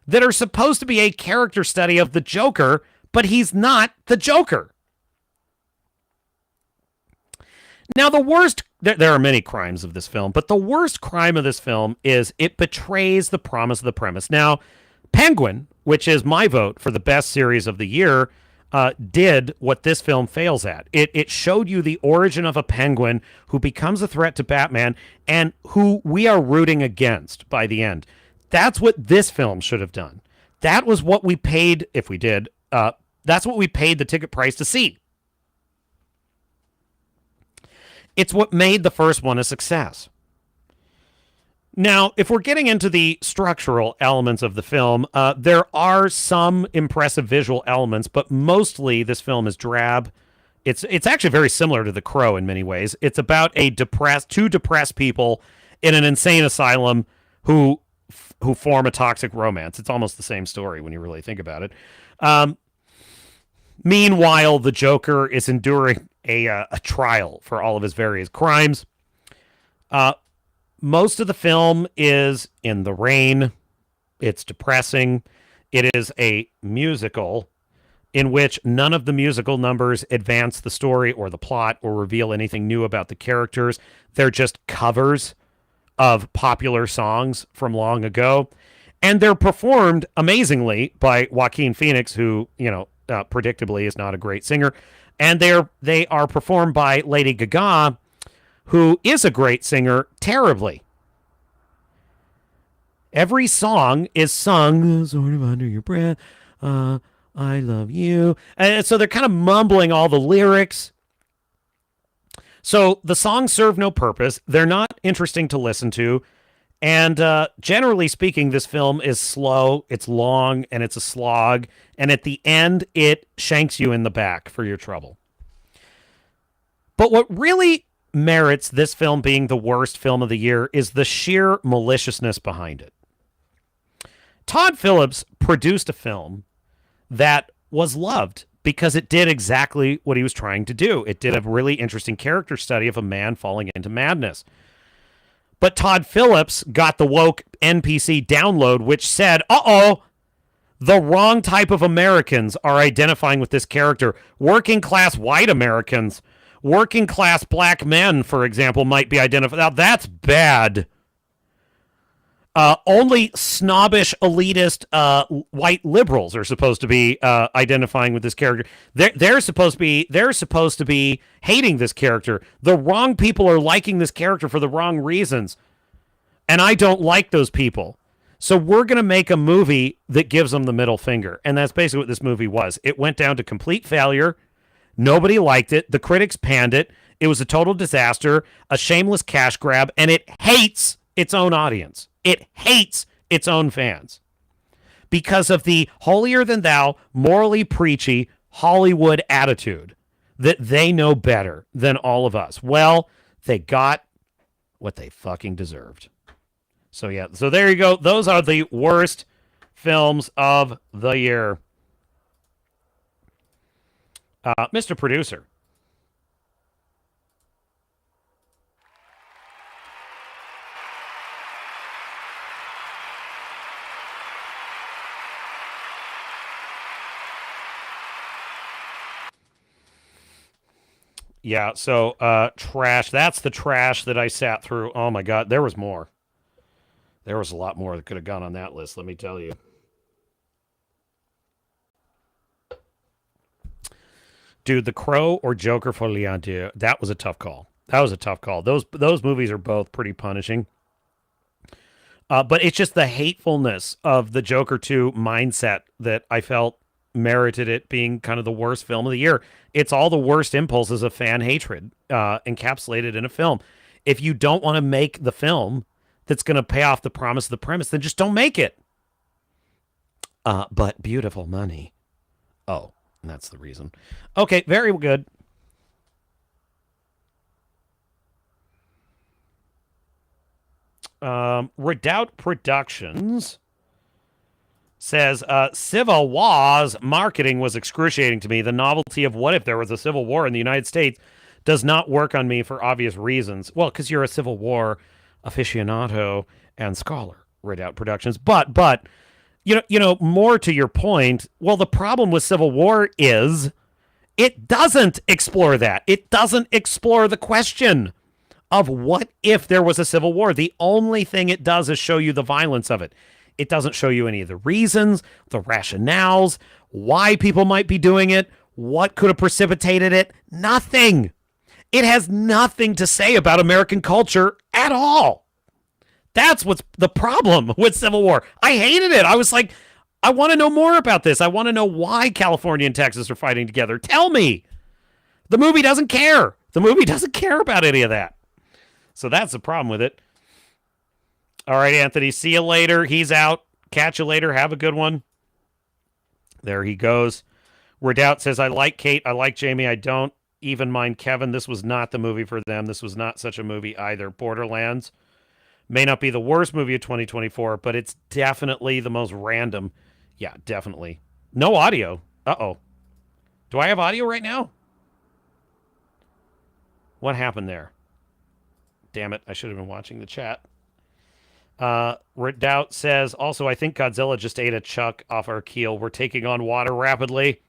that are supposed to be a character study of the Joker, but he's not the Joker. Now, the worst, there are many crimes of this film, but the worst crime of this film is it betrays the promise of the premise. Now, Penguin, which is my vote for the best series of the year, did what this film fails at. It showed you the origin of a penguin who becomes a threat to Batman and who we are rooting against by the end. That's what this film should have done. That was what we paid, if we did, that's what we paid the ticket price to see. It's what made the first one a success. Now, if we're getting into the structural elements of the film, there are some impressive visual elements, but mostly this film is drab. It's actually very similar to The Crow in many ways. It's about two depressed people in an insane asylum who form a toxic romance. It's almost the same story when you really think about it. Meanwhile, the Joker is enduring a trial for all of his various crimes. Most of the film is in the rain. It's depressing. It is a musical in which none of the musical numbers advance the story or the plot or reveal anything new about the characters. They're just covers of popular songs from long ago. And they're performed amazingly by Joaquin Phoenix, who, predictably is not a great singer. And they are performed by Lady Gaga, who is a great singer, terribly. Every song is sung sort of under your breath. I love you. And so they're kind of mumbling all the lyrics. So the songs serve no purpose. They're not interesting to listen to. And generally speaking, this film is slow, it's long, and it's a slog. And at the end, it shanks you in the back for your trouble. But what really merits this film being the worst film of the year is the sheer maliciousness behind it. Todd Phillips produced a film that was loved because it did exactly what he was trying to do. It did a really interesting character study of a man falling into madness. But Todd Phillips got the woke NPC download, which said, the wrong type of Americans are identifying with this character. Working class white Americans, working class black men, for example, might be identified. Now, that's bad. Only snobbish, elitist white liberals are supposed to be identifying with this character. They're supposed to be hating this character. The wrong people are liking this character for the wrong reasons, and I don't like those people. So we're going to make a movie that gives them the middle finger, and that's basically what this movie was. It went down to complete failure. Nobody liked it. The critics panned it. It was a total disaster, a shameless cash grab, and it hates its own audience. It hates its own fans because of the holier-than-thou, morally preachy Hollywood attitude that they know better than all of us. Well, they got what they fucking deserved. So, yeah. So, there you go. Those are the worst films of the year. Mr. Producer. Yeah, so trash. That's the trash that I sat through. Oh my God, there was more. There was a lot more that could have gone on that list, let me tell you. Dude, The Crow or Joker Folie, that was a tough call. That was a tough call. Those movies are both pretty punishing. But it's just the hatefulness of the Joker 2 mindset that I felt merited it being kind of the worst film of the year. It's all the worst impulses of fan hatred encapsulated in a film. If you don't want to make the film that's going to pay off the promise of the premise, then just don't make it. But beautiful money. Oh, and that's the reason. Okay, very good. Redoubt Productions says, Civil War's marketing was excruciating to me. The novelty of what if there was a civil war in the United States does not work on me for obvious reasons. Well, because you're a Civil War aficionado and scholar, Redoubt Productions. But you know, more to your point, well, the problem with Civil War is it doesn't explore that. It doesn't explore the question of what if there was a civil war. The only thing it does is show you the violence of it. It doesn't show you any of the reasons, the rationales, why people might be doing it, What could have precipitated it? Nothing. It has nothing to say about American culture at all. That's what's the problem with Civil War. I hated it. I was like, I want to know more about this. I want to know why California and Texas are fighting together. Tell me. The movie doesn't care. The movie doesn't care about any of that. So that's the problem with it. All right, Anthony, see you later. He's out. Catch you later. Have a good one. There he goes. Redoubt says, I like Kate. I like Jamie. I don't even mind Kevin. This was not the movie for them. This was not such a movie either. Borderlands may not be the worst movie of 2024, but it's definitely the most random. Yeah, definitely. No audio. Uh-oh. Do I have audio right now? What happened there? Damn it. I should have been watching the chat. Redoubt says, also, I think Godzilla just ate a chuck off our keel. We're taking on water rapidly.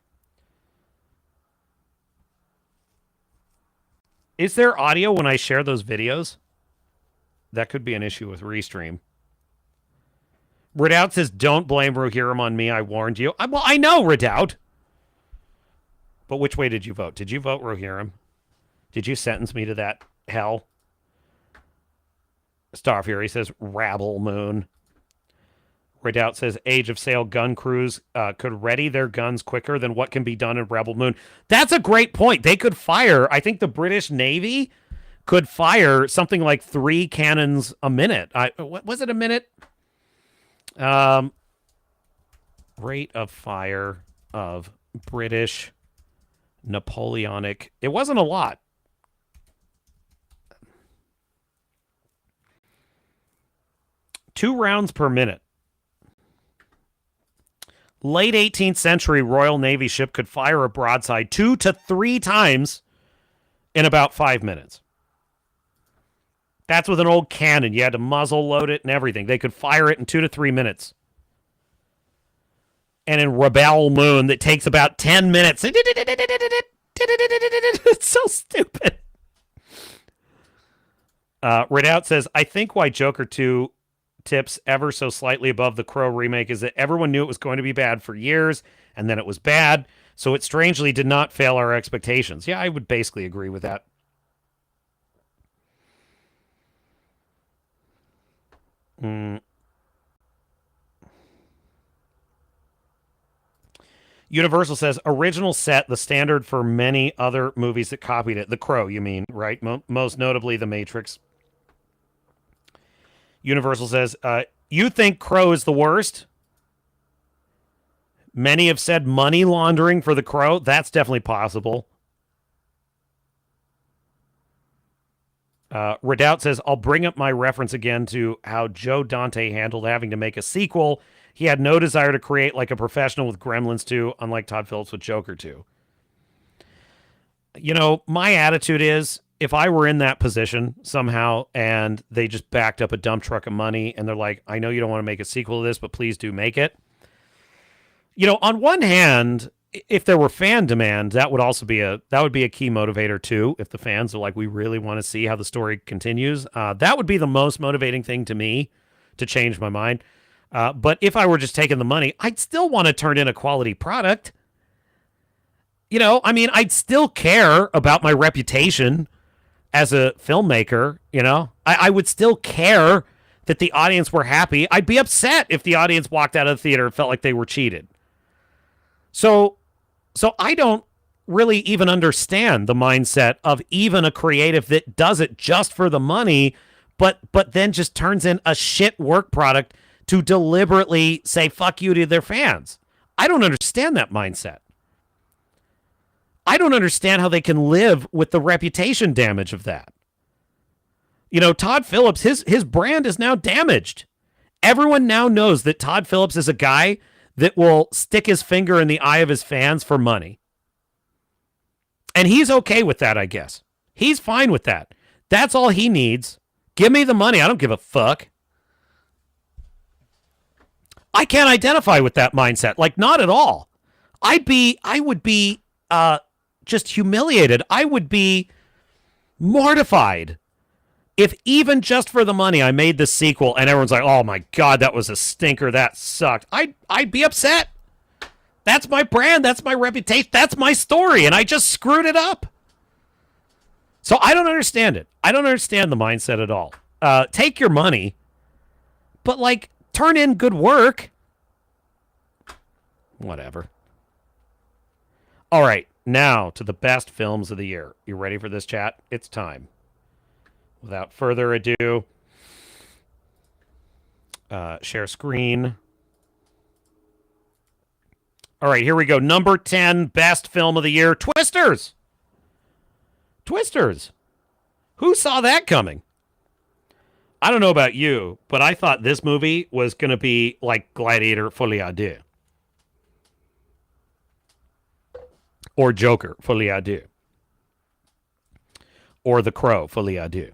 Is there audio when I share those videos? That could be an issue with Restream. Redoubt says, don't blame Rohirrim on me. I warned you. Well, I know, Redoubt. But which way did you vote? Did you vote Rohirrim? Did you sentence me to that hell? Star Fury says, Rabble Moon. Redoubt says, Age of Sail gun crews could ready their guns quicker than what can be done in Rebel Moon. That's a great point. They could fire, I think the British Navy could fire something like 3 cannons a minute. What was it, a minute? Rate of fire of British Napoleonic. It wasn't a lot. Two rounds per minute. Late 18th century Royal Navy ship could fire a broadside 2 to 3 times in about 5 minutes. That's with an old cannon. You had to muzzle load it and everything. They could fire it in 2 to 3 minutes. And in Rebel Moon, that takes about 10 minutes. It's so stupid. Redoubt says, I think why Joker 2 tips ever so slightly above the Crow remake is that everyone knew it was going to be bad for years, and then it was bad, so it strangely did not fail our expectations. Yeah, I would basically agree with that. Universal says, original set, the standard for many other movies that copied it. The Crow, you mean, right? Most notably The Matrix. Universal says, you think Crow is the worst? Many have said money laundering for The Crow. That's definitely possible. Redoubt says, I'll bring up my reference again to how Joe Dante handled having to make a sequel. He had no desire to create like a professional with Gremlins 2, unlike Todd Phillips with Joker 2. You know, my attitude is, if I were in that position somehow and they just backed up a dump truck of money and they're like, I know you don't want to make a sequel to this, but please do make it. You know, on one hand, if there were fan demand, that would also be a key motivator too. If the fans are like, we really want to see how the story continues, that would be the most motivating thing to me to change my mind. But if I were just taking the money, I'd still want to turn in a quality product. You know, I mean, I'd still care about my reputation as a filmmaker, you know. I would still care that the audience were happy. I'd be upset if the audience walked out of the theater and felt like they were cheated. So I don't really even understand the mindset of even a creative that does it just for the money, but then just turns in a shit work product to deliberately say fuck you to their fans. I don't understand that mindset. I don't understand how they can live with the reputation damage of that. You know, Todd Phillips, his brand is now damaged. Everyone now knows that Todd Phillips is a guy that will stick his finger in the eye of his fans for money. And he's okay with that, I guess. He's fine with that. That's all he needs. Give me the money. I don't give a fuck. I can't identify with that mindset. Like, not at all. I would be just humiliated. I would be mortified if even just for the money I made this sequel and everyone's like, oh my God, that was a stinker. That sucked. I'd be upset. That's my brand. That's my reputation. That's my story. And I just screwed it up. So I don't understand it. I don't understand the mindset at all. Take your money, but like turn in good work. Whatever. All right. Now to the best films of the year. You ready for this, chat? It's time. Without further ado, share screen. All right, here we go. Number 10, best film of the year, Twisters. Twisters. Who saw that coming? I don't know about you, but I thought this movie was going to be like Gladiator, Folie à Deux. Or Joker, Folie à Deux. Or The Crow, Folie à Deux.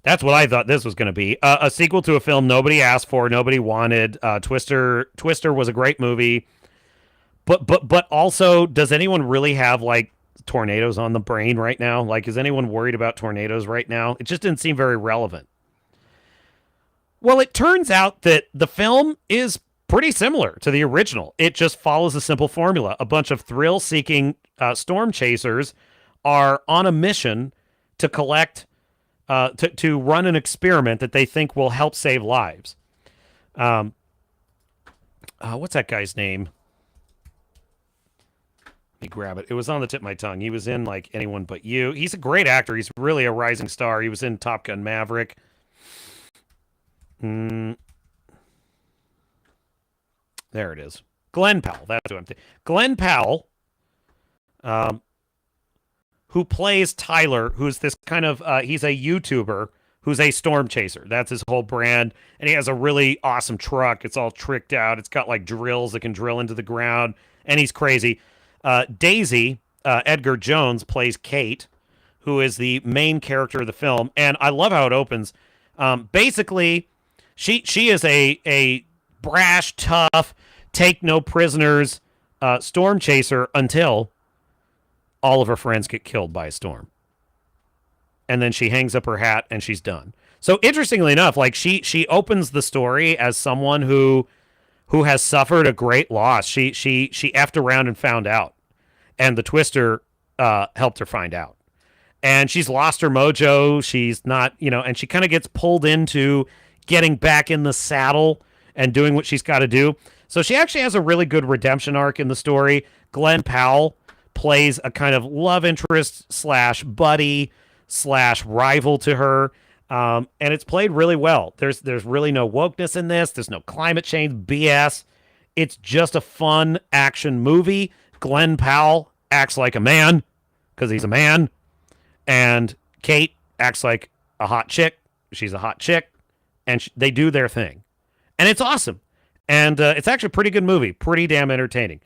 That's what I thought this was going to be. A sequel to a film nobody asked for, nobody wanted. Twister was a great movie. But also, does anyone really have like tornadoes on the brain right now? Like, is anyone worried about tornadoes right now? It just didn't seem very relevant. Well, it turns out that the film is pretty similar to the original. It just follows a simple formula. A bunch of thrill-seeking storm chasers are on a mission to collect, to run an experiment that they think will help save lives. What's that guy's name? Let me grab it. It was on the tip of my tongue. He was in like Anyone But You. He's a great actor. He's really a rising star. He was in Top Gun Maverick. There it is. Glenn Powell. That's who I'm thinking. Glenn Powell, who plays Tyler, who's this kind of, he's a YouTuber who's a storm chaser. That's his whole brand. And he has a really awesome truck. It's all tricked out. It's got like drills that can drill into the ground. And he's crazy. Daisy, Edgar Jones, plays Kate, who is the main character of the film. And I love how it opens. Basically, she is a brash, tough, take no prisoners storm chaser until all of her friends get killed by a storm. And then she hangs up her hat and she's done. So interestingly enough, like she opens the story as someone who has suffered a great loss. She effed around and found out. And the Twister helped her find out. And she's lost her mojo. She's not, and she kind of gets pulled into getting back in the saddle and doing what she's got to do. So she actually has a really good redemption arc in the story. Glenn Powell plays a kind of love interest / buddy / rival to her. And it's played really well. There's really no wokeness in this. There's no climate change BS. It's just a fun action movie. Glenn Powell acts like a man because he's a man. And Kate acts like a hot chick. She's a hot chick. And they do their thing. And it's awesome. And it's actually a pretty good movie. Pretty damn entertaining.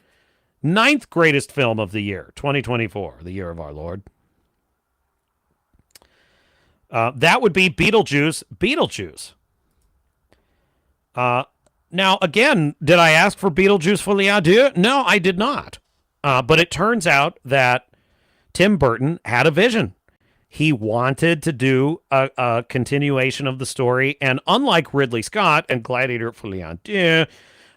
9th greatest film of the year, 2024, the year of our Lord. That would be Beetlejuice. Beetlejuice. Now, again, did I ask for Beetlejuice Folie à Deux? No, I did not. But it turns out that Tim Burton had a vision. He wanted to do a continuation of the story. And unlike Ridley Scott and Gladiator Folie à Deux,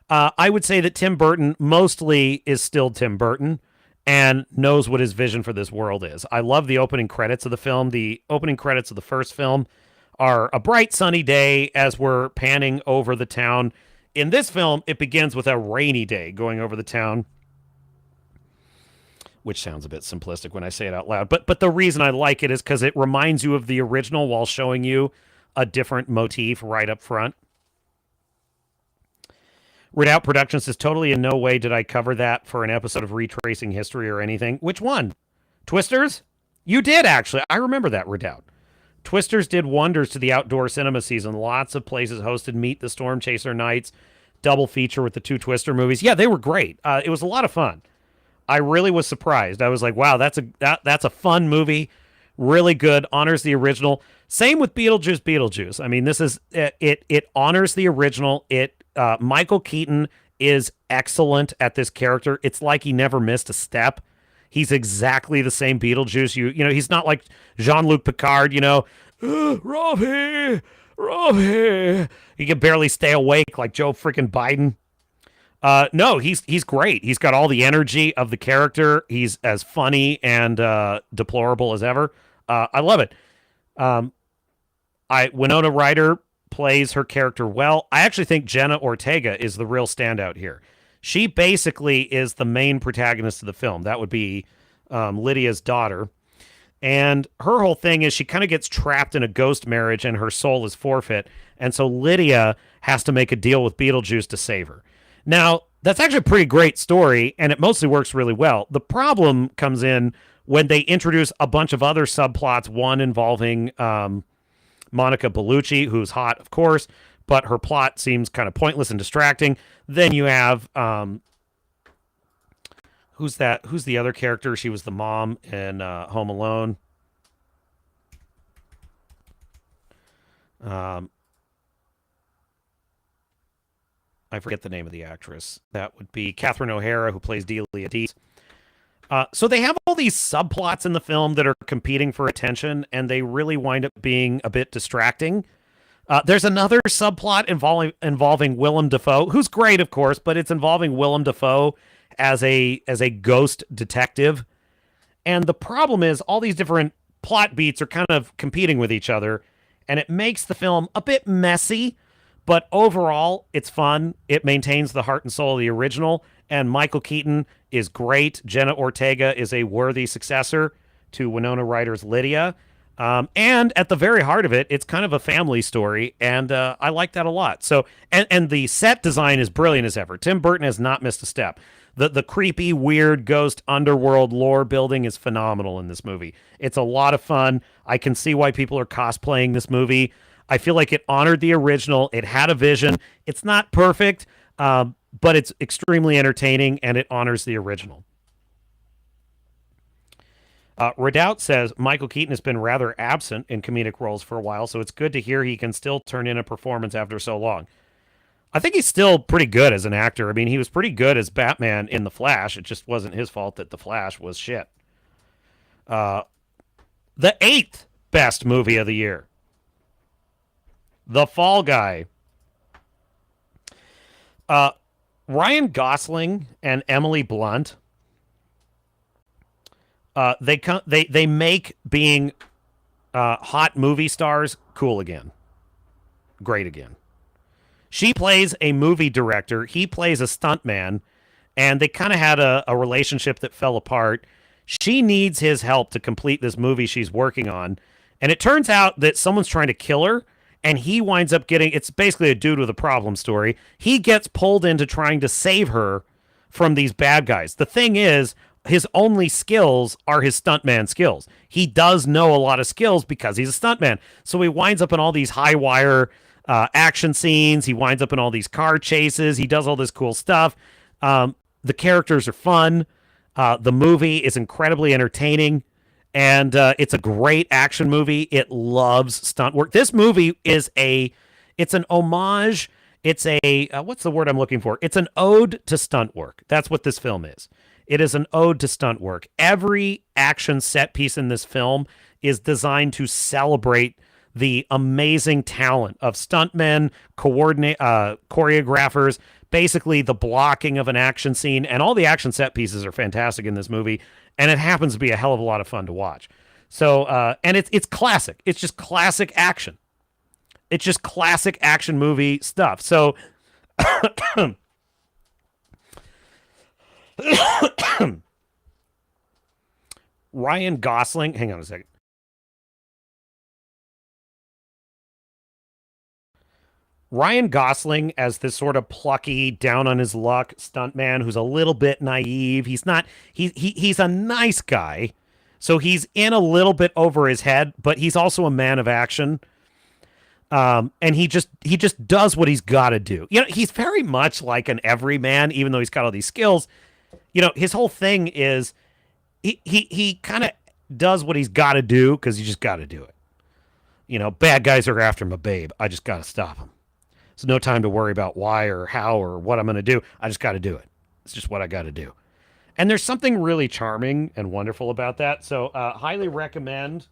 I would say that Tim Burton mostly is still Tim Burton and knows what his vision for this world is. I love the opening credits of the film. The opening credits of the first film are a bright sunny day as we're panning over the town. In this film, it begins with a rainy day going over the town, which sounds a bit simplistic when I say it out loud. But the reason I like it is because it reminds you of the original while showing you a different motif right up front. Redoubt Productions says, totally in no way did I cover that for an episode of Retracing History or anything. Which one? Twisters? You did, actually. I remember that, Redoubt. Twisters did wonders to the outdoor cinema season. Lots of places hosted Meet the Storm Chaser nights, double feature with the 2 Twister movies. Yeah, they were great. It was a lot of fun. I really was surprised. I was like, wow, that's a fun movie. Really good. Honors the original. Same with Beetlejuice. I mean, this is it honors the original. Michael Keaton is excellent at this character. It's like he never missed a step. He's exactly the same Beetlejuice. You know, he's not like Jean-Luc Picard, Robbie. He can barely stay awake like Joe freaking Biden. No, he's great. He's got all the energy of the character. He's as funny and deplorable as ever. I love it. Winona Ryder plays her character well. I actually think Jenna Ortega is the real standout here. She basically is the main protagonist of the film. That would be Lydia's daughter. And her whole thing is she kind of gets trapped in a ghost marriage and her soul is forfeit. And so Lydia has to make a deal with Beetlejuice to save her. Now, that's actually a pretty great story, and it mostly works really well. The problem comes in when they introduce a bunch of other subplots, one involving Monica Bellucci, who's hot, of course, but her plot seems kind of pointless and distracting. Then you have who's that? Who's the other character? She was the mom in Home Alone. I forget the name of the actress. That would be Catherine O'Hara, who plays Delia Dees. So they have all these subplots in the film that are competing for attention, and they really wind up being a bit distracting. There's another subplot involving Willem Dafoe, who's great, of course, but it's involving Willem Dafoe as a ghost detective. And the problem is all these different plot beats are kind of competing with each other, and it makes the film a bit messy, but overall, it's fun. It maintains the heart and soul of the original, and Michael Keaton is great. Jenna Ortega is a worthy successor to Winona Ryder's Lydia. And at the very heart of it, it's kind of a family story, and I like that a lot. So, and the set design is brilliant as ever. Tim Burton has not missed a step. The creepy, weird ghost underworld lore building is phenomenal in this movie. It's a lot of fun. I can see why people are cosplaying this movie. I feel like it honored the original. It had a vision. It's not perfect, but it's extremely entertaining, and it honors the original. Redoubt says, Michael Keaton has been rather absent in comedic roles for a while, so it's good to hear he can still turn in a performance after so long. I think he's still pretty good as an actor. I mean, he was pretty good as Batman in The Flash. It just wasn't his fault that The Flash was shit. The 8th best movie of the year. The Fall Guy. Ryan Gosling and Emily Blunt. They make being hot movie stars cool again. Great again. She plays a movie director. He plays a stuntman. And they kind of had a relationship that fell apart. She needs his help to complete this movie she's working on. And it turns out that someone's trying to kill her. And he winds up getting, it's basically a dude with a problem story. He gets pulled into trying to save her from these bad guys. The thing is, his only skills are his stuntman skills. He does know a lot of skills because he's a stuntman. So he winds up in all these high wire action scenes. He winds up in all these car chases. He does all this cool stuff. The characters are fun. The movie is incredibly entertaining. And it's a great action movie. It loves stunt work. This movie is it's an homage. It's what's the word I'm looking for? It's an ode to stunt work. That's what this film is. It is an ode to stunt work. Every action set piece in this film is designed to celebrate the amazing talent of stuntmen, choreographers, basically the blocking of an action scene, and all the action set pieces are fantastic in this movie, and it happens to be a hell of a lot of fun to watch. So, and it's classic. It's just classic action. It's just classic action movie stuff. So, Ryan Gosling, hang on a second. Ryan Gosling as this sort of plucky, down on his luck stuntman who's a little bit naive. He's not, he's a nice guy. So he's in a little bit over his head, but he's also a man of action. And he just does what he's got to do. You know, he's very much like an everyman, even though he's got all these skills. You know, his whole thing is he kind of does what he's got to do because he just got to do it. You know, bad guys are after my babe. I just got to stop them. There's no time to worry about why or how or what I'm going to do. I just got to do it. It's just what I got to do. And there's something really charming and wonderful about that. So highly recommend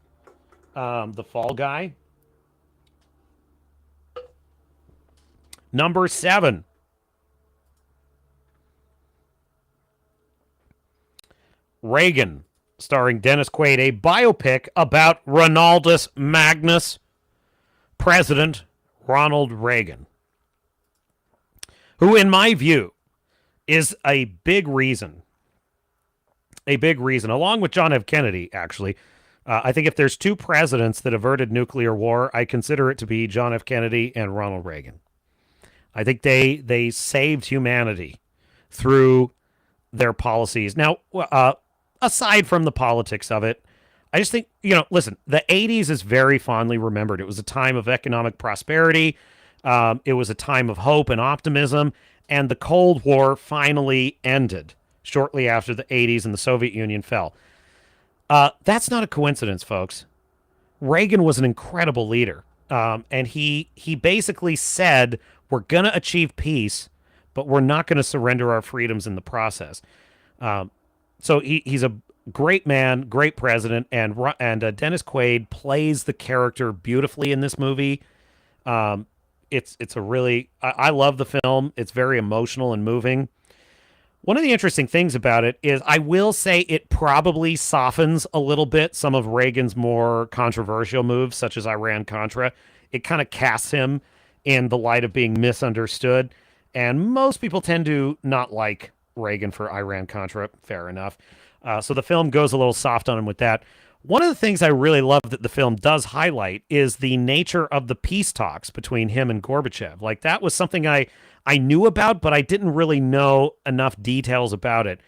The Fall Guy. Number 7. Reagan, starring Dennis Quaid, a biopic about Ronaldus Magnus, President Ronald Reagan, who, in my view, is a big reason, along with John F. Kennedy, actually. I think if there's two presidents that averted nuclear war, I consider it to be John F. Kennedy and Ronald Reagan. I think they saved humanity through their policies. Now, aside from the politics of it, I just think, listen, the 80s is very fondly remembered. It was a time of economic prosperity. It was a time of hope and optimism, and the Cold War finally ended shortly after the 80s and the Soviet Union fell. That's not a coincidence, folks. Reagan was an incredible leader, and he basically said, we're going to achieve peace, but we're not going to surrender our freedoms in the process. So he's a great man, great president, and Dennis Quaid plays the character beautifully in this movie. It's a really, I love the film. It's very emotional and moving. One of the interesting things about it is I will say it probably softens a little bit some of Reagan's more controversial moves, such as Iran-Contra. It kind of casts him in the light of being misunderstood. And most people tend to not like Reagan for Iran-Contra. Fair enough. So the film goes a little soft on him with that. One of the things I really love that the film does highlight is the nature of the peace talks between him and Gorbachev. Like, that was something I knew about, but I didn't really know enough details about it.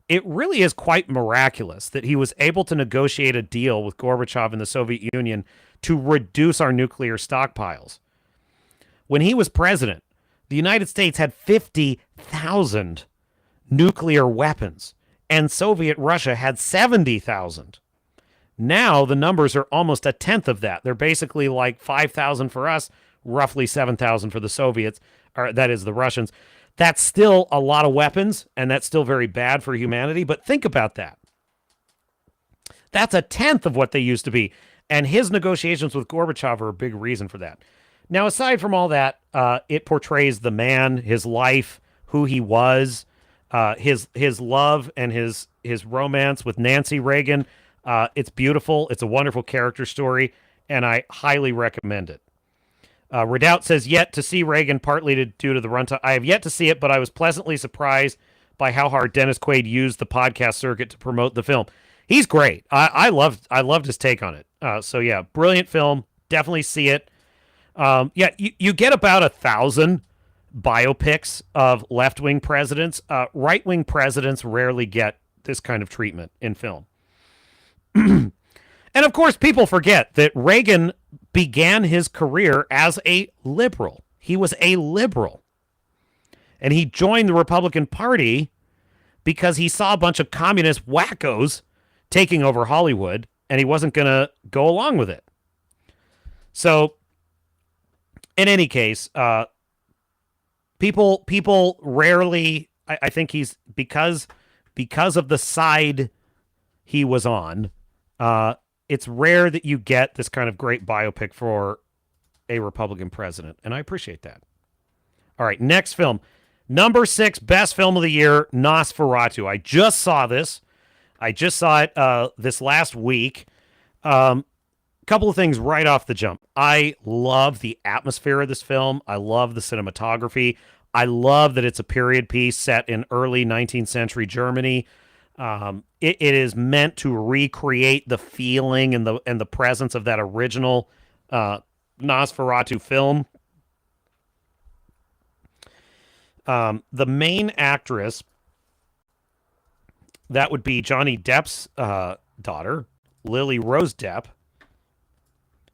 It really is quite miraculous that he was able to negotiate a deal with Gorbachev and the Soviet Union to reduce our nuclear stockpiles. When he was president, the United States had 50,000 nuclear weapons, and Soviet Russia had 70,000. Now the numbers are almost a tenth of that. They're basically like 5,000 for us, roughly 7,000 for the Soviets, or that is the Russians. That's still a lot of weapons, and that's still very bad for humanity, but think about that. That's a tenth of what they used to be, and his negotiations with Gorbachev are a big reason for that. Now, aside from all that, it portrays the man, his life, who he was, his love and his romance with Nancy Reagan. It's beautiful. It's a wonderful character story, and I highly recommend it. Redoubt says, yet to see Reagan, partly due to the runtime. I have yet to see it, but I was pleasantly surprised by how hard Dennis Quaid used the podcast circuit to promote the film. He's great. I loved his take on it. So yeah, brilliant film. Definitely see it. You get about 1,000 biopics of left-wing presidents. Right-wing presidents rarely get this kind of treatment in film. And of course, people forget that Reagan began his career as a liberal. He was a liberal. And he joined the Republican Party because he saw a bunch of communist wackos taking over Hollywood, and he wasn't going to go along with it. So, in any case, people rarely, I think he's, because of the side he was on, it's rare that you get this kind of great biopic for a Republican president, and I appreciate that. All right, next film. Number 6, best film of the year, Nosferatu. I just saw this. I just saw it this last week. Couple of things right off the jump. I love the atmosphere of this film. I love the cinematography. I love that it's a period piece set in early 19th century Germany. It is meant to recreate the feeling and the presence of that original Nosferatu film. The main actress, that would be Johnny Depp's daughter, Lily Rose Depp,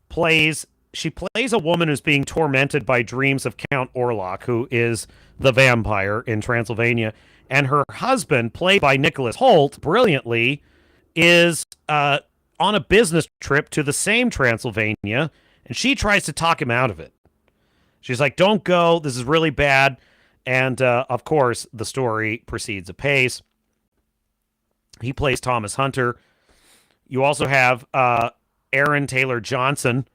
plays a woman who's being tormented by dreams of Count Orlok, who is the vampire in Transylvania. And her husband, played by Nicholas Hoult, brilliantly, is on a business trip to the same Transylvania, and she tries to talk him out of it. She's like, don't go, this is really bad. And, of course, the story proceeds apace. He plays Thomas Hunter. You also have Aaron Taylor Johnson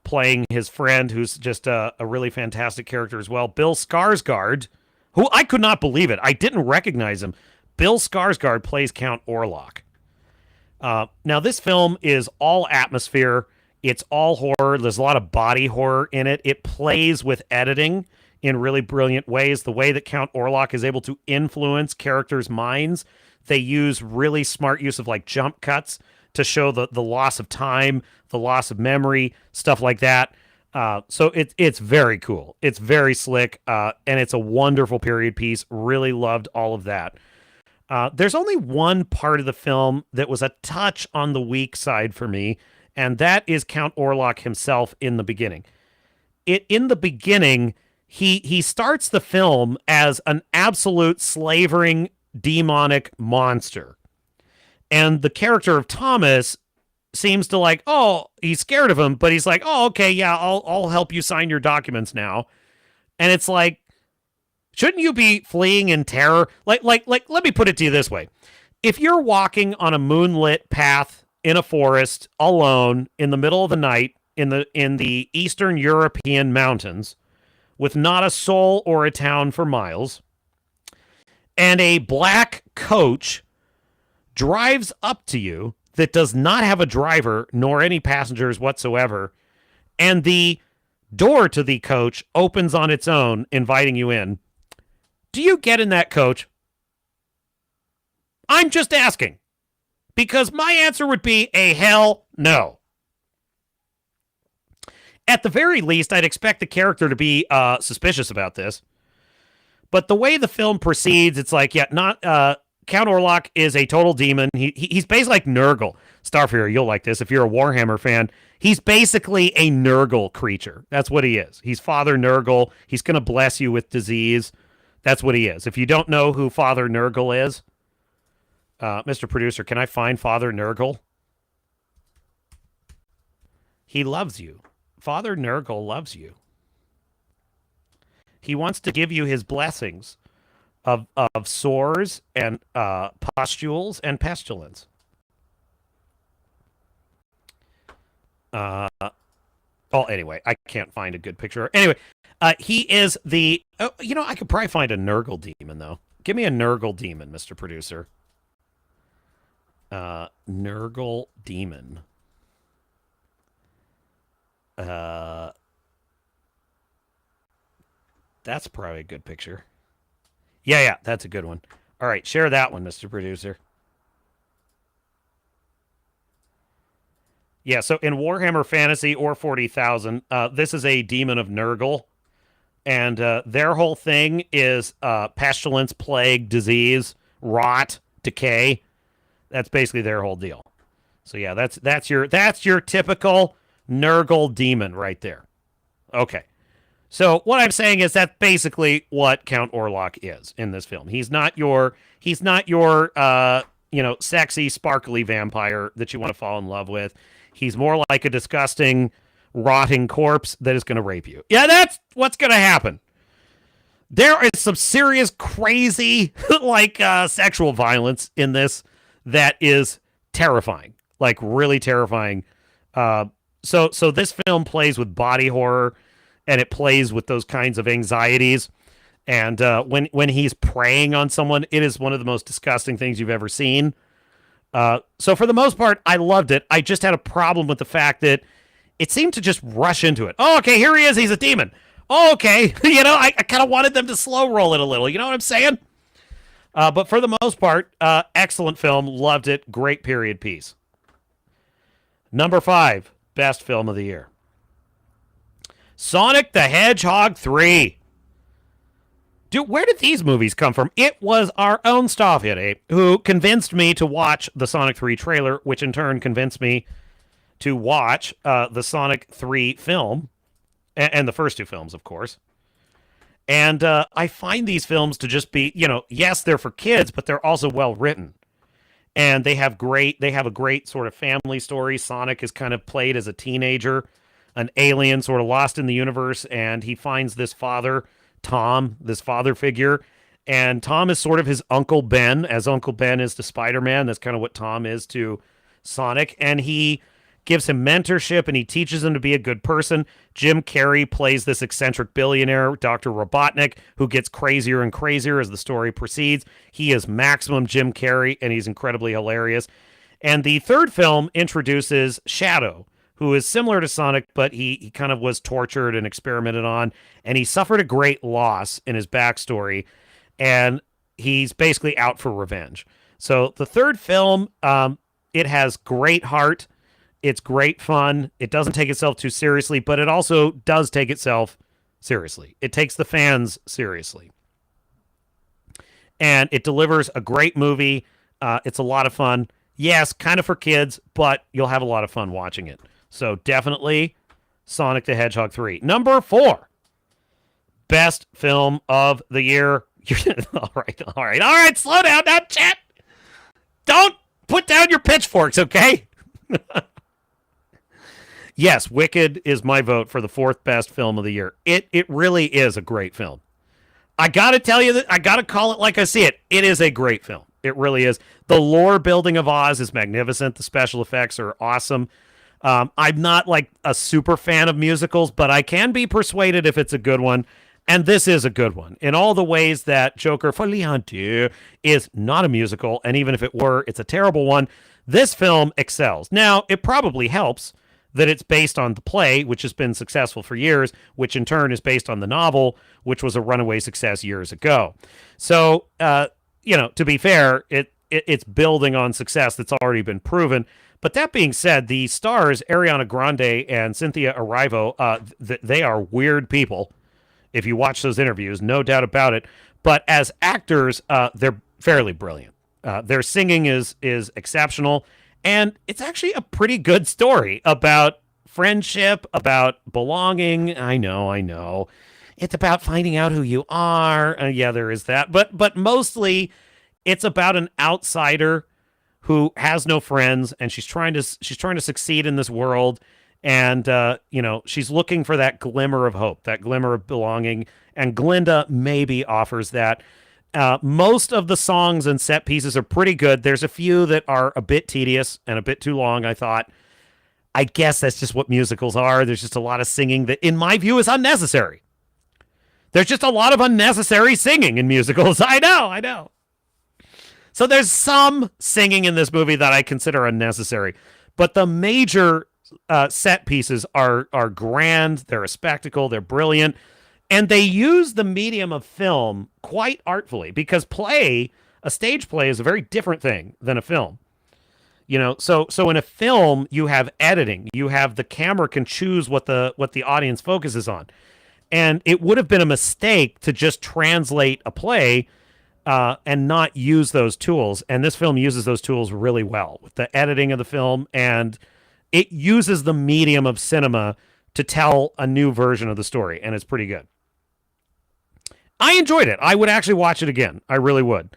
playing his friend, who's just a really fantastic character as well. Bill Skarsgård, who I could not believe it. I didn't recognize him. Bill Skarsgård plays Count Orlok. Now, this film is all atmosphere. It's all horror. There's a lot of body horror in it. It plays with editing in really brilliant ways. The way that Count Orlok is able to influence characters' minds, they use really smart use of like jump cuts to show the loss of time, the loss of memory, stuff like that. So it's very cool. It's very slick, and it's a wonderful period piece. Really loved all of that. There's only one part of the film that was a touch on the weak side for me, and that is Count Orlok himself in the beginning. In the beginning, he starts the film as an absolute slavering, demonic monster. And the character of Thomas seems to like, oh, he's scared of him, but he's like, oh, okay, yeah, I'll help you sign your documents now. And it's like, shouldn't you be fleeing in terror? Like, let me put it to you this way. If you're walking on a moonlit path in a forest alone in the middle of the night in the Eastern European mountains with not a soul or a town for miles, and a black coach drives up to you that does not have a driver nor any passengers whatsoever, and the door to the coach opens on its own, inviting you in, do you get in that coach? I'm just asking, because my answer would be a hell no. At the very least, I'd expect the character to be suspicious about this. But the way the film proceeds, it's like, yeah, not Count Orlok is a total demon. He's basically like Nurgle. Starfear, you'll like this if you're a Warhammer fan. He's basically a Nurgle creature. That's what he is. He's Father Nurgle. He's going to bless you with disease. That's what he is. If you don't know who Father Nurgle is, Mr. Producer, can I find Father Nurgle? He loves you. Father Nurgle loves you. He wants to give you his blessings of sores and pustules and pestilence. Anyway, I can't find a good picture. Anyway, he is the... I could probably find a Nurgle demon, though. Give me a Nurgle demon, Mr. Producer. Nurgle demon. That's probably a good picture. Yeah, that's a good one. All right, share that one, Mr. Producer. Yeah, so in Warhammer Fantasy or 40,000, this is a demon of Nurgle, and their whole thing is pestilence, plague, disease, rot, decay. That's basically their whole deal. So yeah, that's your typical Nurgle demon right there. Okay. So what I'm saying is that's basically what Count Orlok is in this film. He's not your sexy, sparkly vampire that you want to fall in love with. He's more like a disgusting, rotting corpse that is going to rape you. Yeah, that's what's going to happen. There is some serious, crazy, sexual violence in this that is terrifying, like really terrifying. So this film plays with body horror, and it plays with those kinds of anxieties. And when he's preying on someone, it is one of the most disgusting things you've ever seen. So for the most part, I loved it. I just had a problem with the fact that it seemed to just rush into it. Oh, okay, here he is. He's a demon. Oh, okay. I kind of wanted them to slow roll it a little. You know what I'm saying? But for the most part, excellent film. Loved it. Great period piece. Number 5, best film of the year. Sonic the Hedgehog 3. Dude, where did these movies come from? It was our own Starfear who convinced me to watch the Sonic 3 trailer, which in turn convinced me to watch the Sonic 3 film, and the first 2 films, of course. And I find these films to just be, yes, they're for kids, but they're also well written. And they have a great sort of family story. Sonic is kind of played as a teenager, an alien sort of lost in the universe, and he finds this father, Tom, this father figure, and Tom is sort of his Uncle Ben, as Uncle Ben is to Spider-Man. That's kind of what Tom is to Sonic, and he gives him mentorship, and he teaches him to be a good person. Jim Carrey plays this eccentric billionaire, Dr. Robotnik, who gets crazier and crazier as the story proceeds. He is maximum Jim Carrey, and he's incredibly hilarious. And the third film introduces Shadow, who is similar to Sonic, but he kind of was tortured and experimented on, and he suffered a great loss in his backstory, and he's basically out for revenge. So the third film, it has great heart. It's great fun. It doesn't take itself too seriously, but it also does take itself seriously. It takes the fans seriously. And it delivers a great movie. It's a lot of fun. Yes, kind of for kids, but you'll have a lot of fun watching it. So definitely Sonic the Hedgehog 3. Number 4, best film of the year. All right. Slow down now, chat. Don't put down your pitchforks, okay? Yes, Wicked is my vote for the 4th best film of the year. It really is a great film. I got to tell you that I got to call it like I see it. It is a great film. It really is. The lore building of Oz is magnificent. The special effects are awesome. I'm not like a super fan of musicals, but I can be persuaded if it's a good one. And this is a good one in all the ways that Joker Folie is not a musical. And even if it were, it's a terrible one. This film excels. Now, it probably helps that it's based on the play, which has been successful for years, which in turn is based on the novel, which was a runaway success years ago. So, to be fair, it's building on success that's already been proven. But that being said, the stars, Ariana Grande and Cynthia Erivo, they are weird people. If you watch those interviews, no doubt about it. But as actors, they're fairly brilliant. Their singing is exceptional. And it's actually a pretty good story about friendship, about belonging. I know. It's about finding out who you are. Yeah, there is that. But mostly it's about an outsider who has no friends, and she's trying to succeed in this world. And, she's looking for that glimmer of hope, that glimmer of belonging. And Glinda maybe offers that. Most of the songs and set pieces are pretty good. There's a few that are a bit tedious and a bit too long, I thought. I guess that's just what musicals are. There's just a lot of singing that, in my view, is unnecessary. There's just a lot of unnecessary singing in musicals. I know. So there's some singing in this movie that I consider unnecessary. But the major set pieces are grand. They're a spectacle. They're brilliant. And they use the medium of film quite artfully, because a stage play is a very different thing than a film. So in a film, you have editing. You have the camera can choose what the audience focuses on. And it would have been a mistake to just translate a play and not use those tools. And this film uses those tools really well with the editing of the film, and it uses the medium of cinema to tell a new version of the story, and it's pretty good. I enjoyed it. I would actually watch it again. I really would.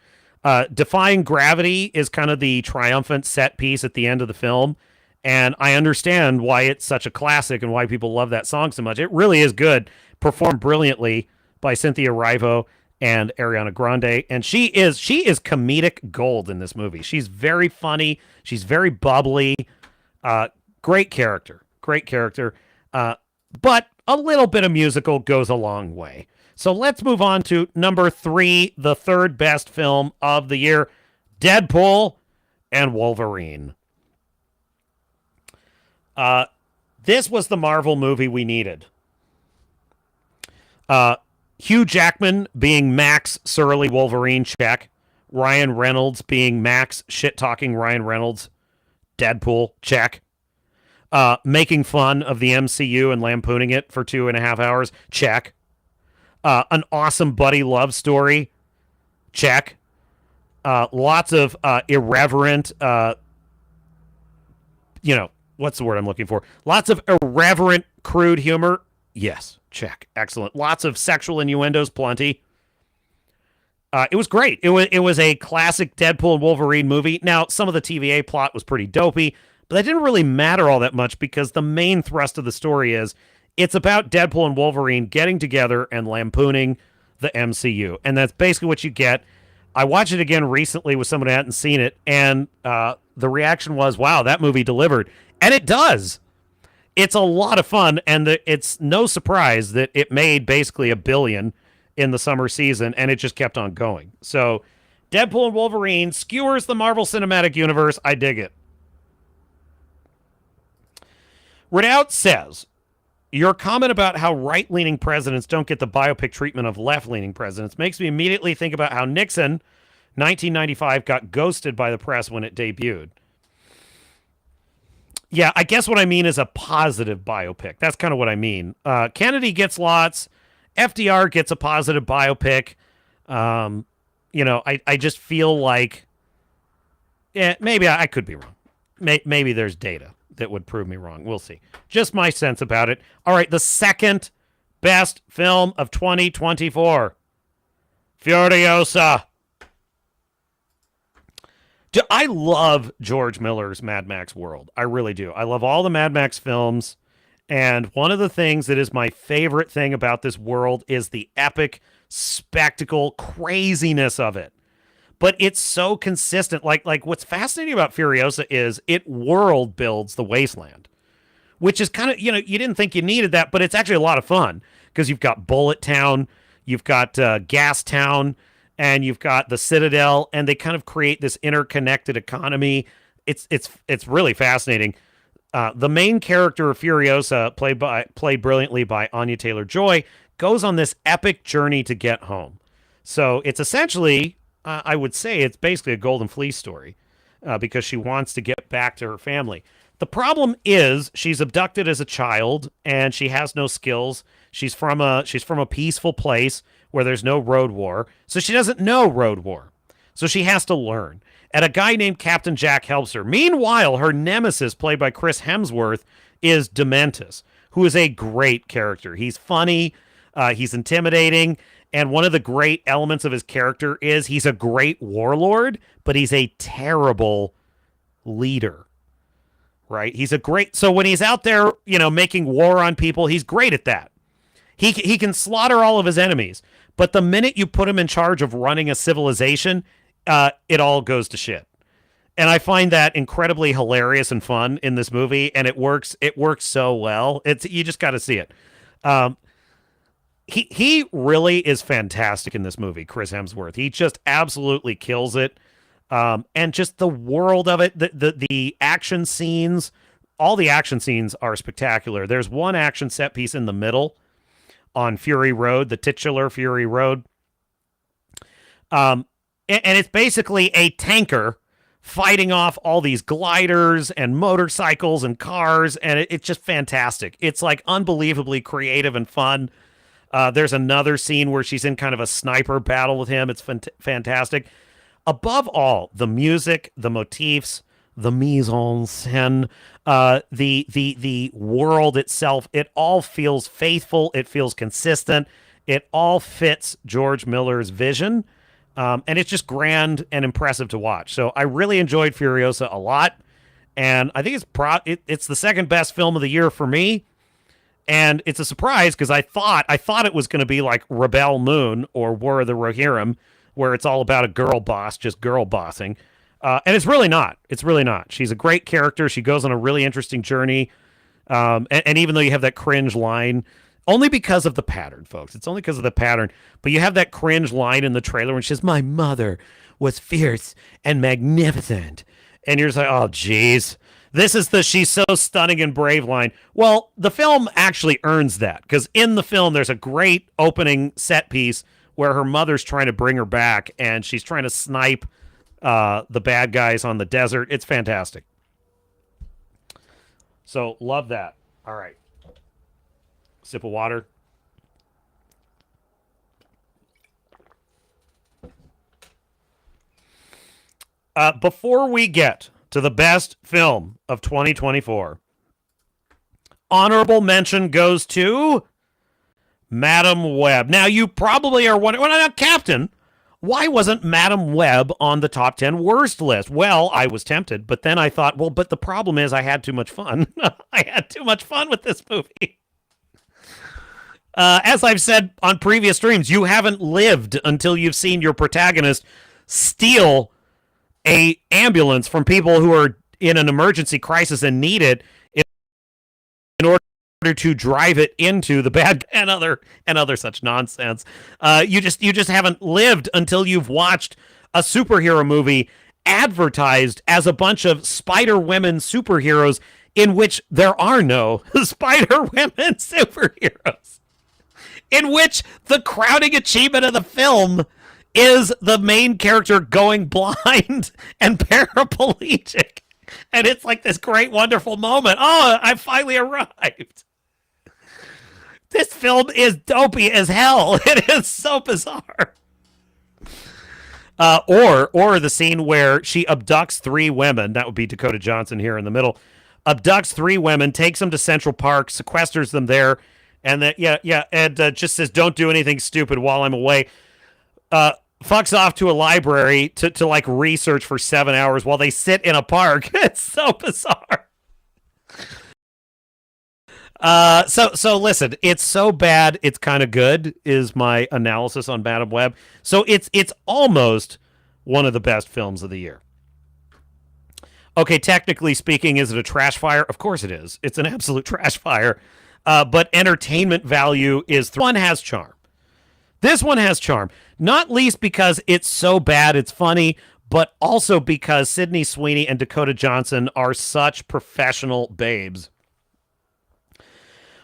Defying Gravity is kind of the triumphant set piece at the end of the film, and I understand why it's such a classic and why people love that song so much. It really is good, performed brilliantly by Cynthia Erivo and Ariana Grande, and she is comedic gold in this movie. She's very funny. She's very bubbly. Great character. But a little bit of musical goes a long way. So let's move on to number 3, the 3rd best film of the year, Deadpool and Wolverine. This was the Marvel movie we needed. Hugh Jackman being Max Surly Wolverine, check. Ryan Reynolds being Max shit-talking Ryan Reynolds, Deadpool, check. Making fun of the MCU and lampooning it for 2.5 hours, check. An awesome buddy love story, check. Lots of irreverent, what's the word I'm looking for? Lots of irreverent, crude humor, yes, check. Excellent. Lots of sexual innuendos, plenty. It was great. It was a classic Deadpool and Wolverine movie. Now, some of the TVA plot was pretty dopey, but that didn't really matter all that much, because the main thrust of the story is it's about Deadpool and Wolverine getting together and lampooning the MCU. And that's basically what you get. I watched it again recently with someone who hadn't seen it, and the reaction was, wow, that movie delivered. And it does. It's a lot of fun, and it's no surprise that it made basically $1 billion in the summer season, and it just kept on going. So Deadpool and Wolverine skewers the Marvel Cinematic Universe. I dig it. Redout says, your comment about how right-leaning presidents don't get the biopic treatment of left-leaning presidents makes me immediately think about how Nixon, 1995, got ghosted by the press when it debuted. Yeah, I guess what I mean is a positive biopic. That's kind of what I mean. Kennedy gets lots. FDR gets a positive biopic. I just feel like, maybe I could be wrong. Maybe there's data that would prove me wrong. We'll see. Just my sense about it. All right, the second best film of 2024. Furiosa. I love George Miller's Mad Max world. I really do. I love all the Mad Max films. And one of the things that is my favorite thing about this world is the epic spectacle craziness of it. But it's so consistent. Like what's fascinating about Furiosa is it world builds the wasteland, which is kind of, you didn't think you needed that, but it's actually a lot of fun because you've got Bullet Town, you've got Gas Town, and you've got the Citadel, and they kind of create this interconnected economy. It's really fascinating. The main character of Furiosa, played brilliantly by Anya Taylor-Joy, goes on this epic journey to get home. So it's essentially, I would say, it's basically a Golden Fleece story because she wants to get back to her family. The problem is she's abducted as a child and she has no skills. She's from a peaceful place where there's no road war, so she doesn't know road war. So she has to learn. And a guy named Captain Jack helps her. Meanwhile, her nemesis, played by Chris Hemsworth, is Dementus, who is a great character. He's funny, he's intimidating, and one of the great elements of his character is he's a great warlord, but he's a terrible leader. Right? So when he's out there, making war on people, he's great at that. He can slaughter all of his enemies, but the minute you put him in charge of running a civilization, it all goes to shit. And I find that incredibly hilarious and fun in this movie, and it works so well. You just got to see it. He really is fantastic in this movie, Chris Hemsworth. He just absolutely kills it. And just the world of it, the action scenes, all the action scenes are spectacular. There's one action set piece in the middle on Fury Road, the titular Fury Road. And it's basically a tanker fighting off all these gliders and motorcycles and cars, and it's just fantastic. It's like unbelievably creative and fun. There's another scene where she's in kind of a sniper battle with him. It's fantastic. Above all, the music, the motifs, the mise en scène, the world itself, it all feels faithful. It feels consistent. It all fits George Miller's vision. And it's just grand and impressive to watch. So I really enjoyed Furiosa a lot. And I think it's the second best film of the year for me. And it's a surprise because I thought it was going to be like Rebel Moon or War of the Rohirrim, where it's all about a girl boss, just girl bossing. And it's really not. It's really not. She's a great character. She goes on a really interesting journey. And even though you have that cringe line, only because of the pattern, folks. It's only because of the pattern. But you have that cringe line in the trailer when she says, "My mother was fierce and magnificent." And you're just like, oh, geez. This is the "she's so stunning and brave" line. Well, the film actually earns that because in the film, there's a great opening set piece where her mother's trying to bring her back and she's trying to snipe the bad guys on the desert. It's fantastic. So love that. All right. Sip of water. Before we get to the best film of 2024, honorable mention goes to Madam Web. Now, you probably are wondering, well, now, Captain, why wasn't Madam Web on the top 10 worst list? Well, I was tempted, but then I thought, well, but the problem is I had too much fun. I had too much fun with this movie. As I've said on previous streams, you haven't lived until you've seen your protagonist steal a ambulance from people who are in an emergency crisis and need it in order to drive it into the bad and other such nonsense. You just haven't lived until you've watched a superhero movie advertised as a bunch of Spider Women superheroes in which there are no Spider Women superheroes. In which the crowning achievement of the film is the main character going blind and paraplegic. And it's like this great, wonderful moment. Oh, I finally arrived. This film is dopey as hell. It is so bizarre. Or the scene where she abducts 3 women. That would be Dakota Johnson here in the middle. Abducts 3 women, takes them to Central Park, sequesters them there, and then and just says, "Don't do anything stupid while I'm away." Fucks off to a library to like research for 7 hours while they sit in a park. It's so bizarre. So listen, it's so bad it's kind of good is my analysis on Madam Web. So it's almost one of the best films of the year. Okay, technically speaking, is it a trash fire? Of course it is. It's an absolute trash fire. But entertainment value is one has charm. This one has charm, not least because it's so bad it's funny, but also because Sydney Sweeney and Dakota Johnson are such professional babes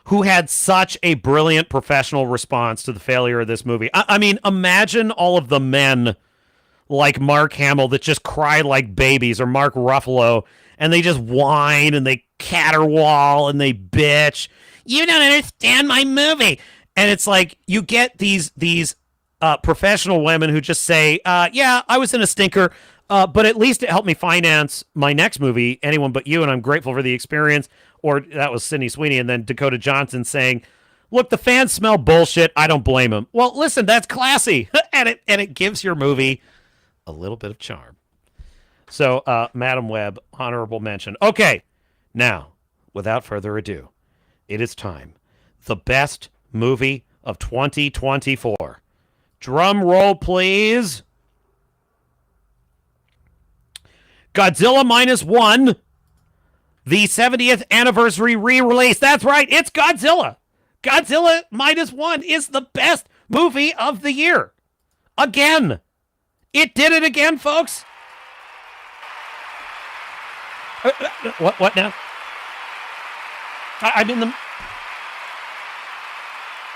who had such a brilliant professional response to the failure of this movie. I mean, imagine all of the men like Mark Hamill that just cry like babies, or Mark Ruffalo, and they just whine and they caterwaul and they bitch. You don't understand my movie. And it's like you get these professional women who just say, yeah, I was in a stinker, but at least it helped me finance my next movie, Anyone But You, and I'm grateful for the experience. Or that was Sydney Sweeney, and then Dakota Johnson saying, look, the fans smell bullshit. I don't blame them. Well, listen, that's classy, and it gives your movie a little bit of charm. So, Madam Web, honorable mention. Okay, now, without further ado, it is time. The best movie of 2024. Drum roll, please. Godzilla -1, the 70th anniversary re-release. That's right, it's Godzilla. Godzilla -1 is the best movie of the year. Again. It did it again, folks. What now? I'm in the...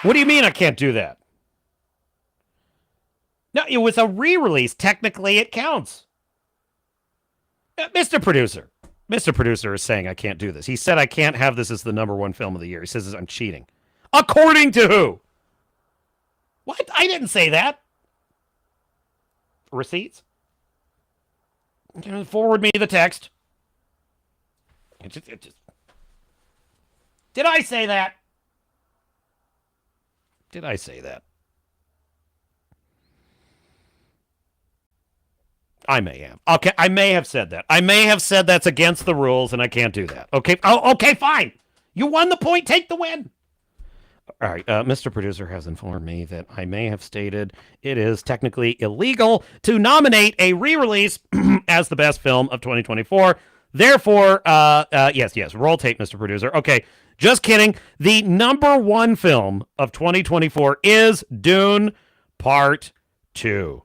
What do you mean I can't do that? No, it was a re-release. Technically, it counts. Mr. Producer is saying I can't do this. He said I can't have this as the #1 film of the year. He says I'm cheating. According to who? What? I didn't say that. Receipts? Forward me the text. Did I say that? Did I say that? I may have. Okay, I may have said that. I may have said that's against the rules and I can't do that. Okay. Oh, okay, fine. You won the point. Take the win. All right. Mr. Producer has informed me that I may have stated it is technically illegal to nominate a re-release as the best film of 2024. Therefore, yes. Roll tape, Mr. Producer. Okay. Just kidding. The #1 film of 2024 is Dune Part 2.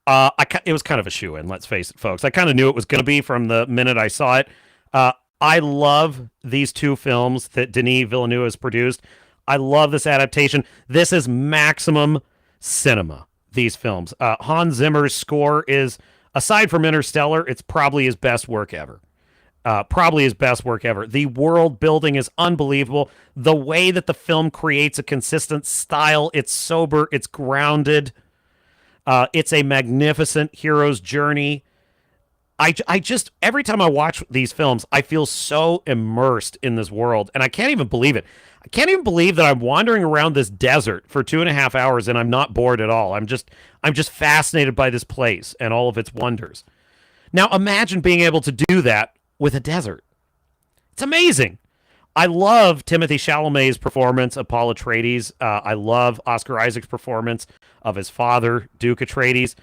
It was kind of a shoo-in, let's face it, folks. I kind of knew it was going to be from the minute I saw it. I love these 2 films that Denis Villeneuve has produced. I love this adaptation. This is maximum cinema, these films. Hans Zimmer's score is, aside from Interstellar, it's probably his best work ever. The world building is unbelievable. The way that the film creates a consistent style, it's sober, it's grounded. It's a magnificent hero's journey. I just, every time I watch these films, I feel so immersed in this world, and I can't even believe it. I can't even believe that I'm wandering around this desert for 2.5 hours and I'm not bored at all. I'm just fascinated by this place and all of its wonders. Now imagine being able to do that with a desert. It's amazing. I love Timothée Chalamet's performance of Paul Atreides. I love Oscar Isaac's performance of his father, Duke Atreides.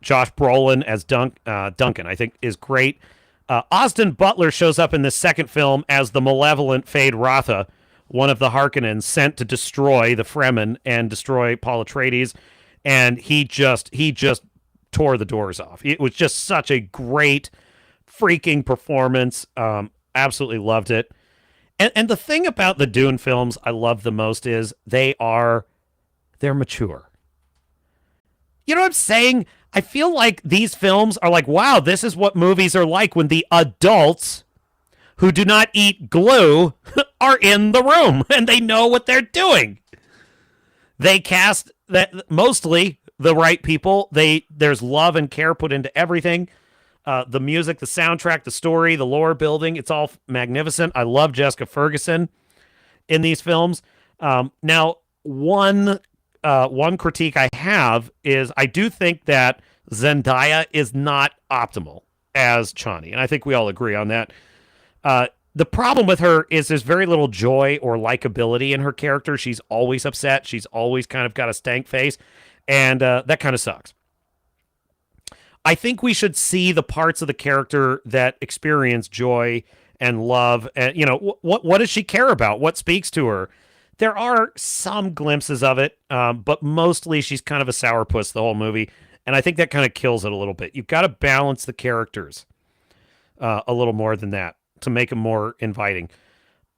Josh Brolin as Duncan, I think, is great. Austin Butler shows up in the second film as the malevolent Fade Rotha, one of the Harkonnens sent to destroy the Fremen and destroy Paul Atreides. And he just tore the doors off. It was just such a great freaking performance. Absolutely loved it. And the thing about the Dune films I love the most is they're mature. You know what I'm saying? I feel like these films are like, wow, this is what movies are like when the adults who do not eat glue are in the room and they know what they're doing. They cast that mostly the right people. There's love and care put into everything. The music, the soundtrack, the story, the lore building, it's all magnificent. I love Jessica Ferguson in these films. Now, one critique I have is I do think that Zendaya is not optimal as Chani, and I think we all agree on that. The problem with her is there's very little joy or likability in her character. She's always upset. She's always kind of got a stank face, and that kind of sucks. I think we should see the parts of the character that experience joy and love, and what does she care about? What speaks to her? There are some glimpses of it, but mostly she's kind of a sourpuss the whole movie, and I think that kind of kills it a little bit. You've got to balance the characters a little more than that to make them more inviting.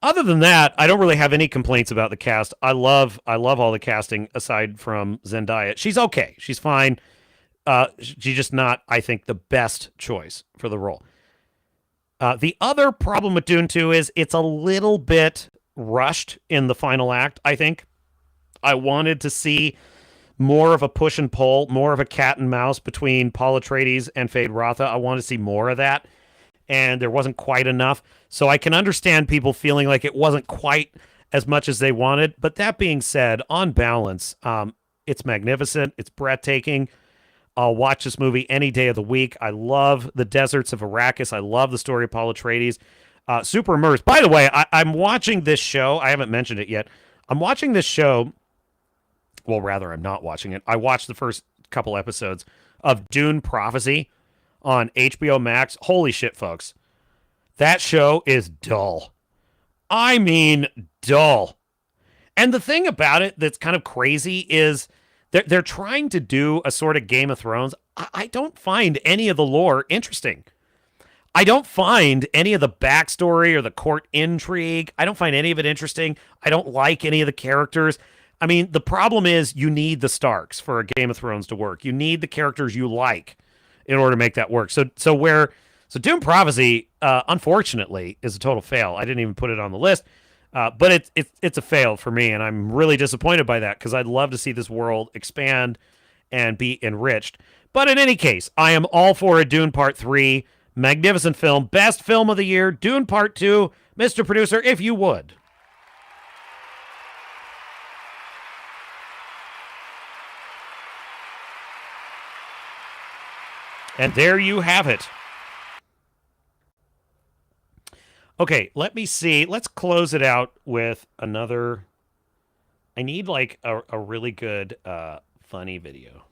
Other than that, I don't really have any complaints about the cast. I love all the casting aside from Zendaya. She's okay. She's fine. She's just not, I think, the best choice for the role. The other problem with Dune 2 is it's a little bit rushed in the final act, I think. I wanted to see more of a push and pull, more of a cat and mouse between Paul Atreides and Fade Rotha. I want to see more of that, and there wasn't quite enough. So I can understand people feeling like it wasn't quite as much as they wanted. But that being said, on balance, it's magnificent. It's breathtaking. I'll watch this movie any day of the week. I love the deserts of Arrakis. I love the story of Paul Atreides. Super immersed. By the way, I'm watching this show. I haven't mentioned it yet. I'm watching this show. Well, rather, I'm not watching it. I watched the first couple episodes of Dune Prophecy on HBO Max. Holy shit, folks. That show is dull. I mean, dull. And the thing about it that's kind of crazy is they're trying to do a sort of Game of Thrones. I don't find any of the lore interesting. I don't find any of the backstory or the court intrigue. I don't find any of it interesting. I don't like any of the characters. I mean, the problem is you need the Starks for a Game of Thrones to work. You need the characters you like in order to make that work. So Dune Prophecy, unfortunately, is a total fail. I didn't even put it on the list, but it's a fail for me, and I'm really disappointed by that because I'd love to see this world expand and be enriched. But in any case, I am all for a Dune Part 3. Magnificent film. Best film of the year. Dune Part 2. Mr. Producer, if you would. And there you have it. Okay, let me see. Let's close it out with another. I need like a really good funny video.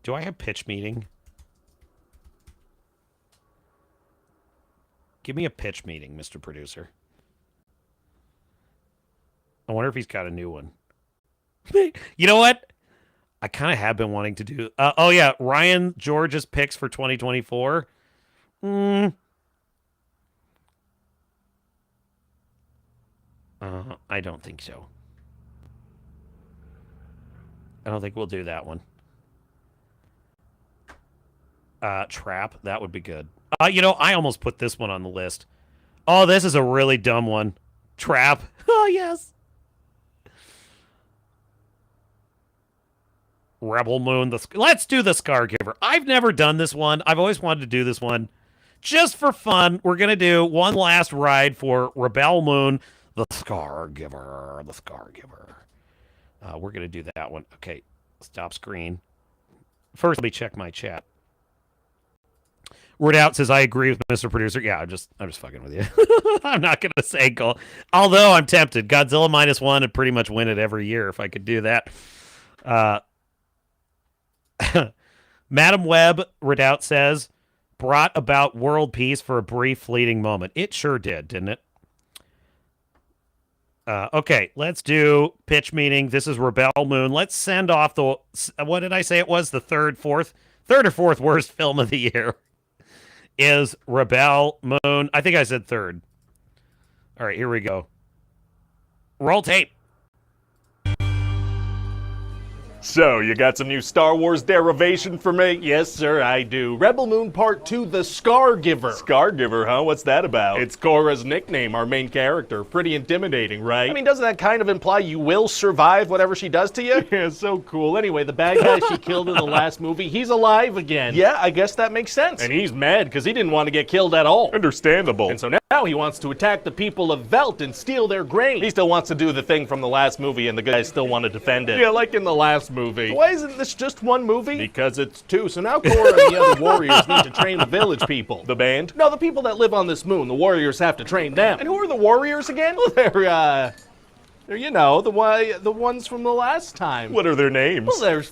Do I have pitch meeting? Give me a pitch meeting, Mr. Producer. I wonder if he's got a new one. You know what? I kind of have been wanting to do... oh, yeah. Ryan George's picks for 2024. I don't think so. I don't think we'll do that one. Trap. That would be good. I almost put this one on the list. Oh, this is a really dumb one. Trap. Oh, yes. Rebel Moon. Let's do the Scargiver. I've never done this one. I've always wanted to do this one. Just for fun, we're going to do one last ride for Rebel Moon, the Scargiver. The Scargiver. We're going to do that one. Okay, stop screen. First, let me check my chat. Word Out says, I agree with Mr. Producer. Yeah, I'm just fucking with you. I'm not going to say goal. Although I'm tempted. Godzilla -1 would pretty much win it every year if I could do that. Madam Webb, Redoubt says, brought about world peace for a brief fleeting moment. It sure did, didn't it? Okay, let's do pitch meeting. This is Rebel Moon. Let's send off the, what did I say it was? The third or fourth worst film of the year is Rebel Moon. I think I said third. All right, here we go. Roll tape. So, you got some new Star Wars derivation for me? Yes, sir, I do. Rebel Moon Part 2, The Scargiver. Scargiver, huh? What's that about? It's Korra's nickname, our main character. Pretty intimidating, right? I mean, doesn't that kind of imply you will survive whatever she does to you? Yeah, so cool. Anyway, the bad guy she killed in the last movie, he's alive again. Yeah, I guess that makes sense. And he's mad because he didn't want to get killed at all. Understandable. And so now he wants to attack the people of Velt and steal their grain. He still wants to do the thing from the last movie, and the guys still want to defend it. Yeah, like in the last movie. Why isn't this just one movie? Because it's two. So now Korra and the other warriors need to train the village people. The band? No, the people that live on this moon. The warriors have to train them. And who are the warriors again? Well, they're you know, the ones from the last time. What are their names? Well, there's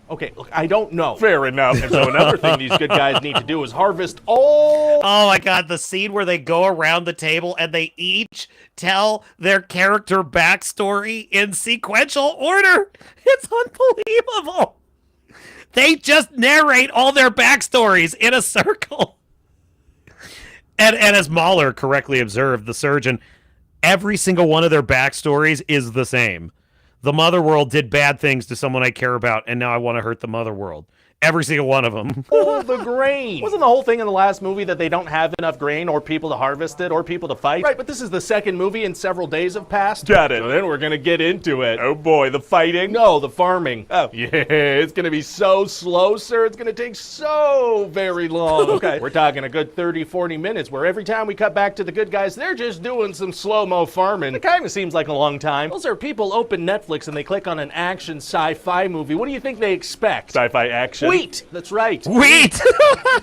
okay, look, I don't know. Fair enough. And so another thing these good guys need to do is harvest all... Oh my god, the scene where they go around the table and they each tell their character backstory in sequential order. It's unbelievable. They just narrate all their backstories in a circle. And as Mahler correctly observed, the surgeon, every single one of their backstories is the same. The Mother World did bad things to someone I care about, and now I want to hurt the Mother World. Every single one of them. Oh, the grain. Wasn't the whole thing in the last movie that they don't have enough grain or people to harvest it or people to fight? Right, but this is the second movie and several days have passed. Got it. So then we're going to get into it. Oh boy, the fighting? No, the farming. Oh. Yeah, it's going to be so slow, sir. It's going to take so very long. Okay. We're talking a good 30, 40 minutes where every time we cut back to the good guys, they're just doing some slow-mo farming. It kind of seems like a long time. Those are people open Netflix and they click on an action sci-fi movie. What do you think they expect? Sci-fi action? Wheat! That's right. Wheat!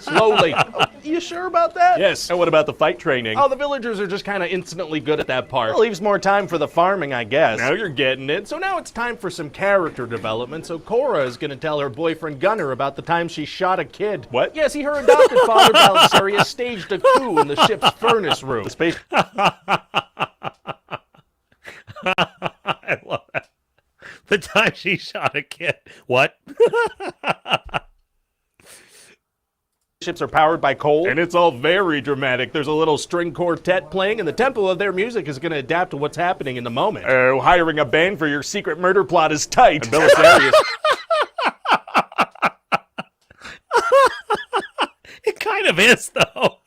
Slowly. Oh, you sure about that? Yes. And what about the fight training? Oh, the villagers are just kind of instantly good at that part. Well, leaves more time for the farming, I guess. Now you're getting it. So now it's time for some character development. So Korra is going to tell her boyfriend Gunner about the time she shot a kid. What? Yes, her adopted father, Belisarius, staged a coup in the ship's furnace room. The space... I love that. The time she shot a kid. What? Ships are powered by coal, and it's all very dramatic. There's a little string quartet playing, and the tempo of their music is going to adapt to what's happening in the moment. Oh, hiring a band for your secret murder plot is tight. And Belisarius... It kind of is, though.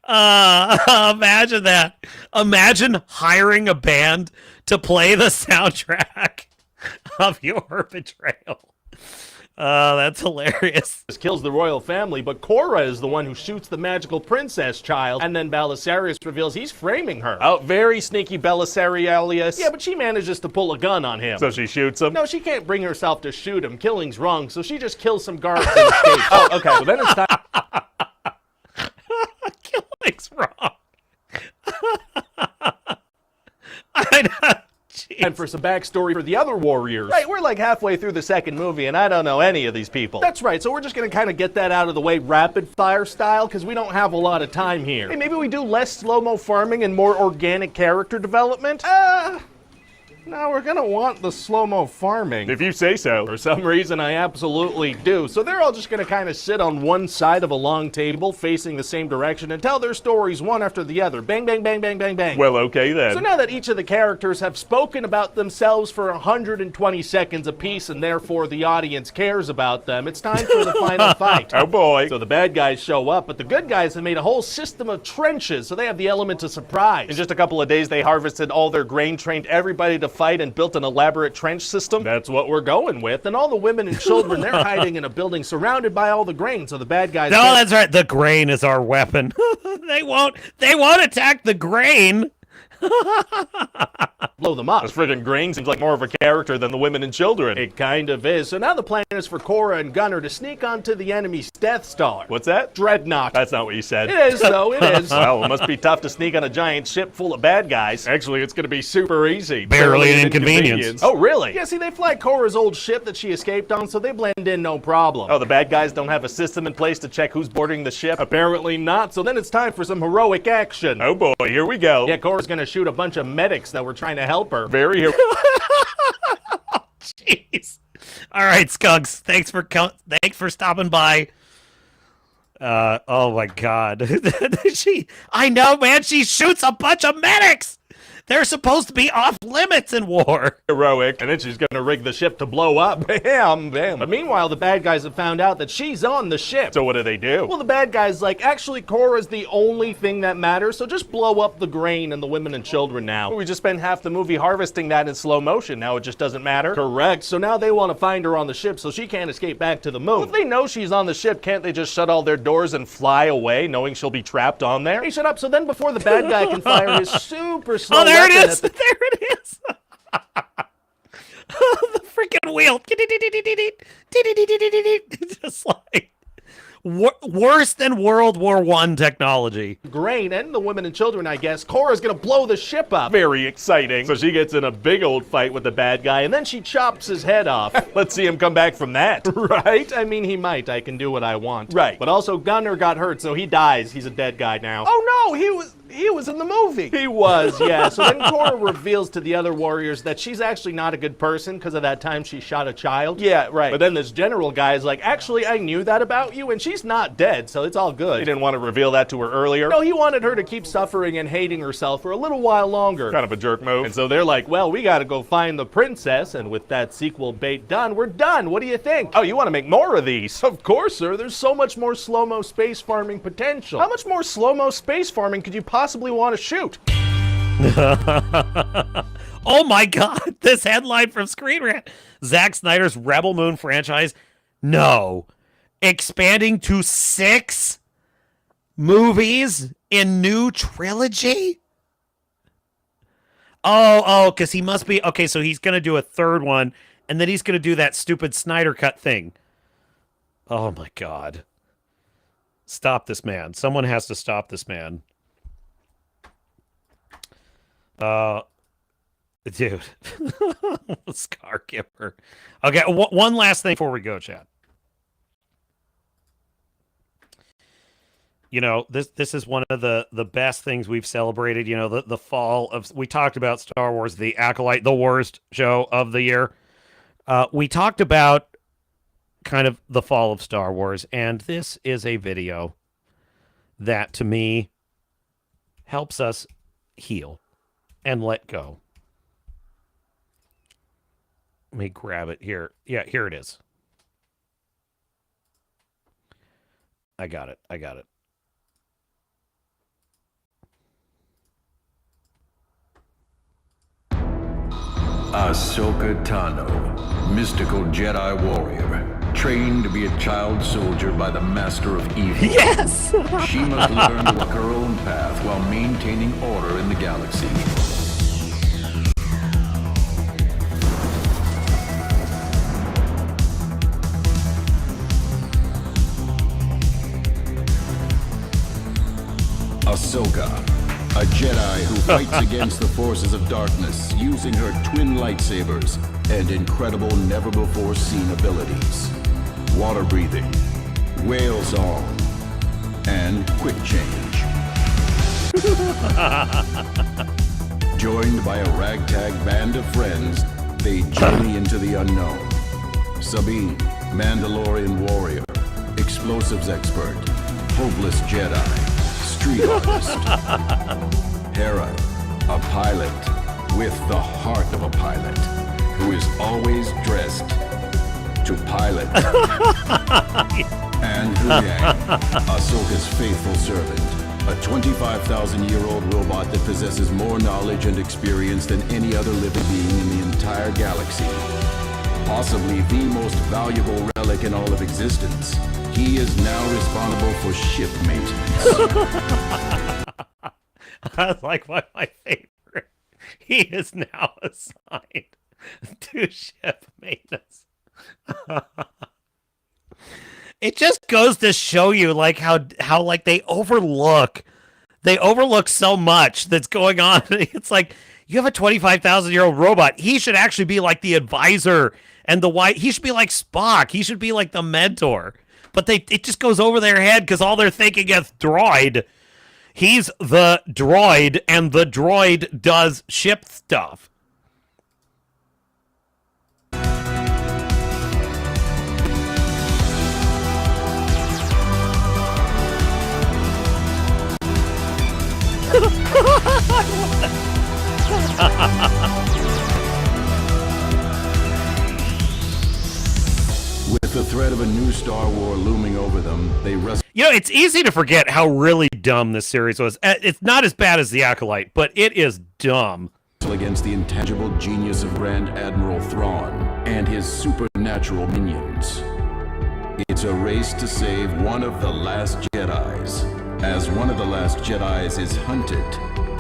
Imagine that. Imagine hiring a band to play the soundtrack of your betrayal. That's hilarious. This kills the royal family, but Korra is the one who shoots the magical princess child, and then Belisarius reveals he's framing her. Oh, very sneaky Belisarius. Yeah, but she manages to pull a gun on him. So she shoots him? No, she can't bring herself to shoot him. Killing's wrong, so she just kills some guards and escapes. Oh, okay, well then it's time... Killing's wrong. I know. And for some backstory for the other warriors. Right, we're like halfway through the second movie, and I don't know any of these people. That's right, so we're just going to kind of get that out of the way rapid-fire style, because we don't have a lot of time here. Hey, maybe we do less slow-mo farming and more organic character development? No, we're gonna want the slow-mo farming. If you say so. For some reason, I absolutely do. So they're all just gonna kind of sit on one side of a long table, facing the same direction, and tell their stories one after the other. Bang, bang, bang, bang, bang, bang. Well, okay then. So now that each of the characters have spoken about themselves for 120 seconds apiece, and therefore the audience cares about them, it's time for the final fight. Oh boy. So the bad guys show up, but the good guys have made a whole system of trenches, so they have the element of surprise. In just a couple of days, they harvested all their grain, trained everybody to fight, and built an elaborate trench system. That's what we're going with. And all the women and children, they're hiding in a building surrounded by all the grain, so the bad guys... No, that's right. The grain is our weapon. They won't attack the grain. blow them up. This friggin' Grain seems like more of a character than the women and children. It kind of is. So now the plan is for Korra and Gunner to sneak onto the enemy's Death Star. What's that? Dreadnought. That's not what you said. It is, though. It is. Well, it must be tough to sneak on a giant ship full of bad guys. Actually, it's going to be super easy. Barely an inconvenience. Oh, really? Yeah, see, they fly Korra's old ship that she escaped on, so they blend in no problem. Oh, the bad guys don't have a system in place to check who's boarding the ship? Apparently not, so then it's time for some heroic action. Oh boy, here we go. Yeah, Korra's gonna shoot a bunch of medics that were trying to help her. Very heroic. Jeez. All right, Skunks. Thanks for stopping by. Oh my God. I know, man. She shoots a bunch of medics. They're supposed to be off limits in war. Heroic. And then she's gonna rig the ship to blow up. Bam, bam. But meanwhile, the bad guys have found out that she's on the ship. So what do? Well, the bad guys like, actually, Korra's the only thing that matters, so just blow up the grain and the women and children now. We just spent half the movie harvesting that in slow motion. Now it just doesn't matter. Correct. So now they want to find her on the ship so she can't escape back to the moon. Well, if they know she's on the ship, can't they just shut all their doors and fly away, knowing she'll be trapped on there? Hey, shut up. So then before the bad guy can fire his super slow there it is. There it is. The freaking wheel. Just like worse than World War I technology. Grain and the women and children, I guess. Korra's gonna blow the ship up. Very exciting. So she gets in a big old fight with the bad guy, and then she chops his head off. Let's see him come back from that. Right? I mean, he might. I can do what I want. Right. But also, Gunner got hurt, so he dies. He's a dead guy now. Oh no, he was in the movie. He was, yeah. So then Korra reveals to the other warriors that she's actually not a good person because of that time she shot a child. Yeah, right. But then this general guy is like, actually, I knew that about you, and she's not dead, so it's all good. He didn't want to reveal that to her earlier. No, he wanted her to keep suffering and hating herself for a little while longer. Kind of a jerk move. And so they're like, well, we gotta go find the princess, and with that sequel bait done, we're done. What do you think? Oh, you want to make more of these? Of course, sir. There's so much more slow-mo space farming potential. How much more slow-mo space farming could you possibly want to shoot? Oh my God, this headline from Screen Rant. Zack Snyder's Rebel Moon franchise, no, expanding to 6 movies in new trilogy? Oh, because he must be, okay, so he's going to do a third one, and then he's going to do that stupid Snyder Cut thing. Oh my God. Stop this man. Someone has to stop this man. Dude. Scar Kipper. Okay, one last thing before we go, chat. You know, this is one of the best things we've celebrated. You know, the fall of, we talked about Star Wars, The Acolyte, the worst show of the year. We talked about kind of the fall of Star Wars, and this is a video that, to me, helps us heal and let go. Let me grab it here. Yeah, here it is. I got it. Ahsoka Tano, mystical Jedi warrior, trained to be a child soldier by the master of evil. Yes! She must learn to walk her own path while maintaining order in the galaxy. Ahsoka, a Jedi who fights against the forces of darkness using her twin lightsabers and incredible never-before-seen abilities. Water breathing, whale song, and quick change. Joined by a ragtag band of friends, they journey into the unknown. Sabine, Mandalorian warrior, explosives expert, hopeless Jedi, street artist. Hera, a pilot with the heart of a pilot, who is always dressed to pilot. And Huyang, Ahsoka's faithful servant, a 25,000-year-old robot that possesses more knowledge and experience than any other living being in the entire galaxy. Possibly the most valuable relic in all of existence. He is now responsible for ship maintenance. That's like my favorite. He is now assigned to ship maintenance. It just goes to show you like how like they overlook so much that's going on. It's like you have a 25,000-year-old robot. He should actually be like the advisor and he should be like Spock. He should be like the mentor. But it just goes over their head because all they're thinking is droid. He's the droid, and the droid does ship stuff. With the threat of a new Star War looming over them, they You know, it's easy to forget how really dumb this series was. It's not as bad as The Acolyte, but it is dumb. against the intangible genius of Grand Admiral Thrawn and his supernatural minions. It's a race to save one of the last Jedis, as one of the last Jedis is hunted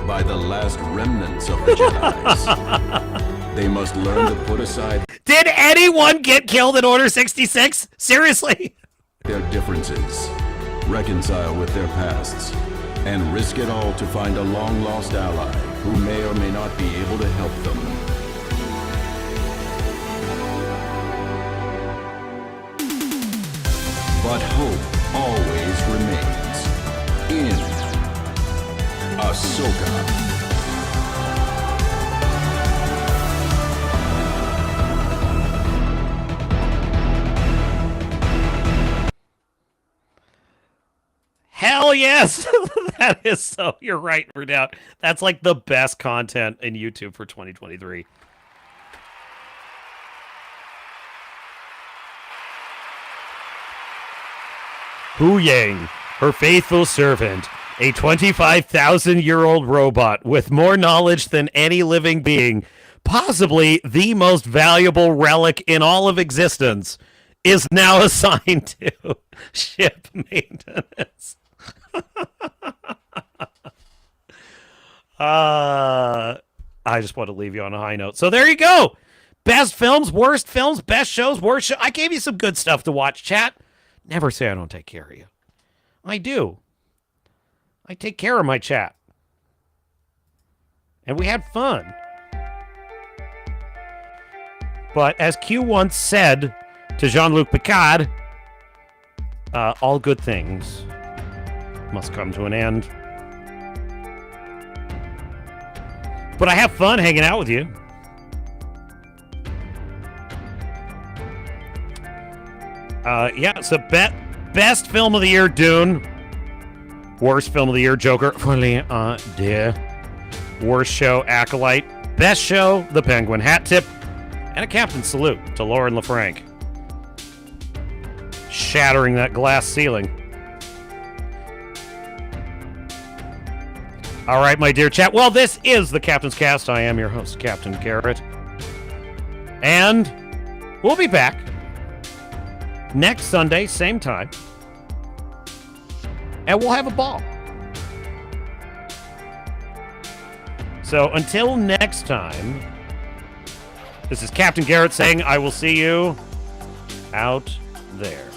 by the last remnants of the Jedis. They must learn to put aside Did anyone get killed in Order 66? Seriously? their differences, reconcile with their pasts, and risk it all to find a long-lost ally who may or may not be able to help them. But hope always remains in Ahsoka. Hell yes! That is so, you're right, no doubt. That's like the best content in YouTube for 2023. Hu Yang, her faithful servant, a 25,000-year-old robot with more knowledge than any living being, possibly the most valuable relic in all of existence, is now assigned to ship maintenance. I just want to leave you on a high note. So there you go. Best films, worst films, best shows, worst shows. I gave you some good stuff to watch, chat. Never say I don't take care of you. I do. I take care of my chat. And we had fun. But as Q once said to Jean-Luc Picard, all good things must come to an end. But I have fun hanging out with you. Yeah, so best film of the year, Dune. Worst film of the year, Joker. Folie, Deux. Worst show, Acolyte. Best show, The Penguin. Hat tip and a captain's salute to Lauren LaFranc. Shattering that glass ceiling. All right, my dear chat. Well, this is the Captain's Cast. I am your host, Captain Garrett. And we'll be back next Sunday, same time. And we'll have a ball. So until next time, this is Captain Garrett saying I will see you out there.